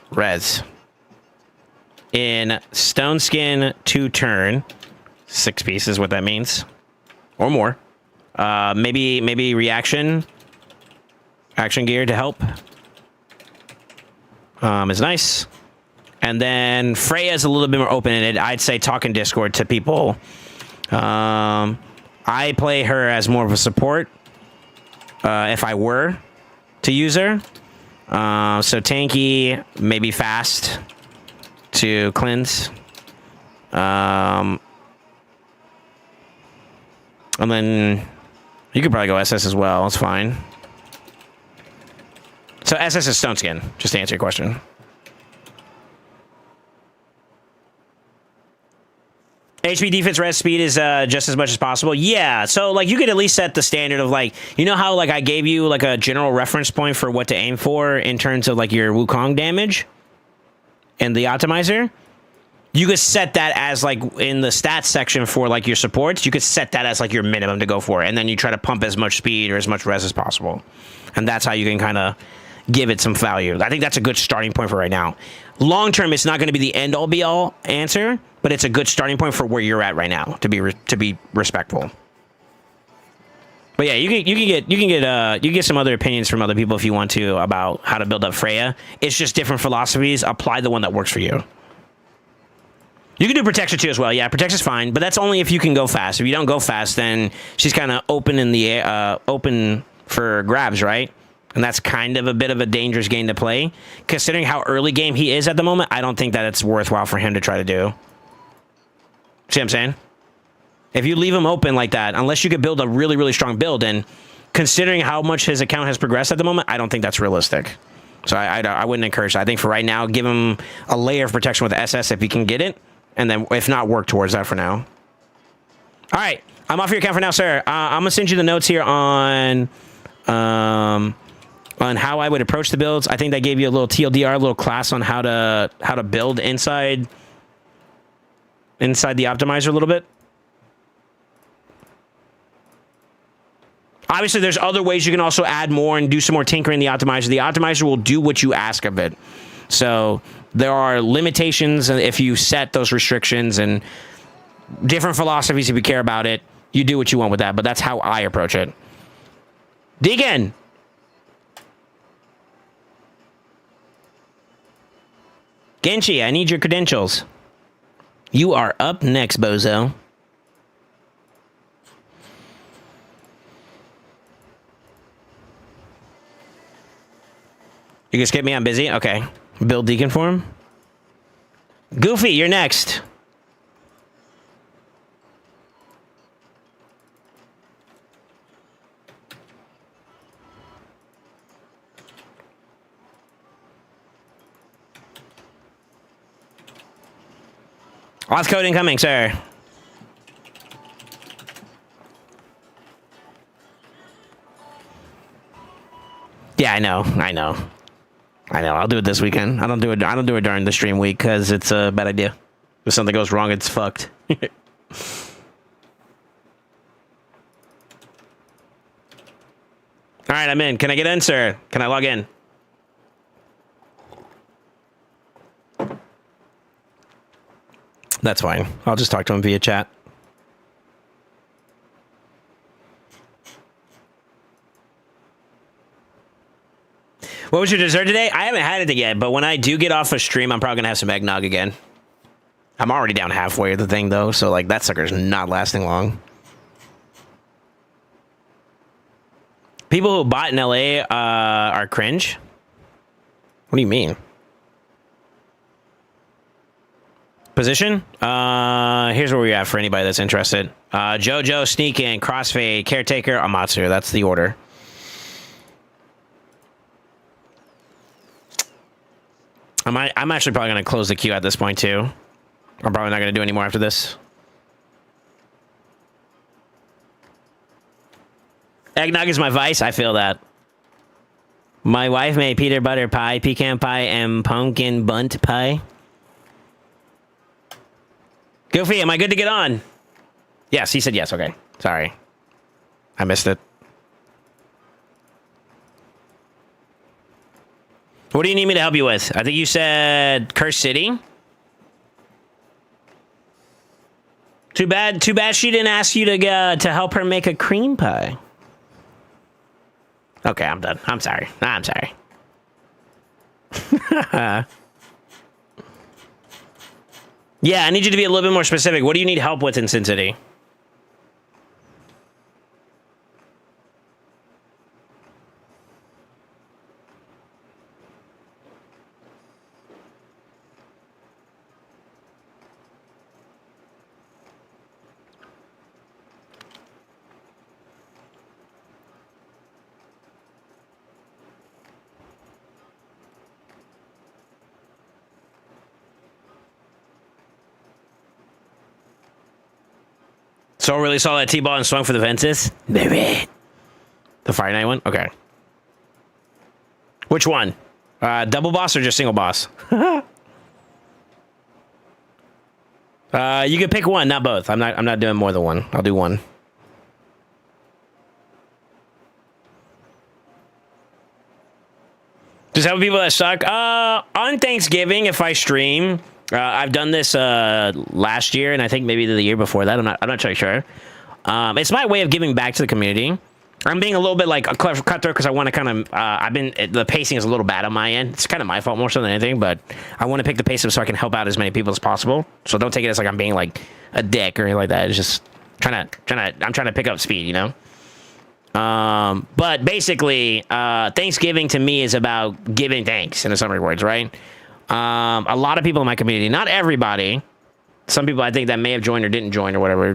res. In stone skin 2 turn, 6 pieces, what that means, or more. Maybe reaction. Action gear to help. Is nice. And then Freya's a little bit more open-ended. I'd say talk in Discord to people. I play her as more of a support. If I were to use her. So tanky, maybe fast to cleanse. And then you could probably go SS as well. It's fine. So SS is Stone Skin, just to answer your question. HP defense res speed is just as much as possible. Yeah, so like you could at least set the standard of like, you know how like I gave you like a general reference point for what to aim for in terms of like your Wukong damage and the optimizer? You could set that as like in the stats section for like your supports, you could set that as like your minimum to go for. And then you try to pump as much speed or as much res as possible. And that's how you can kind of give it some value. I think that's a good starting point for right now. Long term, it's not going to be the end all be all answer, but it's a good starting point for where you're at right now to be respectful. But yeah, you can get some other opinions from other people if you want to about how to build up Freya. It's just different philosophies. Apply the one that works for you. You can do protection too as well. Yeah, protection's fine, but that's only if you can go fast. If you don't go fast, then she's kind of open in the open for grabs, right? And that's kind of a bit of a dangerous game to play. Considering how early game he is at the moment, I don't think that it's worthwhile for him to try to do. See what I'm saying? If you leave him open like that, unless you could build a really, really strong build, and considering how much his account has progressed at the moment, I don't think that's realistic. So I wouldn't encourage that. I think for right now, give him a layer of protection with the SS if he can get it. And then if not, work towards that for now. All right. I'm off your account for now, sir. I'm going to send you the notes here on how I would approach the builds. I think that gave you a little TLDR, a little class on how to build inside the optimizer a little bit. Obviously, there's other ways you can also add more and do some more tinkering in the optimizer. The optimizer will do what you ask of it. So there are limitations if you set those restrictions and different philosophies if you care about it. You do what you want with that, but that's how I approach it. Deacon! Genshi, I need your credentials. You are up next, bozo. You can skip me, I'm busy? Okay. Build Deacon for him. Goofy, you're next. Auth code incoming, sir. Yeah, I know. I'll do it this weekend. I don't do it during the stream week because it's a bad idea. If something goes wrong, it's fucked. All right, I'm in. Can I get in, sir? Can I log in? That's fine. I'll just talk to him via chat. What was your dessert today? I haven't had it yet, but when I do get off a stream, I'm probably going to have some eggnog again. I'm already down halfway of the thing, though, so, like, that sucker's not lasting long. People who bought in LA are cringe? What do you mean? Position? Here's where we're at for anybody that's interested. Jojo, Sneak In, Crossfade, Caretaker, Amatsu. That's the order. I'm actually probably going to close the queue at this point, too. I'm probably not going to do any more after this. Eggnog is my vice. I feel that. My wife made peanut butter pie, pecan pie, and pumpkin bunt pie. Goofy, am I good to get on? Yes, he said yes. Okay. Sorry. I missed it. What do you need me to help you with? I think you said Curse City. Too bad she didn't ask you to help her make a cream pie. Okay, I'm done. I'm sorry. I'm sorry. Yeah, I need you to be a little bit more specific. What do you need help with in Sin City? So really saw that T-ball and swung for the fences? Baby. The Friday night one? Okay. Which one? Double boss or just single boss? You can pick one, not both. I'm not doing more than one. I'll do one. Just help people that suck. On Thanksgiving, if I stream, I've done this last year, and I think maybe the year before that. I'm not really sure. It's my way of giving back to the community. I'm being a little bit like a cutthroat because I want to kind of. The pacing is a little bad on my end. It's kind of my fault more so than anything, but I want to pick the pace up so I can help out as many people as possible. So don't take it as like I'm being like a dick or anything like that. It's just I'm trying to pick up speed, you know. But basically, Thanksgiving to me is about giving thanks in some regards, right? A lot of people in my community, not everybody, some people I think that may have joined or didn't join or whatever,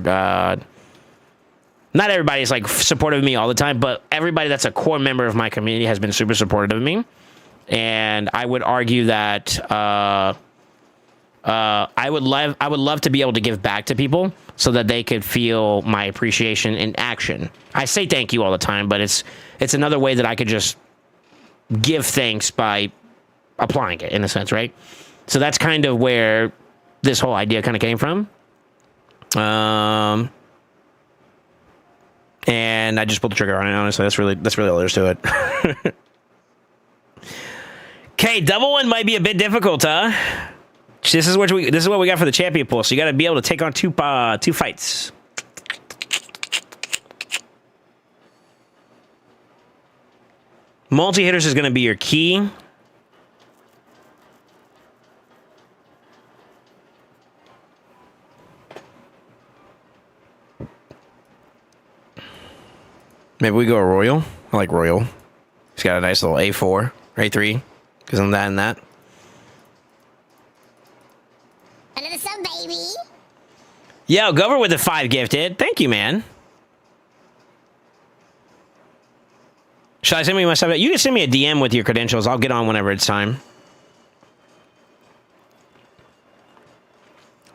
not everybody is like supportive of me all the time, but everybody that's a core member of my community has been super supportive of me. And I would argue that, I would love to be able to give back to people so that they could feel my appreciation in action. I say thank you all the time, but it's another way that I could just give thanks by applying it in a sense, right? So that's kind of where this whole idea kind of came from. And I just pulled the trigger on it, honestly. That's really all there is to it. Okay, double one might be a bit difficult, huh? This is what we got for the champion pool. So you got to be able to take on two fights. Multi-hitters is going to be your key. Maybe we go a Royal. I like Royal. He's got a nice little A4 or A3. Because I'm that and that. Another sub, baby. Yo, go over with the 5 gifted. Thank you, man. Should I send me my stuff? You can send me a DM with your credentials. I'll get on whenever it's time.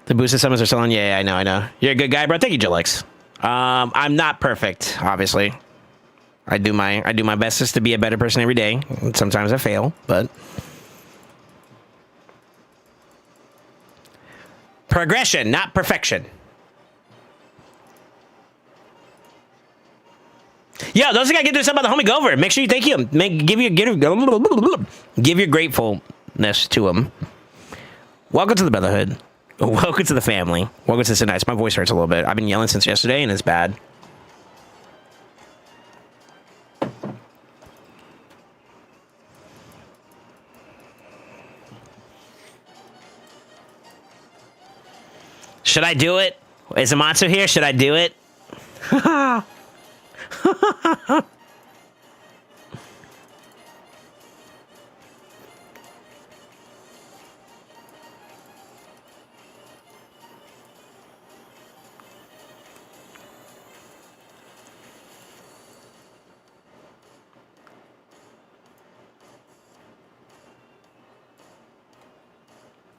The boosted summons are selling. Yeah, I know. You're a good guy, bro. Thank you, Jalex. I'm not perfect, obviously. I do my bestest to be a better person every day. Sometimes I fail, but progression, not perfection. Yo, those guys get this up about the homie. Go over it. Make sure you thank him. Give your gratefulness to him. Welcome to the brotherhood. Welcome to the family. Welcome to tonight. My voice hurts a little bit. I've been yelling since yesterday, and it's bad. Should I do it? Is Amatsu here? Should I do it?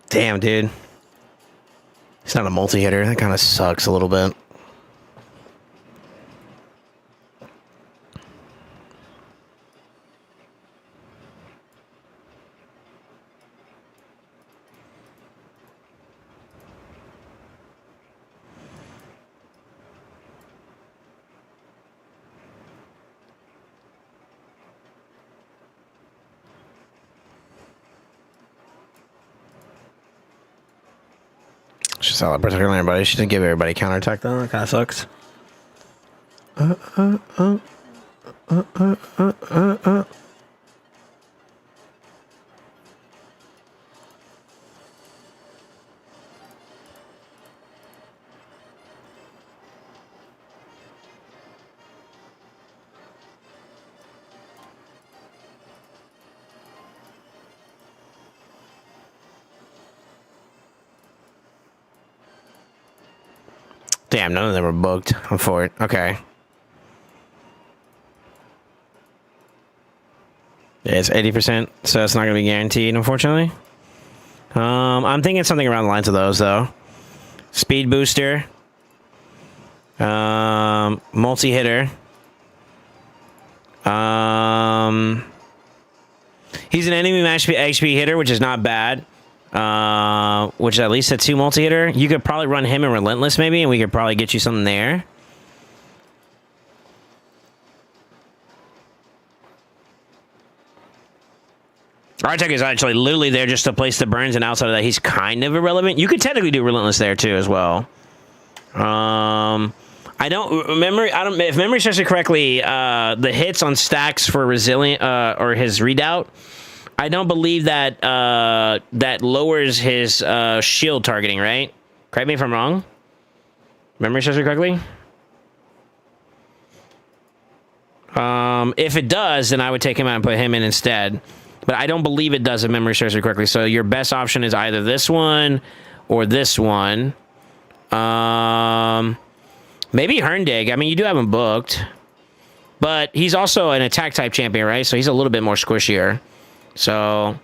Damn, dude. He's not a multi-hitter. That kind of sucks a little bit. She saw that particularly everybody. She didn't give everybody counterattack though. That kind of sucks. Damn, none of them were booked. I'm for it. Okay. Yeah, it's 80%, so it's not going to be guaranteed, unfortunately. I'm thinking something around the lines of those, though. Speed booster. Multi-hitter. He's an enemy match HP hitter, which is not bad. Which is at least a 2 multi-hitter. You could probably run him in Relentless, maybe, and we could probably get you something there. Artec is actually literally there just to place the burns, and outside of that, he's kind of irrelevant. You could technically do Relentless there, too, as well. I don't remember. If memory serves me correctly, the hits on stacks for Resilient, or his Redoubt, I don't believe that that lowers his shield targeting, right? Correct me if I'm wrong. Memory serves me correctly. If it does, then I would take him out and put him in instead. But I don't believe it does if memory serves me correctly. So your best option is either this one or this one. Maybe Herndig. I mean, you do have him booked. But he's also an attack type champion, right? So he's a little bit more squishier. So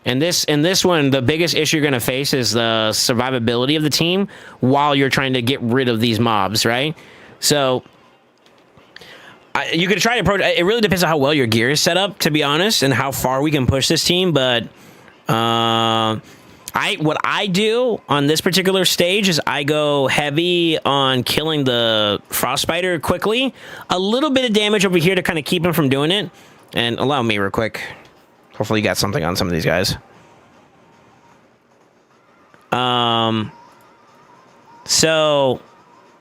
in this one, the biggest issue you're going to face is the survivability of the team while you're trying to get rid of these mobs, right? So you could try to approach. It really depends on how well your gear is set up, to be honest, and how far we can push this team. But what I do on this particular stage is I go heavy on killing the Frost Spider quickly. A little bit of damage over here to kind of keep him from doing it. And allow me real quick. Hopefully you got something on some of these guys. So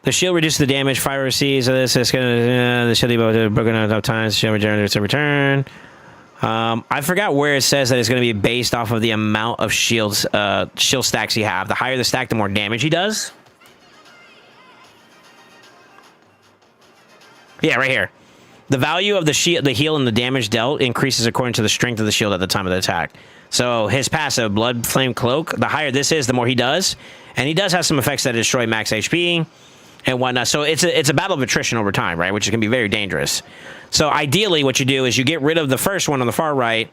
the shield reduces the damage. Fire receives. So this is gonna the shield broken enough times. Shield regenerates a return. I forgot where it says that it's going to be based off of the amount of shield stacks you have. The higher the stack, the more damage he does. Yeah, right here. The value of the shield, the heal, and the damage dealt increases according to the strength of the shield at the time of the attack. So his passive, Blood Flame Cloak, the higher this is, the more he does. And he does have some effects that destroy max HP and whatnot. So it's a battle of attrition over time, right? Which can be very dangerous. So ideally, what you do is you get rid of the first one on the far right.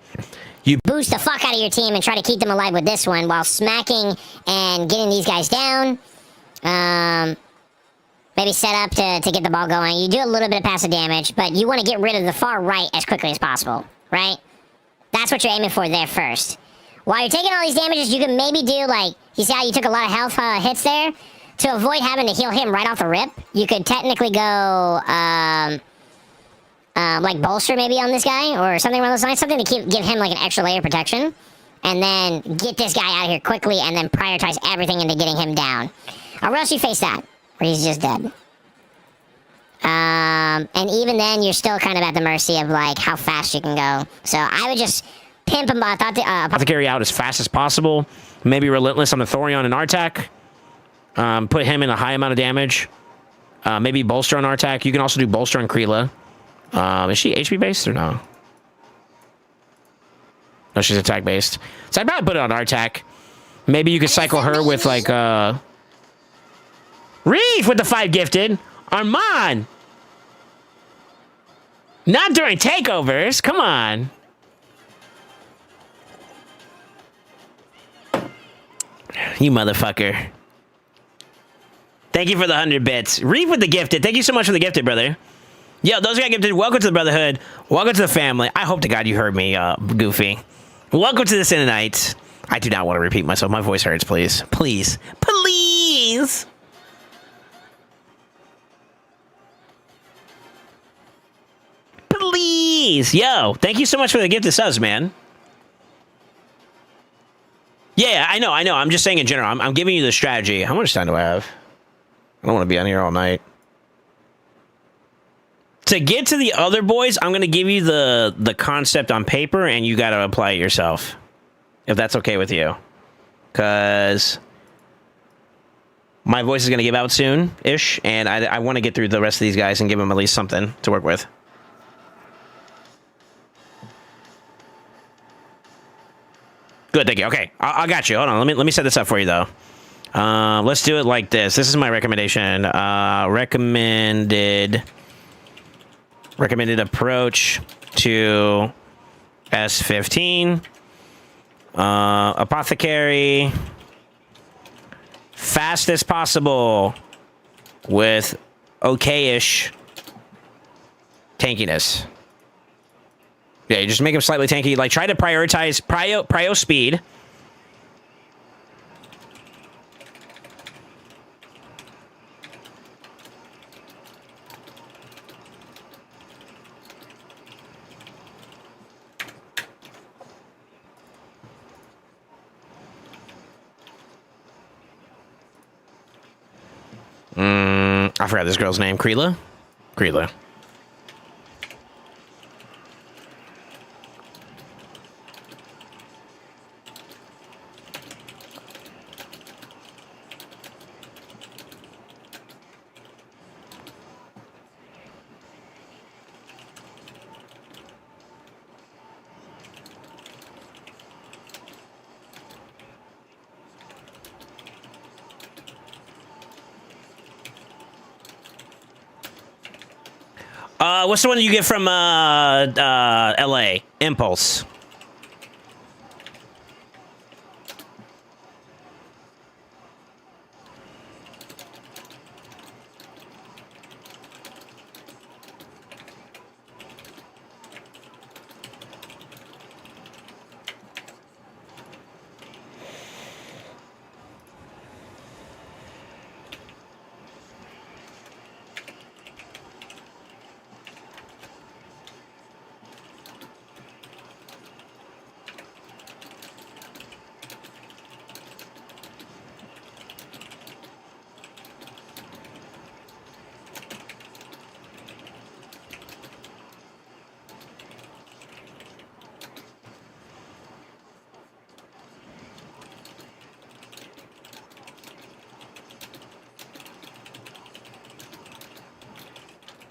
You boost the fuck out of your team and try to keep them alive with this one while smacking and getting these guys down. Maybe set up to get the ball going. You do a little bit of passive damage, but you want to get rid of the far right as quickly as possible, right? That's what you're aiming for there first. While you're taking all these damages, you can maybe do, like, you see how you took a lot of health hits there? To avoid having to heal him right off the rip, you could technically go, like, bolster maybe on this guy, or something along those lines. Something to give him, like, an extra layer of protection. And then get this guy out of here quickly, and then prioritize everything into getting him down. Or else you face that, where he's just dead. And even then, you're still kind of at the mercy of, like, how fast you can go. So I would just pimp him, Apothecary out as fast as possible. Maybe Relentless on the Thorion and Artak. Put him in a high amount of damage. Maybe bolster on Artak. You can also do bolster on Kreela. Is she HP based or no? No, she's attack based. So I'd probably put it on Artak. Maybe you could cycle her with like Reef with the 5 gifted. Armand. Not during takeovers. Come on. You motherfucker. Thank you for the 100 bits. Reef with the gifted. Thank you so much for the gifted, brother. Yo, those who got gifted, welcome to the Brotherhood. Welcome to the family. I hope to God you heard me, Goofy. Welcome to the Sinonites. I do not want to repeat myself. My voice hurts, please. Please. Please. Please. Yo, thank you so much for the gift of subs, man. Yeah, I know. I'm just saying in general. I'm giving you the strategy. How much time do I have? I don't want to be on here all night. To get to the other boys, I'm gonna give you the concept on paper, and you gotta apply it yourself, if that's okay with you. Cause my voice is gonna give out soon-ish, and I want to get through the rest of these guys and give them at least something to work with. Good, thank you. Okay, I got you. Hold on, let me set this up for you though. Let's do it like this. This is my recommendation. Recommended approach to S15. Apothecary. Fast as possible with okay-ish tankiness. Yeah, you just make him slightly tanky. Like, try to prioritize prio speed. I forgot this girl's name. Kreela? Kreela. What's the one that you get from LA? Impulse.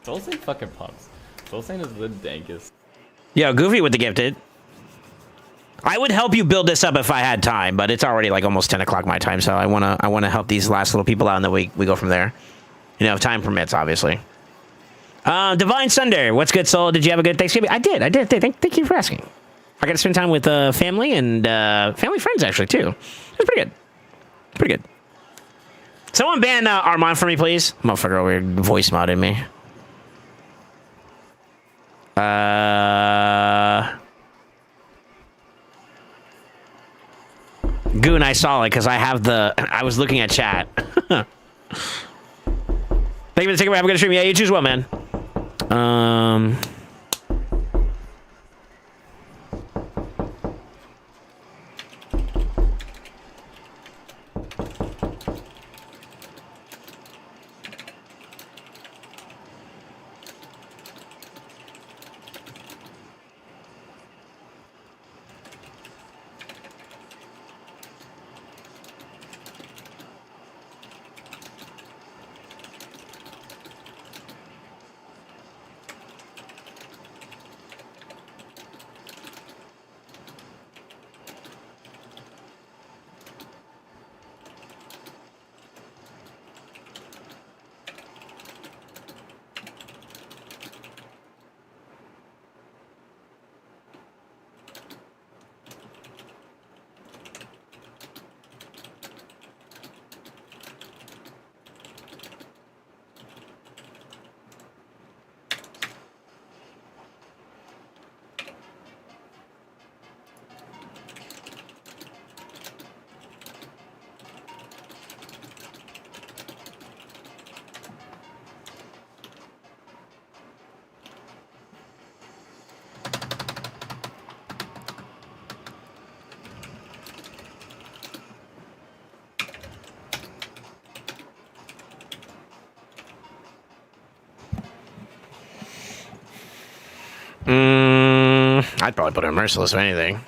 SoulSaint fucking pumps. SoulSaint is the dankest. Yo, Goofy with the gifted. I would help you build this up if I had time, but it's already like almost 10 o'clock my time, so I wanna help these last little people out, and then we go from there. You know, if time permits, obviously. Divine Sunder, what's good, Soul? Did you have a good Thanksgiving? I did. Thank you for asking. I got to spend time with family and family friends, actually, too. It was pretty good. Pretty good. Someone ban Armand for me, please. Motherfucker over here voice modded me. Goon, I saw it because I was looking at chat. Thank you for the takeover. Have a good stream. Yeah, you choose what, man. I'd probably put him merciless if anything.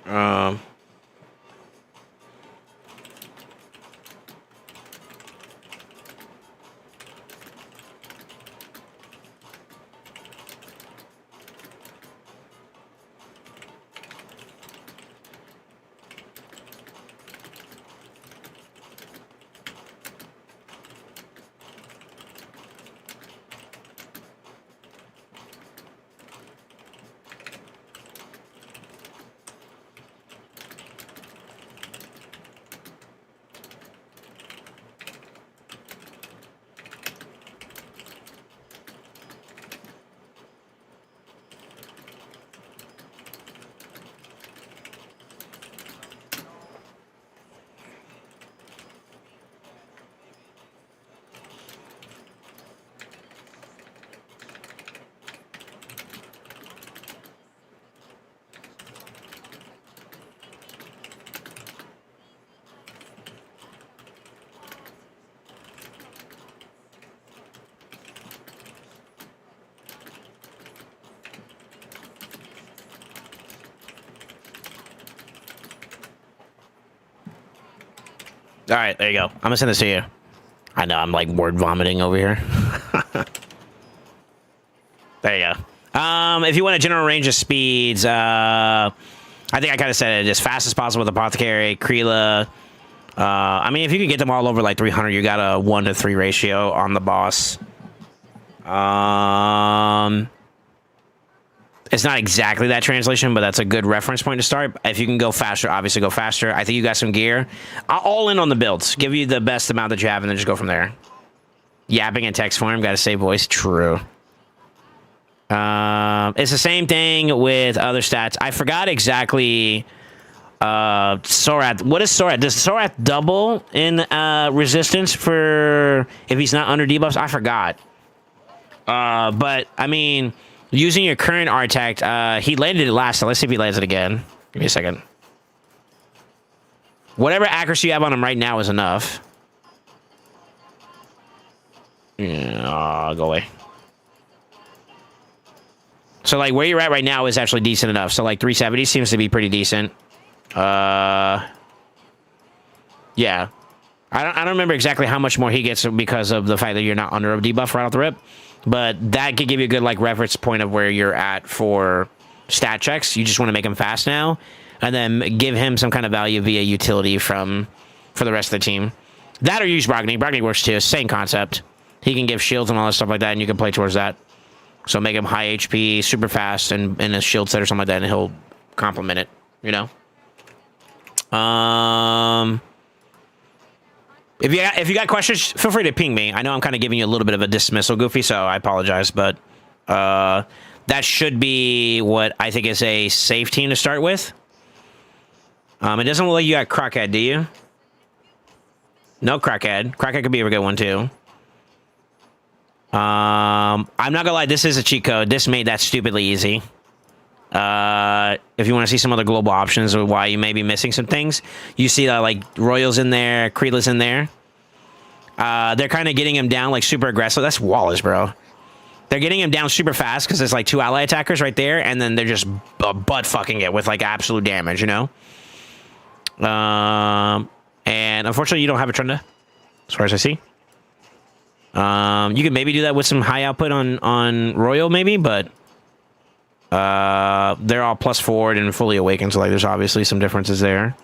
Um, all right, there you go. I'm gonna send this to you. I know I'm like word vomiting over here. There you go. If you want a general range of speeds, I think I kind of said it as fast as possible with Apothecary, Kreela. I mean, if you can get them all over like 300, you got a 1-to-3 ratio on the boss. It's not exactly that translation, but that's a good reference point to start. If you can go faster, obviously go faster. I think you got some gear. All in on the builds. Give you the best amount that you have, and then just go from there. Yapping in text form, got to say voice. True. It's the same thing with other stats. I forgot exactly. Sorath. What is Sorath? Does Sorath double in resistance for if he's not under debuffs? I forgot. But I mean, using your current artifact, he landed it last time. Let's see if he lands it again. Give me a second. Whatever accuracy you have on him right now is enough. Yeah, go away. So, like, where you're at right now is actually decent enough. So, like, 370 seems to be pretty decent. Yeah. I don't remember exactly how much more he gets because of the fact that you're not under a debuff right off the rip. But that could give you a good, like, reference point of where you're at for stat checks. You just want to make him fast now. And then give him some kind of value via utility for the rest of the team. That or use Brogni. Brogni works too. Same concept. He can give shields and all that stuff like that, and you can play towards that. So make him high HP, super fast, and a shield set or something like that, and he'll complement it, you know? If you got questions, feel free to ping me. I know I'm kind of giving you a little bit of a dismissal, Goofy, so I apologize, but that should be what I think is a safe team to start with. It doesn't look like you got Crackhead, do you? No Crackhead. Crackhead could be a good one too. I'm not gonna lie, this is a cheat code. This made that stupidly easy. If you want to see some other global options or why you may be missing some things, you see that like Royals in there, Creedless in there. They're kind of getting him down like super aggressive. That's Wallace, bro. They're getting him down super fast because there's like 2 ally attackers right there, and then they're just butt fucking it with like absolute damage, you know. And unfortunately, you don't have a Trunda, as far as I see. You could maybe do that with some high output on Royal, maybe, but they're all plus forward and fully awakened, so like there's obviously some differences there.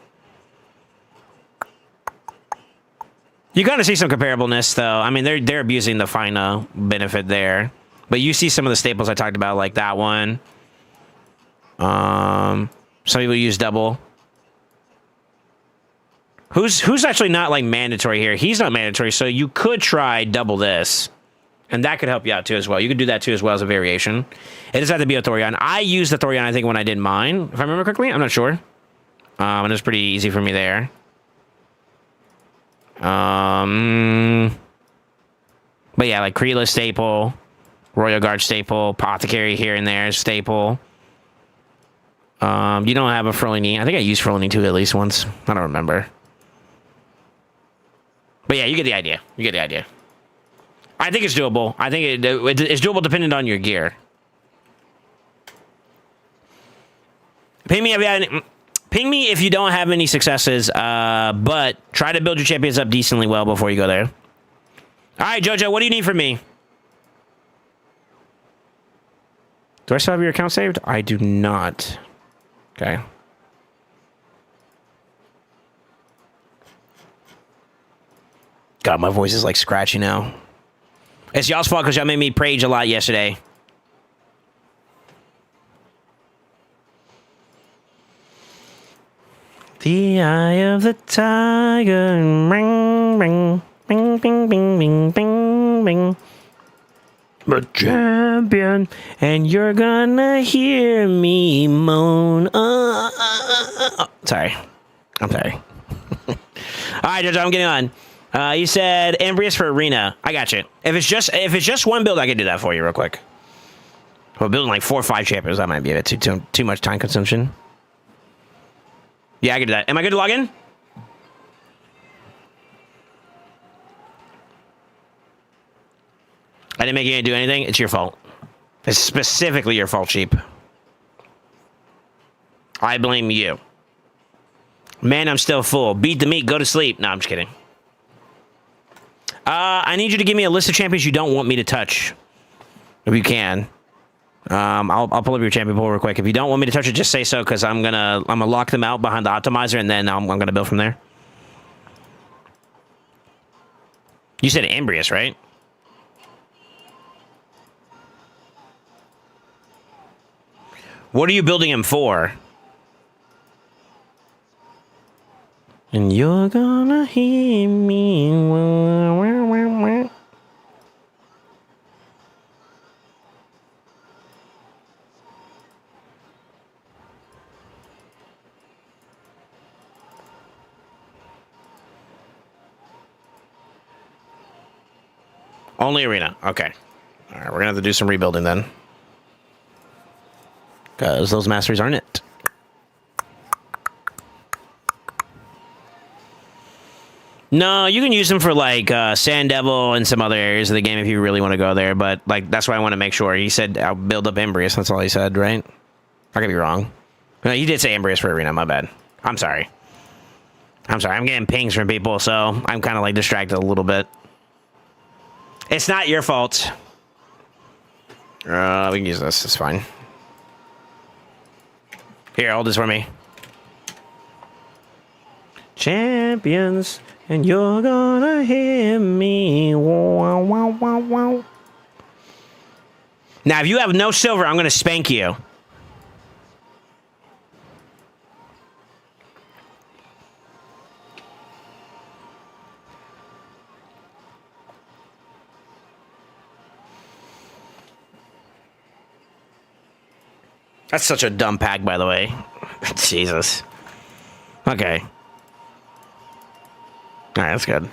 You kind of see some comparableness, though. I mean, they're abusing the Fina benefit there, but you see some of the staples I talked about, like that one. Some people use double. Who's actually not like mandatory here? He's not mandatory, so you could try double this, and that could help you out too as well. You could do that too as well as a variation. It doesn't have to be a Thorion. I used the Thorion, I think, when I did mine, if I remember correctly. I'm not sure. And it was pretty easy for me there. But yeah, like Creela staple, Royal Guard staple, Apothecary here and there staple. You don't have a Frolini. I think I used Frolini too at least once. I don't remember. But yeah, you get the idea. You get the idea. I think it's doable. I think it's doable depending on your gear. Ping me if you don't have any successes, but try to build your champions up decently well before you go there. All right, Jojo, what do you need from me? Do I still have your account saved? I do not. Okay. God, my voice is like scratchy now. It's y'all's fault because y'all made me rage a lot yesterday. The eye of the tiger, ring, ring, bing, bing, bing, bing, bing, bing. The champion, and you're gonna hear me moan. Sorry, I'm sorry. All right, Jojo, I'm getting on. You said Ambrius for Arena. I got you. If it's just one build, I can do that for you real quick. Well, building like 4 or 5 champions, that might be a bit too much time consumption. Yeah, I can do that. Am I good to log in? I didn't make you do anything. It's your fault. It's specifically your fault, sheep. I blame you. Man, I'm still full. Beat the meat. Go to sleep. No, I'm just kidding. I need you to give me a list of champions you don't want me to touch. If you can. I'll pull up your champion pool real quick. If you don't want me to touch it, just say so, because I'm gonna lock them out behind the optimizer, and then I'm gonna build from there. You said Ambrius, right? What are you building him for? And you're gonna hear me. Only Arena. Okay. All right, we're gonna have to do some rebuilding then, because those masteries aren't it. No, you can use them for like Sand Devil and some other areas of the game if you really want to go there. But like that's why I want to make sure. He said I'll build up Ambrius. That's all he said, right? I could be wrong. No, he did say Ambrius for Arena. My bad. I'm sorry. I'm sorry. I'm getting pings from people, so I'm kind of like distracted a little bit. It's not your fault. We can use this. It's fine. Here, hold this for me. Champions, and you're gonna hear me. Wow, wow, wow, wow. Now, if you have no silver, I'm gonna spank you. That's such a dumb pack, by the way. Jesus. Okay. All right, that's good.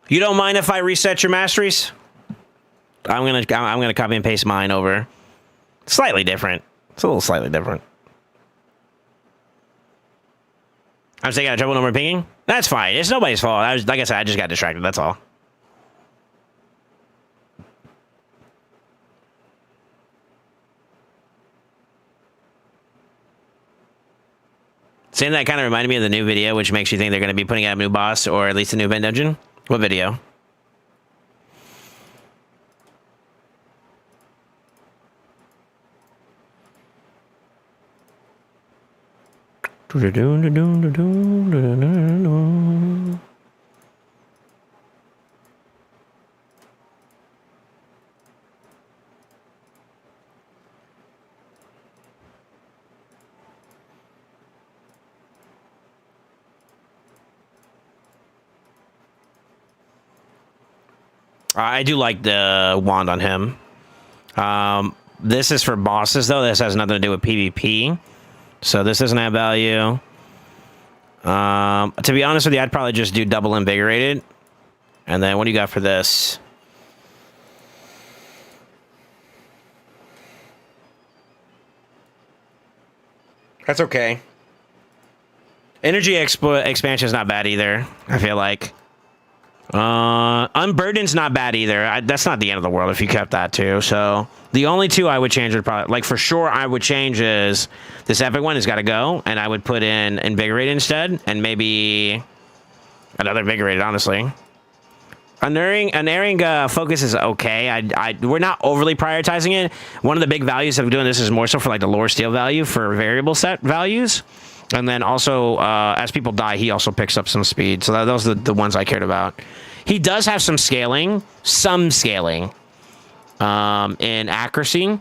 You don't mind if I reset your masteries? I'm gonna copy and paste mine over. Slightly different. It's a little slightly different. I'm saying I got trouble number pinging. That's fine. It's nobody's fault. Like I said, I just got distracted. That's all. Saying that kind of reminded me of the new video, which makes you think they're going to be putting out a new boss or at least a new event dungeon. What video? I do like the wand on him. This is for bosses, though. This has nothing to do with PvP. So this doesn't have value. To be honest with you, I'd probably just do double invigorated. And then what do you got for this? That's okay. Energy expansion is not bad either, I feel like. Unburdened's not bad either. That's not the end of the world if you kept that too. So the only two I would change would probably, like for sure I would change is this epic one has got to go, and I would put in invigorated instead, and maybe another invigorated, honestly. Unerring focus is okay. We're not overly prioritizing it. One of the big values of doing this is more so for like the lore steal value for variable set values. And then also, as people die, he also picks up some speed. So those are the ones I cared about. He does have some scaling in accuracy.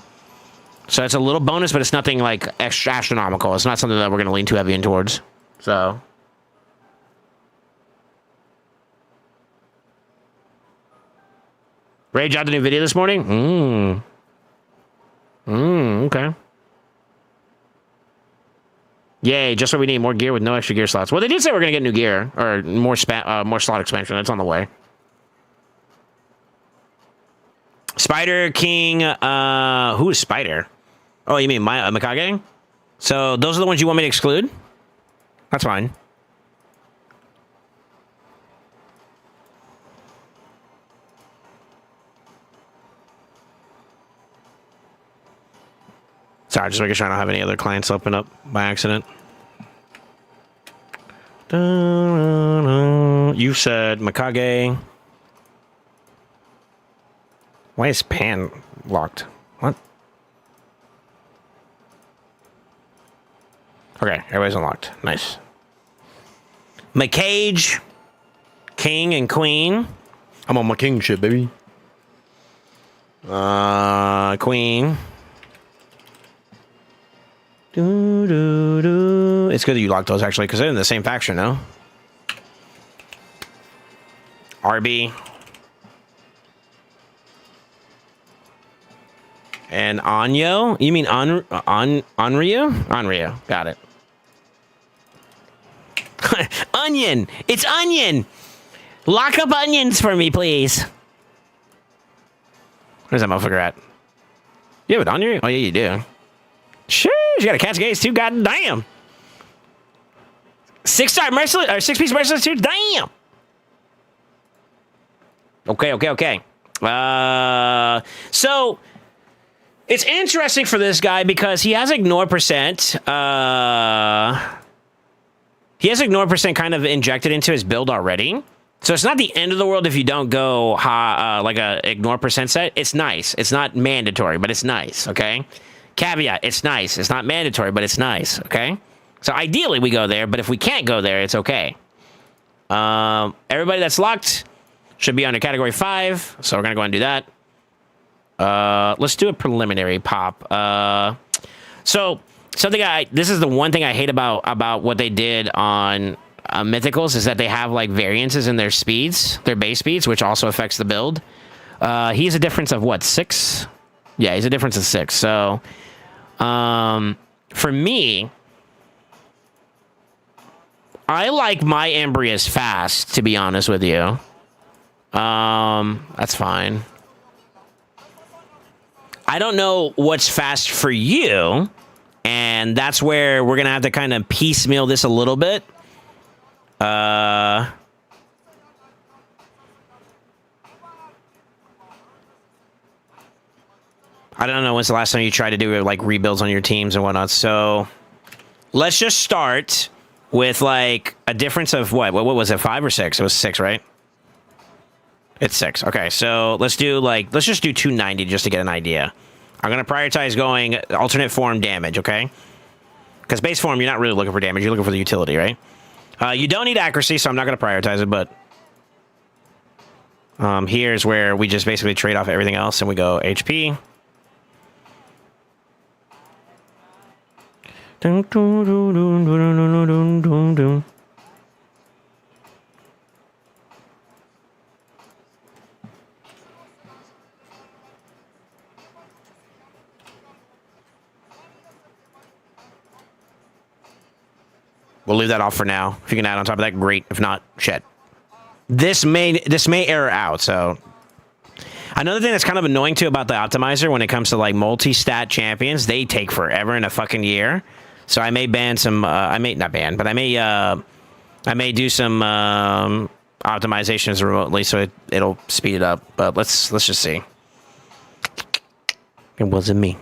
So it's a little bonus, but it's nothing like extra astronomical. It's not something that we're going to lean too heavy in towards. So. Rage out the new video this morning? Okay. Yay, just what we need. More gear with no extra gear slots. Well, they did say we're going to get new gear. Or more slot expansion. That's on the way. Spider King. Who is Spider? Oh, you mean Mikage? So those are the ones you want me to exclude? That's fine. Sorry, just making sure I don't have any other clients open up by accident. You said Mikage. Why is Pan locked? What? Okay, everybody's unlocked. Nice. Mikage, King and Queen. I'm on my king shit, baby. Queen. It's good that you locked those, actually, because they're in the same faction, no? RB. And Anyo? You mean Onryu? Onryu. Got it. Onion! It's Onion! Lock up onions for me, please. Where's that motherfucker at? You have an Onryu? Oh, yeah, you do. Sheesh, you got a cat's gaze too? God damn. 6-star merciless, or 6-piece merciless too? Damn. Okay. So it's interesting for this guy because he has ignore percent. He has ignore percent kind of injected into his build already. So it's not the end of the world if you don't go like a ignore percent set. It's nice. It's not mandatory, but it's nice, okay? Caveat, it's nice. It's not mandatory, but it's nice, okay? So ideally we go there, but if we can't go there, it's okay. Everybody that's locked should be under category 5, so we're gonna go and do that. Let's do a preliminary pop. So something this is the one thing I hate about what they did on mythicals is that they have like variances in their speeds, their base speeds, which also affects the build. He's a difference of what, 6? Yeah, he's a difference of 6. So, for me, I like my Embrius fast, to be honest with you. That's fine. I don't know what's fast for you, and that's where we're gonna have to kind of piecemeal this a little bit. I don't know when's the last time you tried to do like rebuilds on your teams and whatnot. So let's just start with like a difference of what was it, 5 or 6? It was 6, right? It's 6. Okay, so let's just do 290 just to get an idea. I'm gonna prioritize going alternate form damage, okay? Because base form, you're not really looking for damage, you're looking for the utility, right? You don't need accuracy, so I'm not gonna prioritize it, but here's where we just basically trade off everything else and we go HP. We'll leave that off for now. If you can add on top of that, great. If not, shit. This may error out, so. Another thing that's kind of annoying too about the optimizer when it comes to like multi-stat champions, they take forever in a fucking year. So I may ban some, I may not ban, but I may do some optimizations remotely so it'll speed it up. But let's just see. It wasn't me.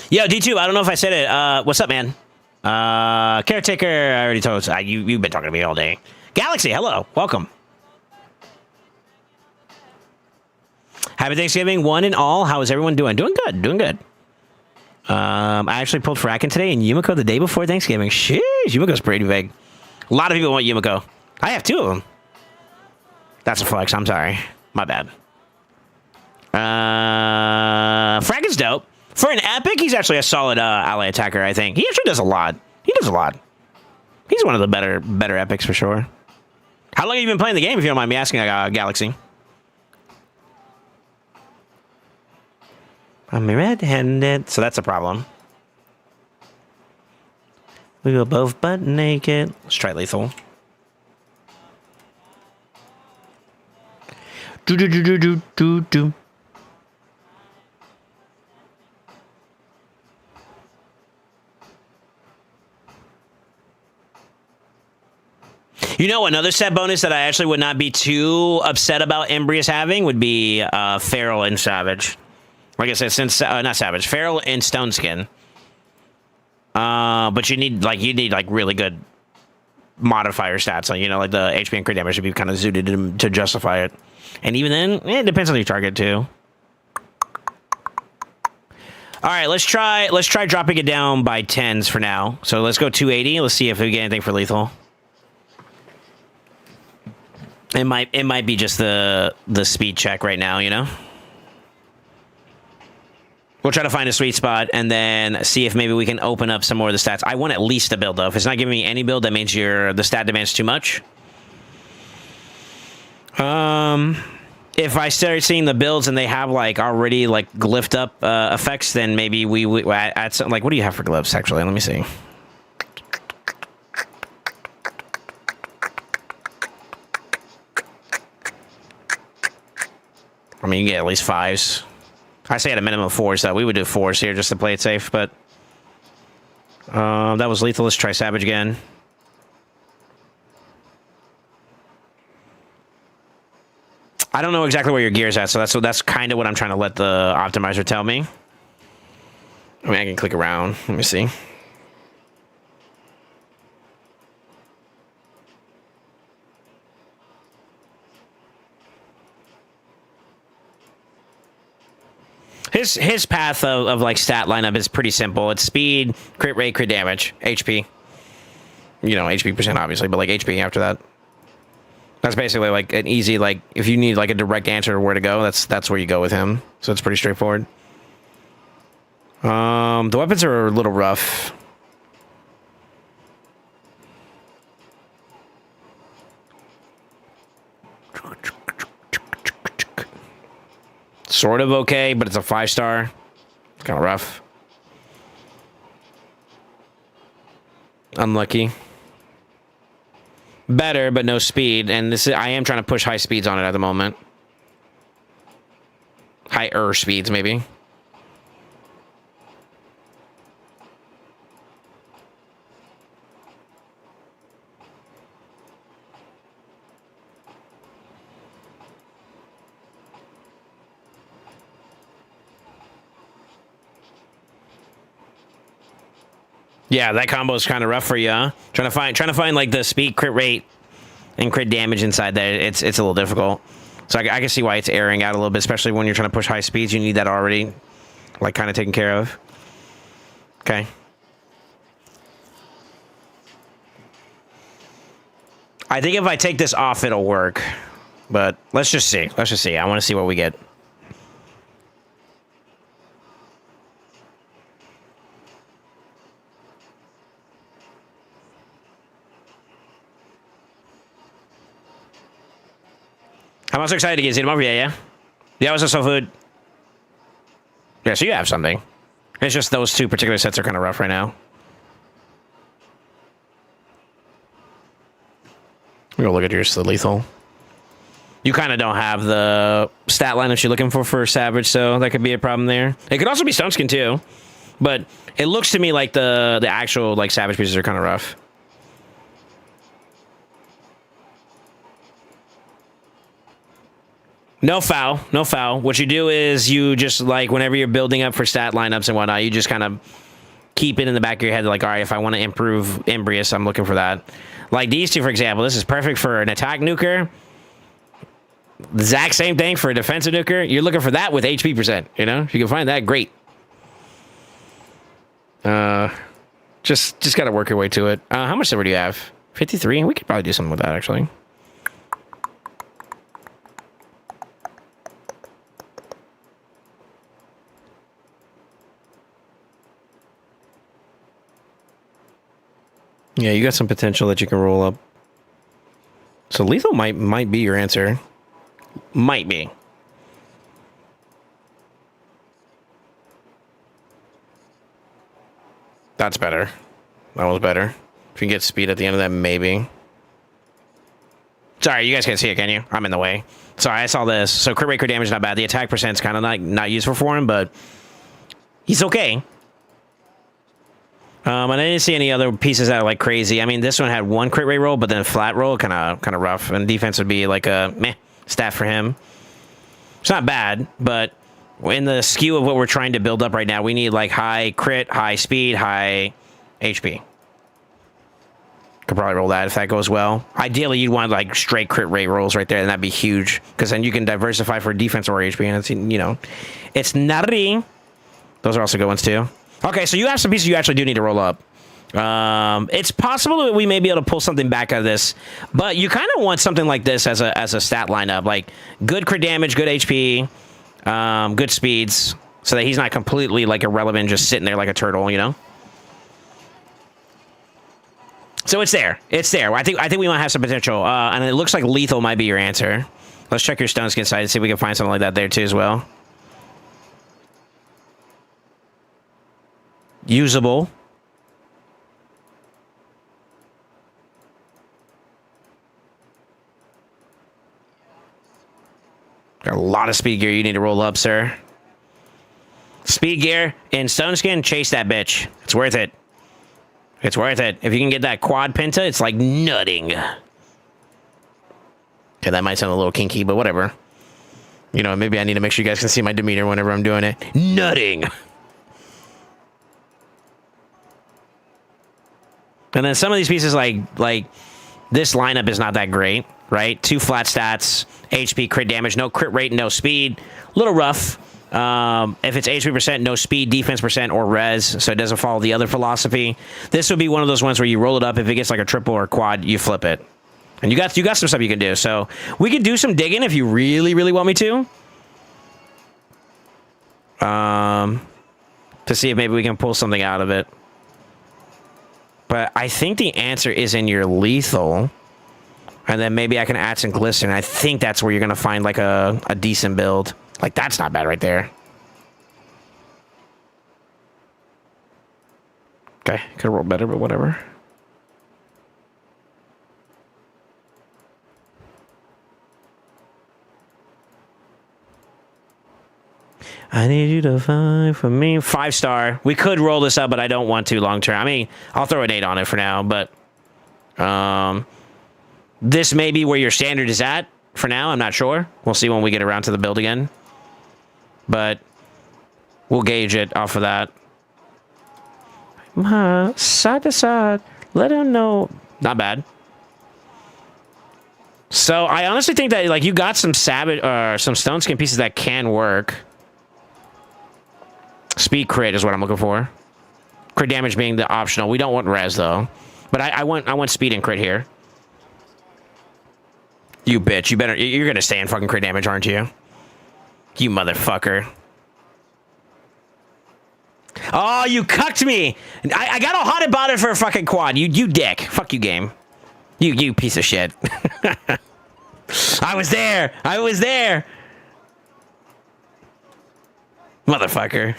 Yo, D2, I don't know if I said it. What's up, man? Caretaker, I already told you. You've been talking to me all day. Galaxy, hello. Welcome. Happy Thanksgiving, one and all. How is everyone doing? Doing good. Doing good. I actually pulled Fracken today in Yumiko the day before Thanksgiving. Sheesh, Yumiko's pretty big. A lot of people want Yumiko. I have 2 of them. That's a flex. I'm sorry. My bad. Fracken's dope. For an epic, he's actually a solid ally attacker, I think. He actually does a lot. He does a lot. He's one of the better epics for sure. How long have you been playing the game, if you don't mind me asking, Galaxy? I'm red-handed, so that's a problem. We were both butt naked. Let's try lethal. Do. You know, another set bonus that I actually would not be too upset about Embrius having would be Feral and Savage. Like I said, since not Savage, Feral and Stone Skin. But you need like really good modifier stats. Like, you know, like the HP and crit damage should be kind of zooted to justify it. And even then, it depends on your target too. All right, let's try dropping it down by 10s for now. So let's go 280. Let's see if we get anything for lethal. It might be just the speed check right now, you know? We'll try to find a sweet spot and then see if maybe we can open up some more of the stats. I want at least a build, though. If it's not giving me any build, that means the stat demand's too much. If I start seeing the builds and they have, like, already, like, glyphed up effects, then maybe we add something. Like, what do you have for glyphs, actually? Let me see. I mean, you get at least 5s. I say at a minimum of 4s, so we would do 4s here just to play it safe, but... that was lethal. Let's try Savage again. I don't know exactly where your gear's at, so that's kind of what I'm trying to let the optimizer tell me. I mean, I can click around. Let me see. His path of like stat lineup is pretty simple. It's speed, crit rate, crit damage, HP. You know, HP percent obviously, but like HP after that. That's basically like an easy, like if you need like a direct answer to where to go, that's where you go with him. So it's pretty straightforward. The weapons are a little rough. Sort of okay, but it's a 5-star. It's kind of rough. Unlucky. Better, but no speed. And this is, I am trying to push high speeds on it at the moment. Higher speeds, maybe. Yeah, that combo is kind of rough for you, huh? Trying to find like the speed, crit rate, and crit damage inside there. It's a little difficult. So I can see why it's airing out a little bit, especially when you're trying to push high speeds. You need that already, like, kind of taken care of. Okay. I think if I take this off, it'll work. But let's just see. Let's just see. I want to see what we get. I'm also excited to get them over here, yeah? Yeah, what's up, soul food? Yeah, so you have something. It's just those two particular sets are kind of rough right now. We're gonna look at yours, the lethal. You kind of don't have the stat line that you're looking for Savage, so that could be a problem there. It could also be Stone Skin too, but it looks to me like the actual like Savage pieces are kind of rough. No foul, no foul. What you do is you just, like, whenever you're building up for stat lineups and whatnot, you just kind of keep it in the back of your head, like, all right, if I want to improve Embrius, I'm looking for that. Like these two, for example, this is perfect for an attack nuker. The exact same thing for a defensive nuker. You're looking for that with HP percent, you know? If you can find that, great. Just got to work your way to it. How much silver do you have? 53? We could probably do something with that, actually. Yeah, you got some potential that you can roll up. So lethal might be your answer. Might be. That's better. That was better. If you can get speed at the end of that, maybe. Sorry, you guys can't see it, can you? I'm in the way. Sorry, I saw this. So crit rate, crit damage, not bad. The attack percent's kind of not useful for him, but he's okay. And I didn't see any other pieces that are like crazy. I mean, this one had one crit rate roll, but then a flat roll, kind of rough. And defense would be like a meh stat for him. It's not bad, but in the skew of what we're trying to build up right now, we need like high crit, high speed, high HP. Could probably roll that if that goes well. Ideally, you'd want like straight crit rate rolls right there, and that'd be huge because then you can diversify for defense or HP, and it's, you know, it's nutty. Those are also good ones too. Okay, so you have some pieces you actually do need to roll up. It's possible that we may be able to pull something back out of this, but you kind of want something like this as a stat lineup, like good crit damage, good HP, good speeds, so that he's not completely like irrelevant, just sitting there like a turtle, you know. So it's there. It's there. I think we might have some potential, and it looks like lethal might be your answer. Let's check your stone skin side and see if we can find something like that there too as well. Usable. Got a lot of speed gear you need to roll up, sir. Speed gear in stone skin, chase that bitch. It's worth it. It's worth it. If you can get that quad penta, it's like nutting. Okay, that might sound a little kinky, but whatever. You know, maybe I need to make sure you guys can see my demeanor whenever I'm doing it. Nutting. And then some of these pieces, like this lineup is not that great, right? 2 flat stats, HP, crit damage, no crit rate, no speed. A little rough. If it's HP percent, no speed, defense percent, or res, so it doesn't follow the other philosophy. This would be one of those ones where you roll it up. If it gets like a triple or a quad, you flip it. And you got some stuff you can do. So we could do some digging if you really, really want me to. to see if maybe we can pull something out of it. But I think the answer is in your lethal. And then maybe I can add some glisten. I think that's where you're going to find like a decent build. Like, that's not bad right there. Okay, could roll better, but whatever. I need you to find for me. 5-star. We could roll this up, but I don't want to long term. I mean, I'll throw an 8 on it for now, but this may be where your standard is at for now. I'm not sure. We'll see when we get around to the build again. But we'll gauge it off of that. Side to side. Let him know. Not bad. So I honestly think that like you got some savage or some stone skin pieces that can work. Speed crit is what I'm looking for. Crit damage being the optional. We don't want res though. But I want speed and crit here. You bitch. You're gonna stay in fucking crit damage, aren't you? You motherfucker. Oh, you cucked me. I got all hot and bothered for a fucking quad. You dick. Fuck you, game. You piece of shit. I was there. Motherfucker.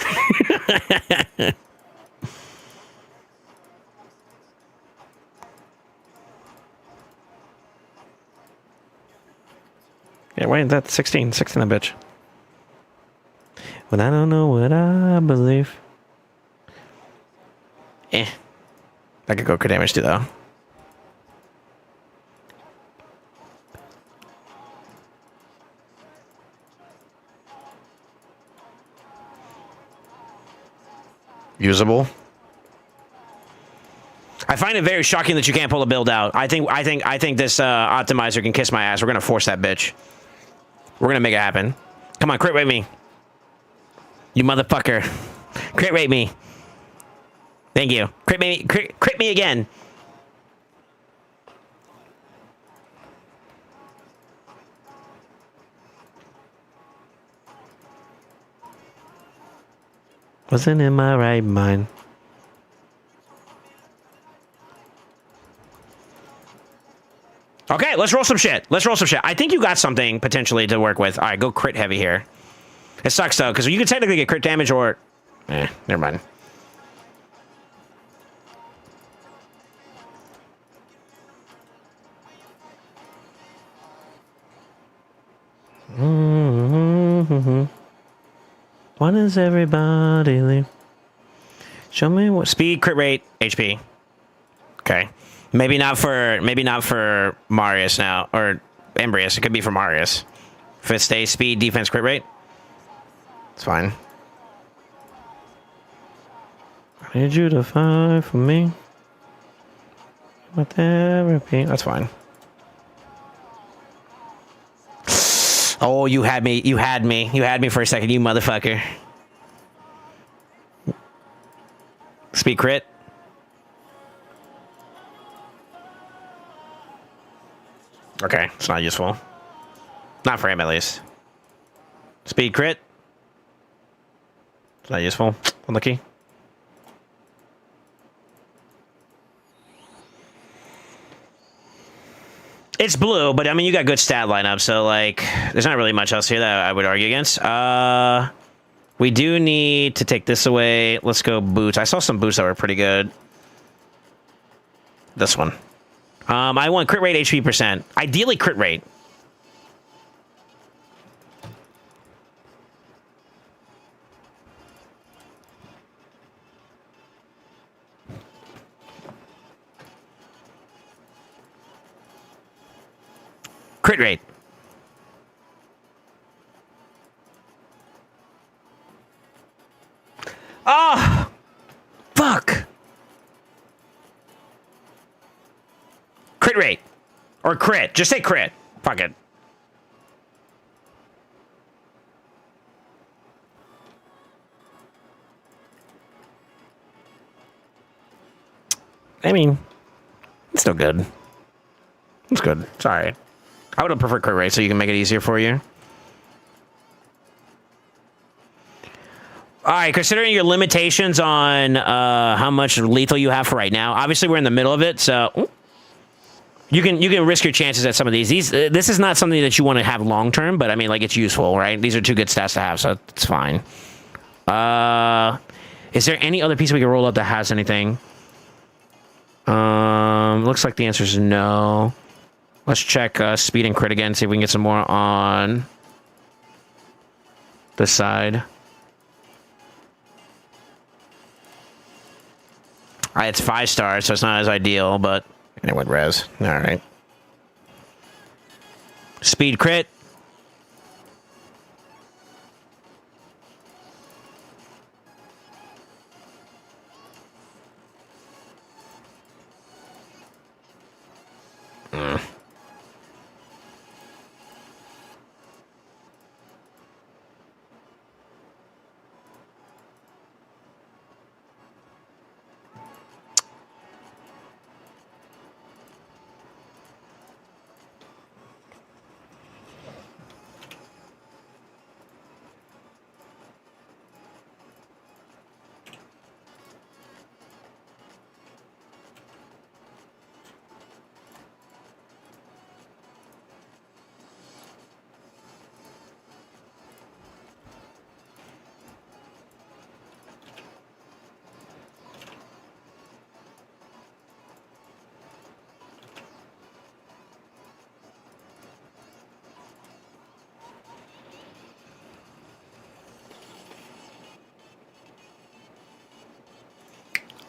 Yeah, wait, that's 16. 16, that bitch. But I don't know what I believe. I could go crit damage too, though. Usable. I find it very shocking that you can't pull a build out. I think this optimizer can kiss my ass. We're gonna force that bitch. We're gonna make it happen. Come on, crit rate me. You motherfucker. Crit rate me. Thank you. Crit me again. Wasn't in my right mind. Okay, let's roll some shit. I think you got something potentially to work with. All right, go crit heavy here. It sucks though, because you can technically get crit damage or... never mind. Why does everybody leave? Show me what speed, crit rate, HP. Okay. Maybe not for Marius now, or Embrius. It could be for Marius. If it stays speed, defense, crit rate, it's fine. I need you to fight for me. With therapy, that's fine. Oh, you had me for a second, you motherfucker. Speed crit. Okay, it's not useful. Not for him, at least. Speed crit. It's not useful. Unlucky. It's blue, but I mean, you got good stat lineup, so like, there's not really much else here that I would argue against. We do need to take this away. Let's go boots. I saw some boots that were pretty good. This one. I want crit rate, HP percent. Ideally, crit rate. Crit rate. Oh! Fuck! Crit rate. Or crit. Just say crit. Fuck it. I mean, it's still good. It's good. It's alright. I would have preferred crit rate so you can make it easier for you. All right, considering your limitations on how much lethal you have for right now, obviously we're in the middle of it, so you can risk your chances at some of these. This is not something that you want to have long term, but I mean, like, it's useful, right? These are two good stats to have, so it's fine. Is there any other piece we can roll up that has anything? Looks like the answer is no. Let's check speed and crit again, see if we can get some more on this side. It's 5 stars, so it's not as ideal, but it would res. All right. Speed crit.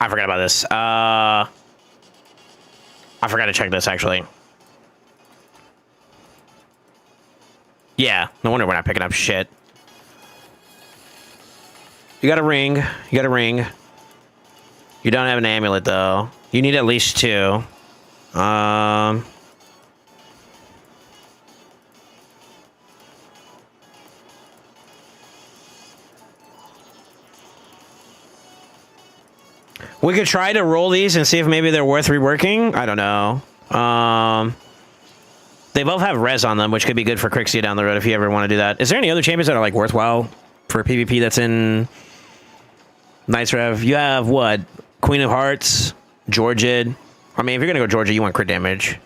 I forgot about this. I forgot to check this, actually. Yeah, no wonder we're not picking up shit. You got a ring. You got a ring. You don't have an amulet, though. You need at least 2. We could try to roll these and see if maybe they're worth reworking. I don't know. They both have res on them, which could be good for Crixia down the road if you ever want to do that. Is there any other champions that are like worthwhile for PvP that's in Knights Rev? You have what? Queen of Hearts, Georgid. I mean, if you're gonna go Georgia, you want crit damage.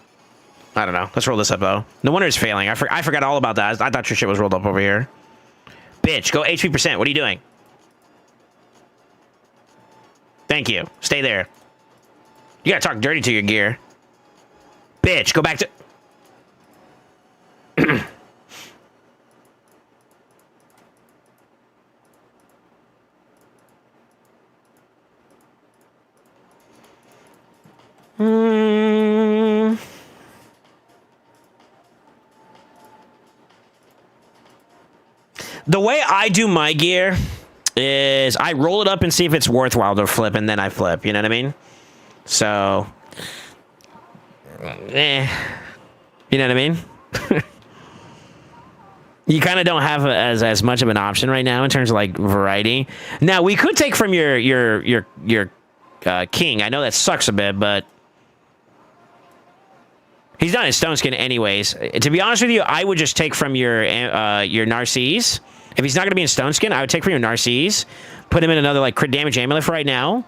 I don't know. Let's roll this up though. No wonder it's failing. I forgot all about that. I thought your shit was rolled up over here. Bitch, go HP %. What are you doing? Thank you. Stay there. You gotta talk dirty to your gear. Bitch, go back to... The way I do my gear is I roll it up and see if it's worthwhile to flip, and then I flip. You know what I mean? So, you know what I mean? You kind of don't have as much of an option right now in terms of like variety. Now we could take from your king. I know that sucks a bit, but he's not in stone skin anyways. To be honest with you, I would just take from your Narcisse. If he's not going to be in stone skin, I would take from your Narcisse, put him in another like crit damage amulet for right now,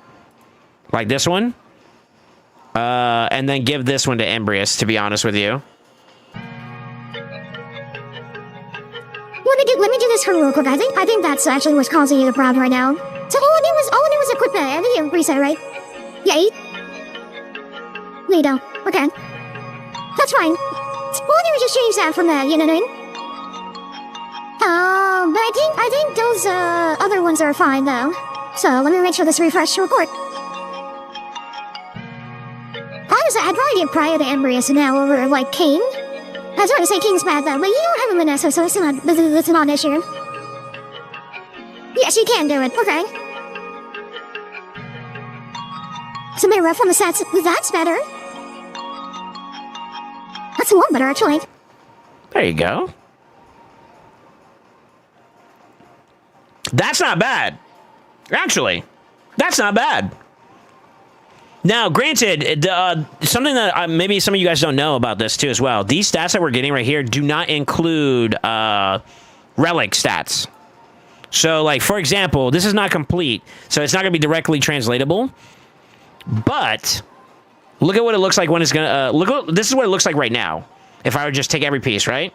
like this one, and then give this one to Embrius. To be honest with you. Let me do this for real quick. I think that's actually what's causing you the problem right now. So all I need was equipment. I think you reset, right? Yeah, 8. There you go. Okay. That's fine. All I need was just change that from that, you know what I mean? But I think those other ones are fine though. So let me make sure this refresh report. I'd probably get prior to Embrius now over like King. I was trying to say King's bad though, but you don't have a Vanessa, so it's not an issue. Yes, you can do it. Okay. It's a bit rough on the sets. That's better. That's a lot better, actually. There you go. That's not bad. Actually, that's not bad. Now, granted, something that maybe some of you guys don't know about this too as well. These stats that we're getting right here do not include relic stats. So, like, for example, this is not complete, so it's not going to be directly translatable. But look at what it looks like when it's going to... this is what it looks like right now. If I would just take every piece, right?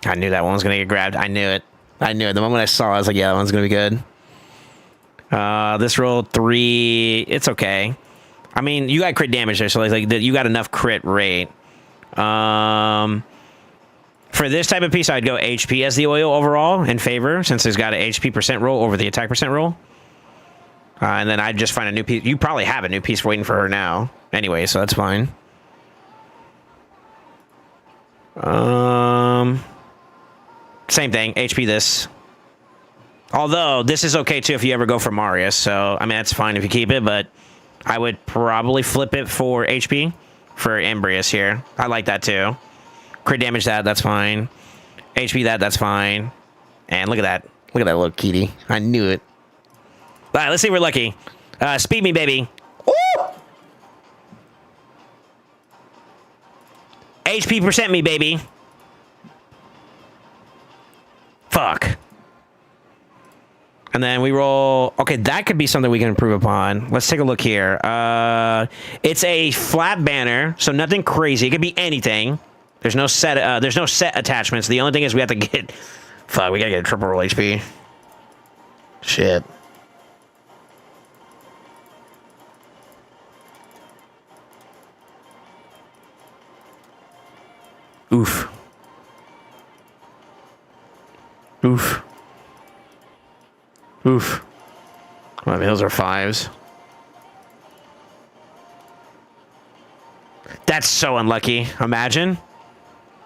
I knew that one was going to get grabbed. I knew it. I knew it. The moment I saw it, I was like, yeah, that one's going to be good. This roll 3, it's okay. I mean, you got crit damage there, so like you got enough crit rate. For this type of piece, I'd go HP as the oil overall in favor, since it's got an HP percent roll over the attack percent roll. And then I'd just find a new piece. You probably have a new piece waiting for her now. Anyway, so that's fine. Same thing, HP this. Although, this is okay too if you ever go for Marius, so, I mean, that's fine if you keep it, but I would probably flip it for HP for Embrius here. I like that too. Crit damage that's fine. HP that's fine. And look at that. Look at that little kitty. I knew it. All right, let's see if we're lucky. Speed me, baby. Ooh! HP percent me, baby. Fuck. And then we roll... Okay, that could be something we can improve upon. Let's take a look here. It's a flat banner, so nothing crazy. It could be anything. There's no set attachments. The only thing is we have to get... Fuck, we gotta get a triple roll HP. Shit. Oof. Oof. Oof. Well, I mean, those are 5s. That's so unlucky. Imagine.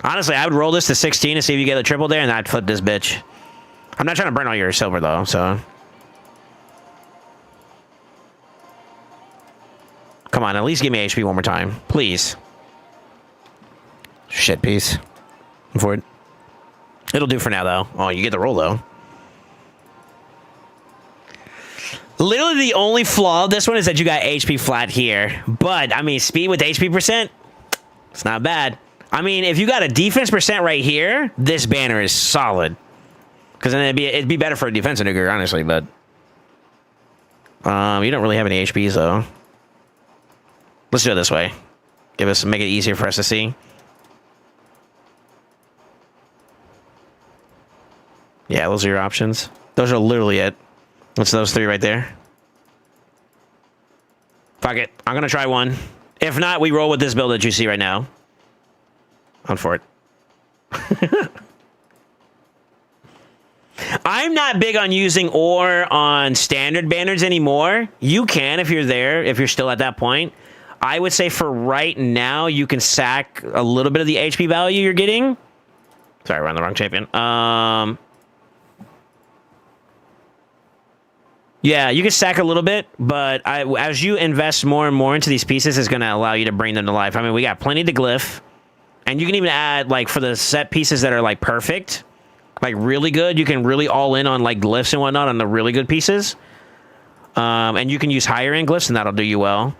Honestly, I would roll this to 16 to see if you get a triple there, and I'd flip this bitch. I'm not trying to burn all your silver, though, so... Come on, at least give me HP one more time. Please. Shit piece. For it. It'll do for now, though. Oh, you get the roll, though. Literally the only flaw of this one is that you got HP flat here. But, I mean, speed with HP percent, it's not bad. I mean, if you got a defense percent right here, this banner is solid. Because then it'd be better for a defensive nuker, honestly, but... you don't really have any HPs, though. Let's do it this way. Make it easier for us to see. Yeah, those are your options. Those are literally it. What's those 3 right there? Fuck it. I'm gonna try one. If not, we roll with this build that you see right now. On for it. I'm not big on using ore on standard banners anymore. You can if you're there, if you're still at that point. I would say for right now, you can sack a little bit of the HP value you're getting. Sorry, we're on the wrong champion. Yeah, you can sack a little bit, but as you invest more and more into these pieces, it's going to allow you to bring them to life. I mean, we got plenty to glyph, and you can even add, like, for the set pieces that are, like, perfect, like, really good, you can really all in on, like, glyphs and whatnot on the really good pieces. And you can use higher-end glyphs, and that'll do you well.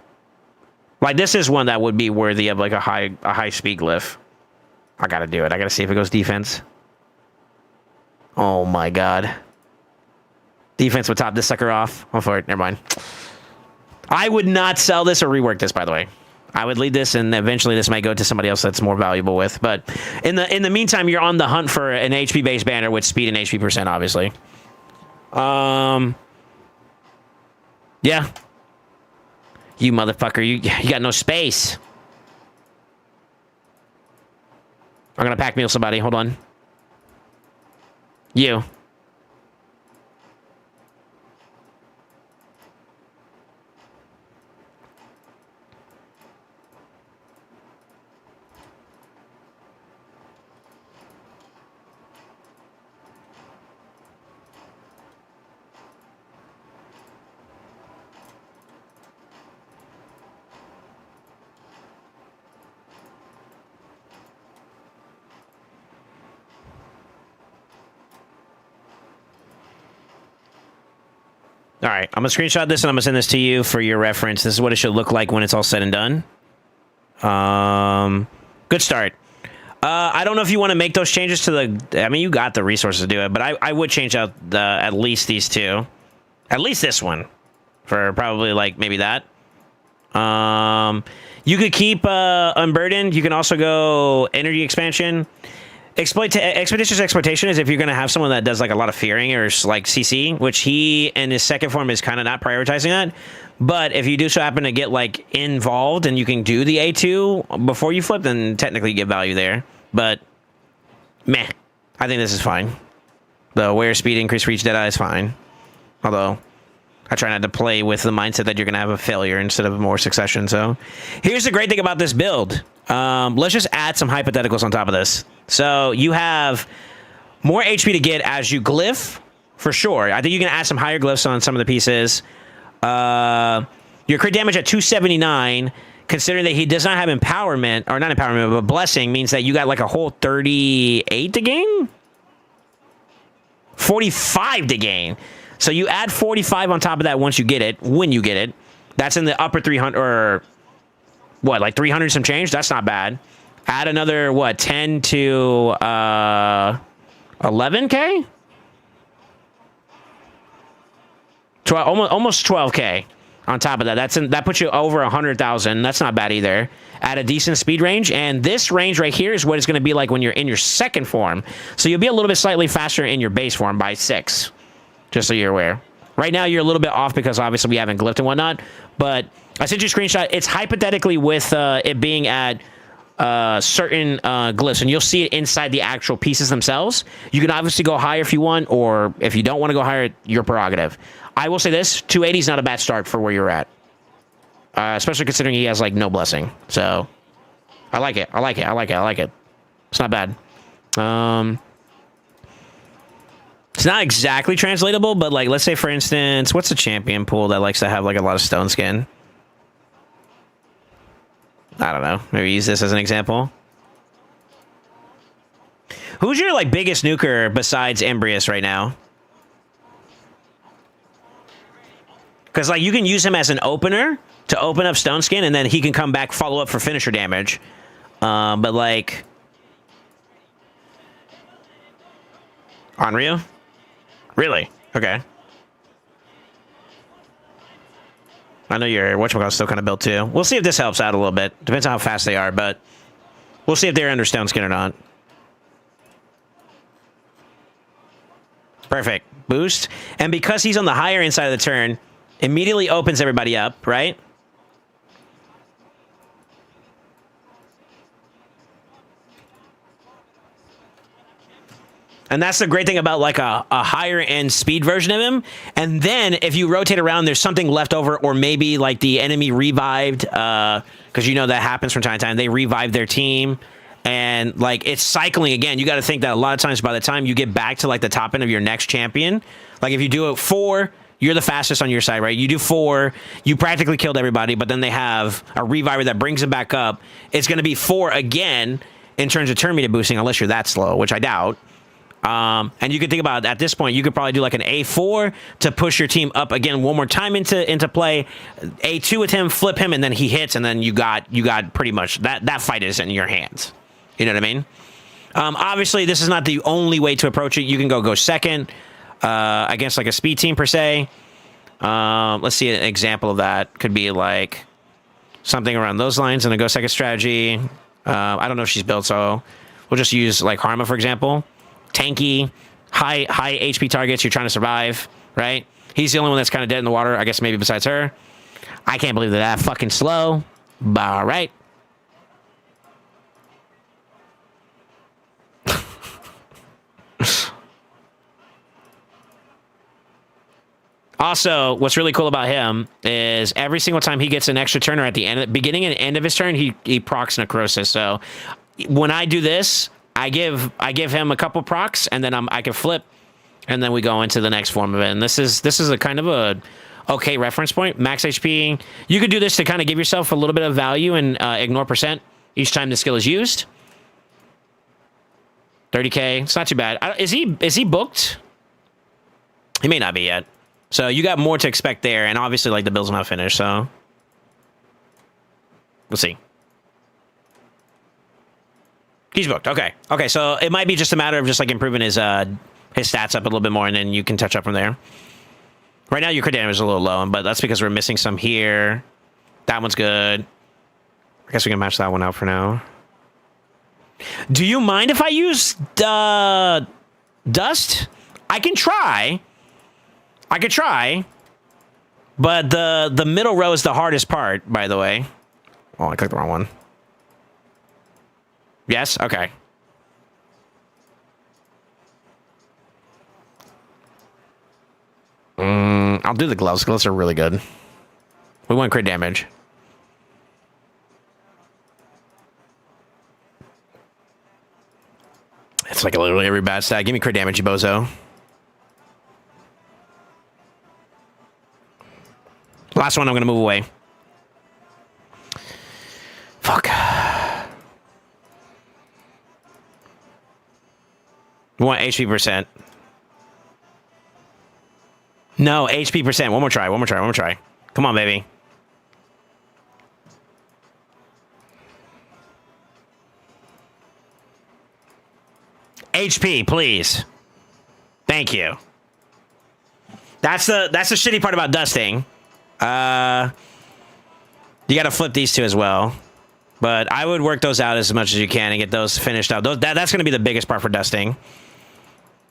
Like, this is one that would be worthy of, like, a high-speed glyph. I got to do it. I got to see if it goes defense. Oh, my God. Defense would top this sucker off. Oh, for it. Never mind. I would not sell this or rework this, by the way. I would leave this, and eventually this might go to somebody else that's more valuable with. But in the meantime, you're on the hunt for an HP-based banner with speed and HP percent, obviously. Yeah. You motherfucker. You got no space. I'm going to pack meal somebody. Hold on. You. All right, I'm going to screenshot this and I'm going to send this to you for your reference. This is what it should look like when it's all said and done. Good start. I don't know if you want to make those changes to the... I mean, you got the resources to do it, but I would change out at least these two. At least this one. For probably, like, maybe that. You could keep Unburdened. You can also go Energy Expansion. Expeditious Exploitation is if you're going to have someone that does, like, a lot of fearing or, like, CC, which he, in his second form, is kind of not prioritizing that. But if you do so happen to get, like, involved and you can do the A2 before you flip, then technically you get value there. But, meh. I think this is fine. The Wear Speed, Increase Reach, Deadeye is fine. Although, I try not to play with the mindset that you're going to have a failure instead of more succession. So, here's the great thing about this build. Let's just add some hypotheticals on top of this. So, you have more HP to get as you glyph, for sure. I think you can add some higher glyphs on some of the pieces. Your crit damage at 279, considering that he does not have empowerment, or not empowerment, but blessing, means that you got like a whole 38 to gain? 45 to gain. So you add 45 on top of that once you get it, when you get it. That's in the upper 300, or what, like 300 some change? That's not bad. Add another, what, 10 to 11k? 12, almost 12k on top of that. That puts you over 100,000. That's not bad either. At a decent speed range, and this range right here is what it's going to be like when you're in your second form. So you'll be a little bit slightly faster in your base form by 6, just so you're aware. Right now you're a little bit off because obviously we haven't glyphed and whatnot, but I sent you a screenshot. It's hypothetically with it being at certain glyphs, and you'll see it inside the actual pieces themselves. You can obviously go higher if you want, or if you don't want to go higher, your prerogative. I will say this, 280 is not a bad start for where you're at. Especially considering he has, like, no blessing. So, I like it. I like it. I like it. I like it. It's not bad. It's not exactly translatable, but, like, let's say, for instance, what's a champion pool that likes to have, like, a lot of stone skin? I don't know. Maybe use this as an example. Who's your, like, biggest nuker besides Embrius right now? Because, like, you can use him as an opener to open up Stone Skin, and then he can come back, follow up for finisher damage. But, like... Onryu? Really? Okay. I know your whatchamacallit's still kind of built, too. We'll see if this helps out a little bit. Depends on how fast they are, but... We'll see if they're under Stone Skin or not. Perfect. Boost. And because he's on the higher end side of the turn... Immediately opens everybody up, right? And that's the great thing about like a higher end speed version of him. And then if you rotate around, there's something left over, or maybe like the enemy revived, because you know that happens from time to time. They revive their team, and like it's cycling again. You got to think that a lot of times by the time you get back to like the top end of your next champion, like if you do it 4, you're the fastest on your side, right? You do 4, you practically killed everybody, but then they have a reviver that brings them back up. It's going to be 4 again in terms of turn meter boosting, unless you're that slow, which I doubt. And you can think about, at this point, you could probably do like an A4 to push your team up again one more time into play. A2 with him, flip him, and then he hits, and then you got pretty much that fight is in your hands. You know what I mean? Obviously, this is not the only way to approach it. You can go second. Against like a speed team per se. Let's see, an example of that could be like something around those lines in a go second strategy. I don't know if she's built, so we'll just use like Harma, for example. Tanky, high HP targets, you're trying to survive, right? He's the only one that's kind of dead in the water, I guess maybe besides her. I can't believe that fucking slow, but all right. Also, what's really cool about him is every single time he gets an extra turn, or at the beginning and end of his turn, he procs Necrosis. So when I do this, I give him a couple procs, and then I can flip, and then we go into the next form of it. And this is a kind of a okay reference point. Max HP. You could do this to kind of give yourself a little bit of value and ignore percent each time the skill is used. 30k. It's not too bad. Is he booked? He may not be yet. So you got more to expect there, and obviously, like, the build's not finished, so we'll see. He's booked. Okay. Okay, so it might be just a matter of just like improving his stats up a little bit more, and then you can touch up from there. Right now, your crit damage is a little low, but that's because we're missing some here. That one's good. I guess we can match that one out for now. Do you mind if I use dust? I can try. I could try. But the middle row is the hardest part, by the way. Oh, I clicked the wrong one. Yes? Okay. I'll do the gloves. Gloves are really good. We want crit damage. It's like literally every bad stat. Give me crit damage, you bozo. Last one, I'm going to move away. Fuck. We want HP percent. No, HP percent. One more try, one more try, one more try. Come on, baby. HP, please. Thank you. That's the shitty part about dusting. You got to flip these two as well. But I would work those out as much as you can and get those finished out. That's going to be the biggest part for dusting.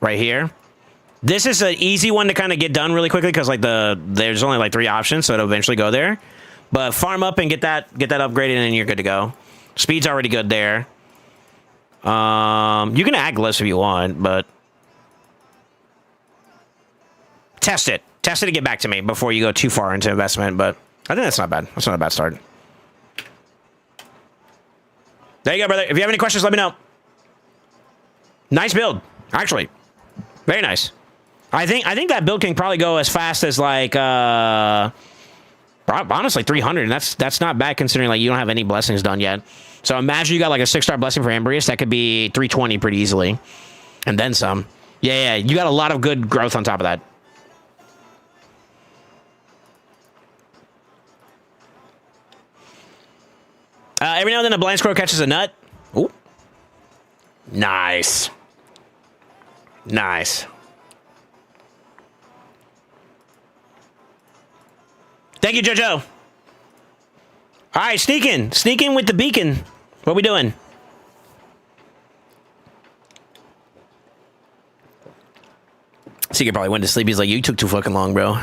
Right here. This is an easy one to kind of get done really quickly because like there's only like 3 options, so it'll eventually go there. But farm up and get that upgraded and you're good to go. Speed's already good there. You can add glyphs if you want, but test it. Test it to get back to me before you go too far into investment, but I think that's not bad. That's not a bad start. There you go, brother. If you have any questions, let me know. Nice build, actually. Very nice. I think that build can probably go as fast as like honestly 300, and that's not bad considering like you don't have any blessings done yet. So imagine you got like a 6-star blessing for Ambrius, that could be 320 pretty easily, and then some. Yeah, you got a lot of good growth on top of that. Every now and then a blind squirrel catches a nut. Ooh. Nice. Nice. Thank you, JoJo. All right, sneak in. Sneak in with the beacon. What we doing? Seeker probably went to sleep. He's like, you took too fucking long, bro.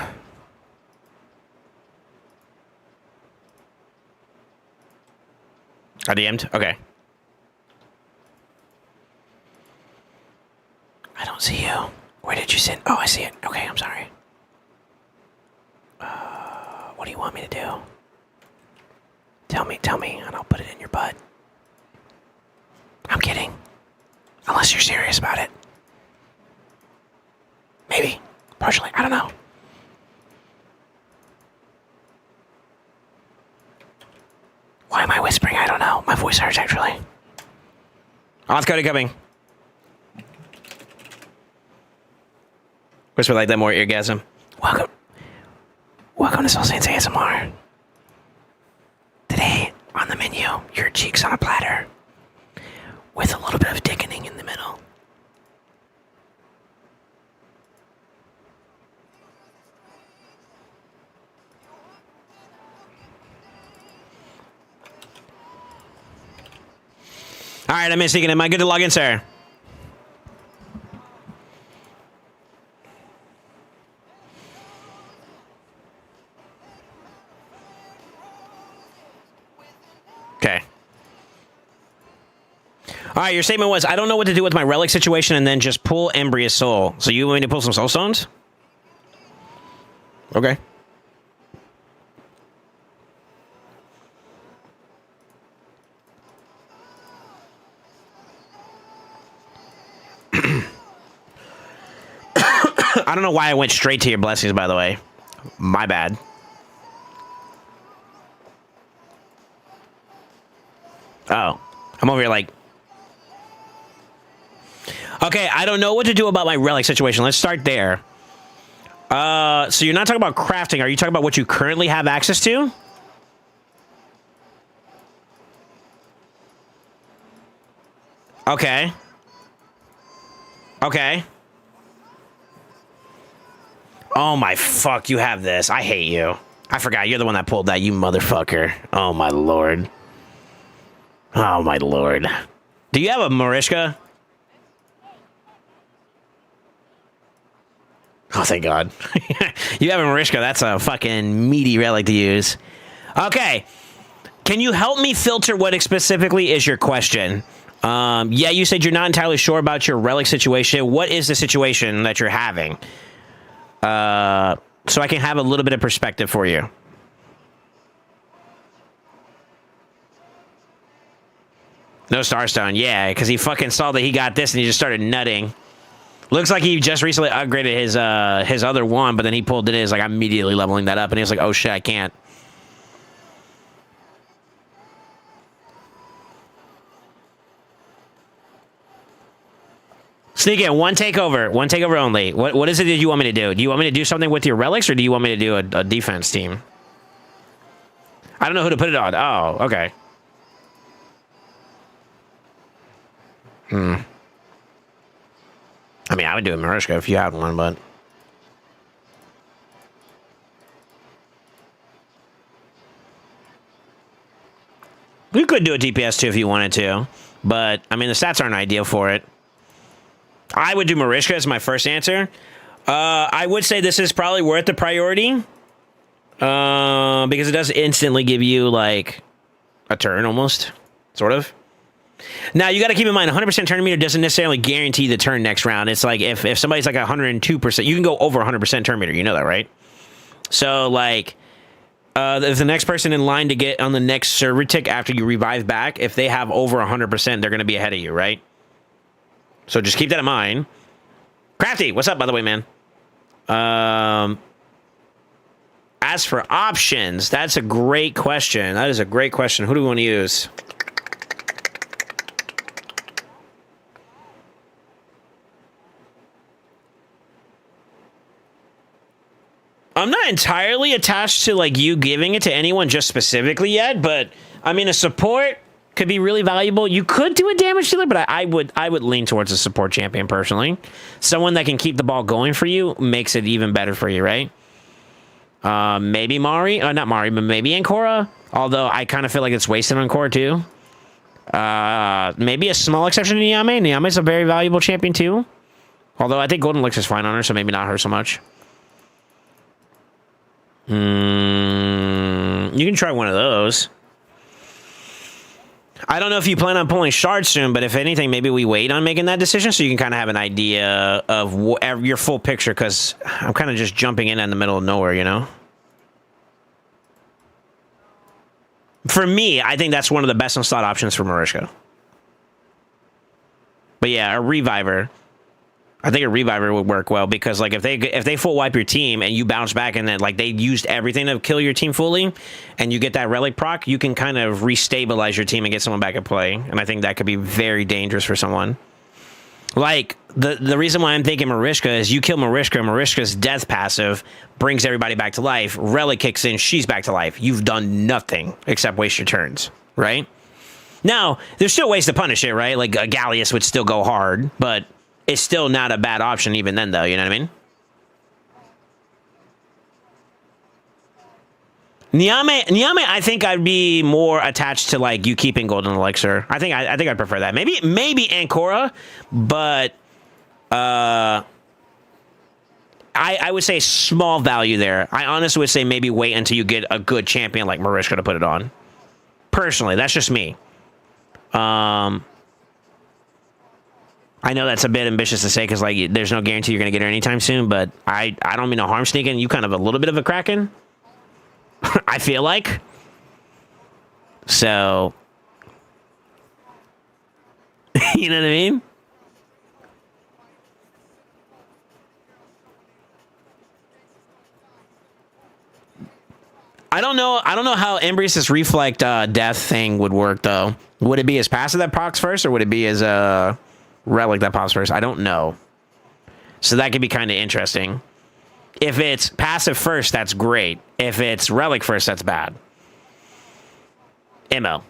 I DM'd? Okay. I don't see you. Where did you sit? Oh, I see it. Okay, I'm sorry. What do you want me to do? Tell me, and I'll put it in your butt. I'm kidding. Unless you're serious about it. Maybe. Partially. I don't know. Why am I whispering? I don't know. My voice hurts, actually. Oz Cody coming. Whisper like that, more eargasm. Welcome to SoulSaint ASMR. Today, on the menu, your cheeks on a platter. With a little bit of thickening in the middle. Alright, I'm mistaken. Am I good to log in, sir? Okay. Alright, your statement was, I don't know what to do with my relic situation and then just pull Embria's soul. So you want me to pull some soul stones? Okay. I don't know why I went straight to your blessings, by the way. My bad. Oh. I'm over here like... Okay, I don't know what to do about my relic situation. Let's start there. So you're not talking about crafting. Are you talking about what you currently have access to? Okay. Okay. Oh my fuck, you have this. I hate you. I forgot, you're the one that pulled that, you motherfucker. Oh my lord. Oh my lord. Do you have a Marishka? Oh, thank God. You have a Marishka. That's a fucking meaty relic to use. Okay. Can you help me filter what specifically is your question? Yeah, you said you're not entirely sure about your relic situation. What is the situation that you're having? So I can have a little bit of perspective for you. No Starstone. Yeah, because he fucking saw that he got this and he just started nutting. Looks like he just recently upgraded his other one, but then he pulled it in. He's like, I'm immediately leveling that up. And he was like, oh shit, I can't. Sneak in, one takeover only. What is it that you want me to do? Do you want me to do something with your relics, or do you want me to do a defense team? I don't know who to put it on. Oh, okay. I mean, I would do a Marishka if you had one, but... You could do a DPS too if you wanted to, but, I mean, the stats aren't ideal for it. I would do Marishka as my first answer. I would say this is probably worth the priority, because it does instantly give you, like, a turn almost, sort of. Now, you got to keep in mind, 100% turn meter doesn't necessarily guarantee the turn next round. It's like, if somebody's like 102%, you can go over 100% turn meter. You know that, right? So, like, if the next person in line to get on the next server tick after you revive back, if they have over 100%, they're going to be ahead of you, right? So just keep that in mind. Crafty, what's up, by the way, man? As for options, that's a great question. That is a great question. Who do we want to use? I'm not entirely attached to, like, you giving it to anyone just specifically yet, but, I mean, a support could be really valuable. You could do a damage dealer, but I would lean towards a support champion, personally. Someone that can keep the ball going for you makes it even better for you, right? Maybe Mari. Not Mari, but maybe Ancora. Although, I kind of feel like it's wasted on Ancora, too. Maybe a small exception to Niame. Niame's a very valuable champion, too. Although, I think Golden Elixir's fine on her, so maybe not her so much. You can try one of those. I don't know if you plan on pulling shards soon, but if anything, maybe we wait on making that decision so you can kind of have an idea of your full picture, because I'm kind of just jumping in the middle of nowhere, you know? For me, I think that's one of the best slot options for Marishka. But yeah, a Reviver. I think a Reviver would work well, because like if they full wipe your team and you bounce back and then like they used everything to kill your team fully, and you get that relic proc, you can kind of restabilize your team and get someone back at play. And I think that could be very dangerous for someone. Like the reason why I'm thinking Marishka is you kill Marishka, Marishka's death passive brings everybody back to life. Relic kicks in, she's back to life. You've done nothing except waste your turns, right? Now, there's still ways to punish it, right? Like a Gallius would still go hard, but it's still not a bad option even then, though. You know what I mean? Niame, I think I'd be more attached to like you keeping Golden Elixir. I think I'd prefer that. Maybe Ancora, but I would say small value there. I honestly would say maybe wait until you get a good champion like Marishka to put it on. Personally, that's just me. I know that's a bit ambitious to say because like there's no guarantee you're gonna get her anytime soon, but I don't mean no harm sneaking. You kind of a little bit of a Kraken. I feel like. So you know what I mean? I don't know how Embrace's Reflect death thing would work though. Would it be as passive that procs first, or would it be as relic that pops first? I don't know. So that could be kind of interesting. If it's passive first, that's great. If it's relic first, that's bad. Immo.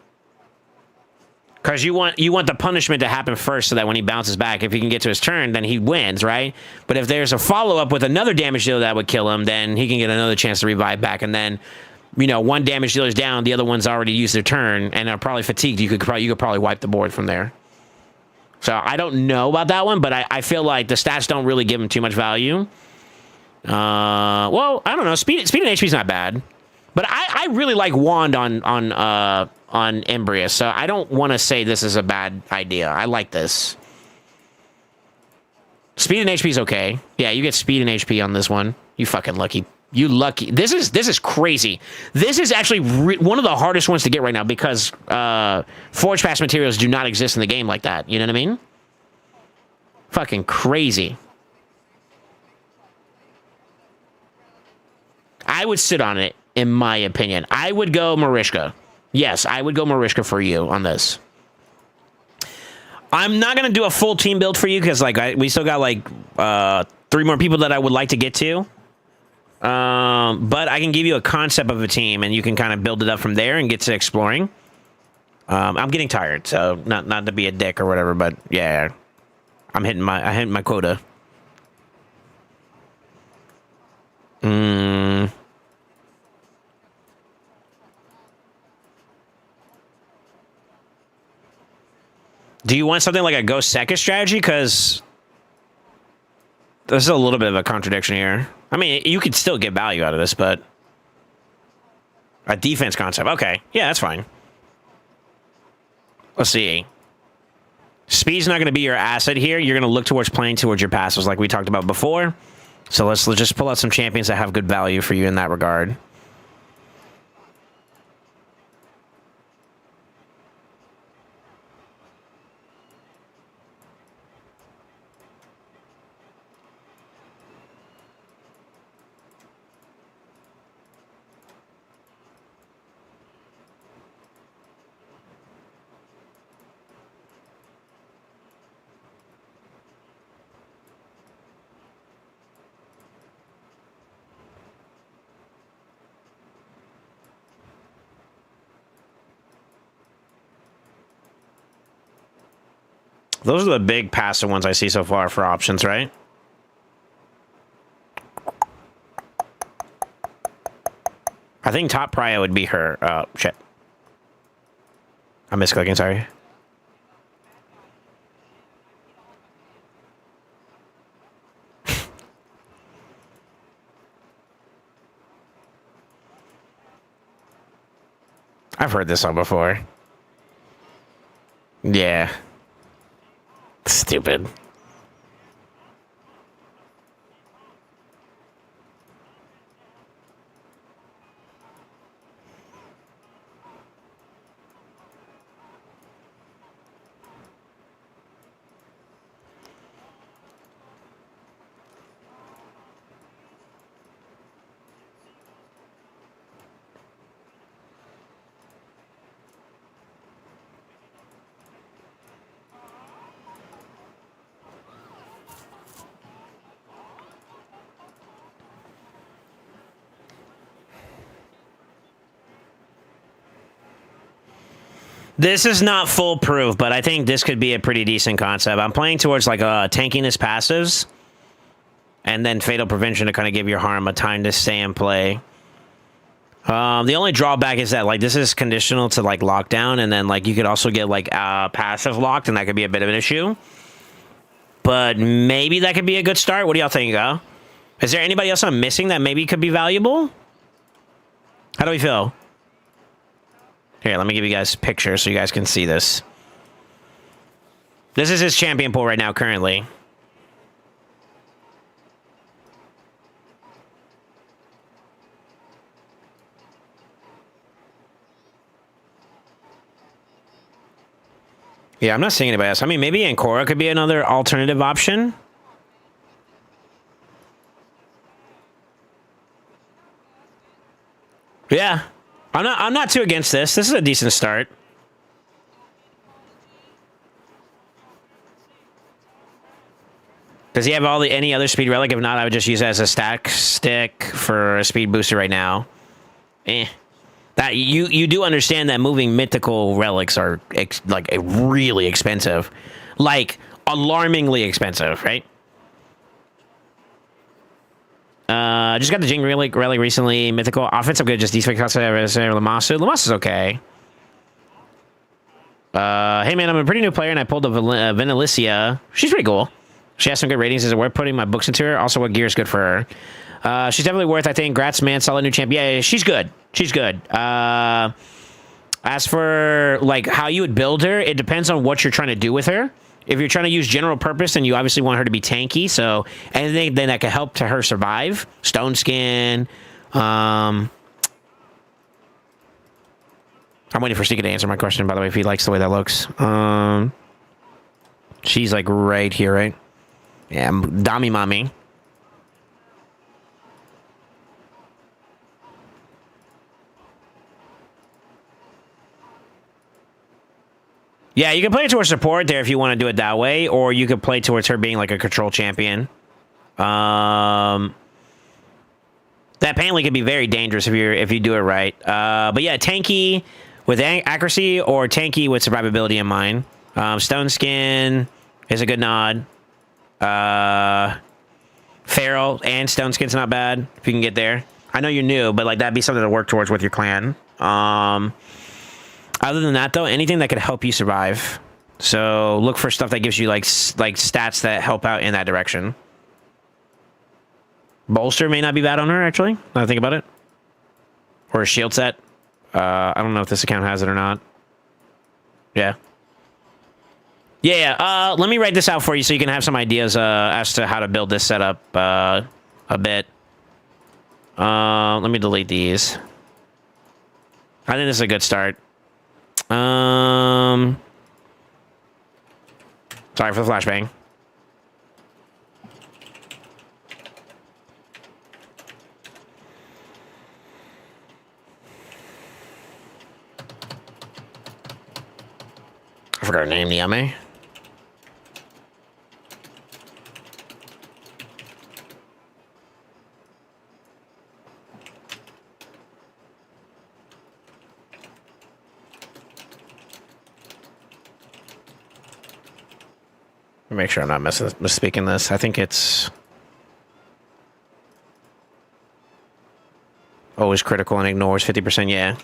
Because you want the punishment to happen first so that when he bounces back, if he can get to his turn, then he wins, right? But if there's a follow-up with another damage dealer that would kill him, then he can get another chance to revive back. And then, you know, one damage dealer's down, the other one's already used their turn and are probably fatigued. You could probably wipe the board from there. So I don't know about that one, but I feel like the stats don't really give him too much value. Well, I don't know. Speed and HP is not bad. But I really like Wand on Embrius, so I don't want to say this is a bad idea. I like this. Speed and HP is okay. Yeah, you get speed and HP on this one. You fucking lucky. You lucky. This is crazy. This is actually one of the hardest ones to get right now because Forge Pass materials do not exist in the game like that. You know what I mean? Fucking crazy. I would sit on it. In my opinion, I would go Marishka. Yes, I would go Marishka for you on this. I'm not going to do a full team build for you because like we still got like 3 more people that I would like to get to. But I can give you a concept of a team and you can kind of build it up from there and get to exploring. I'm getting tired, so not to be a dick or whatever, but yeah, I'm hitting my quota. Do you want something like a Ghost Sekka strategy? Because this is a little bit of a contradiction here. I mean, you could still get value out of this, but a defense concept. Okay, yeah, that's fine. Let's see. Speed's not going to be your asset here. You're going to look towards playing towards your passes like we talked about before. So let's just pull out some champions that have good value for you in that regard. Those are the big passive ones I see so far for options, right? I think top prio would be her. Oh, shit. I'm misclicking, sorry. I've heard this song before. Yeah. Stupid. This is not foolproof, but I think this could be a pretty decent concept. I'm playing towards like tankiness passives and then Fatal Prevention to kind of give your harm a time to stay in play. The only drawback is that like this is conditional to like lockdown, and then like you could also get like passive locked, and that could be a bit of an issue. But maybe that could be a good start. What do y'all think, Is there anybody else I'm missing that maybe could be valuable? How do we feel? Here, let me give you guys a picture so you guys can see this. This is his champion pool right now, currently. Yeah, I'm not seeing anybody else. I mean, maybe Ancora could be another alternative option. Yeah. I'm not too against this. This is a decent start. Does he have any other speed relic? If not, I would just use it as a stack stick for a speed booster right now. That you do understand that moving mythical relics are like really expensive, like alarmingly expensive, right? Just got the Jing relic recently. Mythical offensive good, just defensive cost. Lamasu. Lamasu's okay. Hey man, I'm a pretty new player and I pulled a Vanilicia. She's pretty cool. She has some good ratings. Is it worth putting my books into her? Also, what gear is good for her? She's definitely worth, I think. Grats, man. Solid new champ. Yeah, she's good. She's good. As for like how you would build her, it depends on what you're trying to do with her. If you're trying to use general purpose, then you obviously want her to be tanky. So anything then that can help to her survive. Stone skin. I'm waiting for Sneaker to answer my question, by the way, if he likes the way that looks. She's like right here, right? Yeah, Dami Mommy. Yeah, you can play towards support there if you want to do it that way, or you could play towards her being like a control champion. That apparently could be very dangerous if you do it right. But yeah, tanky with accuracy or tanky with survivability in mind. Stone Skin is a good nod. Feral and Stone Skin's not bad if you can get there. I know you're new, but like that'd be something to work towards with your clan. Other than that, though, anything that could help you survive. So look for stuff that gives you like stats that help out in that direction. Bolster may not be bad on her, actually. Now I think about it. Or a shield set. I don't know if this account has it or not. Yeah. Yeah. Let me write this out for you so you can have some ideas as to how to build this setup a bit. Let me delete these. I think this is a good start. Sorry for the flashbang. I forgot her name, Niame. Make sure I'm not misspeaking this. I think it's always critical and ignores 50%. Yeah.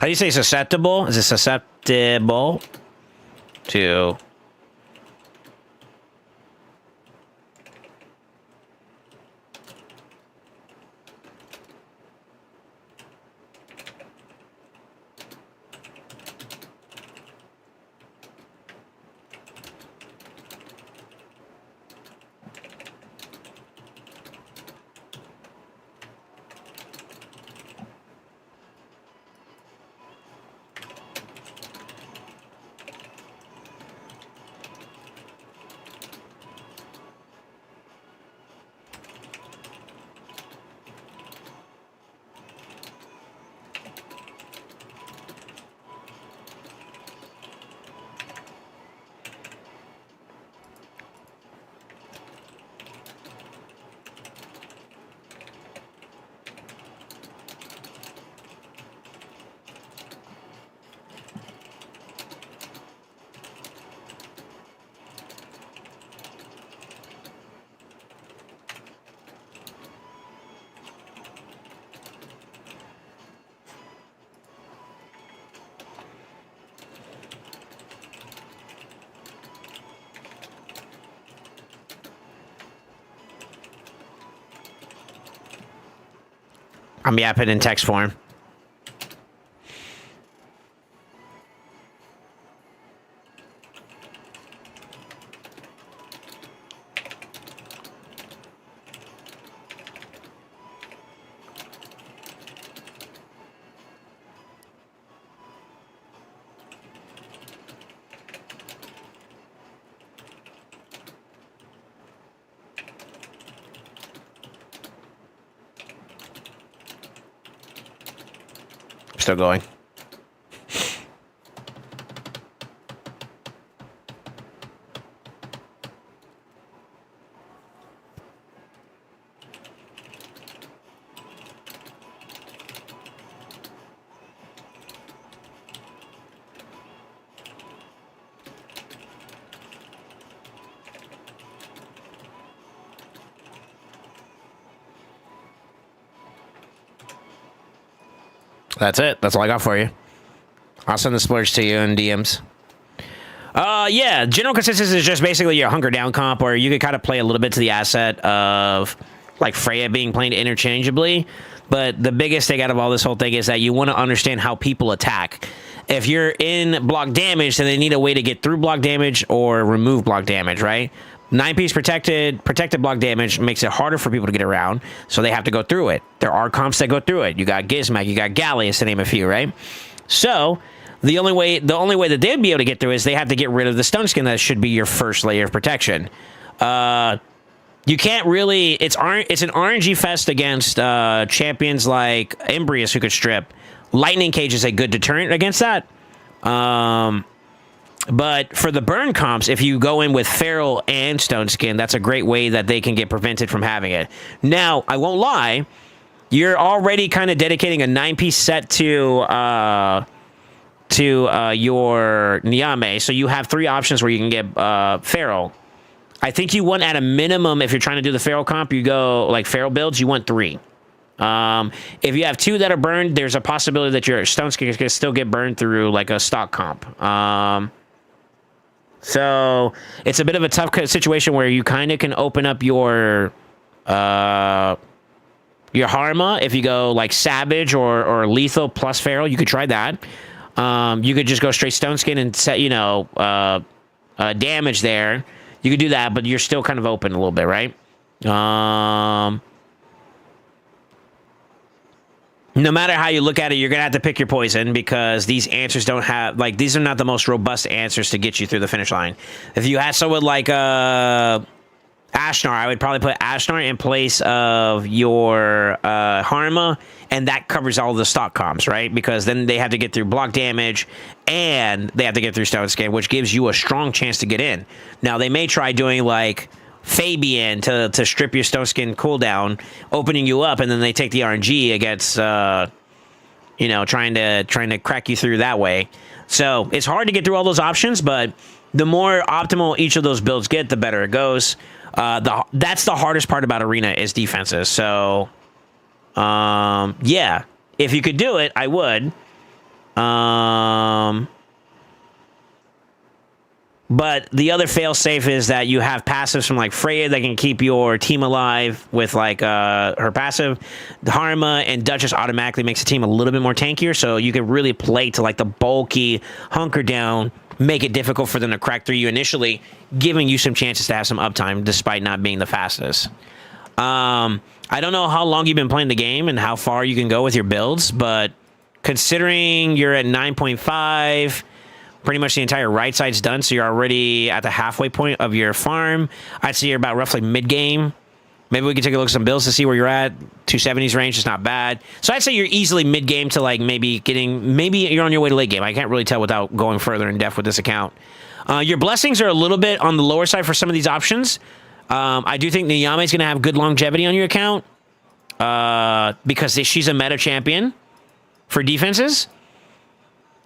How do you say susceptible? Is it susceptible to... I'm yapping in text form. Still going. That's it. That's all I got for you. I'll send the splurge to you in DMs. Yeah, general consensus is just basically your hunker down comp, where you could kind of play a little bit to the asset of like Freya being played interchangeably. But the biggest thing out of all this whole thing is that you want to understand how people attack. If you're in block damage, then they need a way to get through block damage or remove block damage, right? 9-piece protected block damage makes it harder for people to get around, so they have to go through it. There are comps that go through it. You got Gizmak, you got Gallius, to name a few, right? So the only way that they'd be able to get through is they have to get rid of the stone skin. That should be your first layer of protection. You can't really. It's an RNG fest against champions like Embrius, who could strip. Lightning Cage is a good deterrent against that. But for the burn comps, if you go in with Feral and Stone Skin, that's a great way that they can get prevented from having it. Now, I won't lie, you're already kind of dedicating a 9-piece set to your Niame, so you have 3 options where you can get Feral. I think you want, at a minimum, if you're trying to do the Feral comp, you go, like, Feral builds, you want 3. If you have 2 that are burned, there's a possibility that your Stone Skin can still get burned through, like, a stock comp. So it's a bit of a tough situation where you kind of can open up your Harma if you go like Savage or Lethal plus Feral. You could try that. You could just go straight Stone Skin and set, damage there. You could do that, but you're still kind of open a little bit, right? No matter how you look at it, you're going to have to pick your poison, because these answers don't have, like, these are not the most robust answers to get you through the finish line. If you had someone like Ashnar, I would probably put Ashnar in place of your Harma, and that covers all the stock comps, right? Because then they have to get through block damage, and they have to get through Stone Skin, which gives you a strong chance to get in. Now, they may try doing, like, Fabian to strip your Stone Skin cooldown, opening you up, and then they take the RNG against, trying to crack you through that way. So it's hard to get through all those options, but the more optimal each of those builds get, the better it goes. That's the hardest part about Arena, is defenses. So, yeah, if you could do it, I would. But the other fail-safe is that you have passives from, like, Freya that can keep your team alive with, like, her passive. Harma and Duchess automatically makes the team a little bit more tankier, so you can really play to, like, the bulky hunker down, make it difficult for them to crack through you initially, giving you some chances to have some uptime despite not being the fastest. I don't know how long you've been playing the game and how far you can go with your builds, but considering you're at 9.5... pretty much the entire right side's done, so you're already at the halfway point of your farm. I'd say you're about roughly mid-game. Maybe we can take a look at some builds to see where you're at. 270s range is not bad. So I'd say you're easily mid-game to, like, maybe you're on your way to late game. I can't really tell without going further in depth with this account. Your blessings are a little bit on the lower side for some of these options. I do think Niyame is going to have good longevity on your account because she's a meta champion for defenses.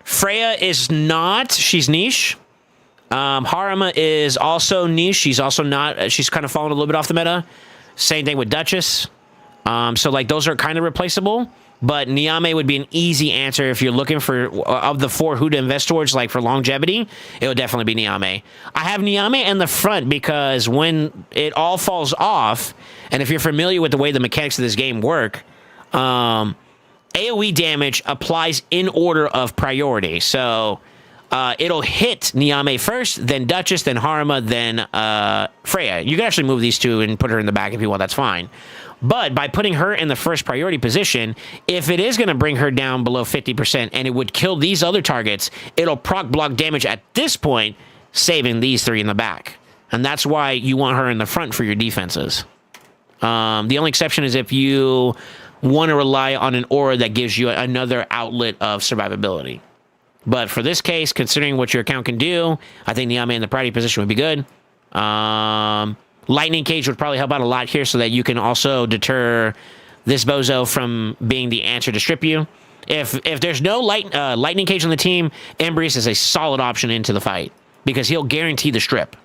Freya is not. She's niche. Harima is also niche. She's also not. She's kind of fallen a little bit off the meta. Same thing with Duchess. So, like, those are kind of replaceable. But Niame would be an easy answer if you're looking for, of the 4 who to invest towards, like, for longevity, it would definitely be Niame. I have Niame in the front because when it all falls off, and if you're familiar with the way the mechanics of this game work, AoE damage applies in order of priority. So it'll hit Niame first, then Duchess, then Harima, then Freya. You can actually move these two and put her in the back if you want. That's fine. But by putting her in the first priority position, if it is going to bring her down below 50% and it would kill these other targets, it'll proc block damage at this point, saving these three in the back. And that's why you want her in the front for your defenses. The only exception is if you want to rely on an aura that gives you another outlet of survivability. But for this case, considering what your account can do, I think Niame in the priority position would be good. Lightning Cage would probably help out a lot here so that you can also deter this bozo from being the answer to strip you. If there's no Lightning Cage on the team, Embrius is a solid option into the fight because he'll guarantee the strip.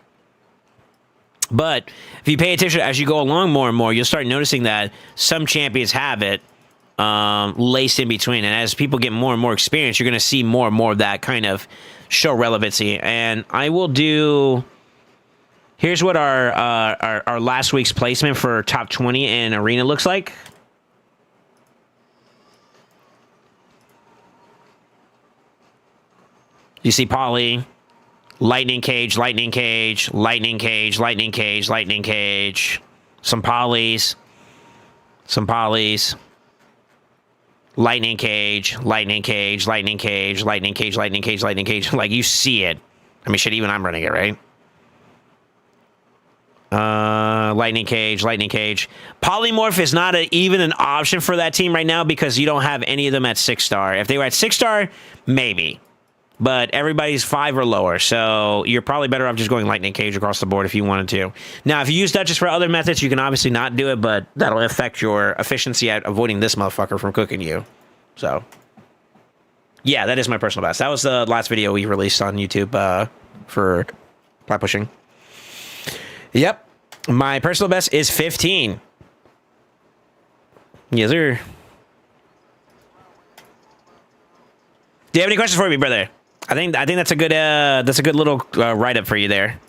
But if you pay attention as you go along more and more, you'll start noticing that some champions have it laced in between. And as people get more and more experience, you're going to see more and more of that kind of show relevancy. And I will do... Here's what our last week's placement for top 20 in Arena looks like. You see Polly, Lightning Cage, Lightning Cage, Lightning Cage, Lightning Cage, Lightning Cage, some Pollys, Lightning Cage, Lightning Cage, Lightning Cage, Lightning Cage, Lightning Cage, Lightning Cage. Like, you see it. I mean, shit, even I'm running it, right? Lightning Cage, Lightning Cage. Polymorph is not even an option for that team right now because you don't have any of them at 6-star. If they were at 6-star, maybe. But everybody's 5 or lower, so you're probably better off just going Lightning Cage across the board if you wanted to. Now, if you use Duchess for other methods, you can obviously not do it, but that'll affect your efficiency at avoiding this motherfucker from cooking you. So, yeah, that is my personal best. That was the last video we released on YouTube for plat pushing. Yep. My personal best is 15. Yes, sir. Do you have any questions for me, brother? I think that's a good little write up for you there.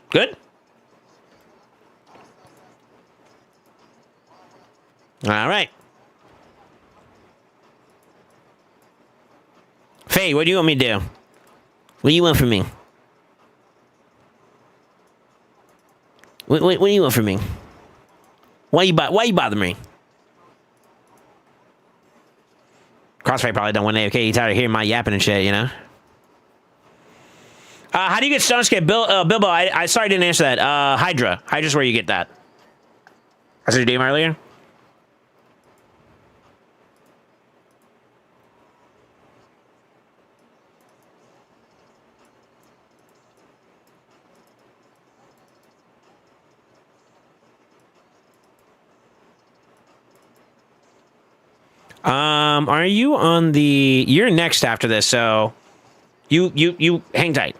Good. All right. Faye, what do you want me to do? What do you want from me? What do you want from me? Why you bother me? Crossfire probably don't want AFK. He's tired of hearing my yapping and shit, you know? How do you get stone escape? Bilbo, I sorry I didn't answer that. Hydra. Hydra's where you get that. That's what you did earlier? Are you on the... You're next after this, so... You hang tight.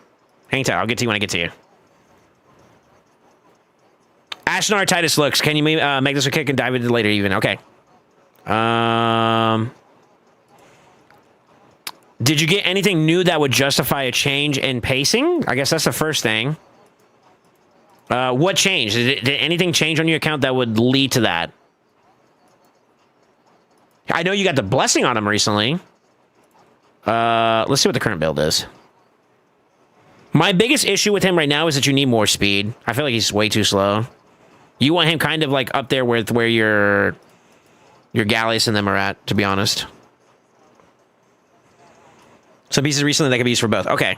Hang tight. I'll get to you when I get to you. Ashnar Titus looks. Can you make this a kick and dive into later even? Okay. Did you get anything new that would justify a change in pacing? I guess that's the first thing. What changed? Did anything change on your account that would lead to that? I know you got the blessing on him recently. Let's see what the current build is. My biggest issue with him right now is that you need more speed. I feel like he's way too slow. You want him kind of like up there with where your Gallius and them are at, to be honest. Some pieces recently that can be used for both. Okay.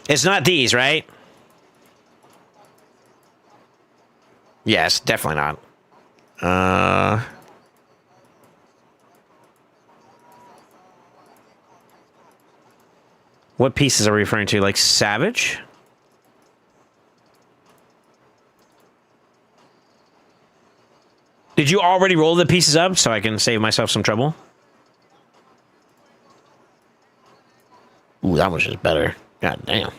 It's not these, right? Yes, definitely not. What pieces are we referring to? Like Savage? Did you already roll the pieces up so I can save myself some trouble? Ooh, that one's just better. God damn.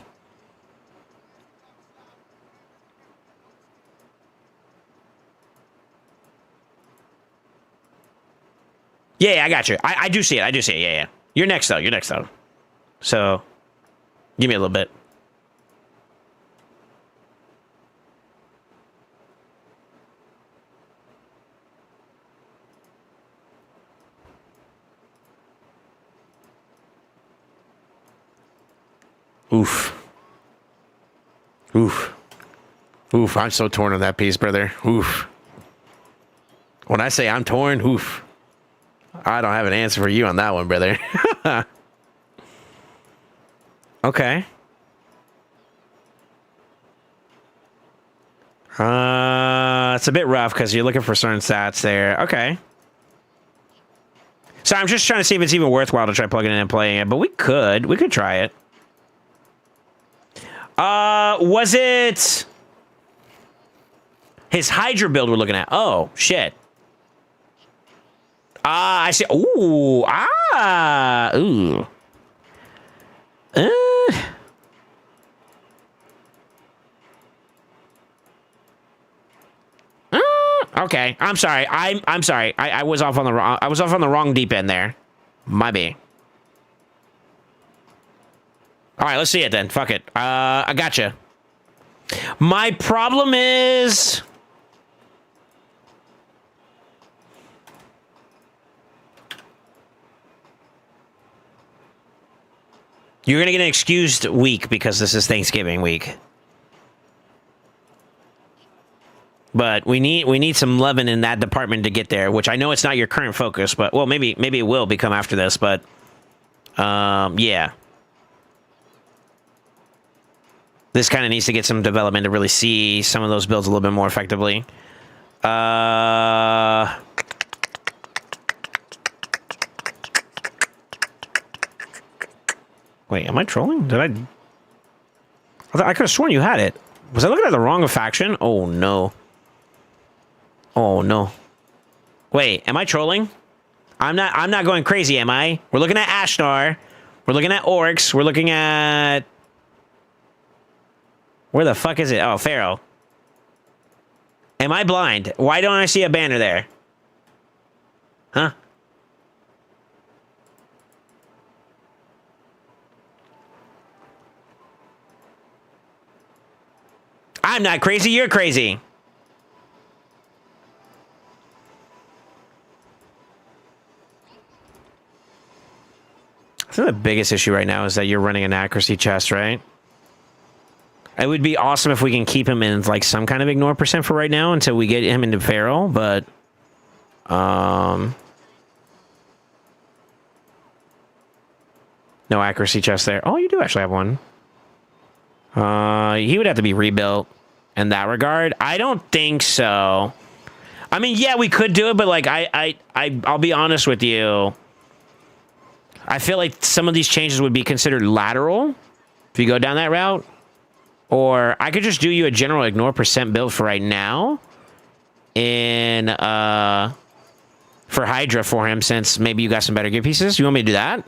Yeah, I got you. I do see it. I do see it. Yeah, yeah. You're next, though. You're next, though. So, give me a little bit. Oof. Oof. Oof, I'm so torn on that piece, brother. Oof. When I say I'm torn, oof. I don't have an answer for you on that one, brother. Okay. It's a bit rough because you're looking for certain stats there. Okay. So I'm just trying to see if it's even worthwhile to try plugging in and playing it, but we could try it. Was it his Hydra build we're looking at? Oh, shit. I see. Ooh, ooh. Okay, I'm sorry. I'm sorry. I was off on the wrong deep end there. My bad. All right, let's see it then. Fuck it. I gotcha. My problem is you're gonna get an excused week because this is Thanksgiving week. But we need some loving in that department to get there, which I know it's not your current focus, but well, maybe it will become after this, but yeah. This kind of needs to get some development to really see some of those builds a little bit more effectively. Wait, am I trolling? I could have sworn you had it. Was I looking at the wrong faction? Oh no. Oh no. Wait, am I trolling? I'm not going crazy, am I? We're looking at Ashnar. We're looking at Orcs. We're looking at... Where the fuck is it? Oh, Pharaoh. Am I blind? Why don't I see a banner there? Huh? I'm not crazy, you're crazy. I think the biggest issue right now is that you're running an accuracy chest, right? It would be awesome if we can keep him in like some kind of ignore percent for right now until we get him into feral, but no accuracy chest there. Oh, you do actually have one. He would have to be rebuilt in that regard. I don't think so. I mean, yeah, we could do it, but like I'll be honest with you. I feel like some of these changes would be considered lateral if you go down that route. Or I could just do you a general ignore percent build for right now. In for Hydra for him, since maybe you got some better gear pieces. You want me to do that?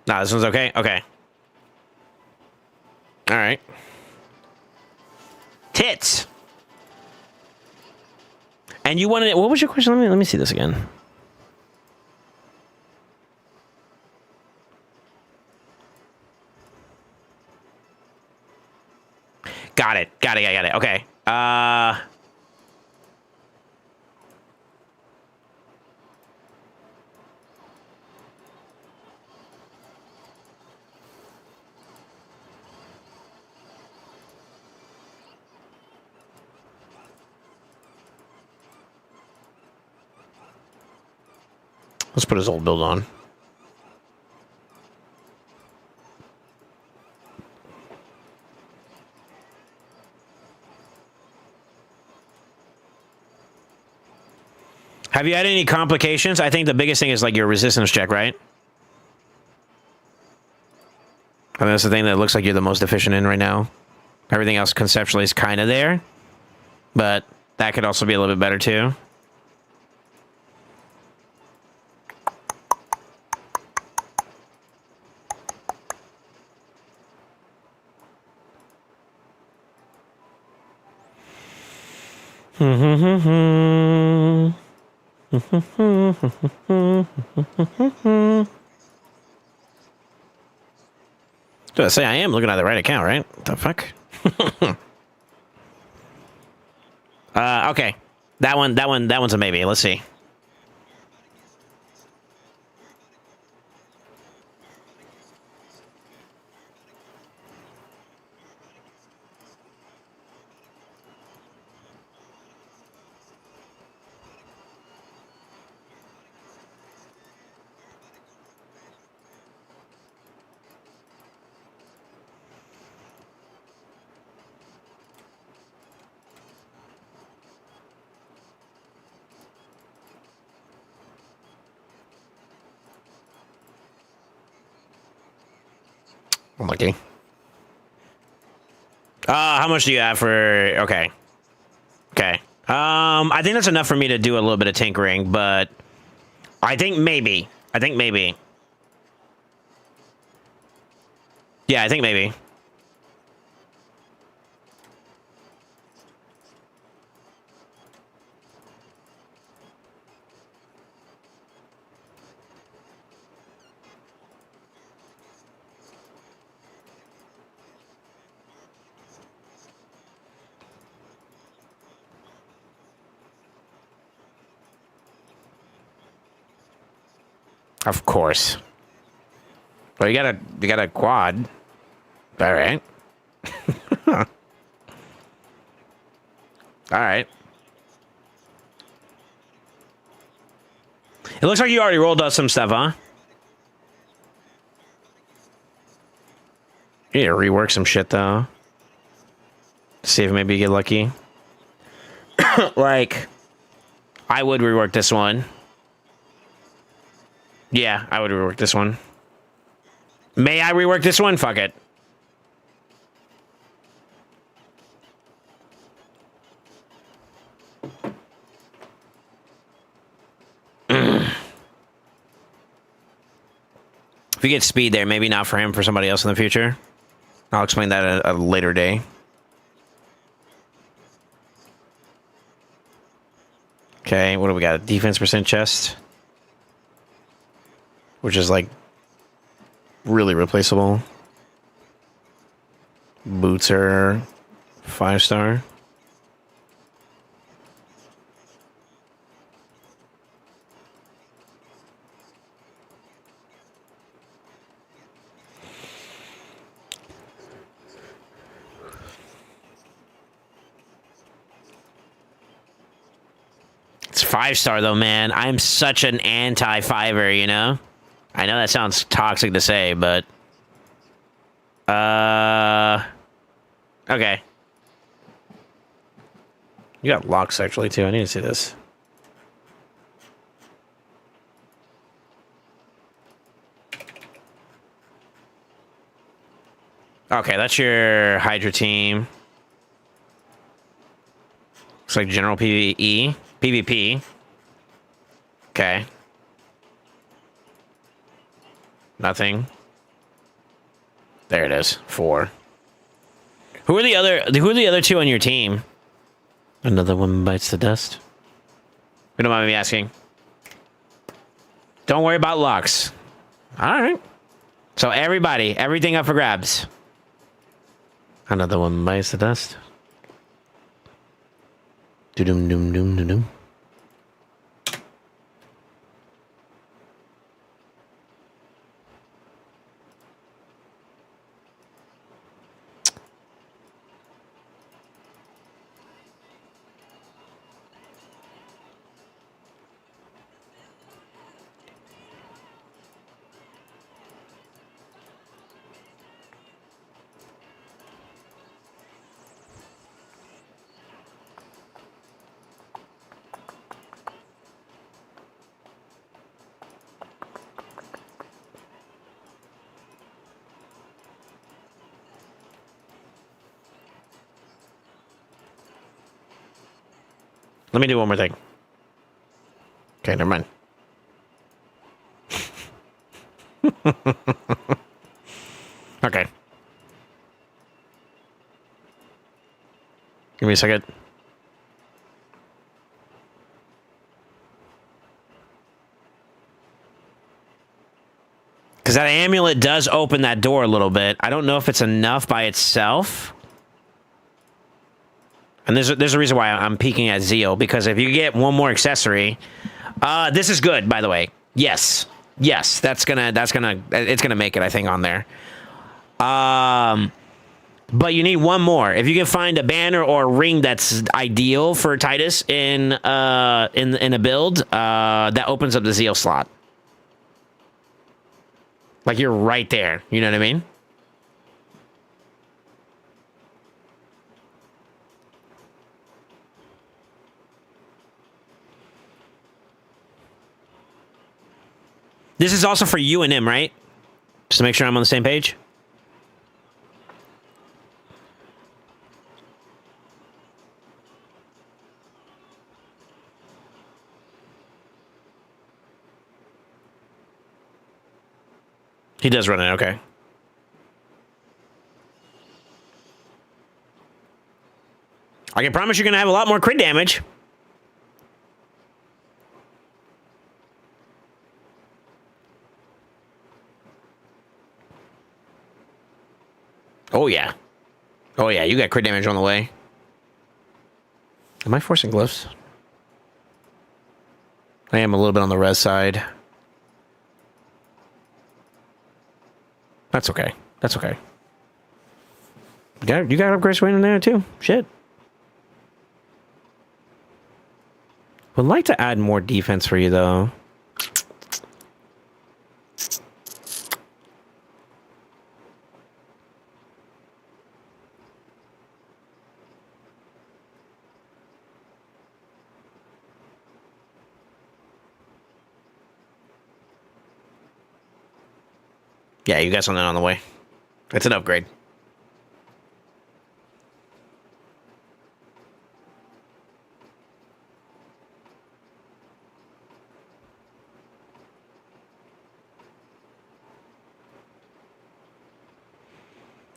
Nah, this one's okay? Okay. All right. Tits. And you wanted... What was your question? Let me see this again. Got it. I got it. Okay. Let's put his old build on. Have you had any complications? I think the biggest thing is like your resistance check, right? And that's the thing that looks like you're the most efficient in right now. Everything else conceptually is kind of there, but that could also be a little bit better too. Did I say I am looking at the right account, right? What the fuck? Okay. That one's a maybe. Let's see. Unlucky. How much do you have for... Okay. Okay. I think that's enough for me to do a little bit of tinkering, but... I think maybe. Yeah, I think maybe. Of course. Well, you got a quad. All right. All right. It looks like you already rolled out some stuff, huh? You need to rework some shit, though. See if maybe you get lucky. Like, I would rework this one. Yeah, I would rework this one. May I rework this one? Fuck it. If you get speed there, maybe not for him, for somebody else in the future. I'll explain that at a later day. Okay, what do we got? Defense percent chest. Which is like really replaceable. Boots are 5-star. It's 5-star though, man. I'm such an anti-fiver, you know? I know that sounds toxic to say, but... Okay. You got locks, actually, too. I need to see this. Okay, that's your Hydra team. Looks like general PvE. PvP. Okay. Nothing. There it is. 4. Who are the other two on your team? Another one bites the dust. You don't mind me asking. Don't worry about locks. Alright. So everybody, everything up for grabs. Another one bites the dust. Do-dum dum dum dum dum. Let me do one more thing. Okay, never mind. Okay. Give me a second. Because that amulet does open that door a little bit. I don't know if it's enough by itself. And there's a reason why I'm peeking at Zeal, because if you get one more accessory, this is good, by the way. Yes, it's gonna make it, I think, on there. But you need one more. If you can find a banner or a ring that's ideal for Titus in a build, that opens up the Zeal slot. Like, you're right there. You know what I mean? This is also for you and him, right? Just to make sure I'm on the same page. He does run it, okay. I can promise you're going to have a lot more crit damage. Oh, yeah. Oh, yeah, you got crit damage on the way. Am I forcing glyphs? I am a little bit on the res side. That's okay. That's okay. You got upgrades right in there, too. Shit. Would like to add more defense for you, though. Yeah, you got something on the way. It's an upgrade.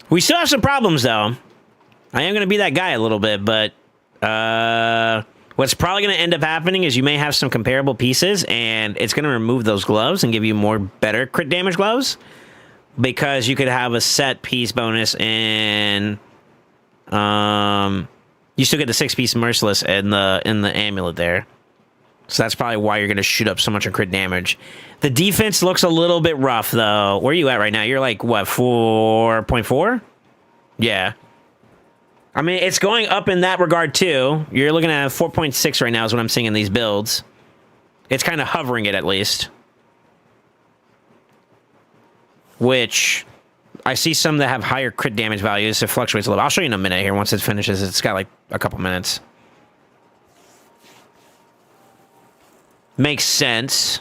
We still have some problems, though. I am going to be that guy a little bit, but what's probably going to end up happening is you may have some comparable pieces, and it's going to remove those gloves and give you better crit damage gloves. Because you could have a set piece bonus and you still get the 6-piece merciless in the amulet there. So that's probably why you're gonna shoot up so much in crit damage. The defense looks a little bit rough though. Where are you at right now? You're like what, 4.4? Yeah. I mean, it's going up in that regard too. You're looking at 4.6 right now is what I'm seeing in these builds. It's kind of hovering it at least. Which I see some that have higher crit damage values. It fluctuates a little. I'll show you in a minute here once it finishes. It's got like a couple minutes. Makes sense.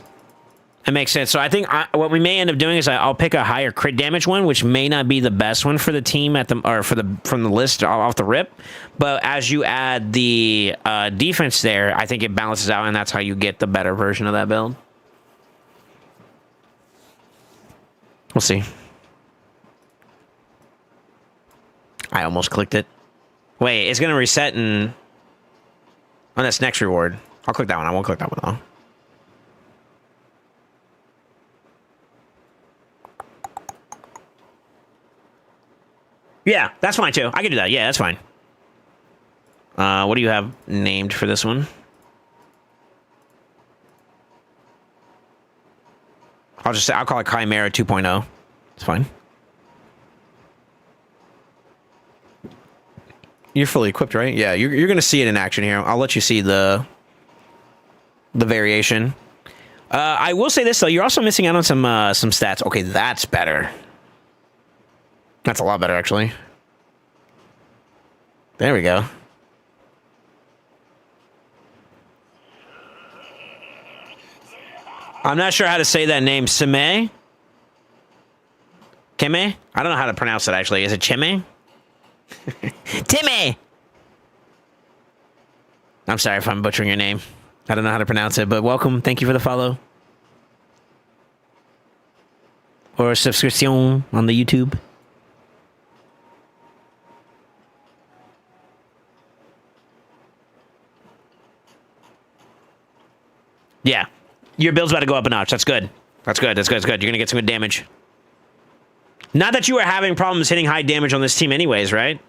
It makes sense. So I think what we may end up doing is I'll pick a higher crit damage one, which may not be the best one for the team from the list off the rip. But as you add the defense there, I think it balances out, and that's how you get the better version of that build. We'll see. I almost clicked it. Wait, it's going to reset on this next reward. I'll click that one. I won't click that one, though. Yeah, that's fine, too. I can do that. Yeah, that's fine. What do you have named for this one? I'll call it Chimera 2.0. It's fine. You're fully equipped, right? Yeah, you're going to see it in action here. I'll let you see the variation. I will say this, though. You're also missing out on some stats. Okay, that's better. That's a lot better, actually. There we go. I'm not sure how to say that name. Sime? Keme? I don't know how to pronounce it, actually. Is it Chime? Timmy! I'm sorry if I'm butchering your name. I don't know how to pronounce it, but welcome. Thank you for the follow. Or subscription on the YouTube. Yeah. Your build's about to go up a notch. That's good. That's good. That's good. That's good. You're going to get some good damage. Not that you were having problems hitting high damage on this team anyways, right?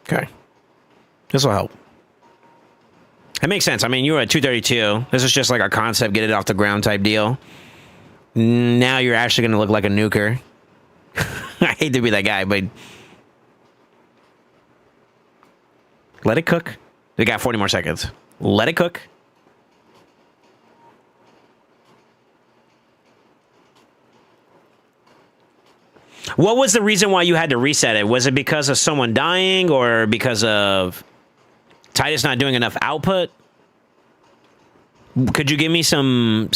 Okay. This will help. It makes sense. I mean, you were at 232. This is just like a concept, get it off the ground type deal. Now you're actually going to look like a nuker. I hate to be that guy, but... Let it cook. We got 40 more seconds. Let it cook. What was the reason why you had to reset it? Was it because of someone dying or because of Titus not doing enough output? Could you give me some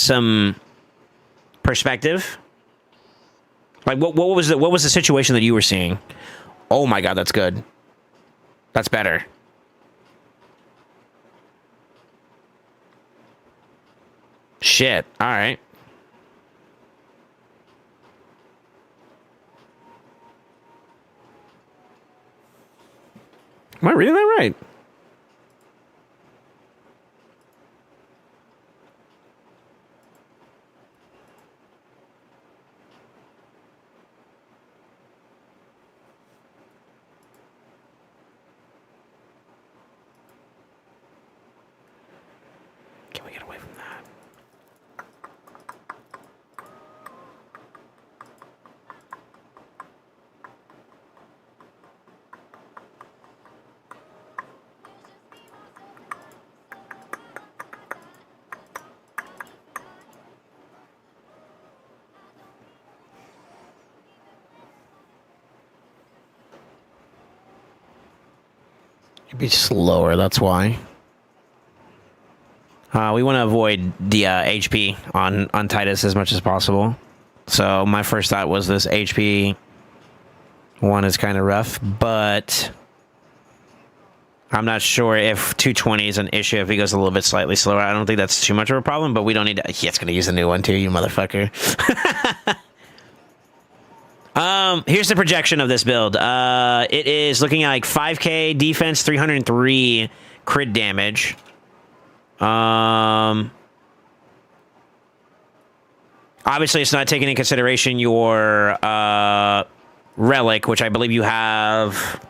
perspective? Like what was the situation that you were seeing? Oh my god, that's good. That's better. Shit. All right. Am I reading that right? Can we get away from that? It'd be slower, that's why. We want to avoid the HP on Titus as much as possible. So my first thought was this HP one is kind of rough, but I'm not sure if 220 is an issue if he goes a little bit slightly slower. I don't think that's too much of a problem, but we don't need to... Yeah, it's going to use a new one too, you motherfucker. Here's the projection of this build. It is looking at like 5k defense, 303 crit damage. Obviously, it's not taking into consideration your relic, which I believe you have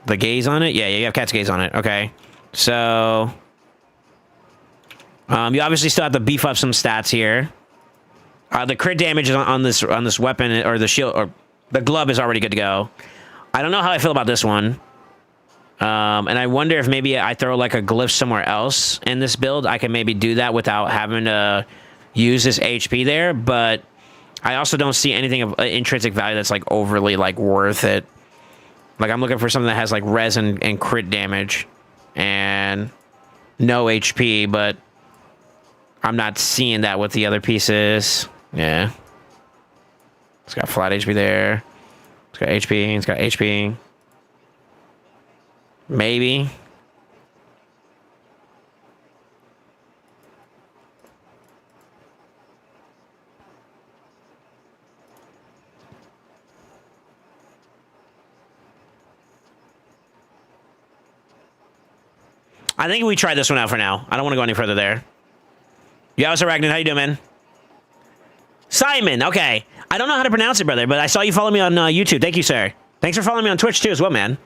the gaze on it. Yeah, you have cat's gaze on it. Okay, so you obviously still have to beef up some stats here. The crit damage on this weapon or the shield or the glove is already good to go. I don't know how I feel about this one. And I wonder if maybe I throw like a glyph somewhere else in this build. I can maybe do that without having to use this HP there. But I also don't see anything of intrinsic value that's like overly like worth it. Like I'm looking for something that has like res and crit damage and no HP, but I'm not seeing that with the other pieces. Yeah. It's got flat HP there. It's got HP. It's got HP. Maybe. I think we try this one out for now. I don't want to go any further there. Yo, what's up, Ragnar? How you doing, man? Simon, okay. I don't know how to pronounce it, brother, but I saw you follow me on YouTube. Thank you, sir. Thanks for following me on Twitch, too, as well, man.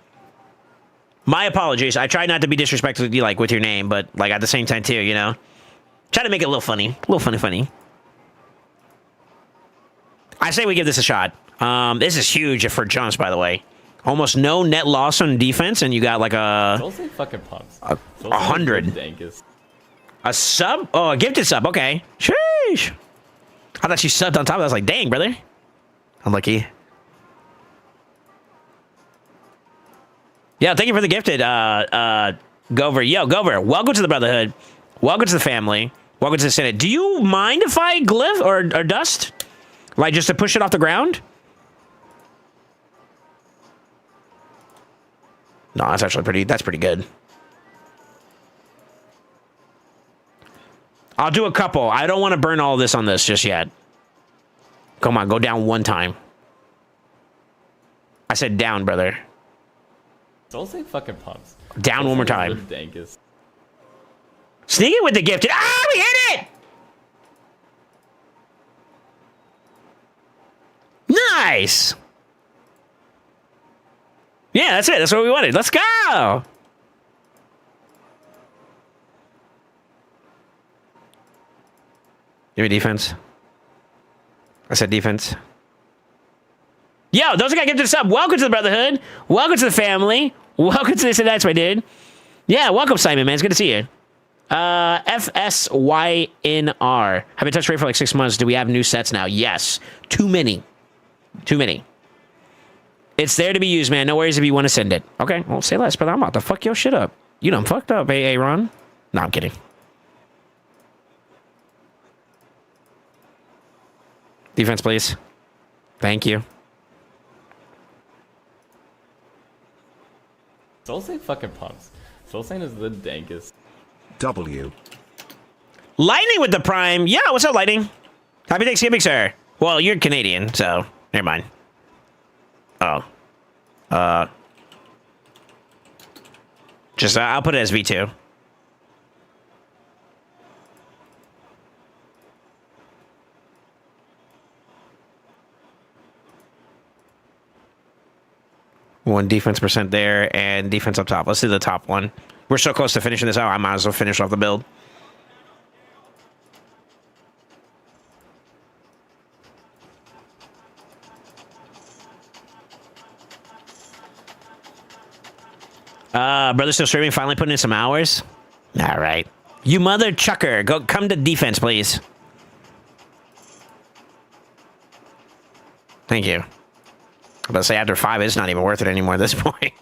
My apologies. I try not to be disrespectful like with your name, but like at the same time, too, you know? Try to make it a little funny. A little funny. I say we give this a shot. This is huge for jumps, by the way. Almost no net loss on defense, and you got like a... SoulSaint fucking pumps. 100. A sub? Oh, a gifted sub. Okay. Sheesh. I thought you subbed on top of that. I was like, dang, brother. Unlucky. Yeah, thank you for the gifted, Gover. Yo, Gover, welcome to the Brotherhood. Welcome to the family. Welcome to the Senate. Do you mind if I glyph or dust? Like, just to push it off the ground? No, that's actually that's pretty good. I'll do a couple. I don't want to burn all this on this just yet. Come on, go down one time. I said down, brother. SoulSaint fucking pumps. Down one more time. Dankest. Sneak it with the gifted. Ah, we hit it! Nice! Yeah, that's it. That's what we wanted. Let's go. Give me defense. I said defense. Yo, those guys give to the sub. Welcome to the Brotherhood. Welcome to the family. Welcome to this and that's, my dude. Yeah, welcome, Simon, man. It's good to see you. FSYNR. Have been touch rate for like 6 months. Do we have new sets now? Yes. Too many. Too many. It's there to be used, man. No worries if you want to send it. Okay, well, say less, but I'm about to fuck your shit up. You done fucked up, Aaron. No, I'm kidding. Defense, please. Thank you. SoulSaint fucking pumps. SoulSaint is the dankest. W. Lightning with the prime. Yeah, what's up, Lightning? Happy Thanksgiving, sir. Well, you're Canadian, so never mind. Oh. Just, I'll put it as V2. One defense percent there and defense up top. Let's do the top one. We're so close to finishing this out, I might as well finish off the build. Brother still streaming, finally putting in some hours. All right. You mother chucker, go come to defense, please. Thank you. I'm about to say after 5, it's not even worth it anymore at this point.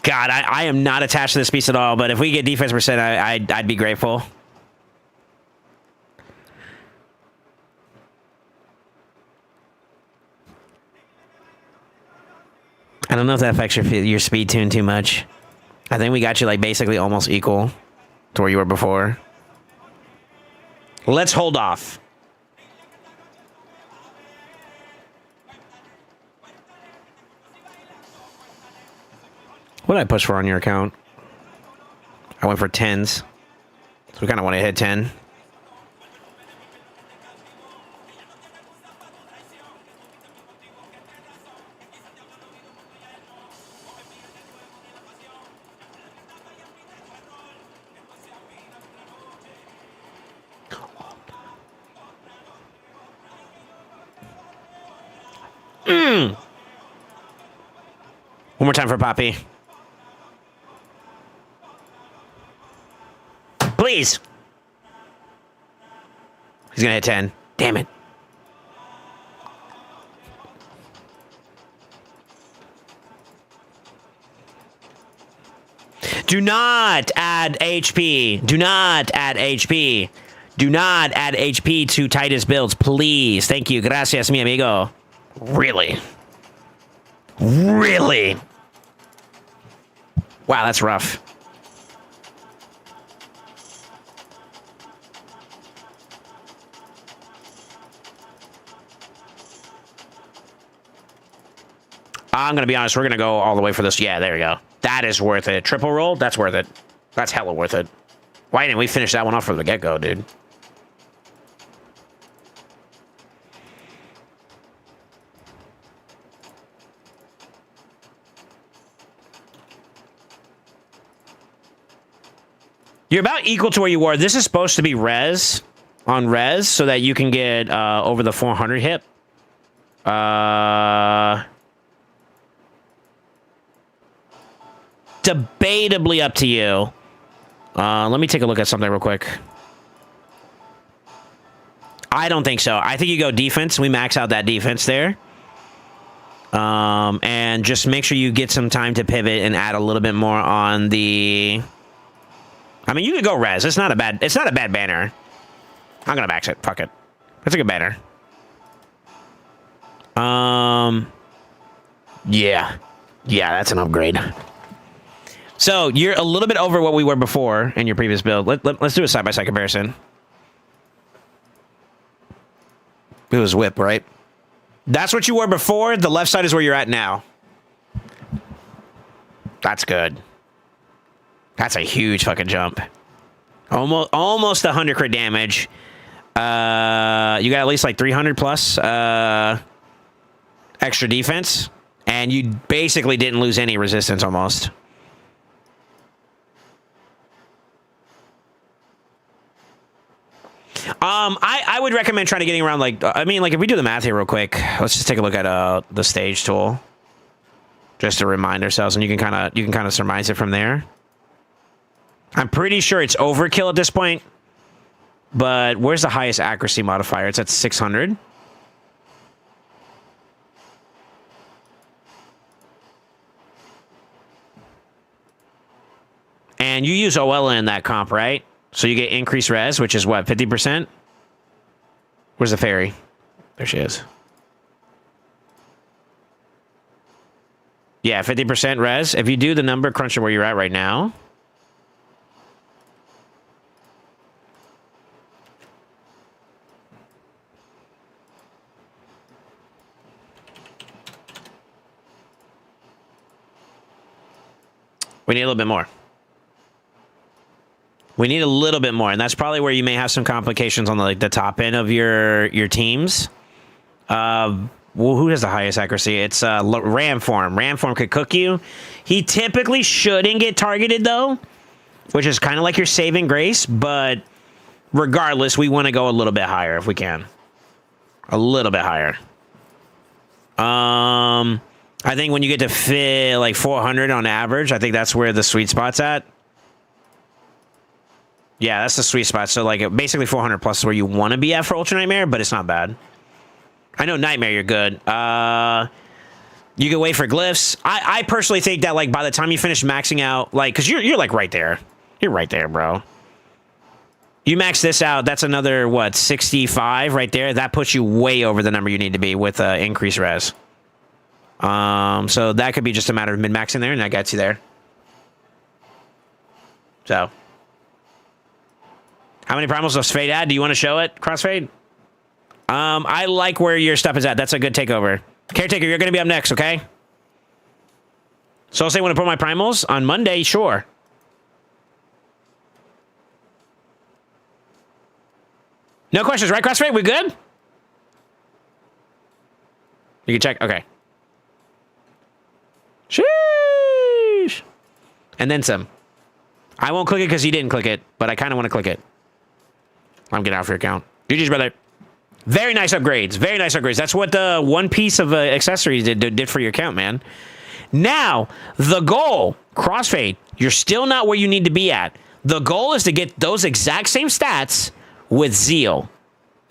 God, I am not attached to this piece at all, but if we get defense percent, I'd be grateful. I don't know if that affects your speed tune too much. I think we got you like basically almost equal to where you were before. Let's hold off. What did I push for on your account? I went for 10s. So we kind of want to hit 10. One more time for Poppy. Please. He's gonna hit 10. Damn it. Do not add HP. Do not add HP. Do not add HP to Titus builds, please. Thank you. Gracias, mi amigo. Really? Really? Wow, that's rough. I'm going to be honest, we're going to go all the way for this. Yeah, there we go. That is worth it. Triple roll, that's worth it. That's hella worth it. Why didn't we finish that one off from the get-go, dude? You're about equal to where you were. This is supposed to be res on res so that you can get over the 400 hit. Debatably up to you. Let me take a look at something real quick. I don't think so. I think you go defense. We max out that defense there. And just make sure you get some time to pivot and add a little bit more on the... I mean, you could go res. It's not a bad banner. I'm gonna max it. Fuck it. It's a good banner. Yeah. Yeah, that's an upgrade. So, you're a little bit over what we were before in your previous build. Let's do a side-by-side comparison. It was whip, right? That's what you were before. The left side is where you're at now. That's good. That's a huge fucking jump. Almost 100 crit damage. You got at least like 300 plus extra defense. And you basically didn't lose any resistance almost. I would recommend trying to getting around, like, I mean, like, if we do the math here real quick, let's just take a look at the stage tool. Just to remind ourselves, and you can kind of surmise it from there. I'm pretty sure it's overkill at this point. But where's the highest accuracy modifier? It's at 600. And you use OL in that comp, right? So you get increased res, which is what, 50%? Where's the fairy? There she is. Yeah, 50% res. If you do the number cruncher where you're at right now. We need a little bit more. We need a little bit more, and that's probably where you may have some complications on the top end of your teams. Well, who has the highest accuracy? It's Ramform. Ramform could cook you. He typically shouldn't get targeted, though, which is kind of like your saving grace, but regardless, we want to go a little bit higher if we can. A little bit higher. I think when you get to like 400 on average, I think that's where the sweet spot's at. Yeah, that's the sweet spot. So, like, basically 400 plus is where you want to be at for Ultra Nightmare, but it's not bad. I know Nightmare, you're good. You can wait for glyphs. I personally think that, like, by the time you finish maxing out, like, because you're like right there. You're right there, bro. You max this out, that's another, what, 65 right there? That puts you way over the number you need to be with increased res. So that could be just a matter of min-maxing there, and that gets you there. So. How many primals does Fade add? Do you want to show it, Crossfade? I like where your stuff is at. That's a good takeover. Caretaker, you're going to be up next, okay? SoulSaint want to put my primals on Monday? Sure. No questions, right, Crossfade? We good? You can check. Okay. Sheesh. And then some. I won't click it because you didn't click it, but I kind of want to click it. I'm getting out of your account. GG's, brother. Very nice upgrades. Very nice upgrades. That's what the one piece of accessories did for your account, man. Now, the goal, Crossfade, you're still not where you need to be at. The goal is to get those exact same stats with Zeal.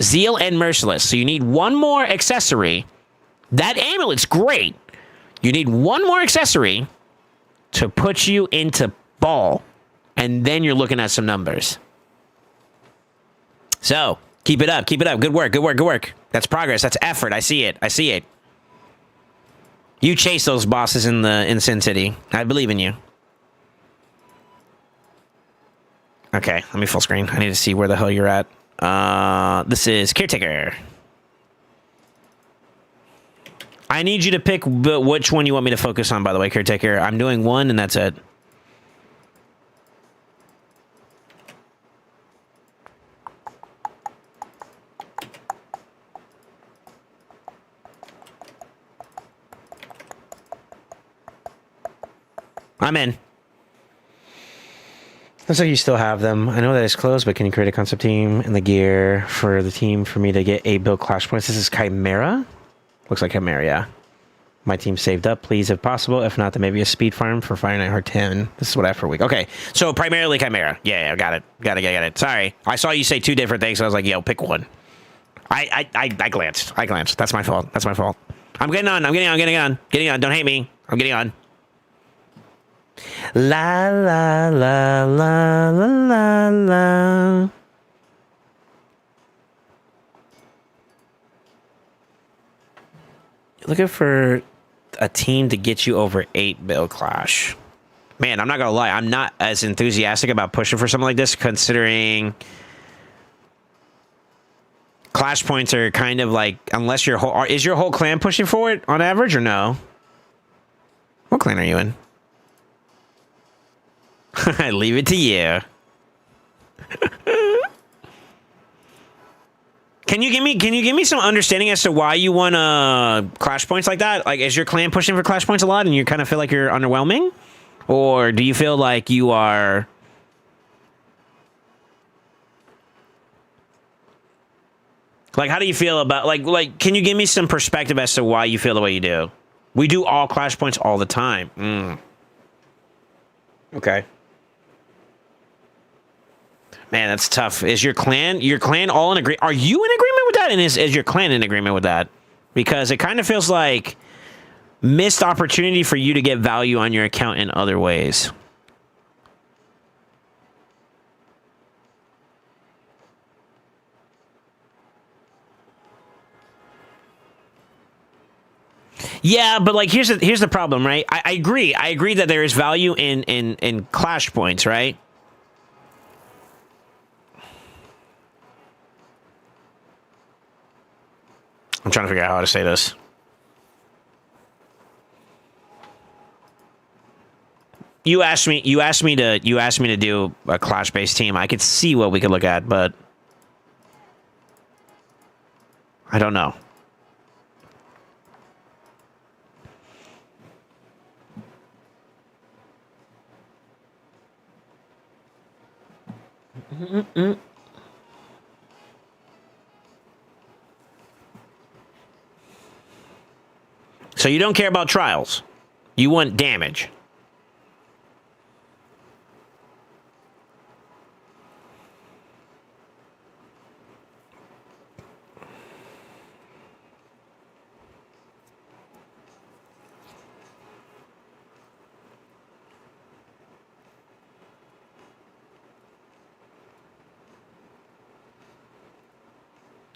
Zeal and Merciless. So you need one more accessory. That amulet's great. You need one more accessory to put you into ball. And then you're looking at some numbers. So, keep it up. Keep it up. Good work. Good work. Good work. That's progress. That's effort. I see it. I see it. You chase those bosses in Sin City. I believe in you. Okay, let me full screen. I need to see where the hell you're at. This is Caretaker. I need you to pick which one you want me to focus on, by the way, Caretaker. I'm doing one, and that's it. I'm in. Looks like you still have them. I know that it's closed, but can you create a concept team and the gear for the team for me to get a build clash points? This is Chimera? Looks like Chimera, yeah. My team saved up, please, if possible. If not, then maybe a speed farm for Fire Night Heart 10. This is what I have for a week. Okay, so primarily Chimera. Yeah, got it. Got it. Sorry. I saw you say two different things, so I was like, yo, pick one. I glanced. That's my fault. I'm getting on. Getting on. Don't hate me. I'm getting on. La la la la la la la. Looking for a team to get you over 8 build clash. Man, I'm not gonna lie, I'm not as enthusiastic about pushing for something like this, considering clash points are kind of like, unless your whole is your whole clan pushing for it on average or no? What clan are you in? I leave it to you. Can you give me some understanding as to why you want clash points like that? Like, is your clan pushing for clash points a lot, and you kind of feel like you're underwhelming, or do you feel like you are? Like, how do you feel about like? Can you give me some perspective as to why you feel the way you do? We do all clash points all the time. Okay. Man, that's tough. Is your clan all in agreement? Are you in agreement with that? And is your clan in agreement with that? Because it kind of feels like missed opportunity for you to get value on your account in other ways. Yeah, but like here's the problem, right? I agree. I agree that there is value in clash points, right? I'm trying to figure out how to say this. You asked me to do a clash-based team. I could see what we could look at, but I don't know. So you don't care about trials. You want damage.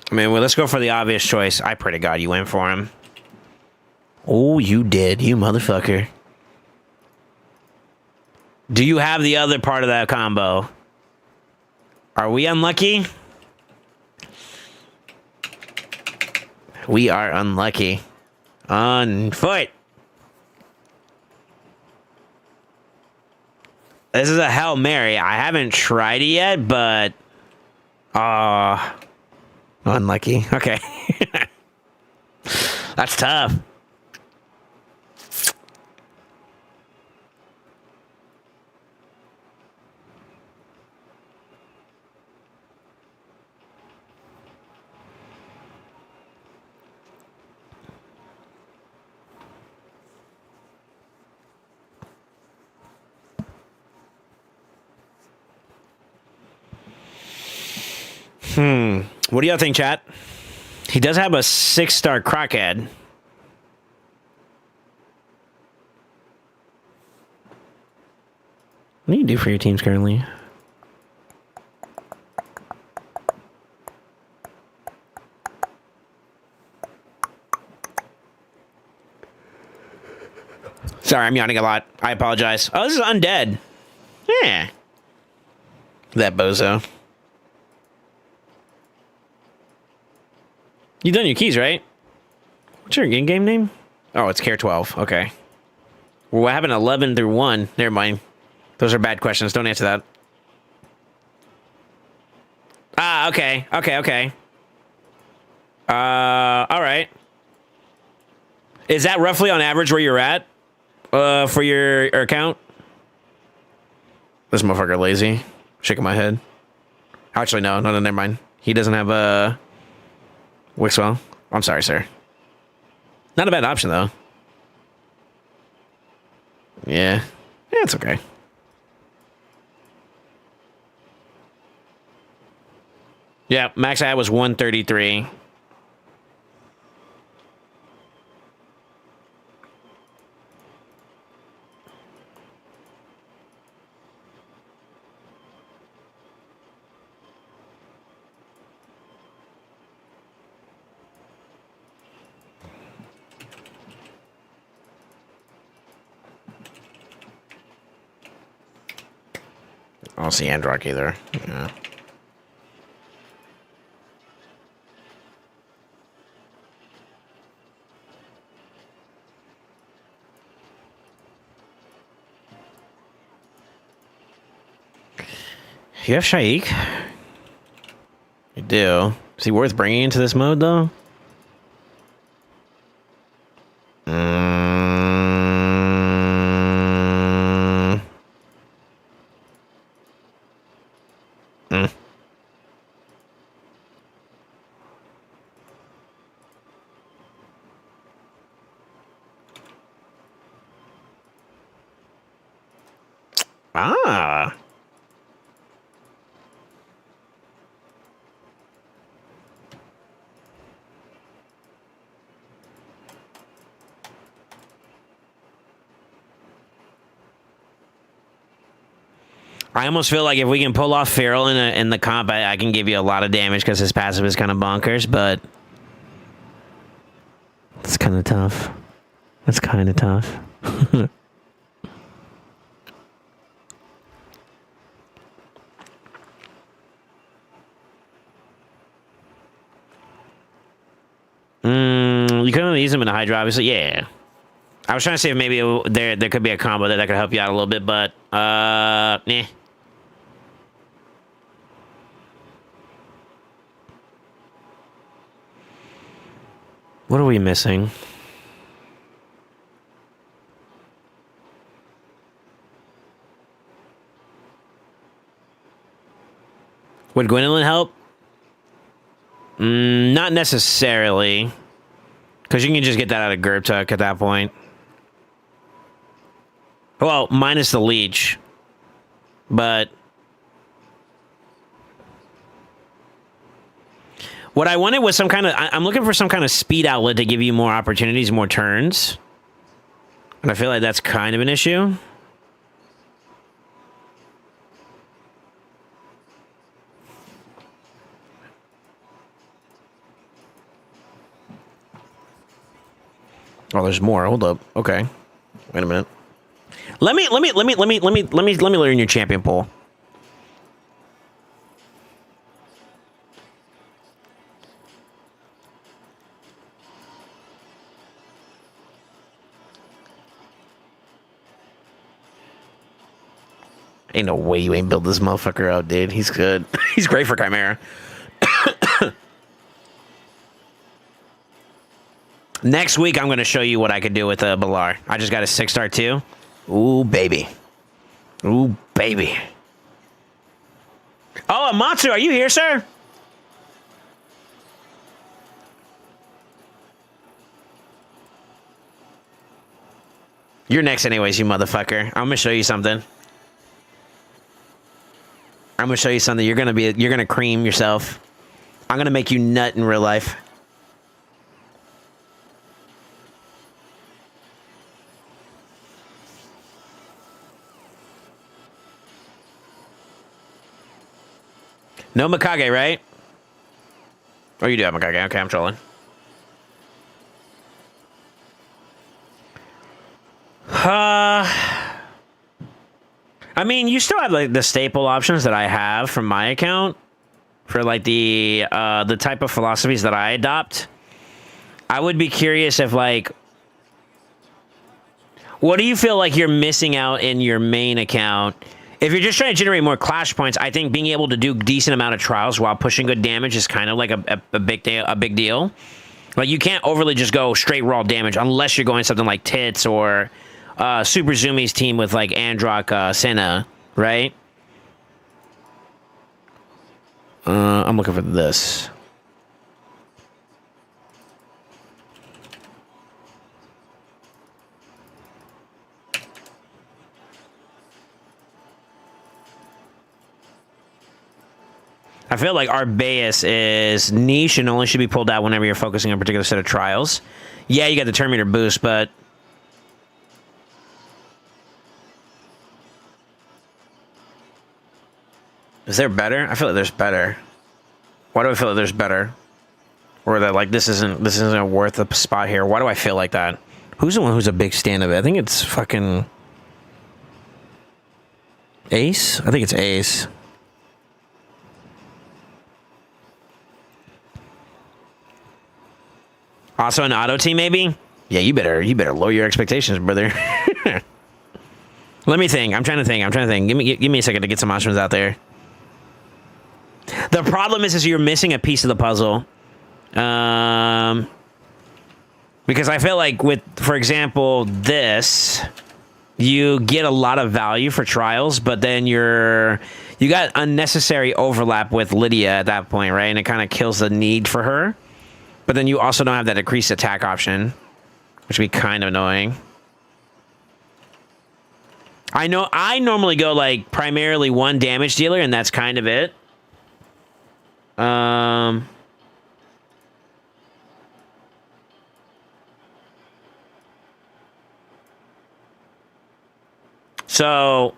I mean, well, let's go for the obvious choice. I pray to God you went for him. Oh, you did, you motherfucker. Do you have the other part of that combo? Are we unlucky? We are unlucky. On foot. This is a Hail Mary. I haven't tried it yet, but... unlucky. Okay. That's tough. What do y'all think, chat? He does have a 6-star crackhead. What do you do for your teams currently? Sorry, I'm yawning a lot. I apologize. Oh, this is undead. Yeah. That bozo. You done your keys, right? What's your in-game name? Oh, it's Care 12. Okay. Well, I have an 11 through 1. Never mind. Those are bad questions. Don't answer that. Ah, okay. Okay. All right. Is that roughly on average where you're at? For your account? This motherfucker lazy. Shaking my head. Actually, no, never mind. He doesn't have a... Wixwell. I'm sorry, sir. Not a bad option, though. Yeah. Yeah, it's okay. Yeah, max I had was 133. I don't see Androck either. Yeah. You have Shaik? You do. Is he worth bringing into this mode, though? Mm. Mm. Ah. I almost feel like if we can pull off Feral in the comp, I can give you a lot of damage because his passive is kind of bonkers, but it's kind of tough. It's kind of tough. You couldn't use him in a Hydra, obviously. Yeah. I was trying to see if maybe there could be a combo that could help you out a little bit, but nah. What are we missing? Would Gwendolyn help? Not necessarily. Because you can just get that out of Gertuck at that point. Well, minus the leech. But what I wanted was some kind of... I'm looking for some kind of speed outlet to give you more opportunities, more turns. And I feel like that's kind of an issue. Oh, there's more. Hold up. Okay. Wait a minute. Let me learn your champion pool. Ain't no way you ain't build this motherfucker out, dude. He's good. He's great for Chimera. Next week, I'm going to show you what I could do with Balar. I just got a 6-star too. Ooh, baby. Ooh, baby. Oh, Amatsu, are you here, sir? You're next anyways, you motherfucker. I'm going to show you something. I'm going to show you something. You're going to cream yourself. I'm going to make you nut in real life. No Mikage, right? Oh, you do have Mikage. Okay, I'm trolling. I mean, you still have like the staple options that I have from my account for like the type of philosophies that I adopt. I would be curious if like, what do you feel like you're missing out in your main account? If you're just trying to generate more clash points, I think being able to do decent amount of trials while pushing good damage is kind of like a big deal. Like you can't overly just go straight raw damage unless you're going something like Tits or Super Zoomies team with like Androck Senna, right? I'm looking for this. I feel like Arbaeus is niche and only should be pulled out whenever you're focusing on a particular set of trials. Yeah, you got the Terminator boost, but... Is there better? I feel like there's better. Why do I feel like there's better? Or that like this isn't worth a spot here. Why do I feel like that? Who's the one who's a big stand of it? I think it's fucking... Ace? I think it's Ace. Also an auto team, maybe? Yeah, you better lower your expectations, brother. Let me think. I'm trying to think. Give me a second to get some options out there. The problem is you're missing a piece of the puzzle. Because I feel like with, for example, this, you get a lot of value for trials, but then you got unnecessary overlap with Lydia at that point, right? And it kind of kills the need for her. But then you also don't have that increased attack option, which would be kind of annoying. I know I normally go like primarily one damage dealer, and that's kind of it. So,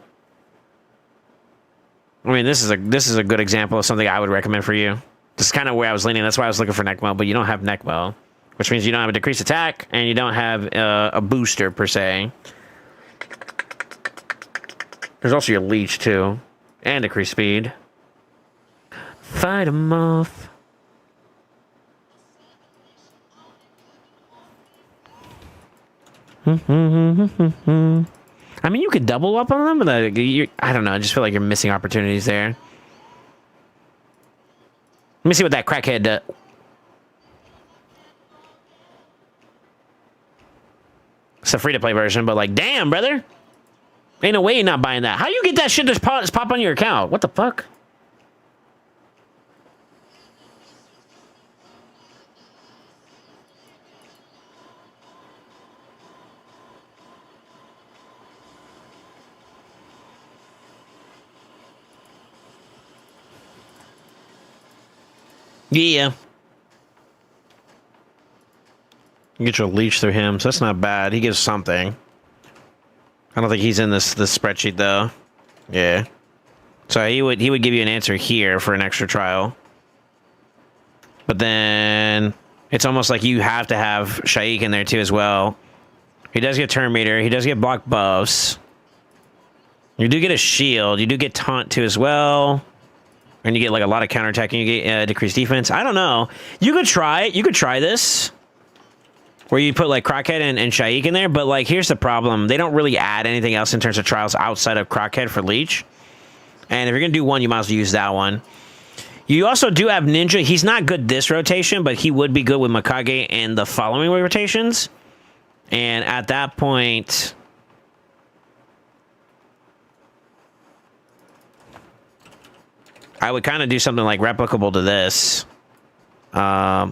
I mean, this is a good example of something I would recommend for you. This is kind of where I was leaning. That's why I was looking for Neckmo, but you don't have Neckmo, which means you don't have a decreased attack, and you don't have a booster, per se. There's also your leech, too, and decreased speed. Fight 'em off. I mean, you could double up on them, but I don't know. I just feel like you're missing opportunities there. Let me see what that crackhead does. It's a free-to-play version, but like, damn, brother. Ain't no way you're not buying that. How you get that shit to pop on your account? What the fuck? Yeah. You get your leech through him, so that's not bad. He gives something. I don't think he's in this spreadsheet though. Yeah. So he would give you an answer here for an extra trial. But then it's almost like you have to have Shaik in there too as well. He does get turn meter. He does get block buffs. You do get a shield. You do get taunt too as well. And you get like a lot of counterattacking. You get decreased defense. I don't know. You could try it. You could try this. Where you put like Crockhead and Shaik in there. But like, here's the problem. They don't really add anything else in terms of trials outside of Crockhead for Leech. And if you're going to do one, you might as well use that one. You also do have Ninja. He's not good this rotation, but he would be good with Mikage and the following rotations. And at that point, I would kind of do something like replicable to this. So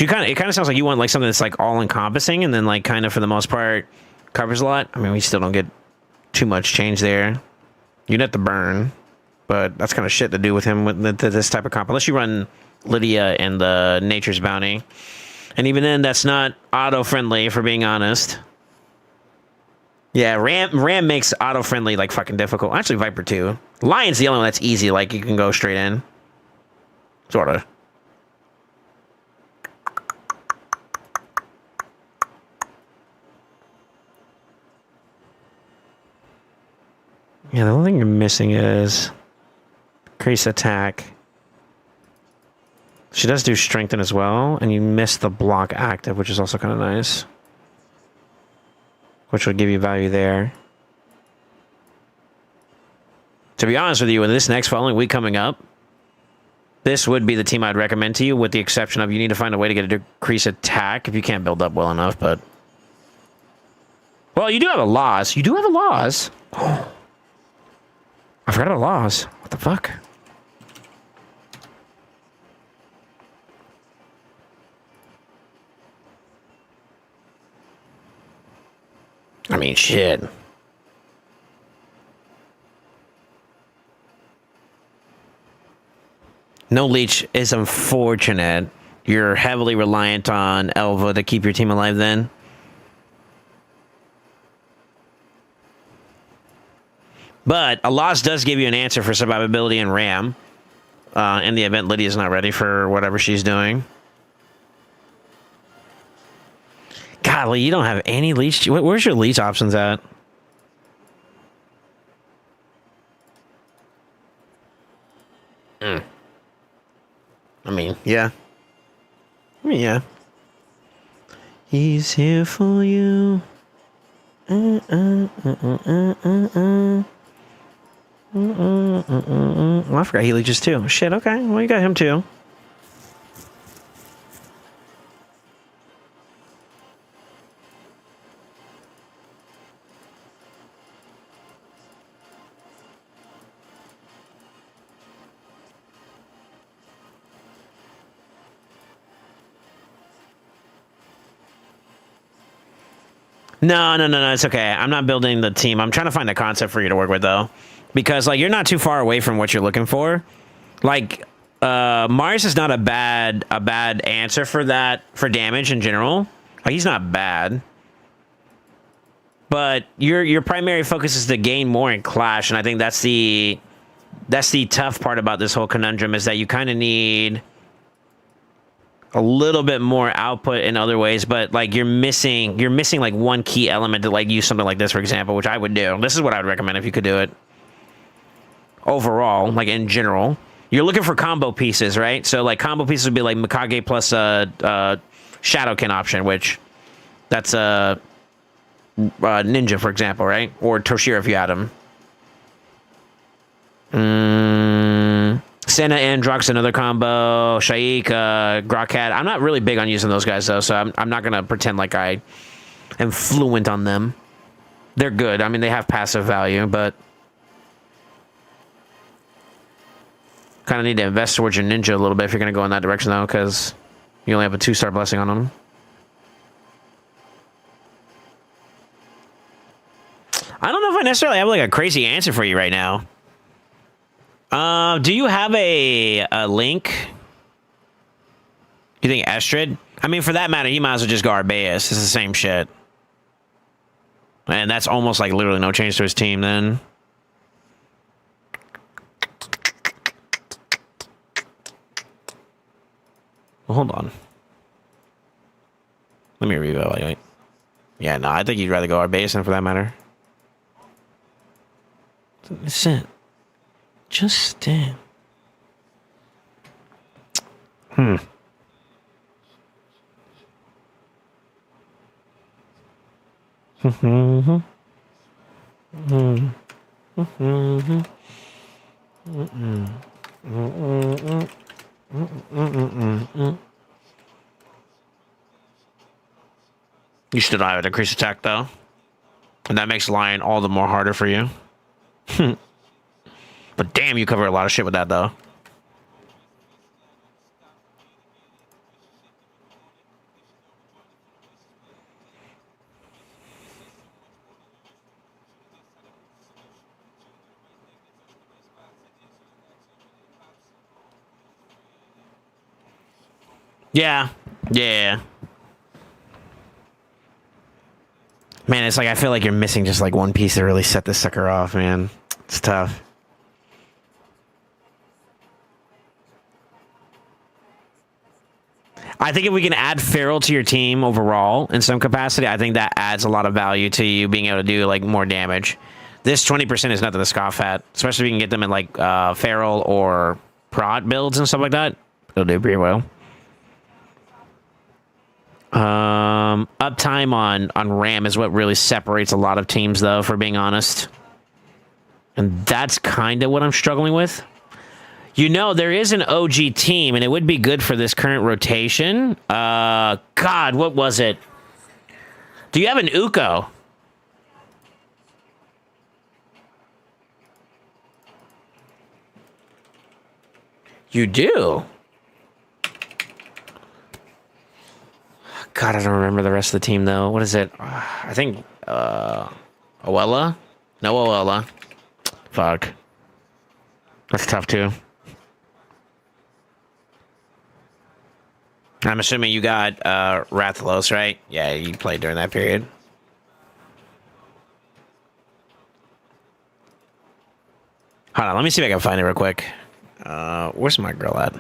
it kind of sounds like you want like something that's like all encompassing, and then like kind of for the most part covers a lot. I mean, we still don't get too much change there. You'd have to burn, but that's kind of shit to do with him with this type of comp, unless you run Lydia and the Nature's Bounty, and even then, that's not auto friendly, for being honest. Yeah, Ram makes auto friendly like fucking difficult. Actually, Viper too. Lion's the only one that's easy. Like you can go straight in, sorta. Yeah, the only thing you're missing is increase attack. She does do strengthen as well, and you miss the block active, which is also kind of nice. Which will give you value there. To be honest with you, in this next following week coming up, this would be the team I'd recommend to you, with the exception of you need to find a way to get a decrease attack if you can't build up well enough, but... Well, you do have a loss. You do have a loss. I forgot about laws. What the fuck? I mean, shit. No leech is unfortunate. You're heavily reliant on Elva to keep your team alive then. But a loss does give you an answer for survivability and Ram. In the event Lydia's not ready for whatever she's doing. Golly, you don't have any leech. Where's your leech options at? I mean, yeah. He's here for you. Well, I forgot he leeches too. Shit, okay. Well, you got him too. No. It's okay. I'm not building the team. I'm trying to find a concept for you to work with, though. Because, like, you're not too far away from what you're looking for. Like, Mars is not a bad answer for that, for damage in general. Like, he's not bad. But your primary focus is to gain more in Clash, and I think that's the tough part about this whole conundrum, is that you kind of need a little bit more output in other ways, but like you're missing like one key element to like use something like this, for example, which I would do. This is what I would recommend if you could do it. Overall, like in general, you're looking for combo pieces, right? So like combo pieces would be like Mikage plus Shadowkin option, which that's a Ninja, for example, right? Or Toshiro if you had him. Senna Androx, another combo. Shaik, Grokat. I'm not really big on using those guys, though, so I'm not going to pretend like I am fluent on them. They're good. I mean, they have passive value, but kind of need to invest towards your Ninja a little bit if you're going to go in that direction, though, because you only have a 2-star blessing on them. I don't know if I necessarily have, like, a crazy answer for you right now. Do you have a link? You think Estrid? I mean, for that matter, you might as well just go Arbaeus. It's the same shit. And that's almost like literally no change to his team then. Well, hold on. Let me reevaluate. Yeah, no, I think you'd rather go Arbaeus than for that matter. Sit. Just stand. You still don't have an increased attack, though. And that makes Lion all the more harder for you. But damn, you cover a lot of shit with that, though. Yeah. Man, it's like I feel like you're missing just like one piece to really set this sucker off, man. It's tough. I think if we can add Feral to your team overall in some capacity, I think that adds a lot of value to you being able to do like more damage. This 20% is nothing to scoff at, especially if you can get them in like Feral or Prod builds and stuff like that. It'll do pretty well. Uptime on RAM is what really separates a lot of teams, though, for being honest. And that's kind of what I'm struggling with. You know, there is an OG team, and it would be good for this current rotation. God, what was it? Do you have an Uko? You do? God, I don't remember the rest of the team, though. What is it? I think, Oella? No Oella. Fuck. That's tough, too. I'm assuming you got Rathalos, right? Yeah, you played during that period. Hold on, let me see if I can find it real quick. Where's my girl at?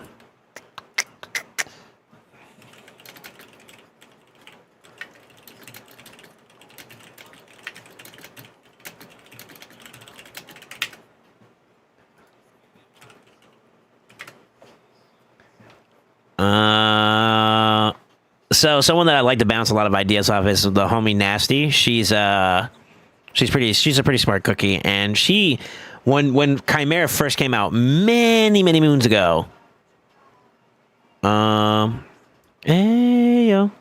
So someone that I like to bounce a lot of ideas off is the homie Nasty. She's a pretty smart cookie, and she when Chimera first came out many moons ago. Hey yo.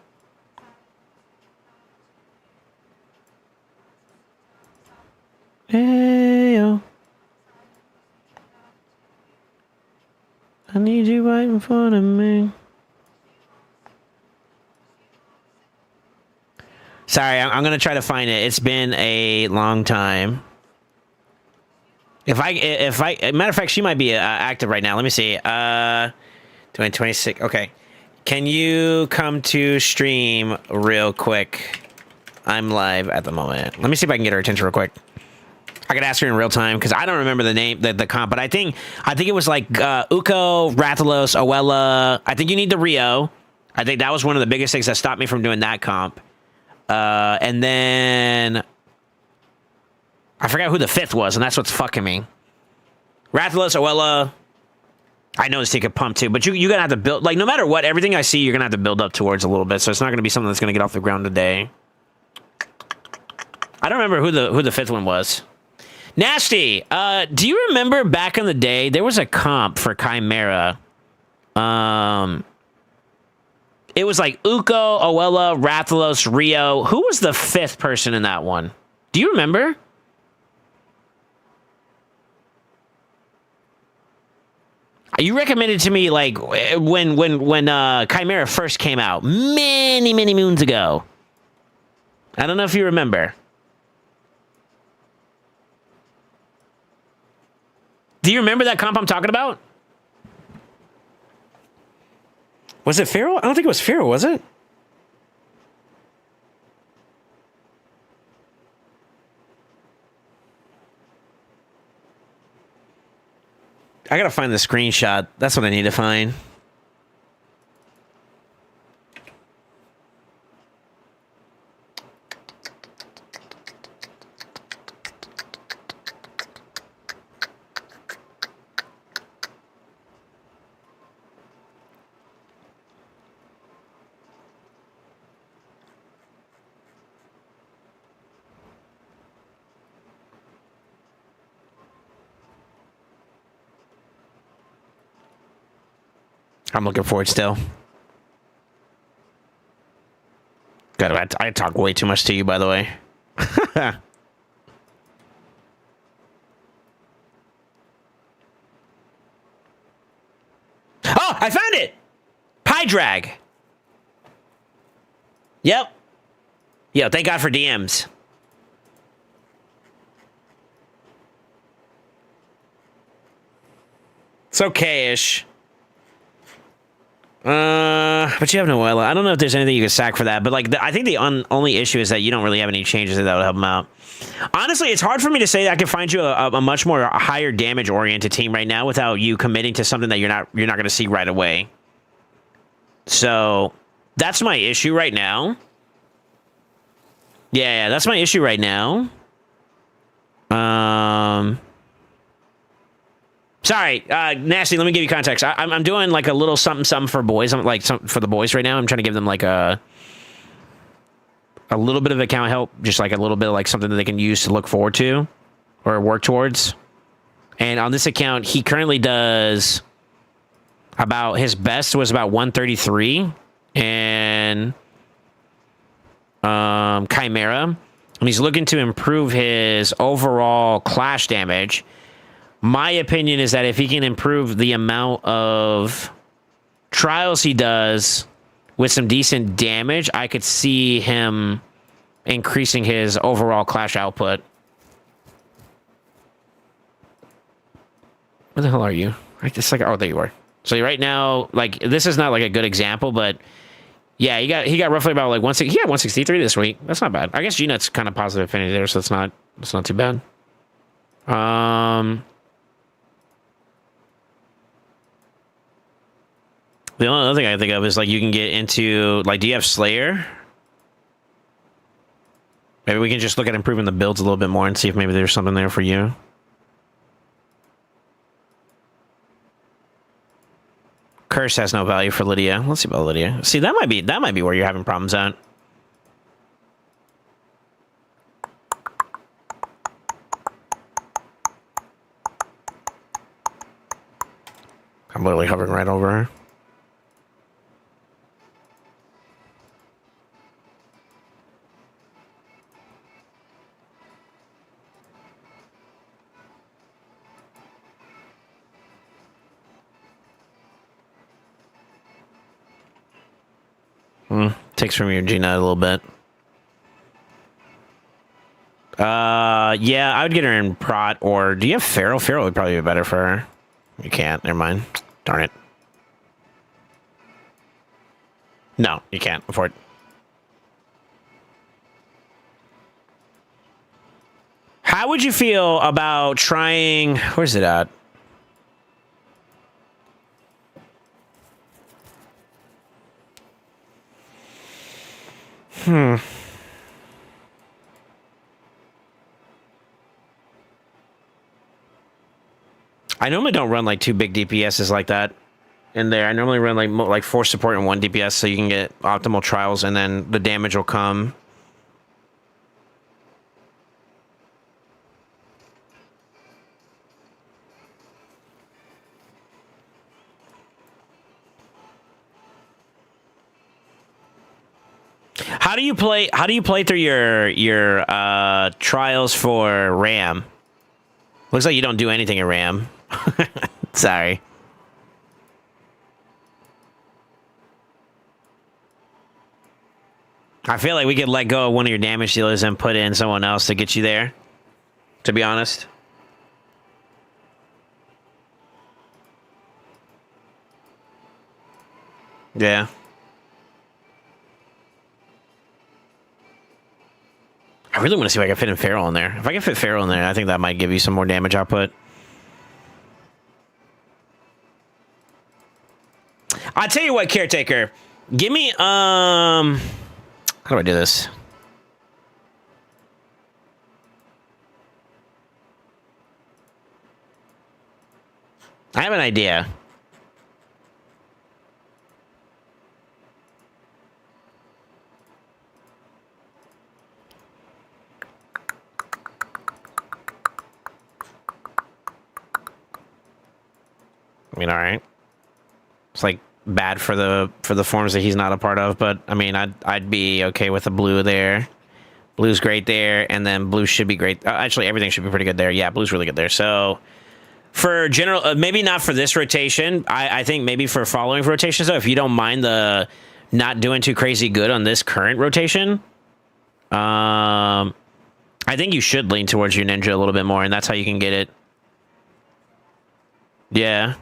Hey yo. I need you right in front of me. Sorry, I'm gonna try to find it. It's been a long time. If I, matter of fact, she might be active right now. Let me see. 26. Okay. Can you come to stream real quick? I'm live at the moment. Let me see if I can get her attention real quick. I could ask her in real time because I don't remember the name, the comp, but I think it was like Uko, Rathalos, Oella. I think you need the Rio. I think that was one of the biggest things that stopped me from doing that comp. And then I forgot who the fifth was, and that's what's fucking me. Rathalos, Oella. I know this take a pump too, but you're gonna have to build, like, no matter what, everything I see, you're gonna have to build up towards a little bit. So it's not gonna be something that's gonna get off the ground today. I don't remember who the fifth one was. Nasty, do you remember back in the day, there was a comp for Chimera? It was like Uko, Oella, Rathalos, Rio. Who was the fifth person in that one? Do you remember? You recommended to me, like, when Chimera first came out, many moons ago. I don't know if you remember. Do you remember that comp I'm talking about? Was it Feral? I don't think it was Feral, was it? I gotta find the screenshot. That's what I need to find. I'm looking for it still. God, I talk way too much to you, by the way. Oh, I found it! Pie Drag. Yep. Yo, thank God for DMs. It's okay-ish. But you have Noella. I don't know if there's anything you can sack for that, but like, I think the only issue is that you don't really have any changes that would help him out. Honestly, it's hard for me to say that I can find you a much more higher damage oriented team right now without you committing to something that you're not going to see right away. So that's my issue right now. Yeah, that's my issue right now. Sorry, Nasty, let me give you context. I'm doing like a little something for boys. I'm like for the boys right now. I'm trying to give them like a little bit of account help, just like a little bit of like something that they can use to look forward to or work towards. And on this account, he currently does about, his best was about 133 and Chimera. And he's looking to improve his overall clash damage. My opinion is that if he can improve the amount of trials he does with some decent damage, I could see him increasing his overall clash output. Where the hell are you? Right, just like, oh, there you are. So right now, like, this is not like a good example, but yeah, he got roughly about like 163 this week. That's not bad. I guess G-Nut's kind of positive affinity there, so it's not too bad. The only other thing I can think of is like you can get into like, do you have Slayer? Maybe we can just look at improving the builds a little bit more and see if maybe there's something there for you. Curse has no value for Lydia. Let's see about Lydia. See, that might be where you're having problems at. I'm literally hovering right over her. Takes from your Gina a little bit. Yeah, I would get her in Prot, or do you have Feral? Feral would probably be better for her. You can't. Never mind. Darn it. No, you can't afford. How would you feel about trying? Where's it at? I normally don't run like 2 big DPSs like that in there. I normally run like 4 support and 1 DPS so you can get optimal trials, and then the damage will come. How do you play? How do you play through your trials for RAM? Looks like you don't do anything in RAM. Sorry. I feel like we could let go of one of your damage dealers and put in someone else to get you there, to be honest. Yeah. I really want to see if I can fit in Feral in there. If I can fit Feral in there, I think that might give you some more damage output. I'll tell you what, Caretaker. Give me, how do I do this? I have an idea. I mean, all right. It's like bad for the forms that he's not a part of, but I mean, I'd be okay with a blue there. Blue's great there, and then blue should be great. Actually, everything should be pretty good there. Yeah, blue's really good there. So for general, maybe not for this rotation. I think maybe for following rotations, though, if you don't mind the not doing too crazy good on this current rotation, I think you should lean towards your ninja a little bit more, and that's how you can get it. Yeah.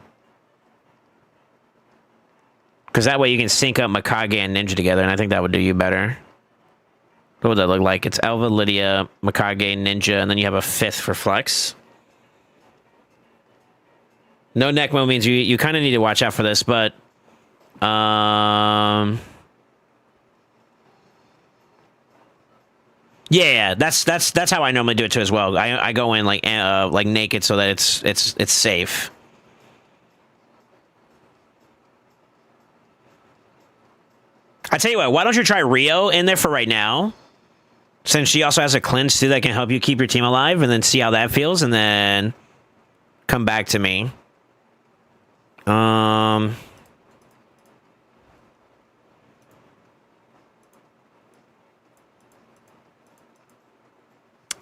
Because that way you can sync up Mikage and Ninja together, and I think that would do you better. What would that look like? It's Elva, Lydia, Mikage, Ninja, and then you have a 5th for Flex. No neck mode means you kind of need to watch out for this, but... Yeah, that's how I normally do it too as well. I go in like naked so that it's safe. I tell you what, why don't you try Rio in there for right now? Since she also has a cleanse too that can help you keep your team alive, and then see how that feels, and then come back to me.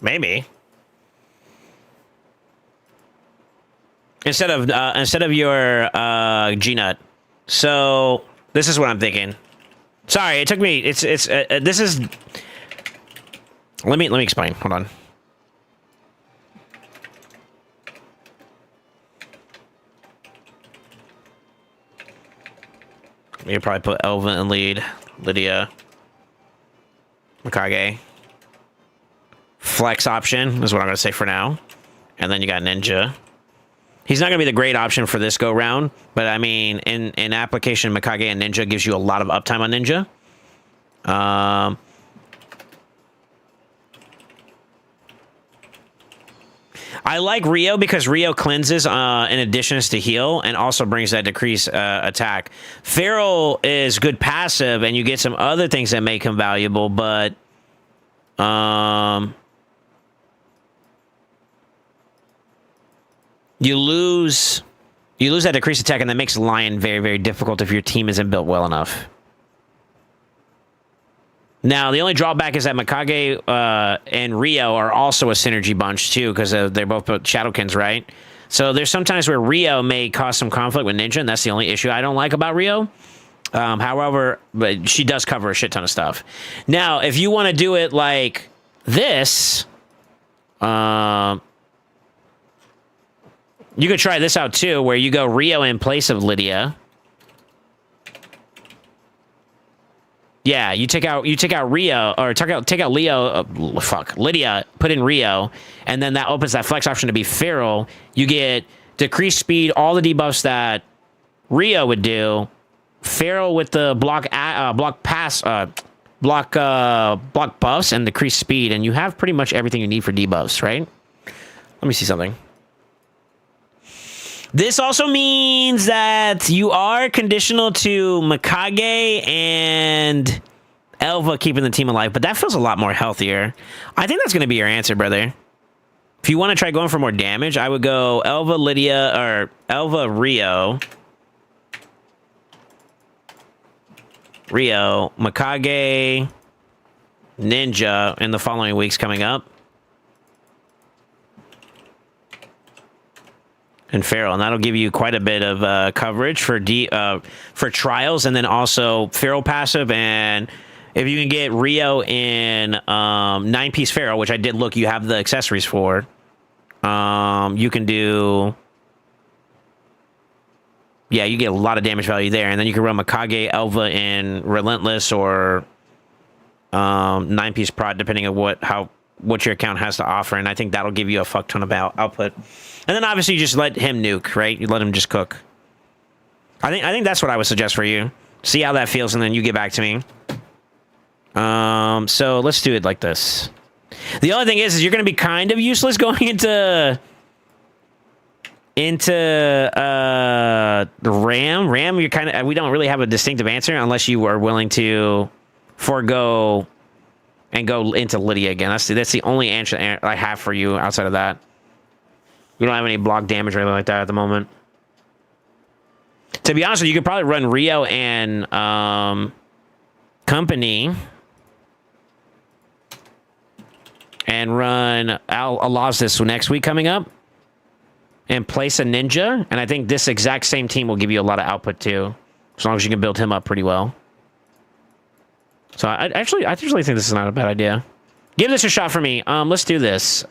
Maybe. Instead of your G-Nut. So this is what I'm thinking. Sorry, it took me. This is. Let me explain. Hold on. You probably put Elva in lead, Lydia, Mikage. Flex option is what I'm gonna say for now, and then you got Ninja. He's not gonna be the great option for this go round, but I mean, in application, Mikage and Ninja gives you a lot of uptime on Ninja. I like Rio because Rio cleanses in addition to heal, and also brings that decrease attack. Feral is good passive, and you get some other things that make him valuable, but you lose You lose that decreased attack, and that makes Lion very, very difficult if your team isn't built well enough. Now, the only drawback is that Mikage and Rio are also a synergy bunch, too, because they're both Shadowkins, right? So there's sometimes where Rio may cause some conflict with Ninja, and that's the only issue I don't like about Rio. However, but she does cover a shit ton of stuff. Now, if you want to do it like this, you could try this out too, where you go Rio in place of Lydia. Yeah, you take out Rio, or take out Leo. Lydia. Put in Rio, and then that opens that flex option to be Feral. You get decreased speed, all the debuffs that Rio would do. Feral with the block buffs and decreased speed, and you have pretty much everything you need for debuffs, right? Let me see something. This also means that you are conditional to Mikage and Elva keeping the team alive, but that feels a lot more healthier. I think that's going to be your answer, brother. If you want to try going for more damage, I would go Elva, Lydia, or Elva, Rio, Mikage, Ninja in the following weeks coming up. And Feral, and that'll give you quite a bit of coverage for trials, and then also Feral passive. And if you can get Rio in 9-piece Feral, which I did look, you have the accessories for. You can do, yeah, you get a lot of damage value there, and then you can run Mikage, Elva in Relentless or 9-piece prod, depending on what your account has to offer, and I think that'll give you a fuck ton of output. And then obviously you just let him nuke, right? You let him just cook. I think that's what I would suggest for you. See how that feels, and then you get back to me. So let's do it like this. The only thing is you're going to be kind of useless going into the Ram. Ram, you're kind of, we don't really have a distinctive answer unless you are willing to forego and go into Lydia again. That's the only answer I have for you outside of that. We don't have any block damage or anything like that at the moment. To be honest with you, you could probably run Rio and Company and run Alaz this next week coming up and place a Ninja. And I think this exact same team will give you a lot of output too, as long as you can build him up pretty well. So I actually think this is not a bad idea. Give this a shot for me. Let's do this.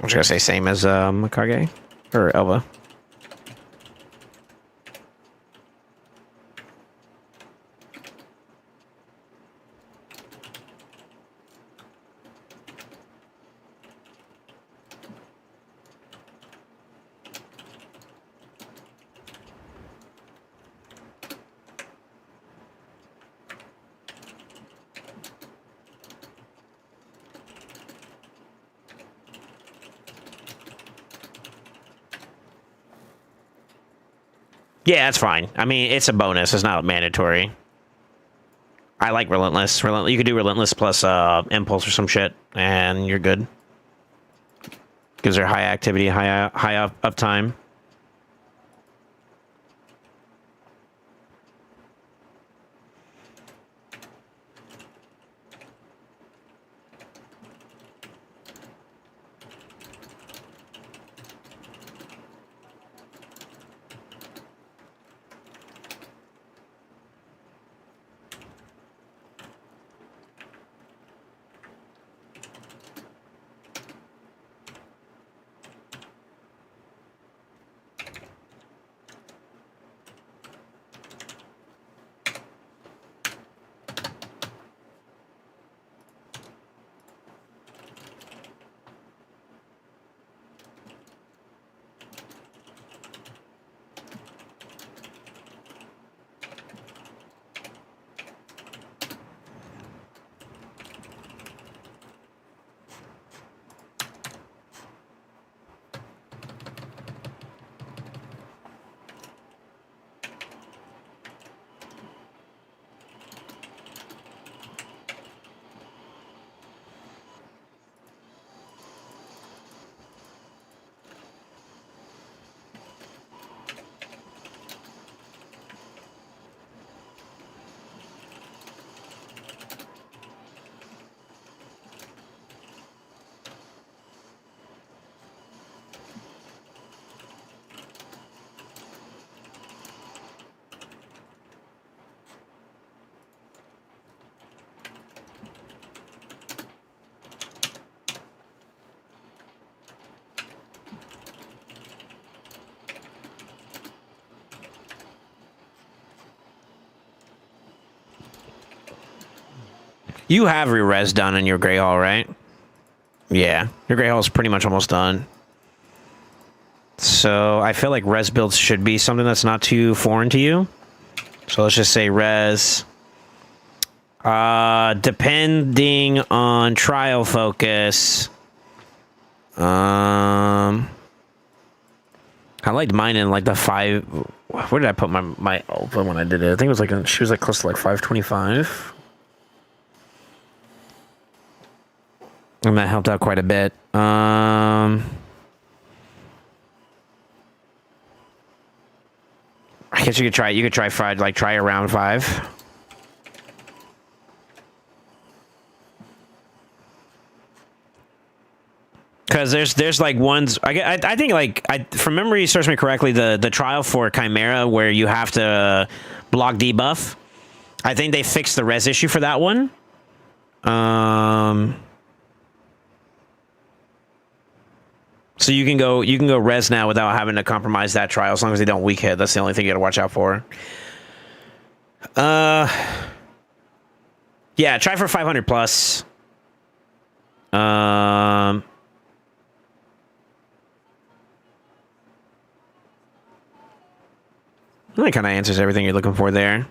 I'm just gonna say same as Mikage or Elva. Yeah, that's fine. I mean, it's a bonus. It's not mandatory. I like Relentless. You could do Relentless plus Impulse or some shit, and you're good. Gives her high activity, high uptime. You have your res done in your Grey Hall, right? Yeah, your Grey Hall is pretty much almost done. So I feel like res builds should be something that's not too foreign to you. So let's just say res. Depending on trial focus. I liked mine in like the 5. Where did I put my alpha when I did it? I think it was like she was like close to like 525. And that helped out quite a bit. I guess you could try 5, like try around 5. Because there's like ones I think like from memory serves me correctly, the trial for Chimera where you have to block debuff, I think they fixed the res issue for that one. So you can go res now without having to compromise that trial as long as they don't weak hit. That's the only thing you got to watch out for. Yeah, try for 500 plus. That kind of answers everything you're looking for there.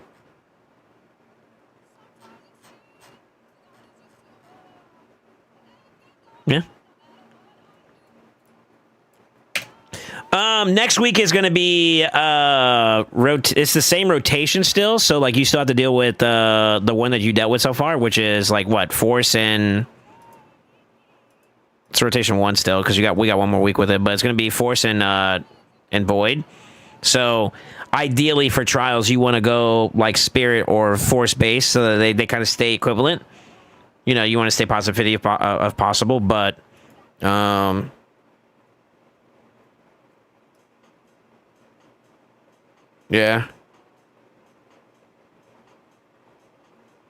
Yeah. Next week is going to be it's the same rotation still, so like you still have to deal with the one that you dealt with so far, which is like what, force and it's rotation 1 still because we got one more week with it, but it's going to be force and void. So ideally for trials you want to go like spirit or force base so that they kind of stay equivalent. You know, you want to stay positivity if possible, but yeah.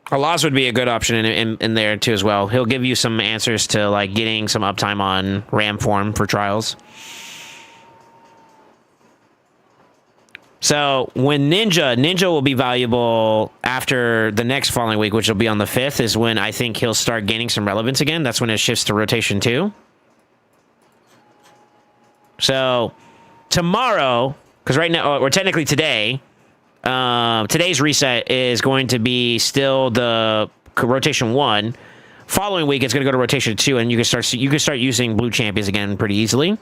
Alaz would be a good option in there too as well. He'll give you some answers to like getting some uptime on Ram form for trials. So when Ninja will be valuable after the next following week, which will be on the 5th, is when I think he'll start gaining some relevance again. That's when it shifts to rotation 2. So tomorrow, because right now, or technically today, today's reset is going to be still the rotation 1. Following week, it's going to go to rotation 2, and you can start using blue champions again pretty easily,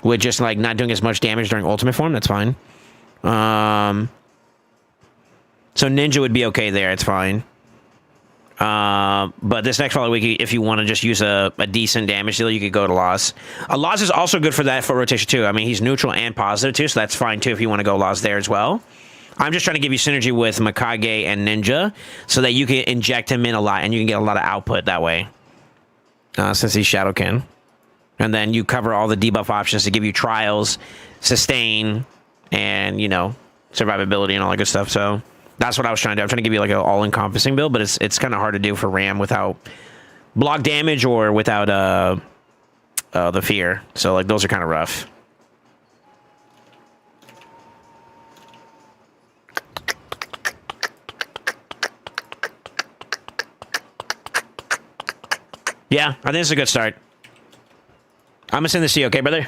with just like not doing as much damage during ultimate form. That's fine. So Ninja would be okay there. It's fine. But this next following week, if you want to just use a decent damage dealer, you could go to Loz. Loz is also good for that for rotation 2. I mean, he's neutral and positive too, so that's fine too if you want to go Loz there as well. I'm just trying to give you synergy with Mikage and Ninja so that you can inject him in a lot and you can get a lot of output that way. Since he's Shadowkin. And then you cover all the debuff options to give you trials, sustain, and, you know, survivability and all that good stuff. So that's what I was trying to do. I'm trying to give you like an all-encompassing build, but it's kind of hard to do for Ram without block damage or without the fear. So like those are kind of rough. Yeah, I think it's a good start. I'm gonna send this to you, okay, brother?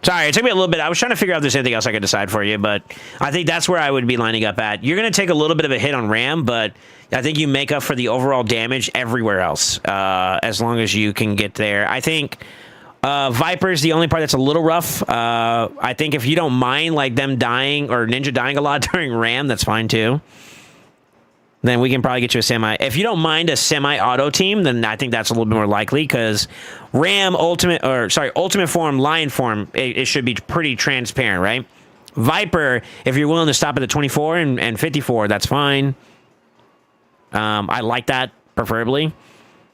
Sorry, it took me a little bit. I was trying to figure out if there's anything else I could decide for you, but I think that's where I would be lining up at. You're going to take a little bit of a hit on Ram, but I think you make up for the overall damage everywhere else, as long as you can get there. I think Viper's the only part that's a little rough. I think if you don't mind like them dying or Ninja dying a lot during Ram, that's fine too. Then we can probably get you a semi. If you don't mind a semi-auto team, then I think that's a little bit more likely because Ram ultimate form, lion form, it should be pretty transparent, right? Viper, if you're willing to stop at the 24 and 54, that's fine. I like that preferably.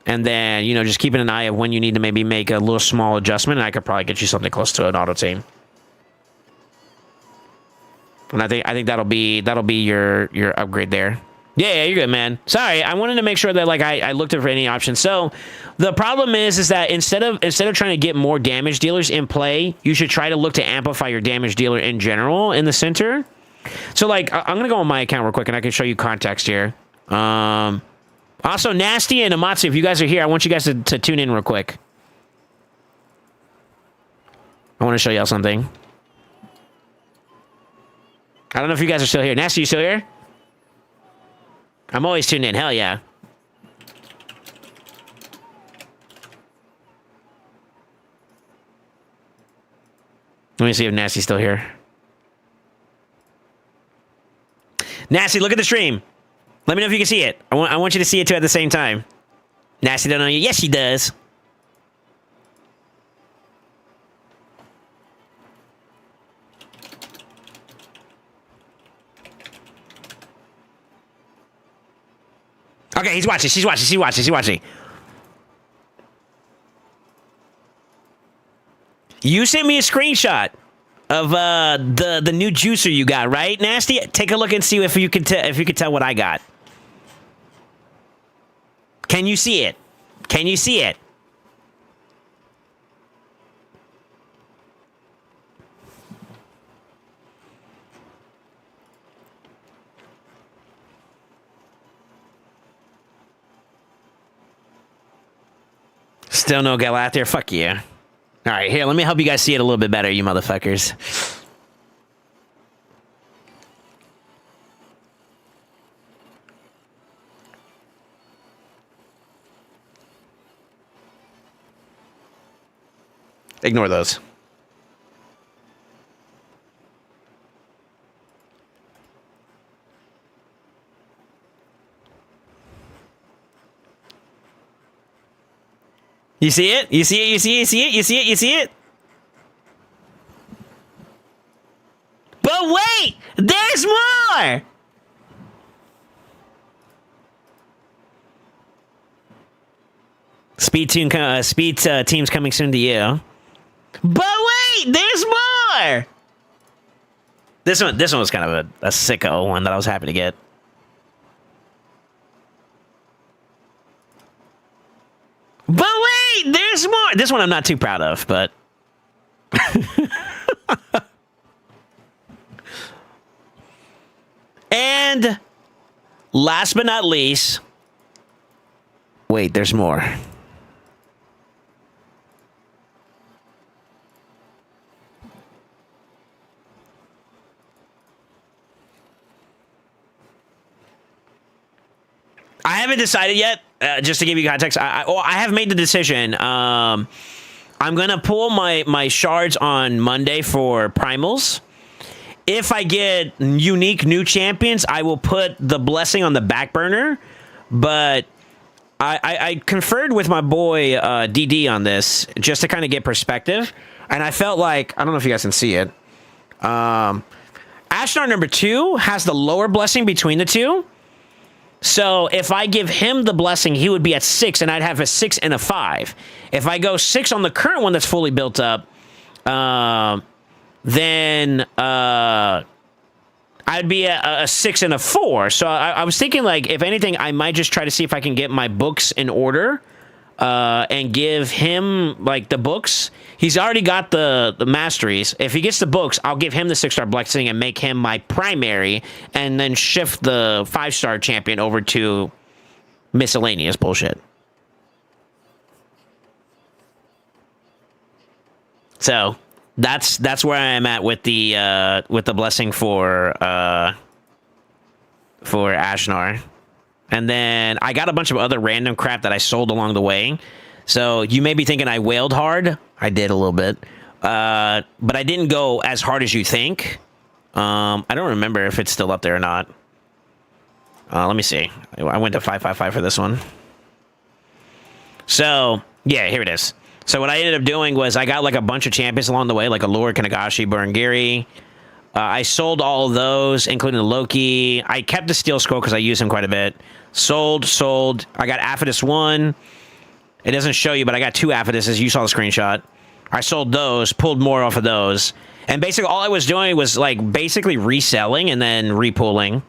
And then, you know, just keeping an eye of when you need to maybe make a little small adjustment, and I could probably get you something close to an auto team. And I think that'll be your upgrade there. Yeah, you're good, man. Sorry, I wanted to make sure that like I looked for any options. So the problem is that instead of trying to get more damage dealers in play, you should try to look to amplify your damage dealer in general in the center. So like I'm gonna go on my account real quick and I can show you context here. Also, Nasty and Amatsu, if you guys are here, I want you guys to tune in real quick. I want to show y'all something. I don't know if you guys are still here. Nasty, you still here? I'm always tuned in. Hell yeah. Let me see if Nasty's still here. Nasty, look at the stream. Let me know if you can see it. I want you to see it too at the same time. Nasty don't know you. Yes, she does. Okay, he's watching. She's watching. She's watching. She's watching. You sent me a screenshot of the new juicer you got, right, Nasty? Take a look and see if you can tell what I got. Can you see it? Can you see it? Still no gal out there? Fuck you. All right, here, let me help you guys see it a little bit better, you motherfuckers. Ignore those. You see it? You see it? You see it? You see it? You see it? You see it? But wait! There's more! Speed team's coming soon to you. But wait! There's more! This one was kind of a sicko one that I was happy to get. But wait, there's more. This one I'm not too proud of, but and last but not least, wait, there's more. I haven't decided yet. Just to give you context, I have made the decision. I'm gonna pull my shards on Monday for primals. If I get unique new champions, I will put the blessing on the back burner. But I conferred with my boy DD on this just to kind of get perspective, and I felt like, I don't know if you guys can see it. Ashnar number 2 has the lower blessing between the two. So if I give him the blessing, he would be at 6, and I'd have a 6 and a 5. If I go 6 on the current one that's fully built up, then I'd be a 6 and a 4. So I was thinking, like, if anything, I might just try to see if I can get my books in order and give him, like, the books. He's already got the masteries. If he gets the books, I'll give him the 6-star blessing and make him my primary, and then shift the 5-star champion over to miscellaneous bullshit. So that's where I am at with the blessing for Ashnar. And then I got a bunch of other random crap that I sold along the way. So you may be thinking I wailed hard. I did a little bit. But I didn't go as hard as you think. I don't remember if it's still up there or not. Let me see. I went to 555 for this one. So, yeah, here it is. So what I ended up doing was I got like a bunch of champions along the way, like Allure, Kanagashi, Burangiri. I sold all of those, including the Loki. I kept the Steel Scroll because I use him quite a bit. Sold. I got Aphodus 1. It doesn't show you, but I got 2 Aphoduses. You saw the screenshot. I sold those, pulled more off of those. And basically all I was doing was like basically reselling and then repulling.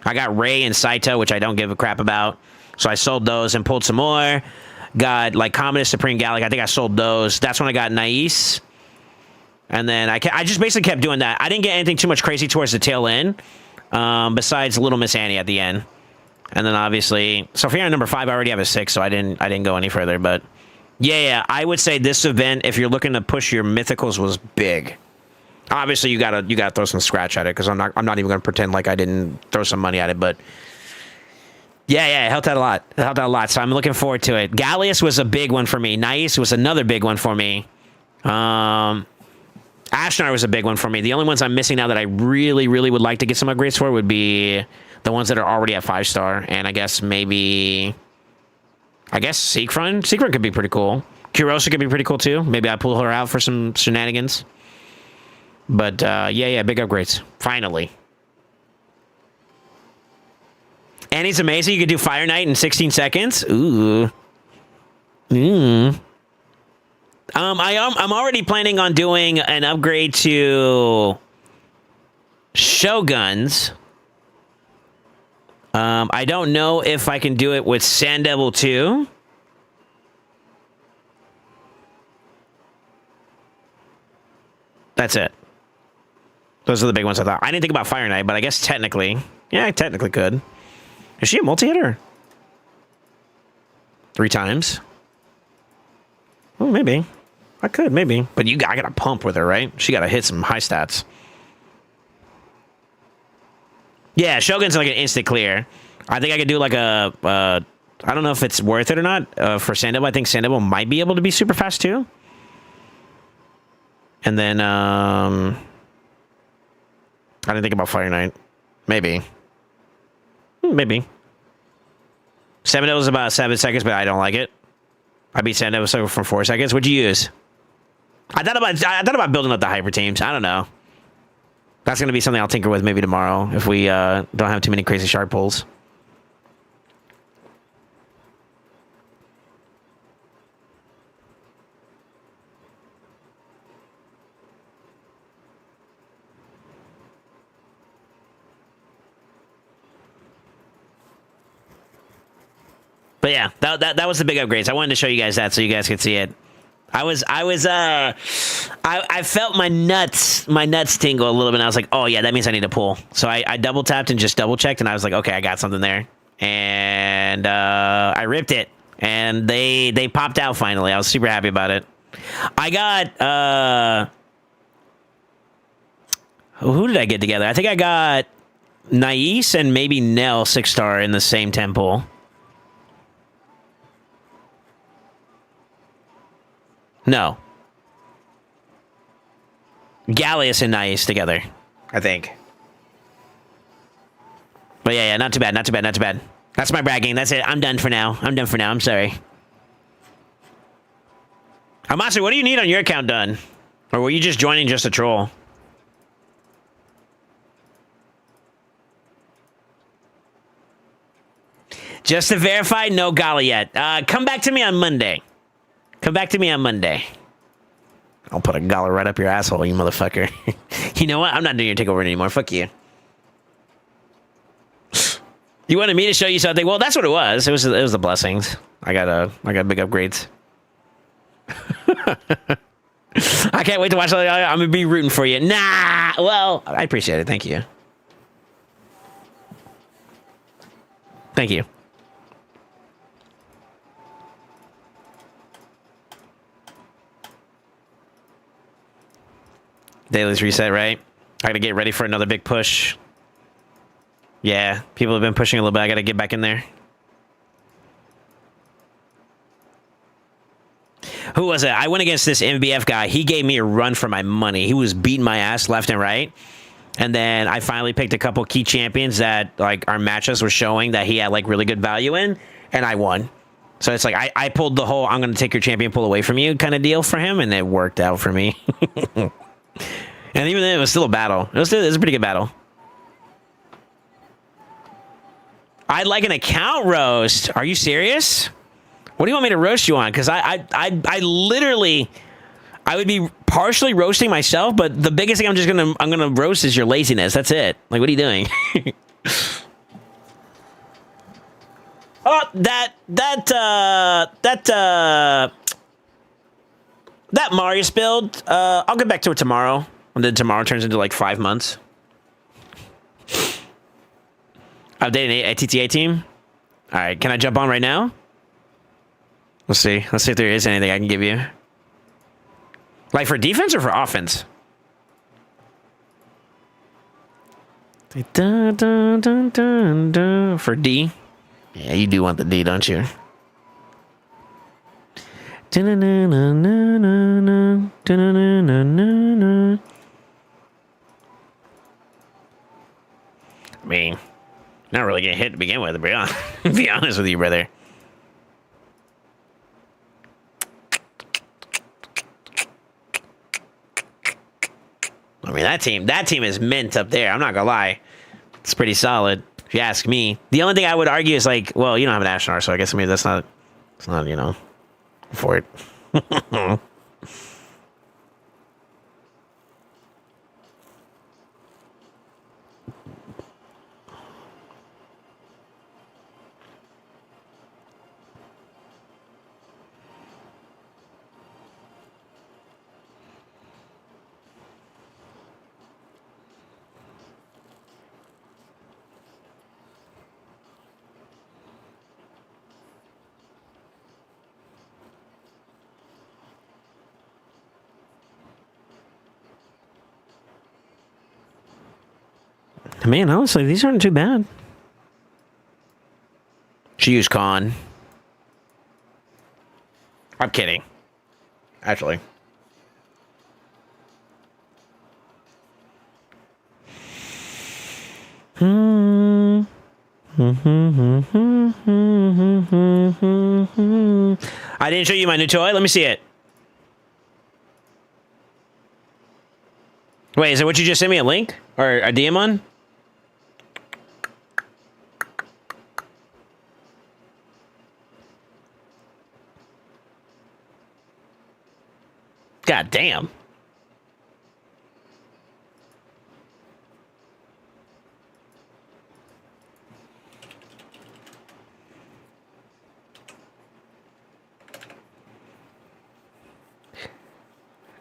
I got Ray and Saito, which I don't give a crap about. So I sold those and pulled some more. Got like Commodus, Supreme Gallic. I think I sold those. That's when I got Nais. And then I just basically kept doing that. I didn't get anything too much crazy towards the tail end, besides Little Miss Annie at the end. And then obviously, so for number 5, I already have a 6, so I didn't go any further. But yeah, I would say this event, if you're looking to push your mythicals, was big. Obviously, you gotta throw some scratch at it, because I'm not even gonna pretend like I didn't throw some money at it. But yeah, it helped out a lot. It helped out a lot. So I'm looking forward to it. Gallius was a big one for me. Nice was another big one for me. Ashnar was a big one for me. The only ones I'm missing now that I really, really would like to get some upgrades for would be the ones that are already at 5-star, and I guess Siegfried. Siegfried could be pretty cool. Kurosa could be pretty cool too. Maybe I pull her out for some shenanigans. But yeah, big upgrades. Finally. And he's amazing. You can do Fire Knight in 16 seconds. Ooh. I'm already planning on doing an upgrade to Shoguns. I don't know if I can do it with Sand Devil 2. That's it. Those are the big ones I thought. I didn't think about Fire Knight, but I guess technically. Yeah, I technically could. Is she a multi-hitter? 3 times? Oh, maybe. I could, maybe. But I got to pump with her, right? She got to hit some high stats. Yeah, Shogun's like an instant clear. I think I could do like a... I don't know if it's worth it or not for Sand Devil. I think Sand Devil might be able to be super fast too. And then... I didn't think about Fire Knight. Maybe. Maybe. 7 Devil's about 7 seconds, but I don't like it. I beat Sand Devil for 4 seconds. What'd you use? I thought about building up the hyper teams. I don't know. That's going to be something I'll tinker with maybe tomorrow if we don't have too many crazy shard pulls. But yeah, that was the big upgrades. I wanted to show you guys that so you guys could see it. I felt my nuts tingle a little bit. And I was like, oh yeah, that means I need to pull. So I double tapped and just double checked, and I was like, okay, I got something there. And I ripped it, and they popped out finally. I was super happy about it. I got who did I get together? I think I got Nais and maybe Nell 6-star in the same temple. No. Gallius and Nais together, I think. But yeah, not too bad. That's my bragging. That's it. I'm done for now. I'm sorry. Amasu, what do you need on your account done? Or were you just joining just to troll? Just to verify, no Gala yet. Come back to me on Monday. I'll put a Gala right up your asshole, you motherfucker. You know what? I'm not doing your takeover anymore. Fuck you. You wanted me to show you something? Well, that's what it was. It was the blessings. I got big upgrades. I can't wait to watch. I'm gonna be rooting for you. Nah. Well, I appreciate it. Thank you. Thank you. Daily's reset, right? I gotta get ready for another big push. Yeah, people have been pushing a little bit. I gotta get back in there. Who was it? I went against this MBF guy. He gave me a run for my money. He was beating my ass left and right. And then I finally picked a couple key champions that like our matchups were showing that he had like really good value in, and I won. So it's like I pulled the whole I'm gonna take your champion pull away from you kind of deal for him, and it worked out for me. And even then, it was still a battle. It was a pretty good battle. I'd like an account roast. Are you serious? What do you want me to roast you on? Because I literally, I would be partially roasting myself, but the biggest thing I'm gonna roast is your laziness. That's it. Like, what are you doing? Oh, that Marius build. I'll get back to it tomorrow. And then tomorrow turns into like 5 months. Updating a TTA team. All right, can I jump on right now? Let's see. Let's see if there is anything I can give you. Like for defense or for offense? Dun, dun, dun, dun, dun. For D? Yeah, you do want the D, don't you? I mean, not really getting hit to begin with, to be honest with you, brother. I mean, that team is mint up there. I'm not gonna lie. It's pretty solid, if you ask me. The only thing I would argue is like, well, you don't have an Ashnard, so I guess, I mean, it's not, you know, for it. Man, honestly, these aren't too bad. She used con. I'm kidding. Actually. I didn't show you my new toy. Let me see it. Wait, is it what you just sent me a link? Or a DM on? God damn.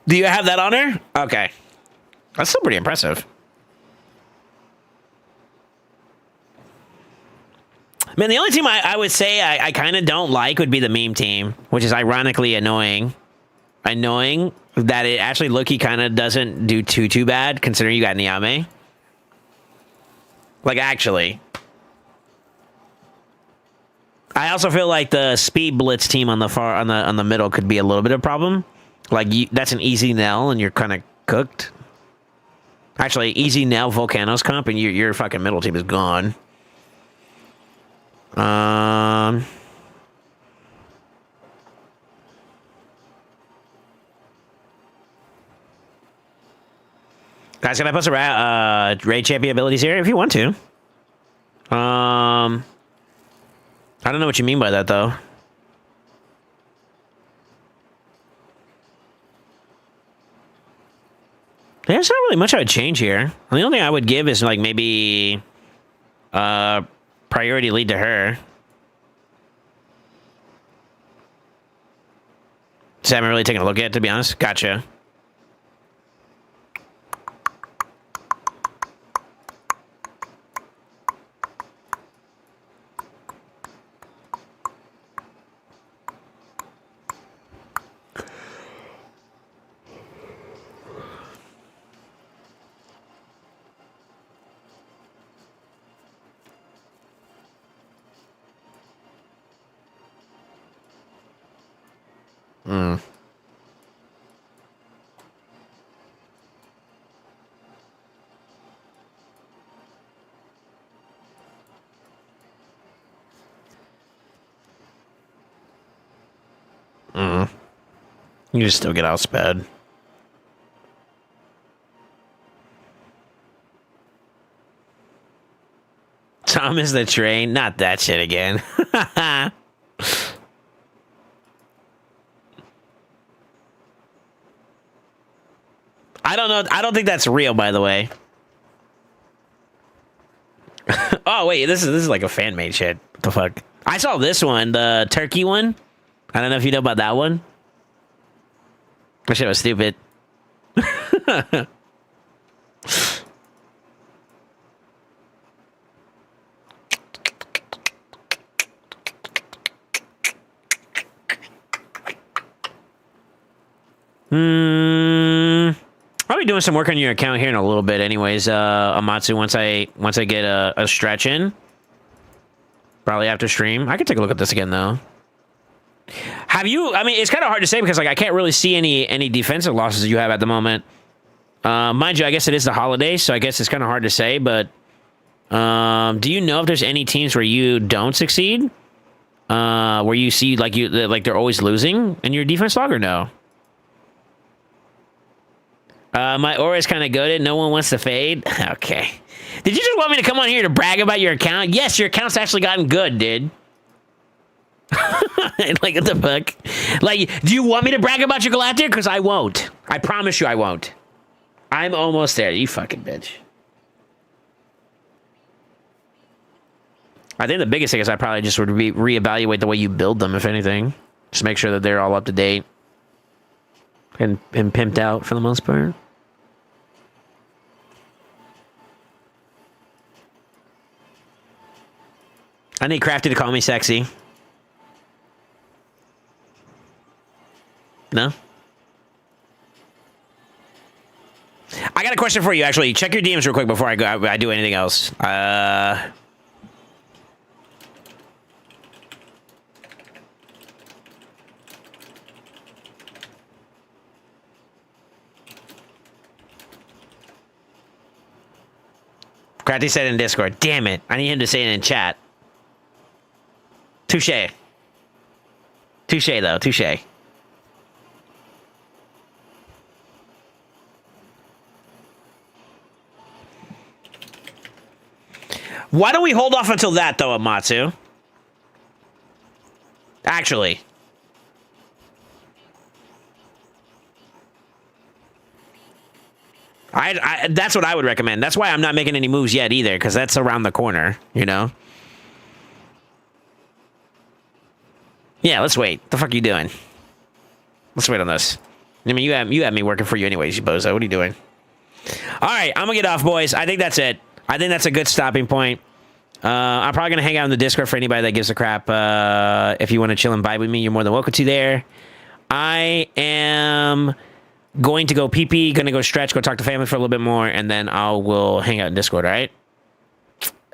Do you have that on her? Okay. That's still pretty impressive. Man, the only team I would say I kind of don't like would be the meme team, which is ironically annoying. Annoying that it actually Loki kind of doesn't do too bad considering you got Niame. Like actually. I also feel like the speed blitz team on the on the middle could be a little bit of a problem. Like that's an easy nail and you're kind of cooked. Actually, easy nail Volcano's comp and your fucking middle team is gone. Guys, can I put some raid champion abilities here if you want to? I don't know what you mean by that though. There's not really much I would change here. The only thing I would give is like maybe priority lead to her. So I haven't really taken a look at it, to be honest. Gotcha. You just still get outsped. Thomas the Train? Not that shit again. I don't know. I don't think that's real, by the way. Oh, wait. This is like a fan-made shit. What the fuck? I saw this one, the turkey one. I don't know if you know about that one. That shit was stupid. I'll be doing some work on your account here in a little bit anyways, Amatsu, once I get a stretch in. Probably after stream. I could take a look at this again, though. Have you... I mean, it's kind of hard to say because, like, I can't really see any defensive losses you have at the moment. Mind you, I guess it is the holiday, so I guess it's kind of hard to say, but... do you know if there's any teams where you don't succeed? Where you see, like, they're always losing in your defense log, or no? My aura is kind of goated. No one wants to fade. Okay. Did you just want me to come on here to brag about your account? Yes, your account's actually gotten good, dude. Like, what the fuck? Like, do you want me to brag about your Galactic? Because I won't. I promise you I won't. I'm almost there, you fucking bitch. I think the biggest thing is I probably just would reevaluate the way you build them, if anything. Just make sure that they're all up to date. And pimped out for the most part. I need Crafty to call me sexy. No? I got a question for you, actually. Check your DMs real quick before I do anything else. Crafty said in Discord. Damn it. I need him to say it in chat. Touche. Touche, though. Touche. Why don't we hold off until that, though, Amatsu? Actually. That's what I would recommend. That's why I'm not making any moves yet, either, because that's around the corner, you know? Yeah, let's wait. The fuck are you doing? Let's wait on this. I mean, you have me working for you anyways, you bozo. What are you doing? All right, I'm gonna get off, boys. I think that's it. I think that's a good stopping point. I'm probably gonna hang out in the Discord for anybody that gives a crap. If you want to chill and vibe with me, you're more than welcome to there. I am going to go pee-pee, gonna go stretch, go talk to family for a little bit more, and then will hang out in Discord, all right?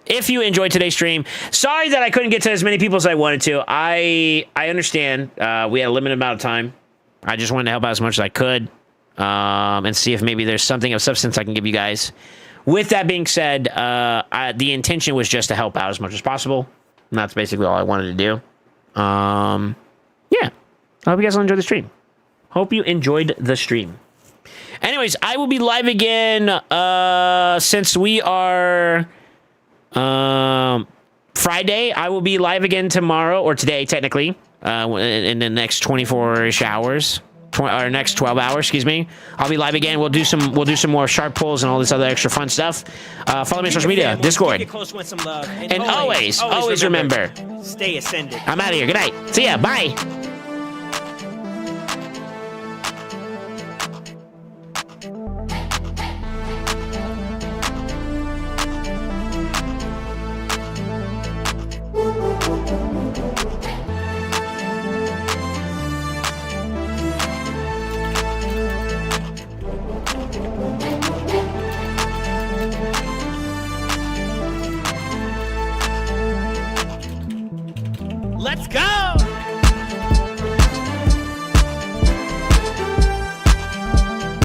If you enjoyed today's stream, sorry that I couldn't get to as many people as I wanted to. I understand. We had a limited amount of time. I just wanted to help out as much as I could, and see if maybe there's something of substance I can give you guys. With that being said, the intention was just to help out as much as possible, and that's basically all I wanted to do. Yeah. I hope you guys will enjoy the stream. Hope you enjoyed the stream. Anyways, I will be live again, since we are... Friday, I will be live again tomorrow, or today, technically, in the next 24-ish hours, or next 12 hours, excuse me. I'll be live again. We'll do some more sharp pulls and all this other extra fun stuff. Follow me on social media, Discord. And always remember, stay ascended. I'm out of here. Good night. See ya. Bye. Let's go!